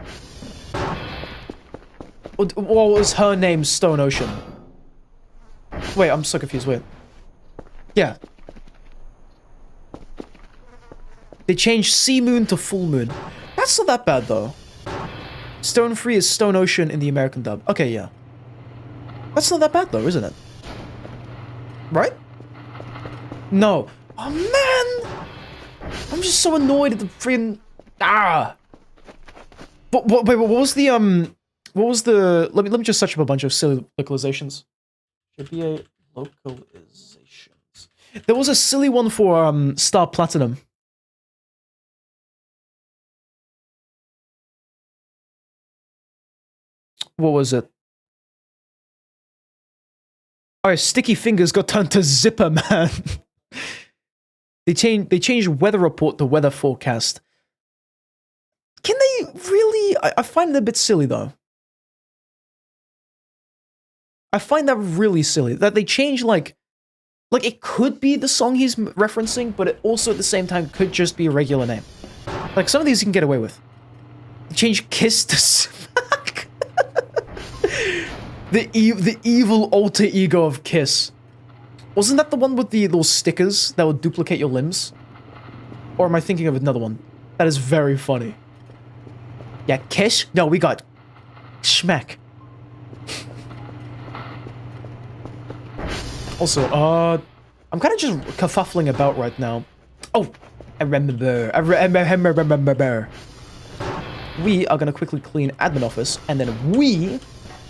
What was her name? Stone Ocean. Wait, I'm so confused. Wait. Yeah. They changed Sea Moon to Full Moon. That's not that bad, though. Stone Free is Stone Ocean in the American dub. Okay, yeah. That's not that bad, though, isn't it? Right? No. Oh, man! I'm just so annoyed at the freaking... Ah! Wait, what was the, What was the... Let me just search up a bunch of silly localizations. Should be a localizations. There was a silly one for, Star Platinum. What was it? Oh, Sticky Fingers got turned to Zipper Man. They changed weather report to weather forecast. Can they really? I find it a bit silly though. I find that really silly that they change like it could be the song he's referencing, but it also at the same time could just be a regular name. Like some of these you can get away with. They change Kiss to Smack. The evil alter ego of Kiss. Wasn't that the one with the little stickers that would duplicate your limbs? Or am I thinking of another one? That is very funny. Yeah, Kiss? No, we got Smack. Also, I'm kind of just kerfuffling about right now. Oh, I remember. We are gonna quickly clean admin office, and then we're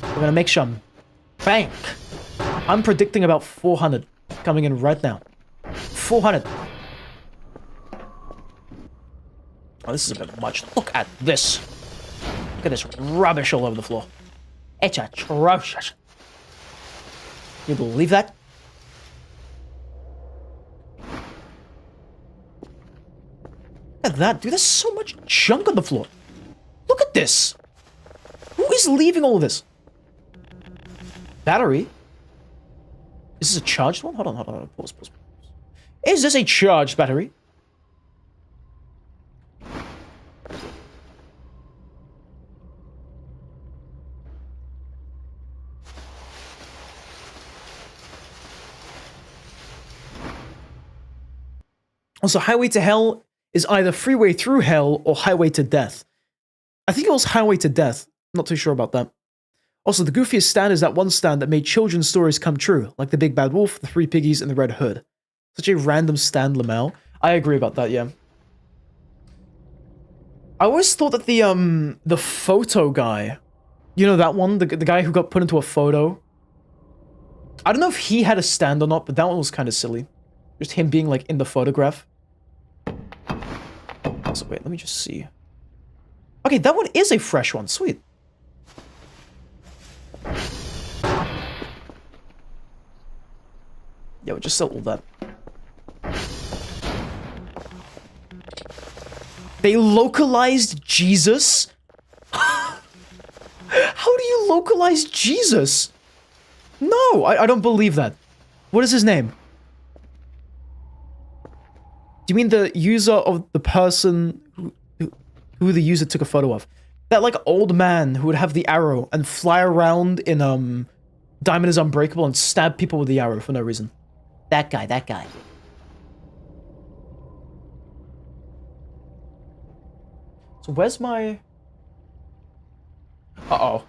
gonna make some bank. I'm predicting about 400 coming in right now. 400. Oh, this is a bit much. Look at this. Look at this rubbish all over the floor. It's atrocious. You believe that? Look at that, dude. There's so much junk on the floor. Look at this. Who is leaving all of this? Battery? Is this a charged one? Hold on. Pause. Is this a charged battery? Also, Highway to Hell is either Freeway Through Hell or Highway to Death. I think it was Highway to Death. Not too sure about that. Also, the goofiest stand is that one stand that made children's stories come true, like the Big Bad Wolf, the Three Piggies, and the Red Hood. Such a random stand, Lamau. I agree about that, yeah. I always thought that the photo guy, you know that one? The guy who got put into a photo? I don't know if he had a stand or not, but that one was kind of silly. Just him being, like, in the photograph. So wait, let me just see. Okay, that one is a fresh one. Sweet. Yeah, we'll just sell all that. They localized Jesus? How do you localize Jesus? No, I don't believe that. What is his name? Do you mean the user of the person who the user took a photo of? That, like, old man who would have the arrow and fly around in, Diamond is Unbreakable and stab people with the arrow for no reason. That guy. So where's my... Uh-oh.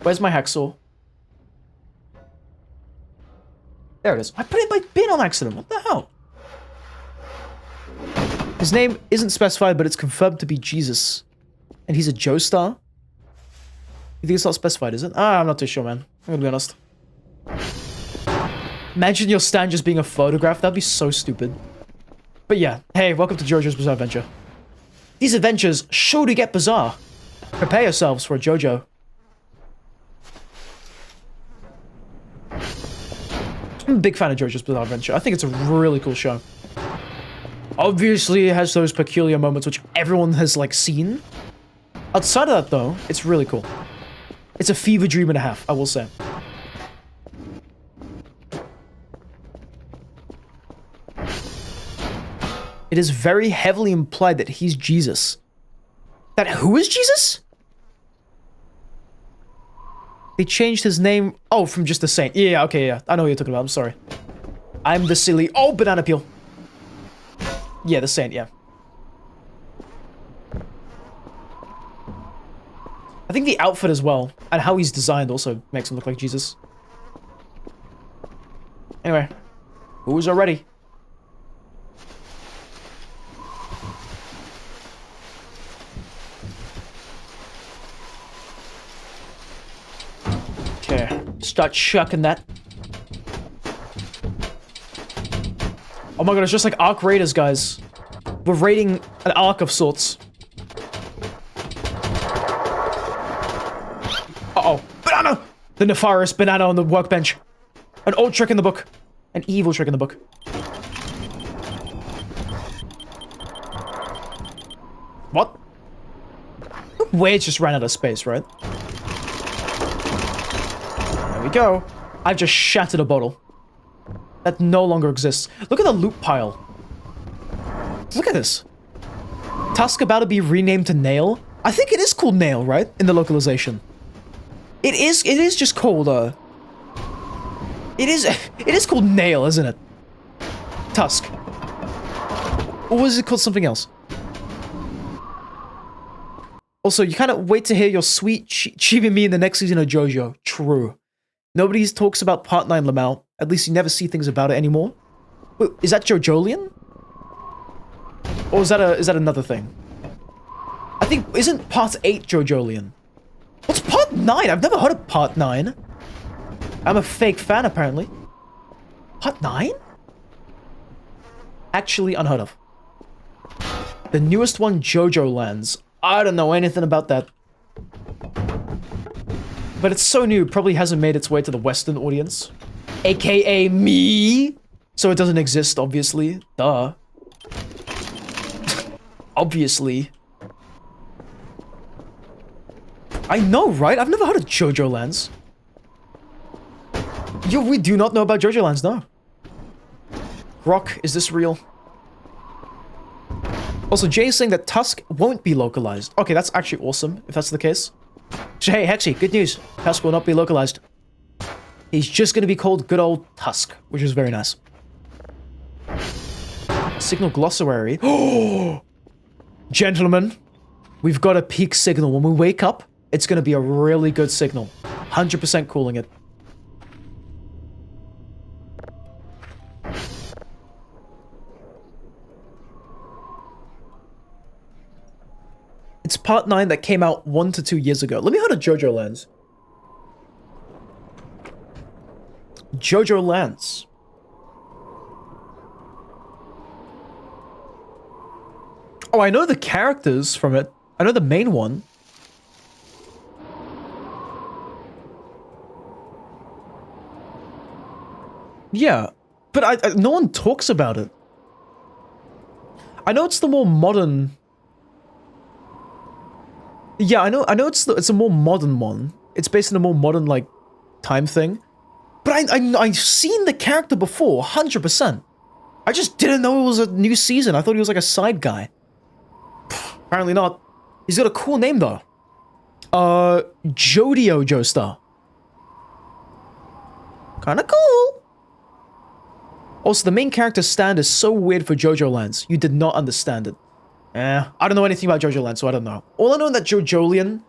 Where's my hacksaw? There it is. I put it in my bin on accident. What the hell? His name isn't specified, but it's confirmed to be Jesus. And he's a Joestar? You think it's not specified, is it? I'm not too sure, man. I'm gonna be honest. Imagine your stand just being a photograph. That'd be so stupid. But yeah. Hey, welcome to JoJo's Bizarre Adventure. These adventures sure do get bizarre. Prepare yourselves for a JoJo. I'm a big fan of JoJo's Bizarre Adventure. I think it's a really cool show. Obviously, it has those peculiar moments which everyone has, like, seen. Outside of that, though, it's really cool. It's a fever dream and a half, I will say. It is very heavily implied that he's Jesus. That who is Jesus? They changed his name. Oh, from just the saint. Yeah, okay, yeah. I know what you're talking about. I'm sorry. I'm the silly... Oh, banana peel. Yeah, the saint, yeah. I think the outfit as well, and how he's designed also makes him look like Jesus. Anyway. Who's already? Okay, start chucking that. Oh my god, it's just like Arc Raiders, guys. We're raiding an arc of sorts. Uh-oh. Banana! The nefarious banana on the workbench. An old trick in the book. An evil trick in the book. What? Waves just ran out of space, right? There we go. I've just shattered a bottle. That no longer exists. Look at the loot pile. Look at this. Tusk about to be renamed to Nail. I think it is called Nail, right? In the localization. It is just called, It is called Nail, isn't it? Tusk. Or was it called something else? Also, you kind of wait to hear your sweet chibi me in the next season of JoJo. True. Nobody talks about Part 9 Lamau. At least you never see things about it anymore. Wait, is that JoJolian? Or is that another thing? I think, isn't Part 8 JoJolian? What's Part 9? I've never heard of Part 9. I'm a fake fan, apparently. Part 9? Actually unheard of. The newest one, JoJo Lands. I don't know anything about that. But it's so new, it probably hasn't made its way to the Western audience. AKA me! So it doesn't exist, obviously. Duh. Obviously. I know, right? I've never heard of JoJo Lands. Yo, we do not know about JoJo Lands, no. Rock, is this real? Also, Jay is saying that Tusk won't be localized. Okay, that's actually awesome, if that's the case. So, hey, Hexy, good news. Tusk will not be localized. He's just going to be called good old Tusk, which is very nice. Signal glossary. Oh! Gentlemen, we've got a peak signal. When we wake up, it's going to be a really good signal. 100% calling it. It's Part 9 that came out 1 to 2 years ago. Let me head to JoJo Lands. JoJo Lands. Oh, I know the characters from it. I know the main one. Yeah, but no one talks about it. I know it's the more modern... Yeah, I know it's a more modern one. It's based on a more modern, like, time thing. But I've seen the character before, 100%. I just didn't know it was a new season. I thought he was like a side guy. Apparently not. He's got a cool name, though. Jodio Joestar. Kinda cool. Also, the main character stand is so weird for JoJo Lands. You did not understand it. I don't know anything about JoJo Land, so I don't know. All I know is that JoJolian,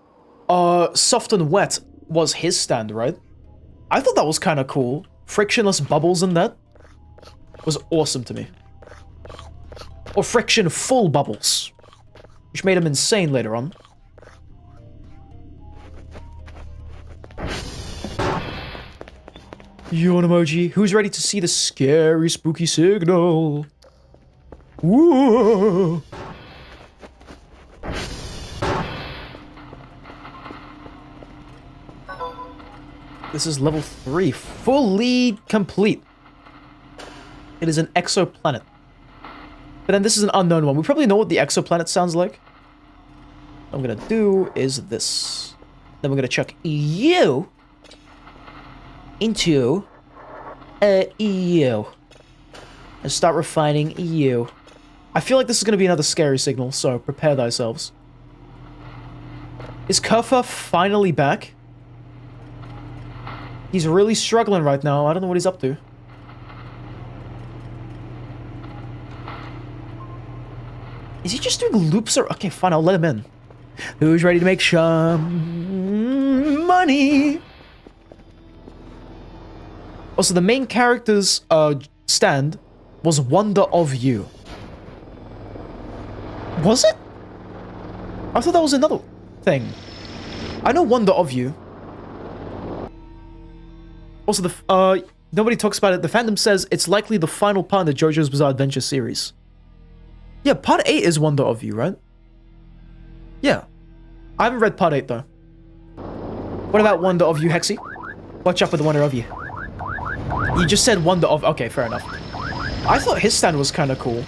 Soft and Wet was his stand, right? I thought that was kind of cool. Frictionless bubbles in that was awesome to me. Or friction-full bubbles, which made him insane later on. Yawn emoji. Who's ready to see the scary, spooky signal? Whoa! This is level 3, fully complete. It is an exoplanet. But then this is an unknown one. We probably know what the exoplanet sounds like. What I'm gonna do is this. Then we're gonna chuck you into EU. And start refining EU. I feel like this is gonna be another scary signal, so prepare thyselves. Is Kerfa finally back? He's really struggling right now. I don't know what he's up to. Is he just doing loops or... Okay, fine, I'll let him in. Who's ready to make some money? Also, the main character's stand was Wonder of You. Was it? I thought that was another thing. I know Wonder of You. Also, nobody talks about it. The fandom says it's likely the final part in the JoJo's Bizarre Adventure series. Yeah, part 8 is Wonder of You, right? Yeah. I haven't read part 8, though. What about Wonder of You, Hexy? Watch out for the Wonder of You. You just said Wonder of... Okay, fair enough. I thought his stand was kind of cool.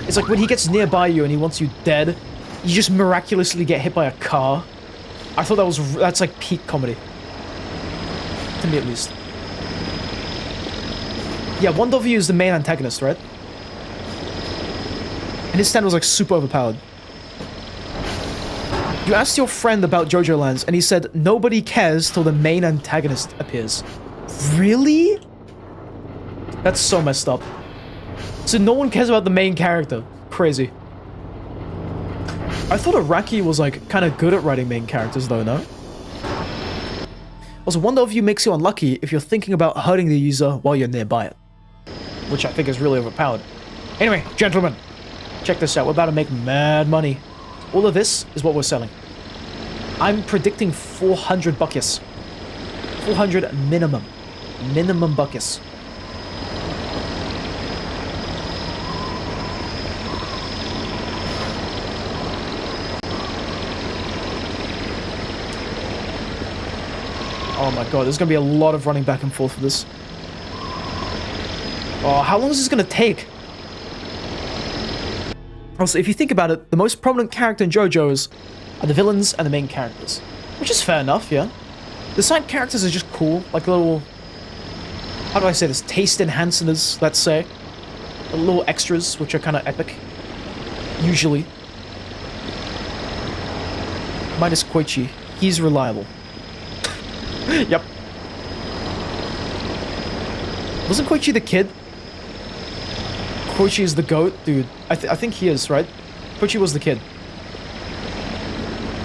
It's like when he gets nearby you and he wants you dead, you just miraculously get hit by a car. I thought that's like peak comedy. To me, at least. Yeah, Wonder of You is the main antagonist, right? And his stand was like super overpowered. You asked your friend about JoJo Lands, and he said nobody cares till the main antagonist appears. Really? That's so messed up. So no one cares about the main character. Crazy. I thought Araki was like kind of good at writing main characters though, no? Also, Wonder of You makes you unlucky if you're thinking about hurting the user while you're nearby it. Which I think is really overpowered. Anyway, gentlemen, check this out. We're about to make mad money. All of this is what we're selling. I'm predicting 400 buckets. 400 minimum. Minimum buckets. Oh my god, there's gonna be a lot of running back and forth for this. Oh, how long is this gonna take? Also, if you think about it, the most prominent character in JoJo's are the villains and the main characters. Which is fair enough, yeah? The side characters are just cool, like little... How do I say this? Taste enhancers, let's say. The little extras, which are kind of epic. Usually. Minus Koichi. He's reliable. Yep. Wasn't Koichi the kid? Koichi is the goat? Dude, I think he is, right? Koichi was the kid.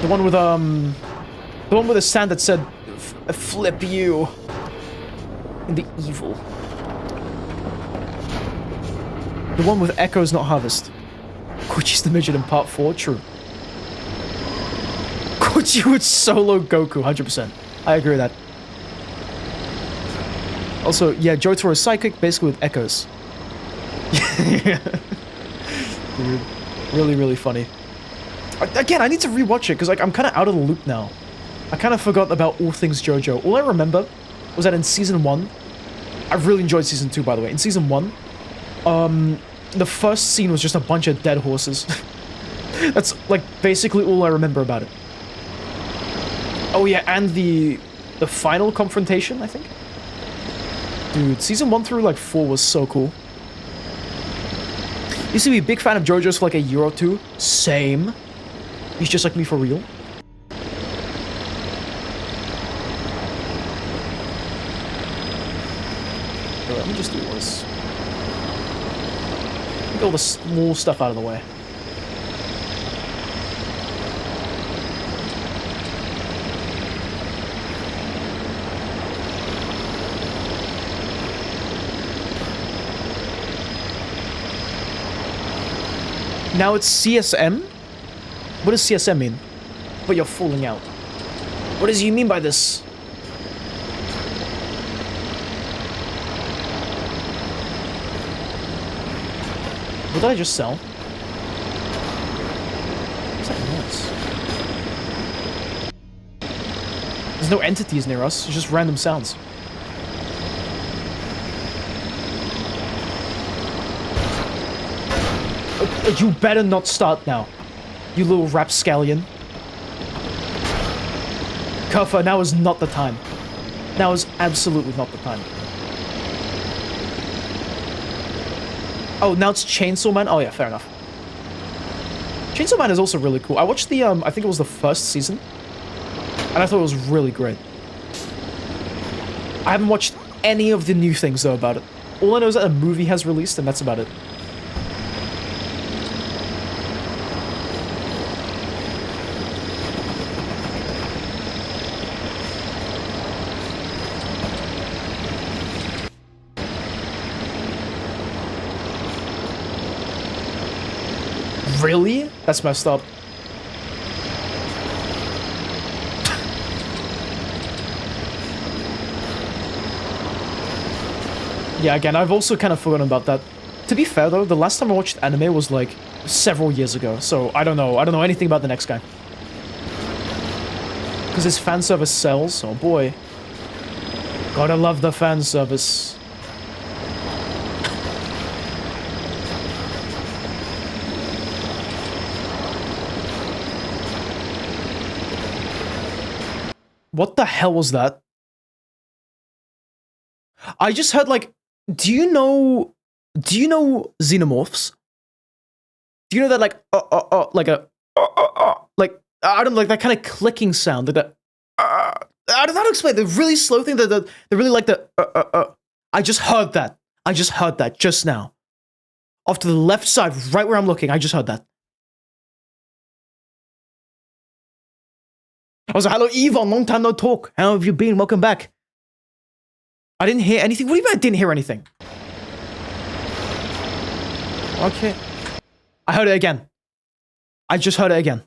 The one with, the one with a stand that said, flip you. And the evil. The one with Echoes, not Harvest. Koichi's the midget in part 4, true. Koichi would solo Goku, 100%. I agree with that. Also, yeah, Jotaro is psychic, basically with Echoes. Dude, really, really funny. Again, I need to rewatch it, because like, I'm kind of out of the loop now. I kind of forgot about all things JoJo. All I remember was that in Season 1... I really enjoyed Season 2, by the way. In Season 1, the first scene was just a bunch of dead horses. That's, like, basically all I remember about it. Oh yeah, and the final confrontation, I think? Dude, Season 1 through, like, 4 was so cool. Used to be a big fan of JoJo's for, like, a year or two. Same. He's just like me for real. Alright, let me just do this. Get all the small stuff out of the way. Now it's CSM? What does CSM mean? But you're falling out. What does you mean by this? What did I just sell? What's that noise? There's no entities near us, it's just random sounds. You better not start now, you little rapscallion. Kuffa, now is not the time. Now is absolutely not the time. Oh, now it's Chainsaw Man? Oh yeah, fair enough. Chainsaw Man is also really cool. I watched the, I think it was the first season, and I thought it was really great. I haven't watched any of the new things, though, about it. All I know is that a movie has released, and that's about it. Really? That's messed up. Yeah, again, I've also kind of forgotten about that. To be fair, though, the last time I watched anime was, like, several years ago, so I don't know. I don't know anything about the next guy. Because his fan service sells. Oh, boy. Gotta love the fan service. What the hell was that? I just heard, like, do you know xenomorphs? Do you know that, like, like a, like, I don't know, like that kind of clicking sound, like that, I don't know how to explain, the really slow thing, they're really like the, I just heard that. I just heard that just now. Off to the left side, right where I'm looking, I just heard that. I was like, hello, Yvonne, long time no talk. How have you been? Welcome back. I didn't hear anything. What do you mean I didn't hear anything? Okay. I heard it again. I just heard it again.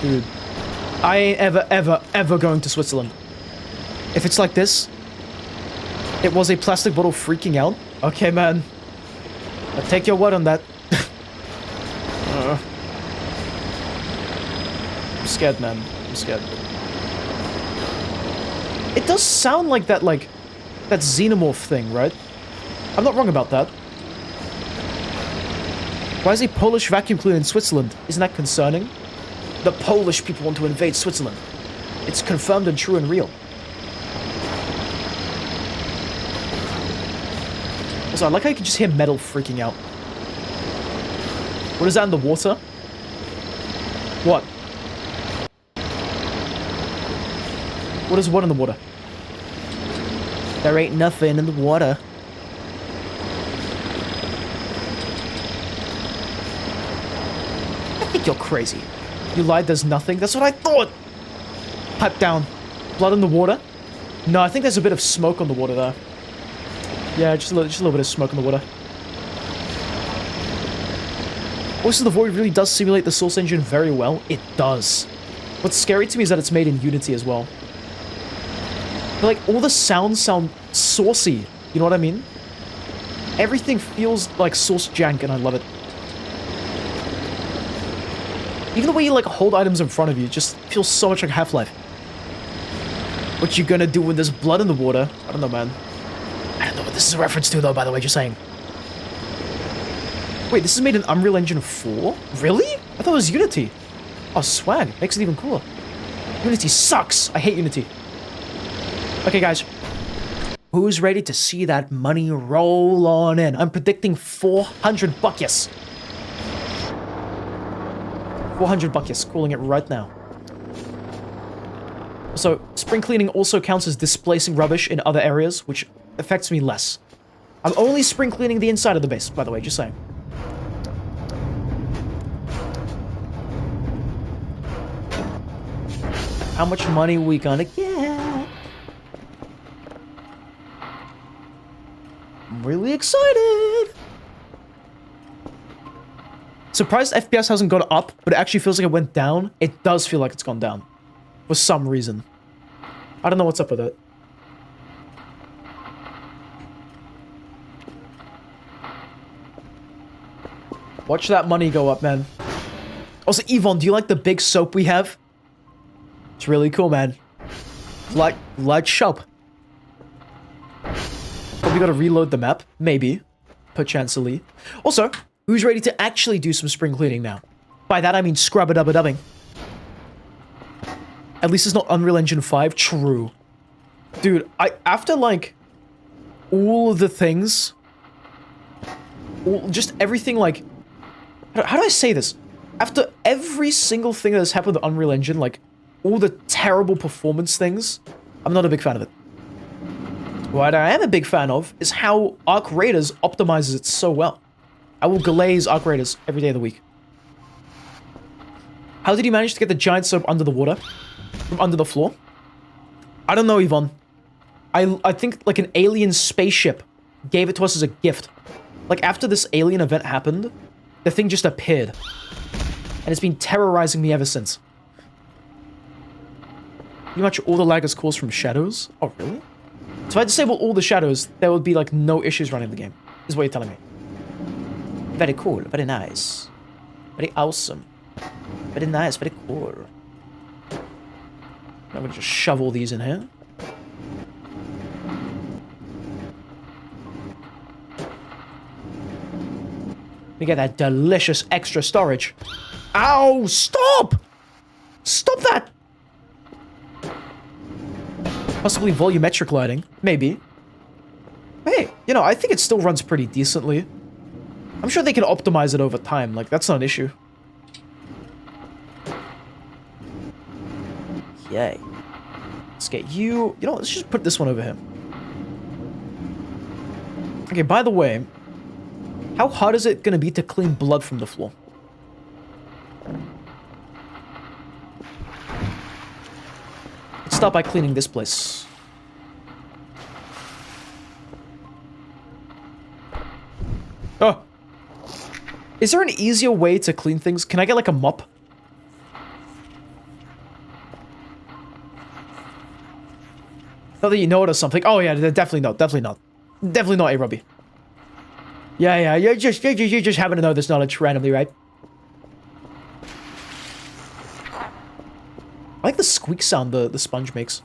Dude. I ain't ever going to Switzerland. If it's like this, it was a plastic bottle freaking out. Okay, man. I'll take your word on that. I'm scared, man. I'm scared. It does sound like that xenomorph thing, right? I'm not wrong about that. Why is a Polish vacuum cleaner in Switzerland? Isn't that concerning? The Polish people want to invade Switzerland. It's confirmed and true and real. Also, I like how you can just hear metal freaking out. What is that in the water? What? What is what in the water? There ain't nothing in the water. I think you're crazy. You lied, there's nothing? That's what I thought! Pipe down. Blood in the water? No, I think there's a bit of smoke on the water there. Yeah, just a little bit of smoke in the water. Also, the Void really does simulate the Source engine very well. It does. What's scary to me is that it's made in Unity as well. But, like, all the sounds sound saucy. You know what I mean? Everything feels like Source jank, and I love it. Even the way you, like, hold items in front of you just feels so much like Half-Life. What you gonna do when there's blood in the water? I don't know, man. I don't know what this is a reference to, though, by the way, just saying. Wait, this is made in Unreal Engine 4? Really? I thought it was Unity. Oh, swag. Makes it even cooler. Unity sucks. I hate Unity. Okay, guys. Who's ready to see that money roll on in? I'm predicting 400 buckus. 400 buckus. Calling it right now. So, spring cleaning also counts as displacing rubbish in other areas, which affects me less. I'm only spring cleaning the inside of the base, by the way, just saying. How much money we gonna get? really excited. Surprised FPS hasn't gone up, but it actually feels like it went down. It does feel like it's gone down. For some reason. I don't know what's up with it. Watch that money go up, man. Also, Yvonne, do you like the big soap we have? It's really cool, man. Like soap. Probably gotta reload the map. Maybe. Perchancely. Also, who's ready to actually do some spring cleaning now? By that I mean scrub-a-dub-a-dubbing. At least it's not Unreal Engine 5. True. Dude, after like all of the things, just everything like, how do I say this? After every single thing that has happened with Unreal Engine, like all the terrible performance things, I'm not a big fan of it. What I am a big fan of is how Arc Raiders optimizes it so well. I will glaze Arc Raiders every day of the week. How did he manage to get the giant soap under the water? From under the floor? I don't know, Yvonne. I think like an alien spaceship gave it to us as a gift. Like after this alien event happened, the thing just appeared. And it's been terrorizing me ever since. Pretty much all the lag is caused from shadows? Oh, really? So if I disable all the shadows, there would be like no issues running the game. Is what you're telling me. Very cool, very nice. Very awesome. Very nice, very cool. I'm gonna just shove all these in here. We get that delicious extra storage. Ow! Stop! Stop that! Possibly volumetric lighting. Maybe. Hey, you know, I think it still runs pretty decently. I'm sure they can optimize it over time. Like, that's not an issue. Yay. Let's get you... You know, let's just put this one over here. Okay, by the way, how hard is it going to be to clean blood from the floor? Let's start by cleaning this place. Oh! Is there an easier way to clean things? Can I get like a mop? Not that you know it or something. Oh yeah, definitely not. Definitely not. Definitely not a Robbie. Yeah, you're just happen to know this knowledge randomly, right? I like the squeak sound the sponge makes.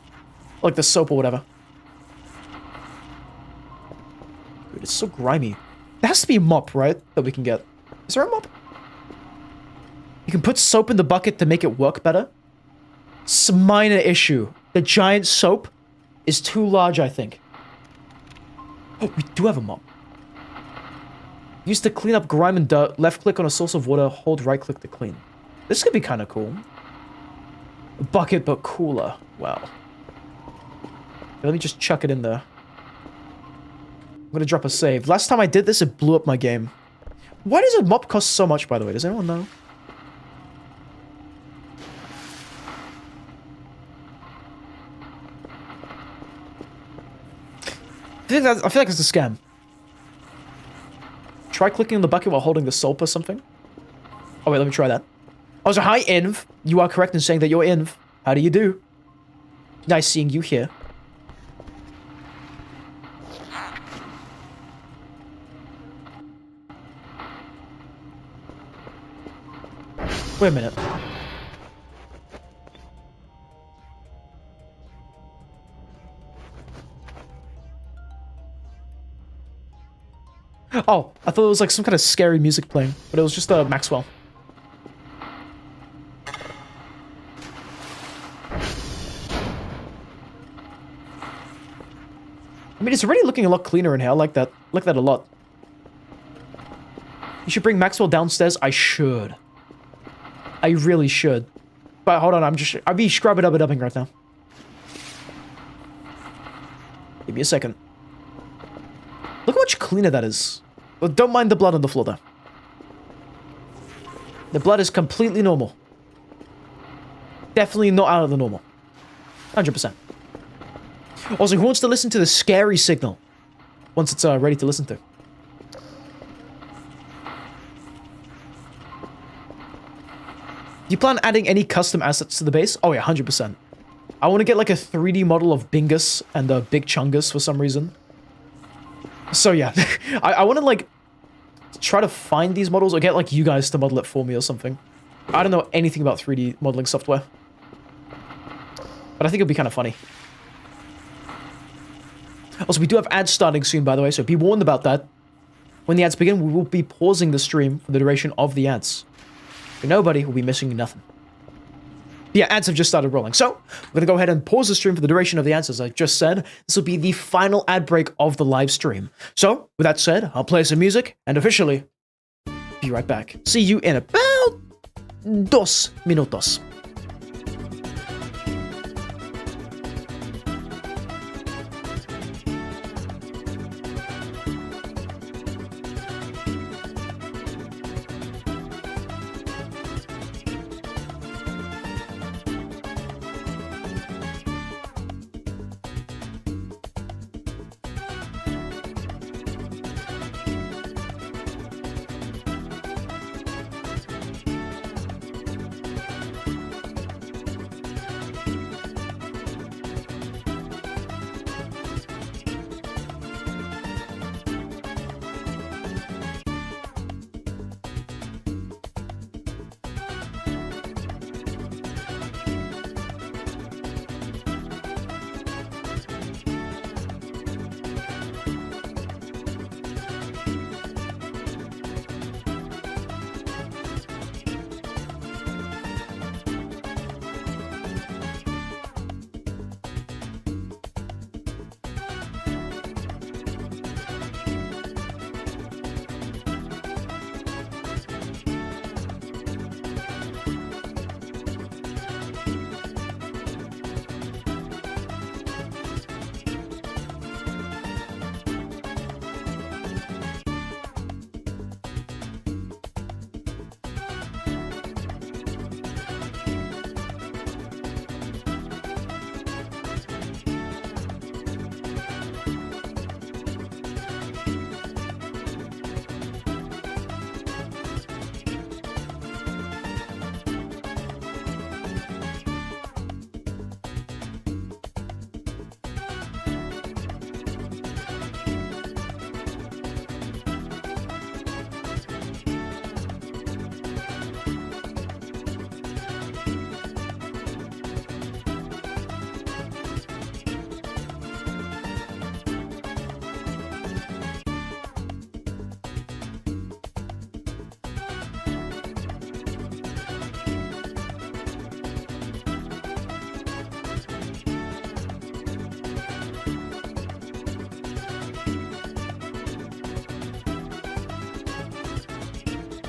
Like the soap or whatever. Dude, it's so grimy. There has to be a mop, right? That we can get. Is there a mop? You can put soap in the bucket to make it work better. It's a minor issue. The giant soap is too large, I think. Oh, we do have a mop. Used to clean up grime and dirt. Left click on a source of water. Hold right click to clean. This could be kind of cool. A bucket, but cooler. Wow. Let me just chuck it in there. I'm gonna drop a save. Last time I did this, it blew up my game. Why does a mop cost so much, by the way? Does anyone know? I feel like it's a scam. Try clicking on the bucket while holding the soap or something. Oh wait, let me try that. Oh, so hi Inv. You are correct in saying that you're Inv. How do you do? Nice seeing you here. Wait a minute. Oh, I thought it was like some kind of scary music playing, but it was just Maxwell. I mean, it's already looking a lot cleaner in here. I like that. I like that a lot. You should bring Maxwell downstairs. I should. I really should. But hold on, I'll be scrub-a-dub-a-dubbing right now. Give me a second. Look how much cleaner that is. Well, don't mind the blood on the floor, though. The blood is completely normal. Definitely not out of the normal. 100%. Also, who wants to listen to the scary signal? once it's ready to listen to. Do you plan on adding any custom assets to the base? Oh yeah, 100%. I want to get like a 3D model of Bingus and Big Chungus for some reason. So yeah, I want to like try to find these models or get like you guys to model it for me or something. I don't know anything about 3D modeling software. But I think it'd be kind of funny. Also, we do have ads starting soon, by the way, so be warned about that. When the ads begin, we will be pausing the stream for the duration of the ads. So nobody will be missing nothing. Yeah, ads have just started rolling. So, we're going to go ahead and pause the stream for the duration of the ads, as I just said. This will be the final ad break of the live stream. So, with that said, I'll play some music, and officially, be right back. See you in about 2 minutos.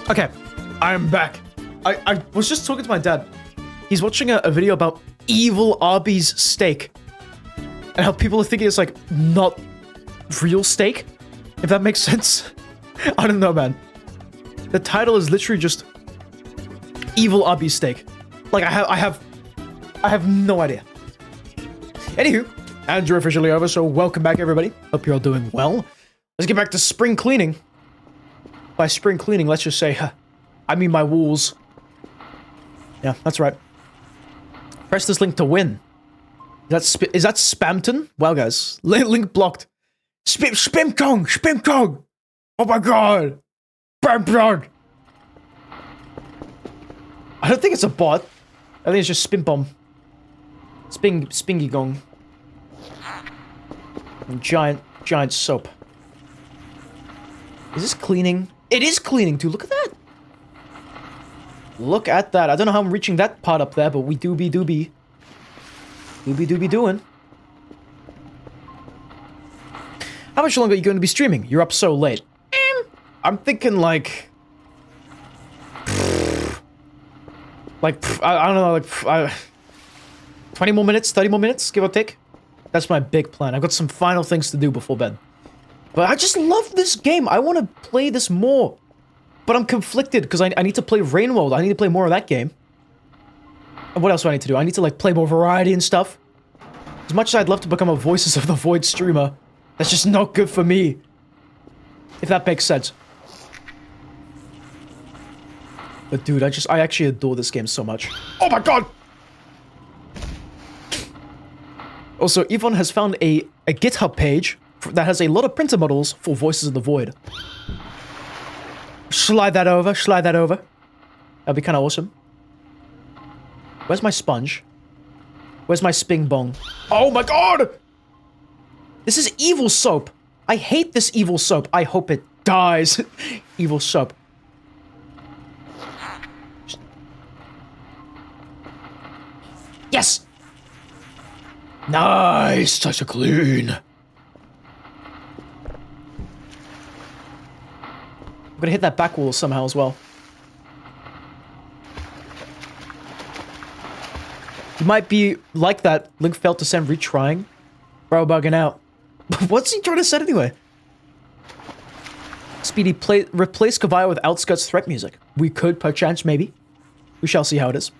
Okay, I'm back. I was just talking to my dad. He's watching a video about evil Arby's steak. And how people are thinking it's like not real steak. If that makes sense. I don't know, man. The title is literally just evil Arby's steak. Like I have no idea. Anywho, ads are officially over, so welcome back everybody. Hope you're all doing well. Let's get back to spring cleaning. By spring cleaning, let's just say, I mean my walls. Yeah, that's right. Press this link to win. Is that Spamton? Wow, guys. Link blocked. Spimkong! Oh my god! Spamton! I don't think it's a bot. I think it's just Spimpom. Spingy gong. And giant soap. Is this cleaning? It is cleaning too. Look at that. Look at that. I don't know how I'm reaching that part up there, but we doobie doobie doing. How much longer are you going to be streaming? You're up so late. I'm thinking like I don't know, 20 more minutes, 30 more minutes, give or take. That's my big plan. I've got some final things to do before bed. But I just love this game. I want to play this more. But I'm conflicted because I need to play Rain World. I need to play more of that game. And what else do I need to do? I need to like play more variety and stuff. As much as I'd love to become a Voices of the Void streamer, That's just not good for me. If that makes sense. But dude, I actually adore this game so much. Oh my god! Also, Yvonne has found a GitHub page that has a lot of printer models for Voices of the Void. Slide that over, slide that over. That'd be kind of awesome. Where's my sponge? Where's my sping bong? Oh my god! This is evil soap. I hate this evil soap. I hope it dies. Evil soap. Yes! Nice! Such a clean. I'm gonna hit that back wall somehow as well. You might be like that. Link failed to send retrying. Bro, bugging out. What's he trying to say anyway? Speedy, replace Kavaya with Outskirts threat music. We could, perchance, maybe. We shall see how it is.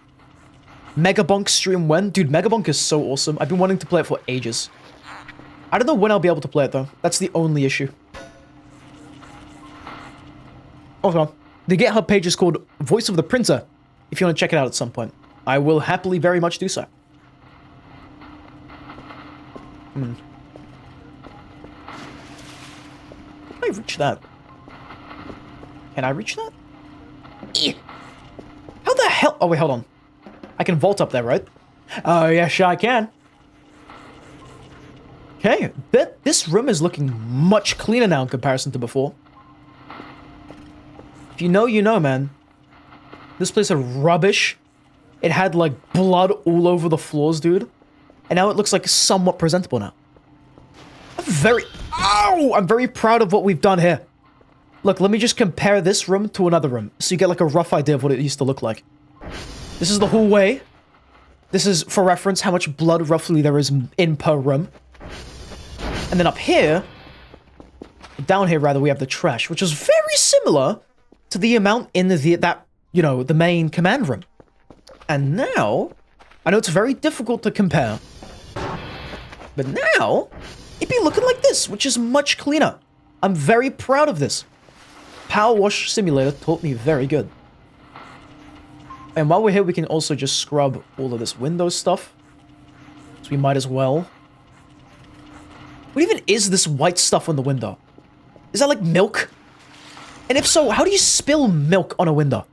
Megabonk stream when? Dude, Megabonk is so awesome. I've been wanting to play it for ages. I don't know when I'll be able to play it, though. That's the only issue. Also, the GitHub page is called Voice of the Printer, if you want to check it out at some point. I will happily very much do so. Can I reach that? Can I reach that? How the hell? Oh, wait, hold on. I can vault up there, right? Oh, yeah, sure I can. Okay, this room is looking much cleaner now in comparison to before. If you know, you know, man. This place is rubbish. It had, like, blood all over the floors, dude. And now it looks, like, somewhat presentable now. I'm very proud of what we've done here. Look, let me just compare this room to another room, so you get, like, a rough idea of what it used to look like. This is the hallway. This is, for reference, how much blood roughly there is in per room. And then up here, down here, rather, we have the trash, which is very similar to the amount in the main command room. And now, I know it's very difficult to compare, but now, it'd be looking like this, which is much cleaner. I'm very proud of this. Power Wash Simulator taught me very good. And while we're here, we can also just scrub all of this Windows stuff. So we might as well. What even is this white stuff on the window? Is that like milk? And if so, how do you spill milk on a window?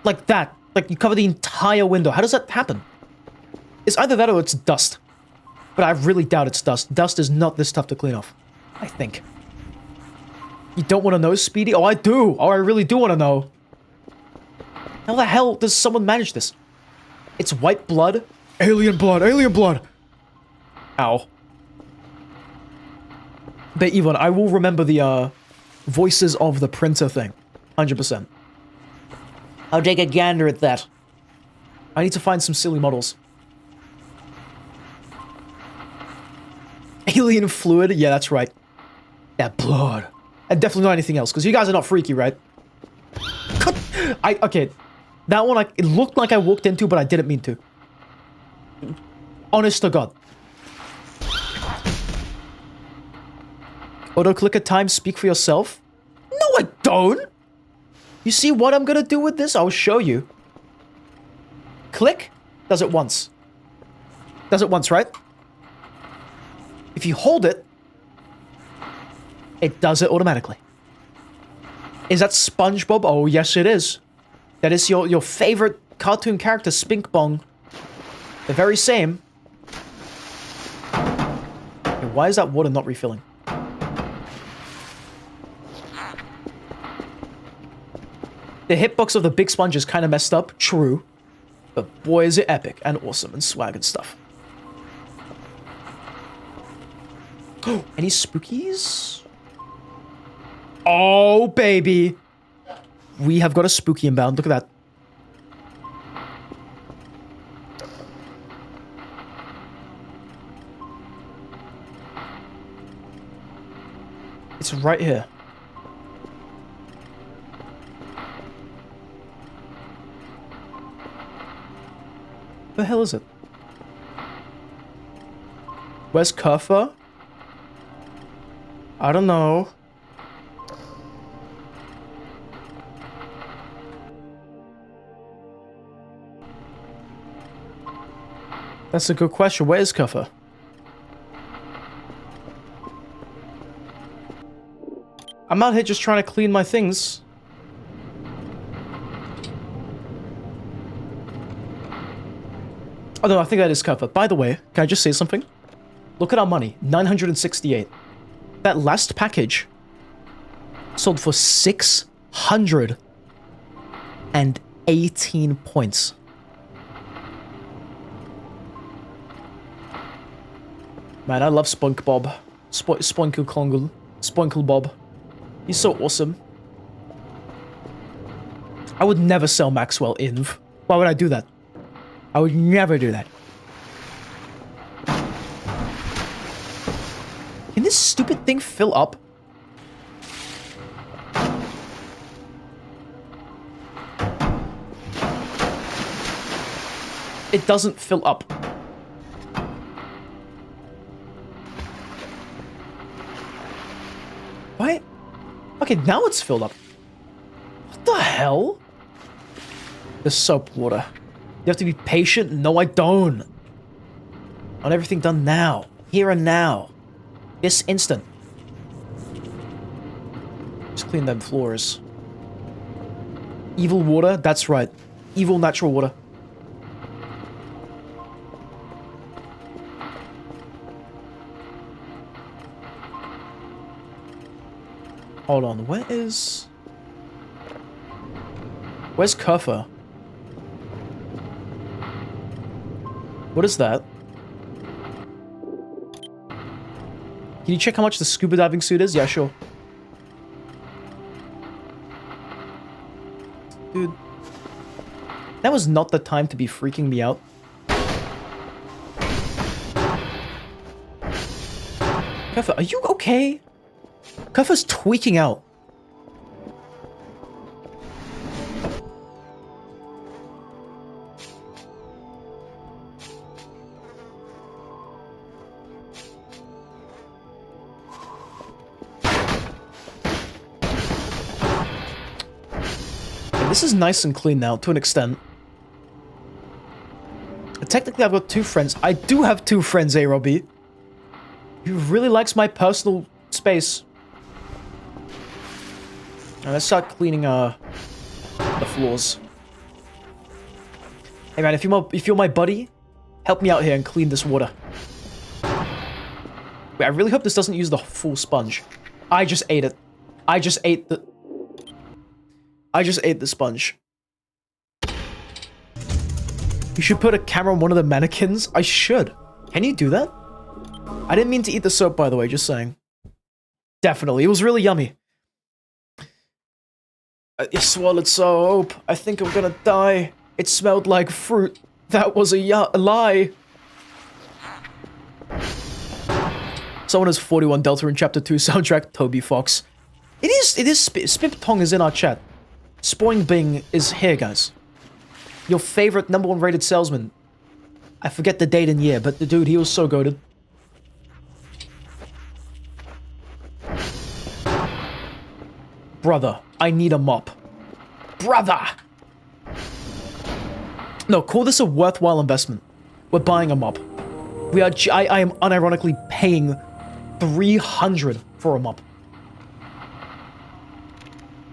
Like that. Like you cover the entire window. How does that happen? It's either that or it's dust. But I really doubt it's dust. Dust is not this tough to clean off. I think. You don't want to know, Speedy? Oh, I do. Oh, I really do want to know. How the hell does someone manage this? It's white blood. Alien blood. Alien blood. Ow. But Yvonne, I will remember the Voices of the Printer thing. 100%. I'll take a gander at that. I need to find some silly models. Alien fluid? Yeah, that's right. That blood. And definitely not anything else, because you guys are not freaky, right? Okay. That one, it looked like I walked into, but I didn't mean to. Honest to God. Auto-clicker time, speak for yourself? No, I don't! You see what I'm gonna do with this? I'll show you. Click, does it once. Does it once, right? If you hold it, it does it automatically. Is that SpongeBob? Oh, yes it is. That is your favorite cartoon character, Spink Bong. The very same. Okay, why is that water not refilling? The hitbox of the big sponge is kind of messed up, true. But boy is it epic and awesome and swag and stuff. Oh, any spookies? Oh, baby. We have got a spooky inbound. Look at that. It's right here. The hell is it? Where's Kerfer? I don't know. That's a good question. Where is Kuffer? I'm out here just trying to clean my things. Oh no, I think that is Kuffer. By the way, can I just say something? Look at our money. 968. That last package sold for 618 points. Man, I love Spunk Bob. Spoinkle Kongle. Spoinkle Bob. He's so awesome. I would never sell Maxwell Inv. Why would I do that? I would never do that. Can this stupid thing fill up? It doesn't fill up. What? Okay, now it's filled up. What the hell? The soap water. You have to be patient? No, I don't. I want everything done now. Here and now. This instant. Just clean them floors. Evil water? That's right. Evil natural water. Hold on, where's Kuffer? What is that? Can you check how much the scuba diving suit is? Yeah, sure. Dude. That was not the time to be freaking me out. Kuffer, are you okay? Kuffer's tweaking out. This is nice and clean now, to an extent. Technically, I've got two friends. I do have two friends, eh, Robbie? He really likes my personal space. Now, let's start cleaning, the floors. Hey, man, if you're my buddy, help me out here and clean this water. Wait, I really hope this doesn't use the full sponge. I just ate it. I just ate the sponge. You should put a camera on one of the mannequins. I should. Can you do that? I didn't mean to eat the soap, by the way, just saying. Definitely. It was really yummy. I swallowed soap. I think I'm gonna die. It smelled like fruit. That was a lie. Someone has 41 Delta in Chapter 2 soundtrack. Toby Fox. It is Spip Tong is in our chat. Spoing Bing is here, guys. Your favorite #1 rated salesman. I forget the date and year, but the dude, he was so goated. Brother, I need a mop. Brother! No, call this a worthwhile investment. We're buying a mop. I am unironically paying 300 for a mop.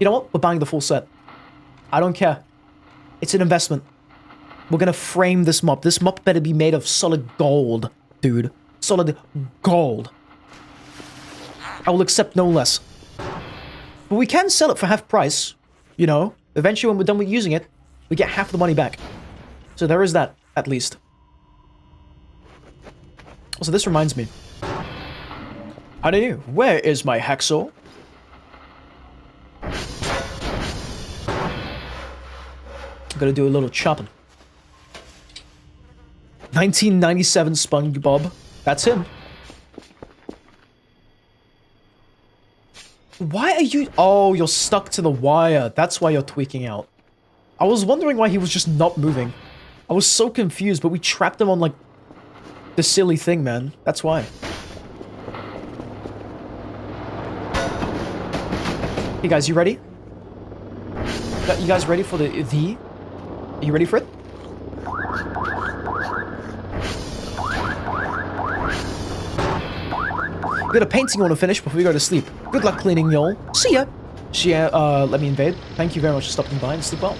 You know what? We're buying the full set. I don't care. It's an investment. We're gonna frame this mop. This mop better be made of solid gold, dude. Solid gold. I will accept no less. But we can sell it for half price. You know? Eventually, when we're done with using it, we get half the money back. So there is that, at least. Also, this reminds me. Honey, where is my hacksaw? Gotta do a little chopping. 1997 SpongeBob. That's him. Why are you... Oh, you're stuck to the wire. That's why you're tweaking out. I was wondering why he was just not moving. I was so confused, but we trapped him on, like, the silly thing, man. That's why. Hey guys, you ready? You guys ready for the? Are you ready for it? We got a painting I want to finish before we go to sleep. Good luck cleaning, y'all. See ya. Let me invade. Thank you very much for stopping by and sleep well.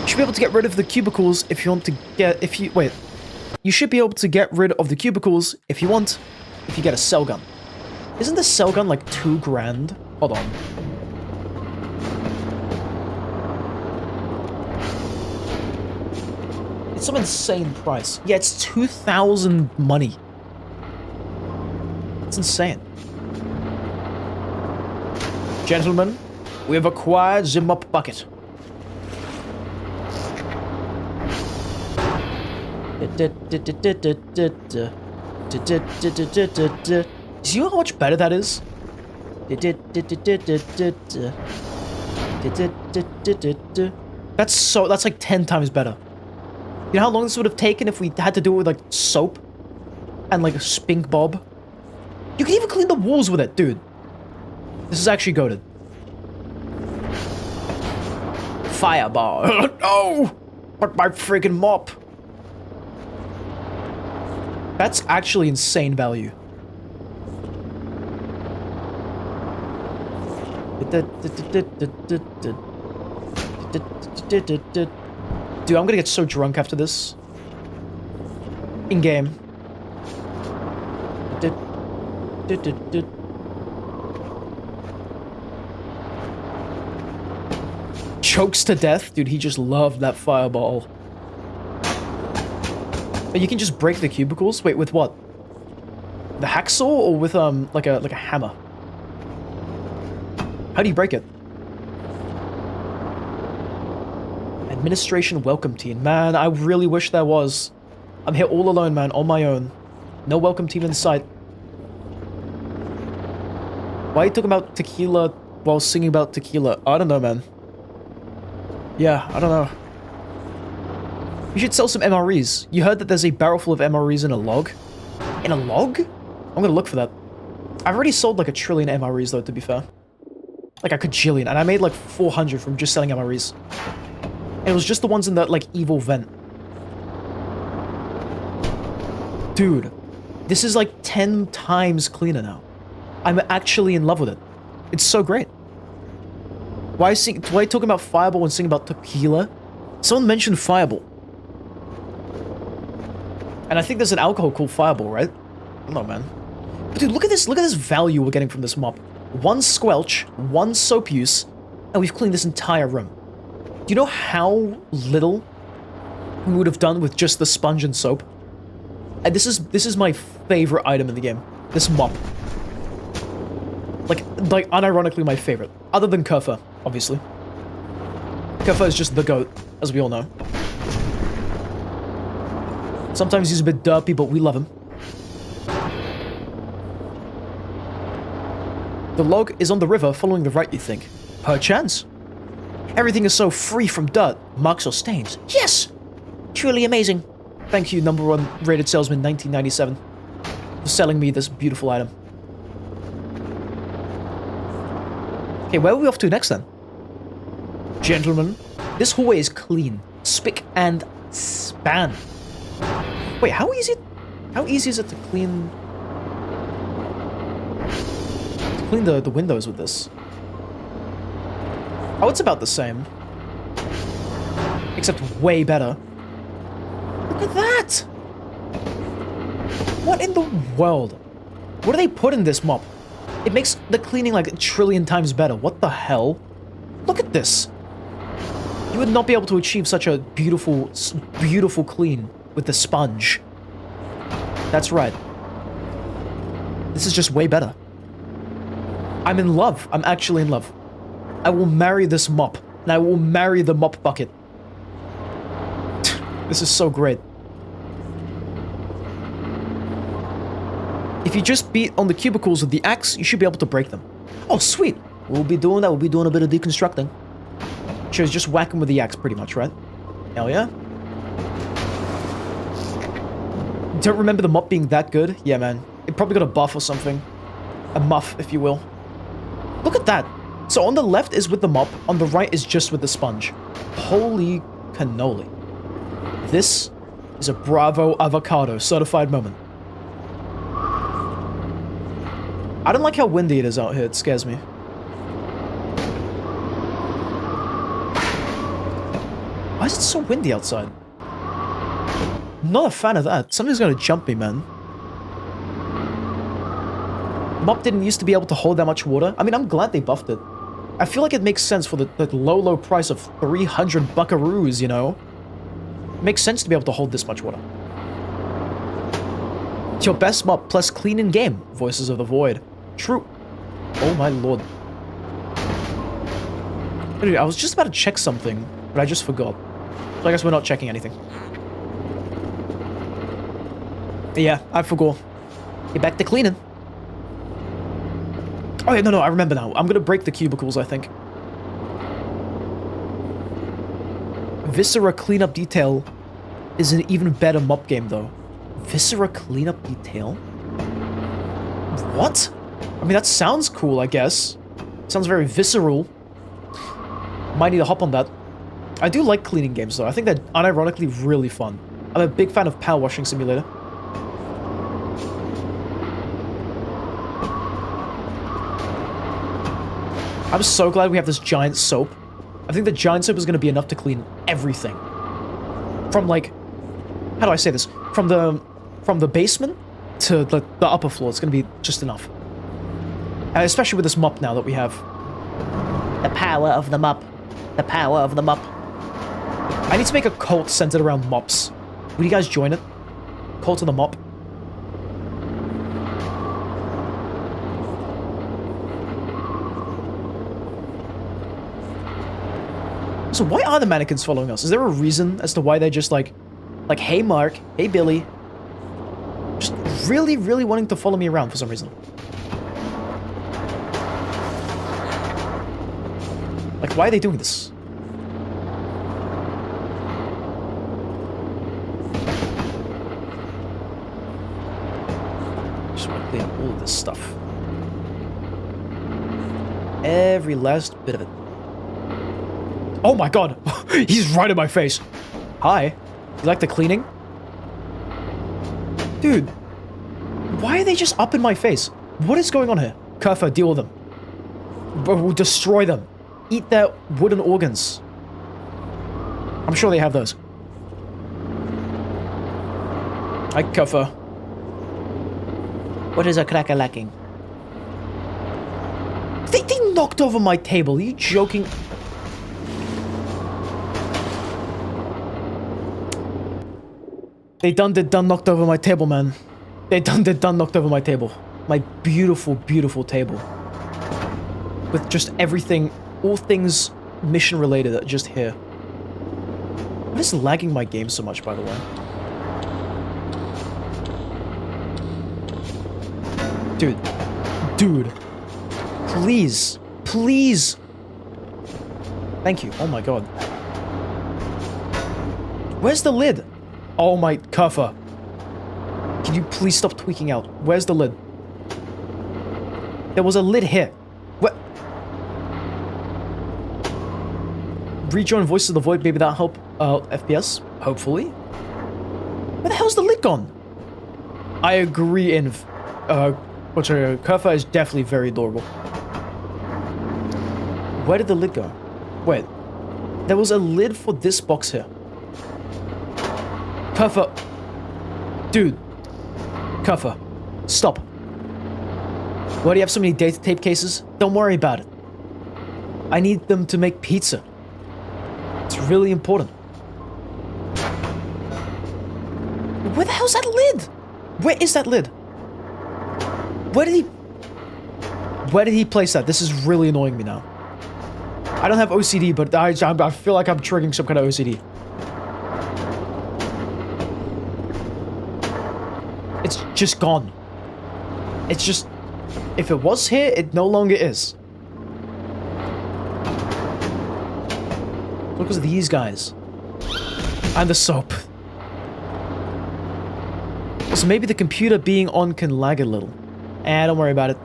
You should be able to get rid of the cubicles if you want to get... Wait. You should be able to get rid of the cubicles if you want, if you get a cell gun. Isn't the cell gun like $2 grand? Hold on. It's some insane price. Yeah, it's 2,000 money. It's insane. Gentlemen, we have acquired the mop bucket. See how much better that is? That's like 10 times better. You know how long this would have taken if we had to do it with like soap and like a spink bob? You can even clean the walls with it, dude. This is actually goated. Fireball. No! But my freaking mop. That's actually insane value. Dude, I'm gonna get so drunk after this. In-game. Chokes to death? Dude, he just loved that fireball. But you can just break the cubicles? Wait, with what? The hacksaw or with like a hammer? How do you break it? Administration welcome team. Man, I really wish there was. I'm here all alone, man, on my own. No welcome team in sight. Why are you talking about tequila while singing about tequila? I don't know, man. Yeah, I don't know. You should sell some MREs. You heard that there's a barrel full of MREs in a log? In a log? I'm gonna look for that. I've already sold like 1 trillion MREs though, to be fair. Like a cajillion, and I made like 400 from just selling MREs. And it was just the ones in that like evil vent. Dude, this is like 10 times cleaner now. I'm actually in love with it. It's so great. Why talking about Fireball and sing about tequila? Someone mentioned Fireball. And I think there's an alcohol called Fireball, right? No, man. But dude, look at this value we're getting from this mop. 1 squelch, 1 soap use, and we've cleaned this entire room. Do you know how little we would have done with just the sponge and soap? And this is my favorite item in the game. This mop. Like unironically my favorite. Other than Kerfa, obviously. Kerfa is just the GOAT, as we all know. Sometimes he's a bit derpy, but we love him. The log is on the river following the right, you think? Perchance. Everything is so free from dirt, marks or stains. Yes! Truly amazing. Thank you, #1 rated salesman 1997, for selling me this beautiful item. Okay, where are we off to next then? Gentlemen, this hallway is clean. Spick and span. Wait, how easy is it to clean the windows with this? Oh, it's about the same. Except way better. Look at that! What in the world? What do they put in this mop? It makes the cleaning like 1 trillion times better. What the hell? Look at this! You would not be able to achieve such a beautiful clean with the sponge. That's right. This is just way better. I'm in love. I'm actually in love. I will marry this mop, and I will marry the mop bucket. This is so great. If you just beat on the cubicles with the axe, you should be able to break them. Oh, sweet. We'll be doing that. We'll be doing a bit of deconstructing. Sure, just whack them with the axe, pretty much, right? Hell yeah. Don't remember the mop being that good? Yeah, man. It probably got a buff or something. A muff, if you will. Look at that. So on the left is with the mop, on the right is just with the sponge. Holy cannoli. This is a Bravo Avocado certified moment. I don't like how windy it is out here. It scares me. Why is it so windy outside? Not a fan of that. Something's gonna jump me, man. Mop didn't used to be able to hold that much water. I mean, I'm glad they buffed it. I feel like it makes sense for the low price of 300 buckaroos, you know? It makes sense to be able to hold this much water. It's your best mop plus clean in game. Voices of the Void. True. Oh my lord. Dude, I was just about to check something, but I just forgot. So I guess we're not checking anything. Yeah, I forgot. Get back to cleaning. Oh yeah, no, I remember now. I'm gonna break the cubicles, I think. Viscera cleanup detail is an even better mop game, though. Viscera cleanup detail? What? I mean, that sounds cool, I guess. Sounds very visceral. Might need to hop on that. I do like cleaning games, though. I think they're unironically really fun. I'm a big fan of Power Washing Simulator. I'm so glad we have this giant soap. I think the giant soap is going to be enough to clean everything. From, like... How do I say this? From the basement to the upper floor. It's going to be just enough. And especially with this mop now that we have. The power of the mop. The power of the mop. I need to make a cult centered around mops. Would you guys join it? Cult of the mop. So why are the mannequins following us? Is there a reason as to why they're just like, hey Mark, hey Billy? Just really, really wanting to follow me around for some reason. Like, why are they doing this? Just want to clean up all of this stuff. Every last bit of it. Oh my god! He's right in my face! Hi. You like the cleaning? Dude. Why are they just up in my face? What is going on here? Kerfa, deal with them. We'll destroy them. Eat their wooden organs. I'm sure they have those. Hi, Kerfa. What is a cracker lacking? They knocked over my table. Are you joking? They done knocked over my table, man. They done knocked over my table. My beautiful, beautiful table. With just everything, all things mission related are just here. What is lagging my game so much, by the way? Dude. Please. Please. Thank you. Oh my god. Where's the lid? Oh my, Kerfa. Can you please stop tweaking out? Where's the lid? There was a lid here. What? Rejoin Voices of the Void, maybe that'll help FPS? Hopefully. Where the hell's the lid gone? I agree in... Kerfa is definitely very adorable. Where did the lid go? Wait. There was a lid for this box here. Kerfa. Dude. Kerfa. Stop. Why do you have so many data tape cases? Don't worry about it. I need them to make pizza. It's really important. Where the hell's that lid? Where is that lid? Where did he place that? This is really annoying me now. I don't have OCD, but I feel like I'm triggering some kind of OCD. It's just gone. It's just... If it was here, it no longer is. Look at these guys. And the soap. So maybe the computer being on can lag a little. Don't worry about it.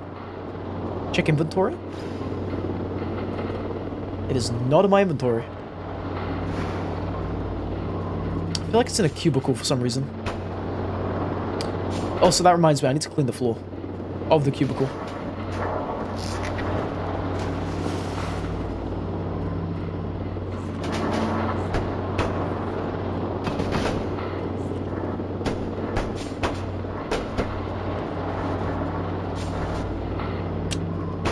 Check inventory. It is not in my inventory. I feel like it's in a cubicle for some reason. Oh, so that reminds me, I need to clean the floor of the cubicle.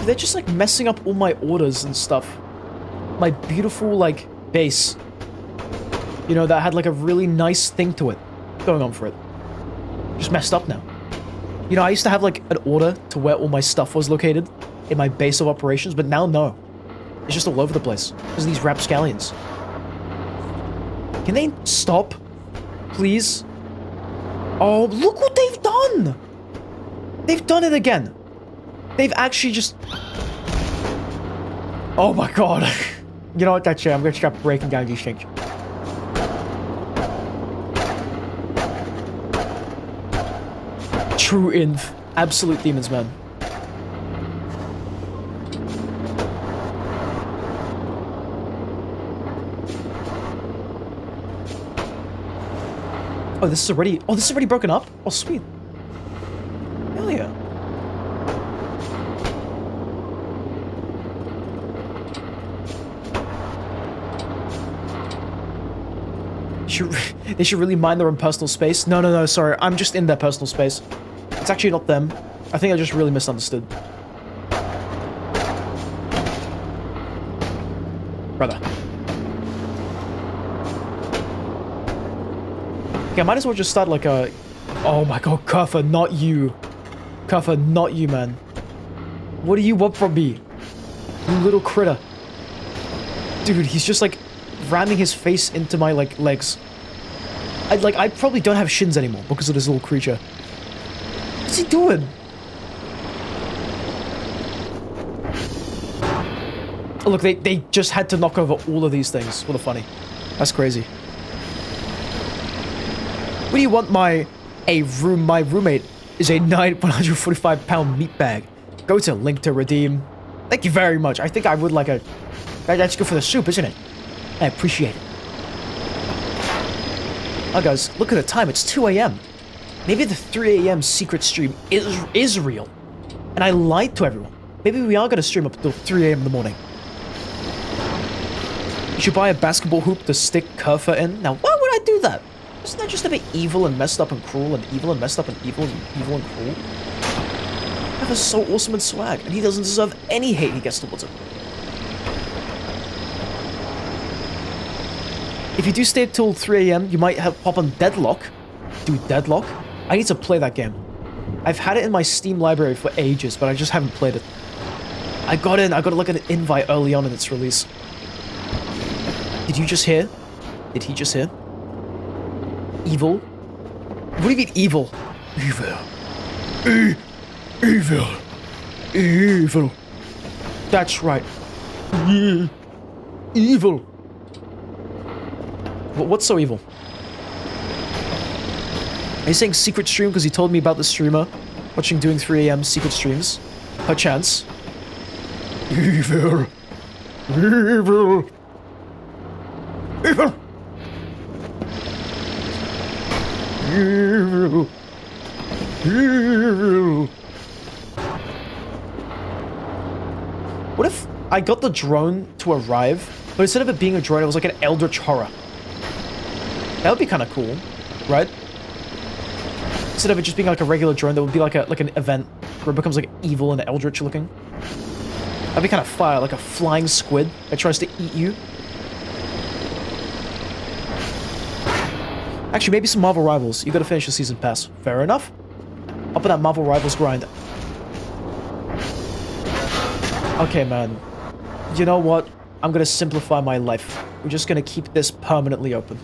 They're just like messing up all my orders and stuff. My beautiful like base. You know, that had like a really nice thing to it going on for it. Just messed up now. You know, I used to have like an order to where all my stuff was located in my base of operations, but now no. It's just all over the place because of these rapscallions. Can they stop? Please? Oh, look what they've done! They've done it again. They've actually just... Oh my god. You know what, that's it. I'm gonna start breaking down these things. True inf. Absolute demons, man. Oh, this is already... Oh, this is already broken up? Oh, sweet. Hell yeah. They should really mind their own personal space. No, sorry. I'm just in their personal space. It's actually not them. I think I just really misunderstood. Brother. Okay, I might as well just start like a... Oh my god, Kurfa, not you. Kurfa, not you, man. What do you want from me? You little critter. Dude, he's just like ramming his face into my like legs. I probably don't have shins anymore because of this little creature. What's he doing? Oh, look, they just had to knock over all of these things. What a funny. That's crazy. What do you want, my roommate is a 145-pound meat bag. Go to link to redeem. Thank you very much. I think I would like a... That's good for the soup, isn't it? I appreciate it. Oh, guys, look at the time. It's 2 a.m. Maybe the 3 a.m. secret stream is real. And I lied to everyone. Maybe we are going to stream up until 3 a.m. in the morning. You should buy a basketball hoop to stick Kurfa in. Now, why would I do that? Isn't that just a bit evil and messed up and cruel and evil and messed up and evil and cruel? That is so awesome and swag, and he doesn't deserve any hate he gets towards him. If you do stay till 3 a.m., you might pop on Deadlock. Dude, Deadlock? I need to play that game. I've had it in my Steam library for ages, but I just haven't played it. I got to look at an invite early on in its release. Did you just hear? Did he just hear? Evil? What do you mean evil? Evil. Evil. Evil. That's right. Evil. What's so evil? Are you saying secret stream because he told me about the streamer doing 3 a.m. secret streams? Perchance. Evil. Evil. Evil. Evil. Evil. What if I got the drone to arrive, but instead of it being a drone, it was like an eldritch horror? That would be kind of cool, right? Instead of it just being like a regular drone, that would be like an event where it becomes like evil and eldritch looking. That'd be kind of fire, like a flying squid that tries to eat you. Actually, maybe some Marvel Rivals. You gotta finish the season pass. Fair enough. Up in that Marvel Rivals grind. Okay, man. You know what? I'm gonna simplify my life. We're just gonna keep this permanently open.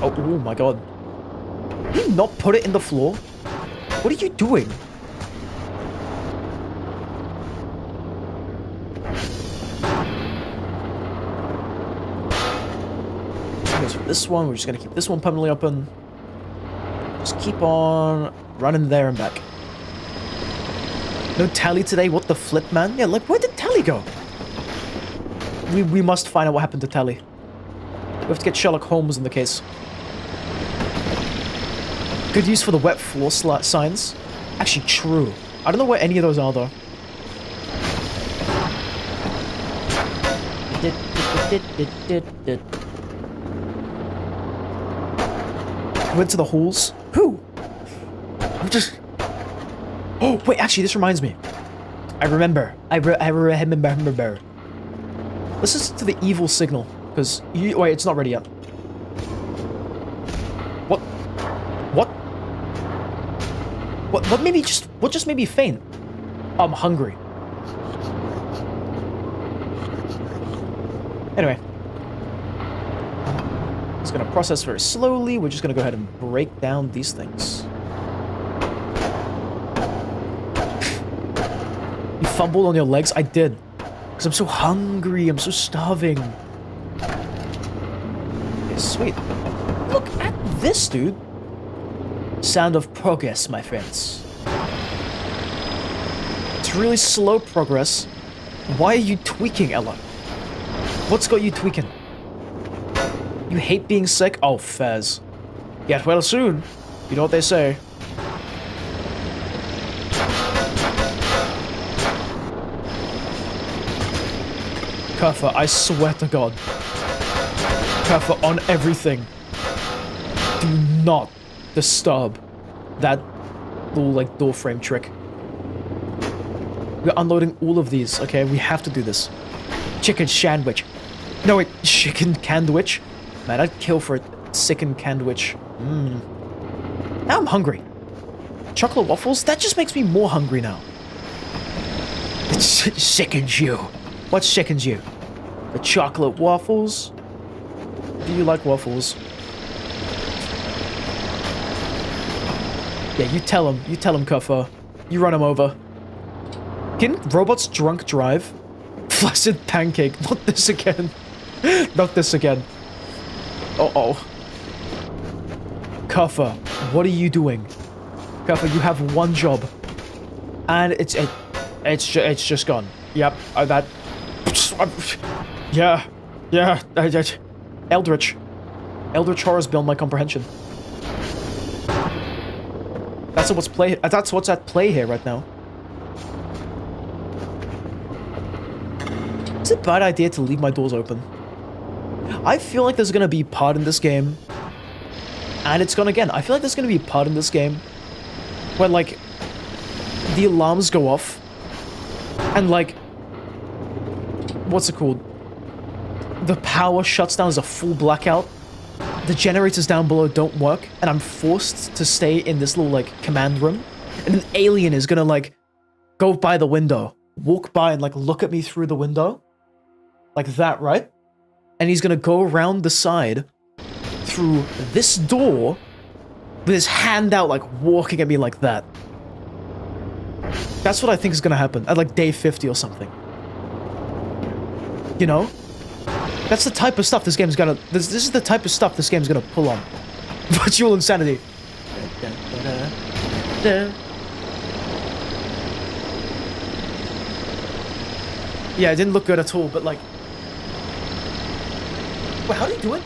Oh my god. Did you not put it in the floor? What are you doing? This one, we're just gonna keep this one permanently open. Just keep on running there and back. No tally today? What the flip, man? Yeah, like, where did Tally go? We must find out what happened to Tally. We have to get Sherlock Holmes in the case. Good use for the wet floor signs. Actually, true. I don't know where any of those are, though. Went to the halls. Who? I'm just... Oh, wait, actually, this reminds me. I remember. I remember. Let's listen to the evil signal, because... Wait, it's not ready yet. What? What? What made me just... What just made me faint? I'm hungry. Anyway. It's gonna process very slowly. We're just gonna go ahead and break down these things. You fumbled on your legs? I did. Because I'm so hungry. I'm so starving. Okay, sweet. Look at this, dude. Sound of progress, my friends. It's really slow progress. Why are you tweaking, Ella? What's got you tweaking? You hate being sick? Oh, Fez. Get well soon. You know what they say. Kerfa, I swear to God. Kerfa, on everything. Do not disturb that little, like, door frame trick. We're unloading all of these, okay? We have to do this. Chicken sandwich. No, wait, chicken candwich? Man, I'd kill for a chicken candwich. Now I'm hungry. Chocolate waffles? That just makes me more hungry now. It sickens you. What sickens you? The chocolate waffles? Do you like waffles? Yeah, you tell him. You tell him, Kerfa. You run him over. Can robots drunk drive? Flaccid pancake. Not this again. Not this again. Uh-oh. Kerfa, what are you doing? Kerfa, you have one job. And it's just gone. Yep, that... Yeah. Eldritch. Eldritch horrors beyond my comprehension. That's what's at play here right now. It's a bad idea to leave my doors open. I feel like there's gonna be a part in this game, and it's gonna again. I feel like there's gonna be a part in this game where, like, the alarms go off, and, like, what's it called? The power shuts down as a full blackout. The generators down below don't work, and I'm forced to stay in this little, like, command room. And an alien is gonna, like, go by the window, walk by and, like, look at me through the window. Like that, right? And he's gonna go around the side through this door with his hand out, like, walking at me like that. That's what I think is gonna happen at, like, day 50 or something. You know? That's the type of stuff this game's gonna... This is the type of stuff this game's gonna pull on. Virtual insanity. Yeah, it didn't look good at all, but, like... Wait, how do you do it?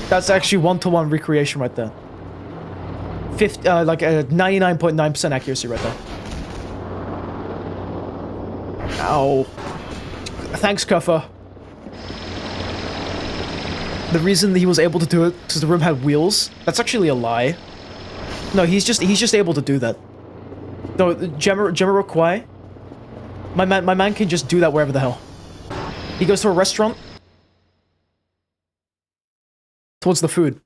That's actually 1-to-1 recreation right there. Like a 99.9% accuracy right there. Ow. Thanks, Kerfa. The reason he was able to do it because the room had wheels. That's actually a lie. No, he's just able to do that. No, Jamiroquai. My man can just do that wherever the hell. He goes to a restaurant. Towards the food.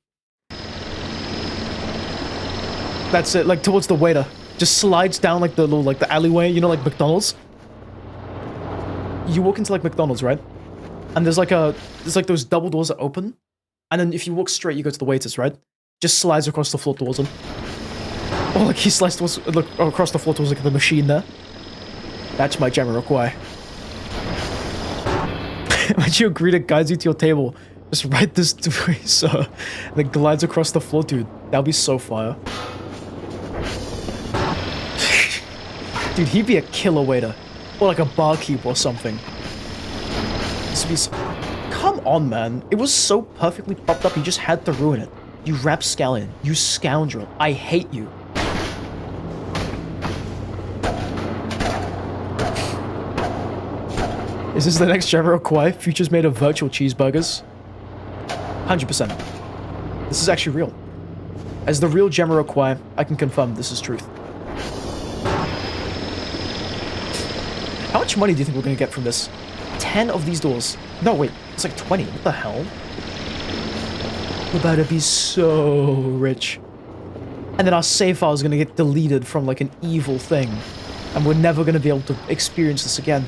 That's it, like towards the waiter. Just slides down like the little, like the alleyway, you know, like McDonald's. You walk into like McDonald's, right? And there's like those double doors that open. And then if you walk straight, you go to the waiters, right? Just slides across the floor towards them. Or like he slides towards, look, across the floor towards like the machine there. That's my Jamiroquai. My Find you a greeter guides you to your table. Just right this way, sir. And then glides across the floor, dude. That'll be so fire. Dude, he'd be a killer waiter. Or like a barkeep or something. This would be so... Come on, man. It was so perfectly propped up, you just had to ruin it. You rapscallion. You scoundrel. I hate you. Is this the next Jamiroquai? Futures made of virtual cheeseburgers? 100%. This is actually real. As the real Jamiroquai, I can confirm this is truth. How much money do you think we're going to get from this? 10 of these doors. No, wait. It's like 20. What the hell? We're about to be so rich. And then our save file is going to get deleted from like an evil thing. And we're never going to be able to experience this again.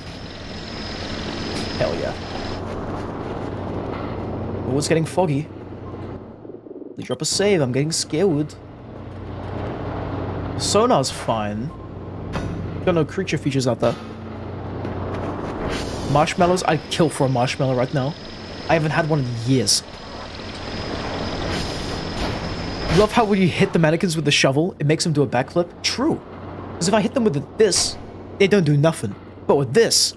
Hell yeah. Oh, it's getting foggy. They drop a save. I'm getting scared. Sonar's fine. Got no creature features out there. Marshmallows? I'd kill for a marshmallow right now. I haven't had one in years. Love how when you hit the mannequins with the shovel, it makes them do a backflip. True. Because if I hit them with this, they don't do nothing. But with this,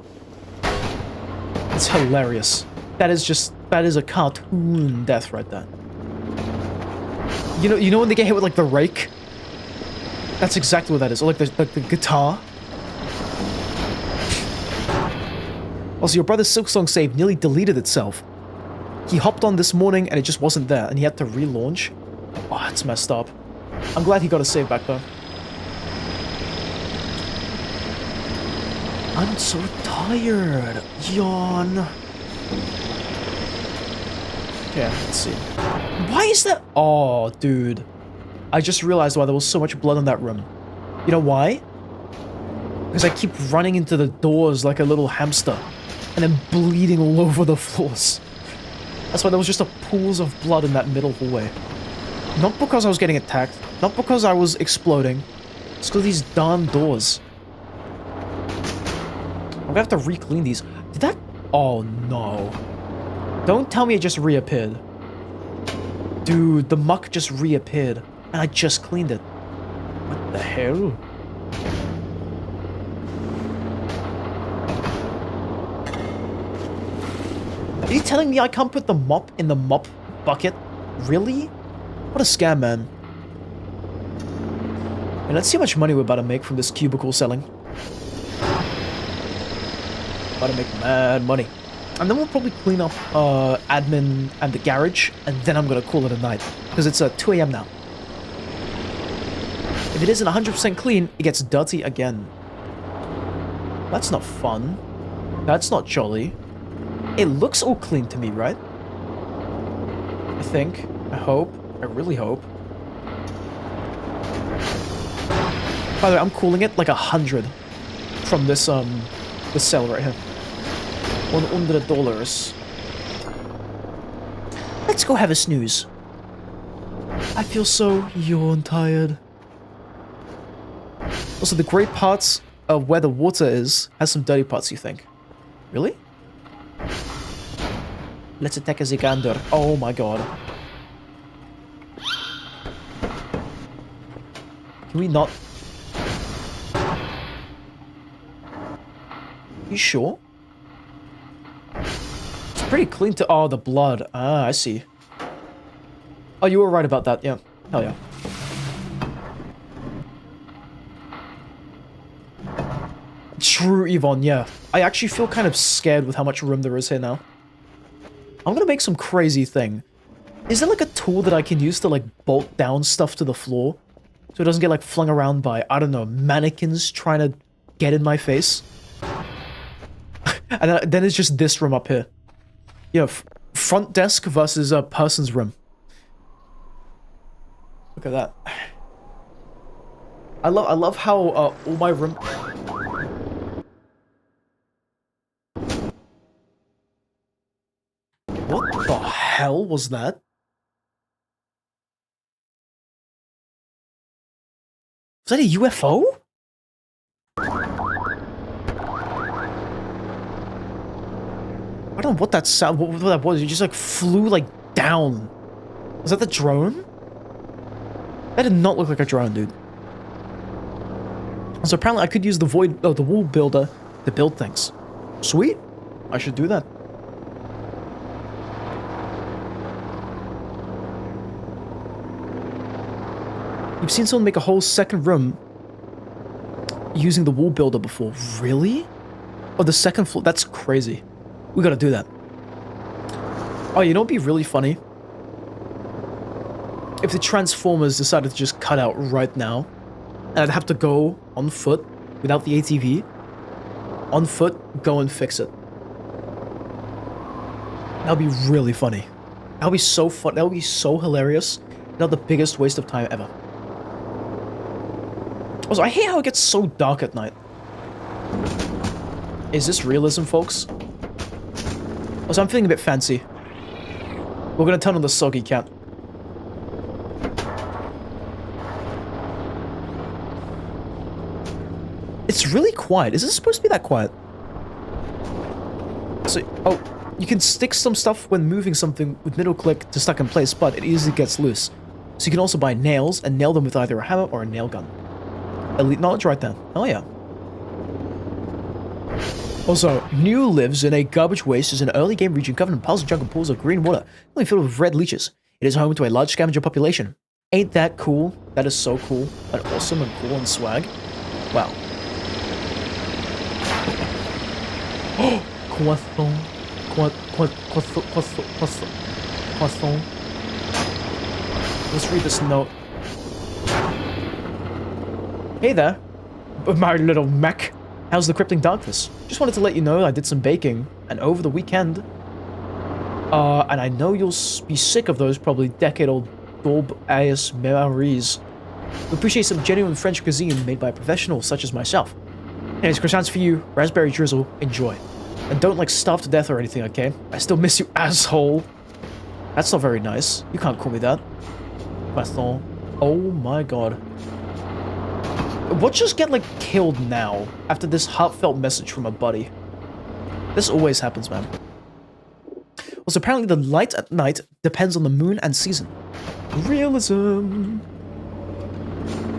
it's hilarious. That is a cartoon death right there. You know when they get hit with like the rake? That's exactly what that is. Or like the guitar. Also, your brother's Silksong save nearly deleted itself. He hopped on this morning and it just wasn't there, and he had to relaunch. Oh, it's messed up. I'm glad he got a save back though. I'm so tired. Yawn. Okay, let's see. Why is that? Oh, dude. I just realized why there was so much blood in that room. You know why? Because I keep running into the doors like a little hamster. And then bleeding all over the floors. That's why there was just a pools of blood in that middle hallway. Not because I was getting attacked. Not because I was exploding. It's because of these darn doors. I'm gonna have to re-clean these. Did that... Oh, no. Don't tell me it just reappeared. Dude, the muck just reappeared. And I just cleaned it. What the hell? Are you telling me I can't put the mop in the mop bucket? Really? What a scam, man. And let's see how much money we're about to make from this cubicle selling. About to make mad money. And then we'll probably clean up admin and the garage, and then I'm going to call it a night. Because it's 2 AM now. If it isn't 100% clean, it gets dirty again. That's not fun. That's not jolly. It looks all clean to me, right? I think. I hope. I really hope. By the way, I'm calling it like 100 from this cell right here. $100. Let's go have a snooze. I feel so yawn tired. Also, the great parts of where the water is has some dirty parts, you think? Really? Let's attack a Zigander. Oh my god. Can we not... You sure? It's pretty clean to... Oh, the blood. Ah, I see. Oh, you were right about that. Yeah. Hell yeah. True, Yvonne, yeah. I actually feel kind of scared with how much room there is here now. I'm gonna make some crazy thing. Is there like a tool that I can use to like bolt down stuff to the floor? So it doesn't get like flung around by, I don't know, mannequins trying to get in my face? And then it's just this room up here. You know, front desk versus a person's room. Look at that. I love how all my room... What the hell was that? Was that a UFO? Why don't know what that sound, what that was. It just like flew like down. Was that the drone? That did not look like a drone, dude. So apparently I could use the the wall builder to build things. Sweet. I should do that. You've seen someone make a whole second room using the wall builder before. Really? Oh, the second floor. That's crazy. We gotta do that. Oh, you know what'd be really funny? If the Transformers decided to just cut out right now, and I'd have to go on foot without the ATV, on foot, go and fix it. That'd be really funny. That'd be so fun. That would be so hilarious. Not the biggest waste of time ever. Also, I hate how it gets so dark at night. Is this realism, folks? Also, I'm feeling a bit fancy. We're gonna turn on the soggy cat. It's really quiet. Is it supposed to be that quiet? So, oh, you can stick some stuff when moving something with middle click to stuck in place, but it easily gets loose. So you can also buy nails and nail them with either a hammer or a nail gun. Elite knowledge right there. Oh yeah. Also, New lives in a garbage waste as an early game region covered in piles of jungle pools of green water, only filled with red leeches. It is home to a large scavenger population. Ain't that cool? That is so cool and awesome and cool and swag. Wow. Croissant. Croissant. Let's read this note. Hey there, my little mech. How's the cryptic darkness? Just wanted to let you know I did some baking, and over the weekend, and I know you'll be sick of those probably decade-old daube-ass memories. We appreciate some genuine French cuisine made by professionals such as myself. Anyways, croissants for you, raspberry drizzle, enjoy. And don't like starve to death or anything, okay? I still miss you, asshole. That's not very nice. You can't call me that. Croissant. Oh my god. What just get, like, killed now, after this heartfelt message from a buddy? This always happens, man. Also, apparently the light at night depends on the moon and season. Realism.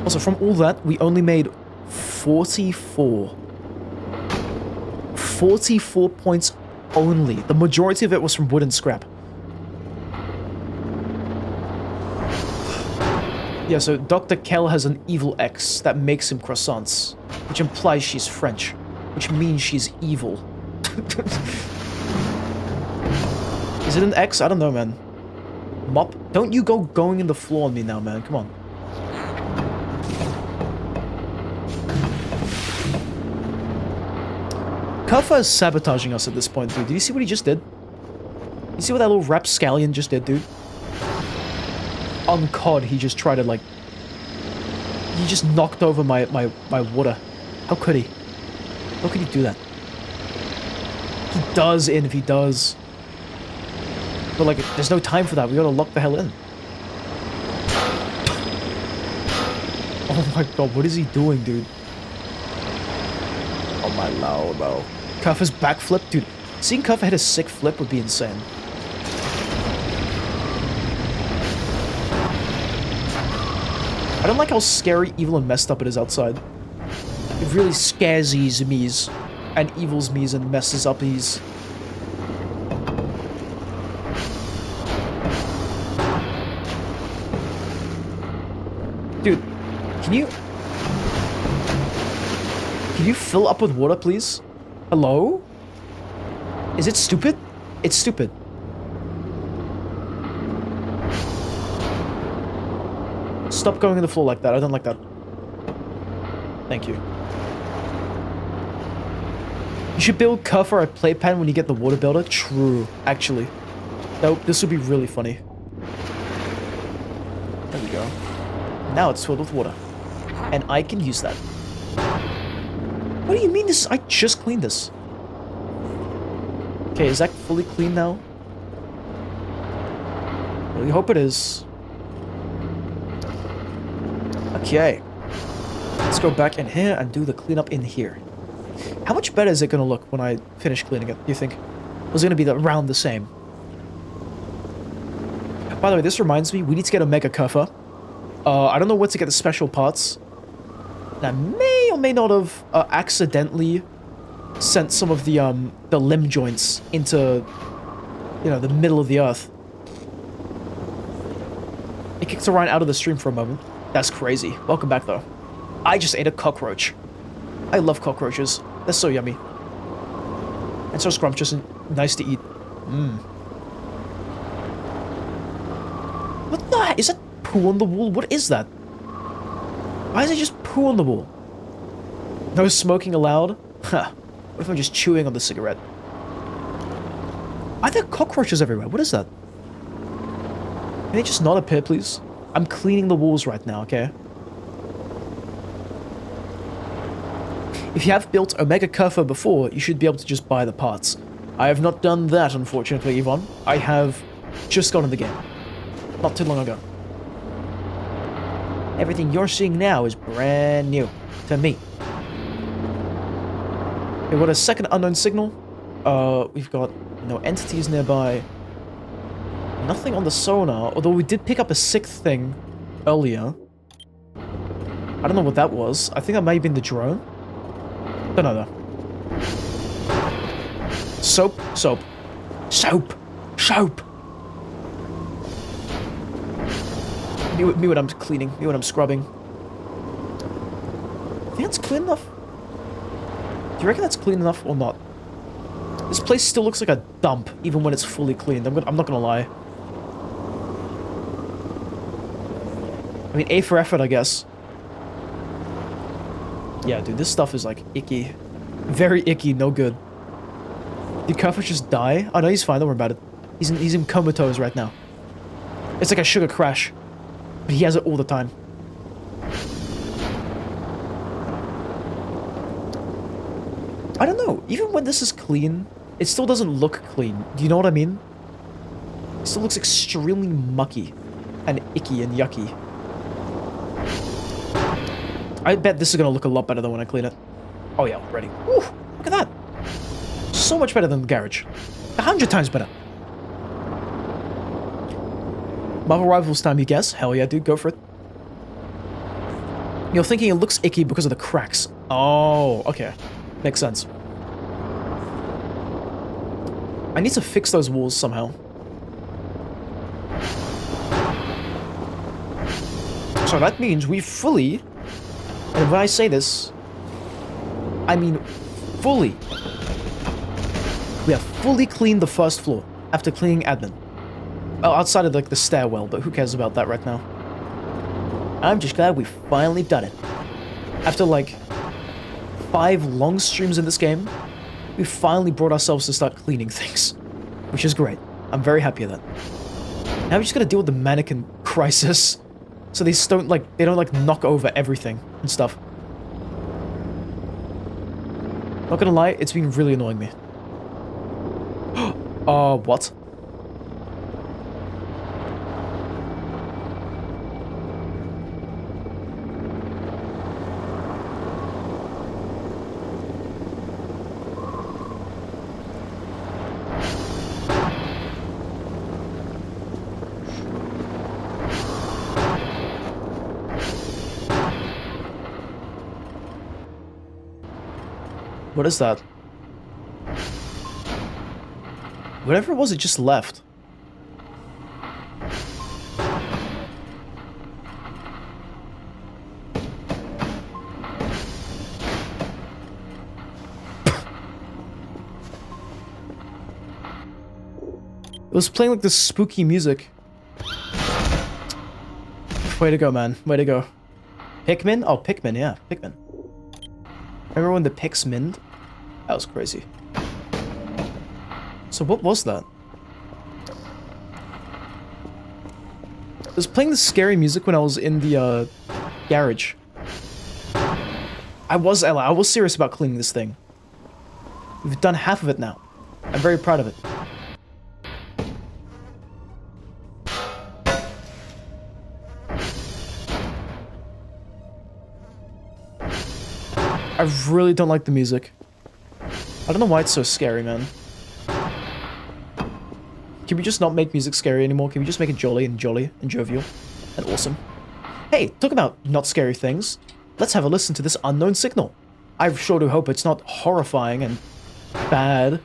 Also, from all that, we only made 44. 44 points only. The majority of it was from wood and scrap. Yeah, so Dr. Kell has an evil ex that makes him croissants, which implies she's French, which means she's evil. Is it an X? I don't know, man. Mop? Don't you go going in the floor on me now, man. Come on. Kuffa is sabotaging us at this point, dude. Did you see what he just did? You see what that little rapscallion just did, dude? On COD, he just tried to, like... He just knocked over my water. How could he? How could he do that? He does if he does. But, like, there's no time for that. We gotta lock the hell in. Oh my god, what is he doing, dude? Oh my lord, bro. Kuffa's backflip? Dude, seeing Kuffa hit a sick flip would be insane. I don't like how scary, evil, and messed up it is outside. It really scares me's, and evils me's, and messes up me's. Dude, can you fill up with water, please? Hello? Is it stupid? It's stupid. Stop going on the floor like that. I don't like that. Thank you. You should build Kuffa a playpen when you get the water builder. True, actually. Nope, this would be really funny. There we go. Now it's filled with water. And I can use that. What do you mean this? I just cleaned this. Okay, is that fully clean now? Really hope it is. Okay. Let's go back in here and do the cleanup in here. How much better is it going to look when I finish cleaning it, do you think? was going to be around the same. By the way, this reminds me, we need to get a Mega Kerfa. I don't know where to get the special parts. And I may or may not have accidentally sent some of the limb joints into, you know, the middle of the earth. It kicked Orion out of the stream for a moment. That's crazy. Welcome back, though. I just ate a cockroach. I love cockroaches. They're so yummy. And so scrumptious and nice to eat. Mmm. What the heck? Is that poo on the wall? What is that? Why is it just poo on the wall? No smoking allowed? Huh. What if I'm just chewing on the cigarette? Are there cockroaches everywhere? What is that? Can they just not appear, please? I'm cleaning the walls right now, okay? If you have built Omega Kerfa before, you should be able to just buy the parts. I have not done that, unfortunately, Yvonne. I have just gotten the game. Not too long ago. Everything you're seeing now is brand new to me. Okay, what a second unknown signal. We've got no entities nearby. Nothing on the sonar, although we did pick up a sixth thing earlier. I don't know what that was. I think that might have been the drone. Don't know though. Soap, soap, soap, soap. Me when I'm cleaning, me when I'm scrubbing. Think that's clean enough? Do you reckon that's clean enough or not? This place still looks like a dump, even when it's fully cleaned. I'm not gonna lie. I mean, A for effort, I guess. Yeah, dude, this stuff is like icky. Very icky, no good. Did Kerfa just die? Oh no, he's fine, don't worry about it. He's in comatose right now. It's like a sugar crash. But he has it all the time. I don't know, even when this is clean, it still doesn't look clean. Do you know what I mean? It still looks extremely mucky and icky and yucky. I bet this is gonna look a lot better than when I clean it. Oh yeah, ready. Woo, look at that. So much better than the garage. 100 times better. Marvel Rivals time, you guess? Hell yeah, dude, go for it. You're thinking it looks icky because of the cracks. Oh, okay. Makes sense. I need to fix those walls somehow. So that means we fully, and when I say this, I mean fully, we have fully cleaned the first floor after cleaning admin. Oh, outside of like the stairwell, but who cares about that right now? I'm just glad we've finally done it. After like 5 long streams in this game, we finally brought ourselves to start cleaning things, which is great. I'm very happy with that. Now we just gotta deal with the mannequin crisis, so they don't knock over everything and stuff. Not gonna lie, it's been really annoying me. What? What is that? Whatever it was, it just left. It was playing like this spooky music. Way to go, man. Way to go. Pikmin? Oh, Pikmin, yeah. Pikmin. Remember when the pics minned? That was crazy. So what was that? It was playing the scary music when I was in the garage. I was serious about cleaning this thing. We've done half of it now. I'm very proud of it. I really don't like the music. I don't know why it's so scary, man. Can we just not make music scary anymore? Can we just make it jolly and jovial and awesome? Hey, talk about not scary things. Let's have a listen to this unknown signal. I sure do hope it's not horrifying and bad.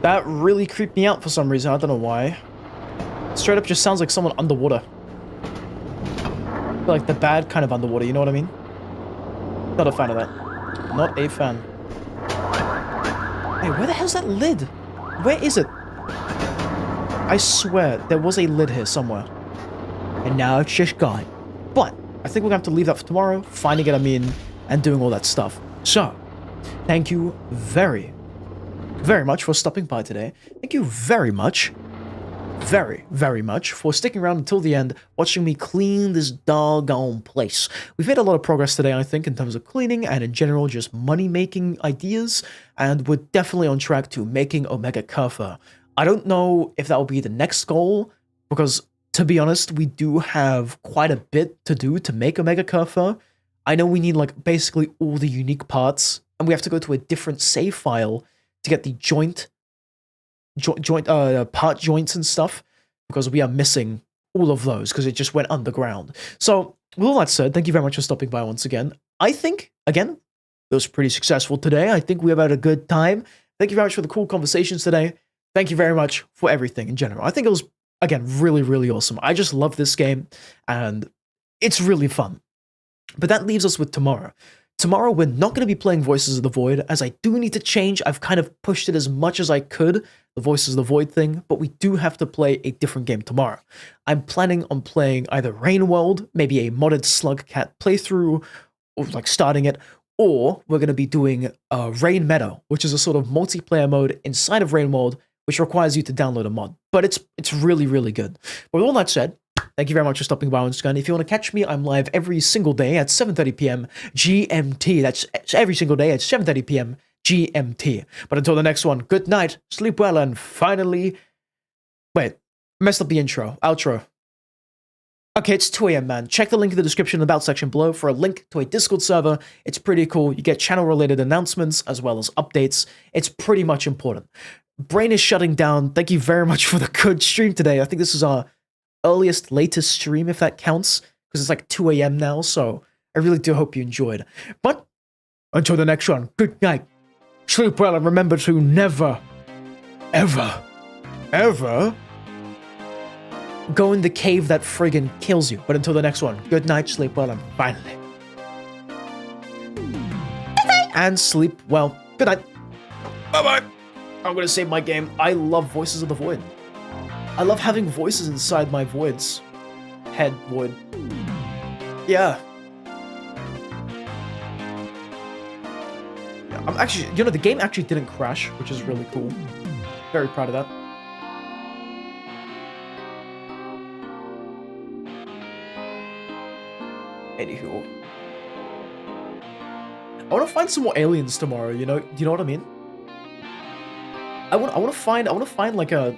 That really creeped me out for some reason. I don't know why. Straight up just sounds like someone underwater. Like the bad kind of underwater, you know what I mean? Not a fan of that. Not a fan. Hey, where the hell's that lid? Where is it? I swear, there was a lid here somewhere. And now it's just gone. But, I think we're gonna have to leave that for tomorrow. Finding it, I mean, and doing all that stuff. So, thank you very much for stopping by today. Thank you very much for sticking around until the end, watching me clean this doggone place. We've made a lot of progress today, I think, in terms of cleaning and in general just money-making ideas, and we're definitely on track to making Omega Curfer. I don't know if that will be the next goal, because, to be honest, we do have quite a bit to do to make Omega Curfer. I know we need, like, basically all the unique parts, and we have to go to a different save file to get the part joints and stuff, because we are missing all of those because it just went underground. So with all that said, thank you very much for stopping by once again. I think, again, it was pretty successful today. I think we have had a good time. Thank you very much for the cool conversations today. Thank you very much for everything in general. I think it was, again, really awesome. I just love this game and it's really fun. But that leaves us with tomorrow. Tomorrow, we're not going to be playing Voices of the Void, as I do need to change. I've kind of pushed it as much as I could, the Voices of the Void thing, but we do have to play a different game tomorrow. I'm planning on playing either Rain World, maybe a modded Slugcat playthrough, or like starting it, or we're going to be doing Rain Meadow, which is a sort of multiplayer mode inside of Rain World, which requires you to download a mod. But it's really good. But with all that said, thank you very much for stopping by once again. If you want to catch me, I'm live every single day at 7:30 p.m. GMT. That's every single day at 7:30 p.m. GMT. But until the next one, good night, sleep well, and finally... Wait, messed up the outro. Okay, it's 2 a.m., man. Check the link in the description in the about section below for a link to a Discord server. It's pretty cool. You get channel-related announcements as well as updates. It's pretty much important. Brain is shutting down. Thank you very much for the good stream today. I think this is our latest stream, if that counts, because it's like 2 a.m. now, so I really do hope you enjoyed. But until the next one, good night, sleep well, and remember to never, ever go in the cave that friggin' kills you. But until the next one, good night, sleep well, and finally, and sleep well. Good night. Bye-bye. I'm gonna save my game. I love Voices of the Void. I love having voices inside my voids. Head void. Yeah. I'm actually, you know, the game actually didn't crash, which is really cool. Very proud of that. Anywho. I want to find some more aliens tomorrow, you know? Do you know what I mean? I want to find like a...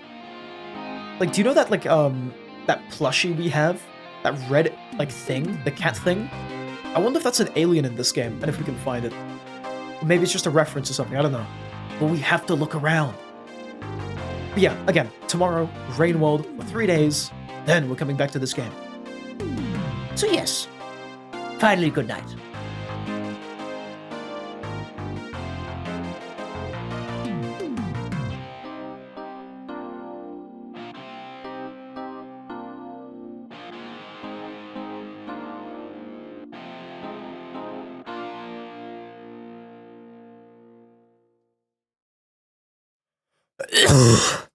Like, do you know that, like, that plushie we have? That red, like, thing? The cat thing? I wonder if that's an alien in this game, and if we can find it. Or maybe it's just a reference or something, I don't know. But we have to look around. But yeah, again, tomorrow, Rain World for 3 days, then we're coming back to this game. So yes, finally good night. Ugh.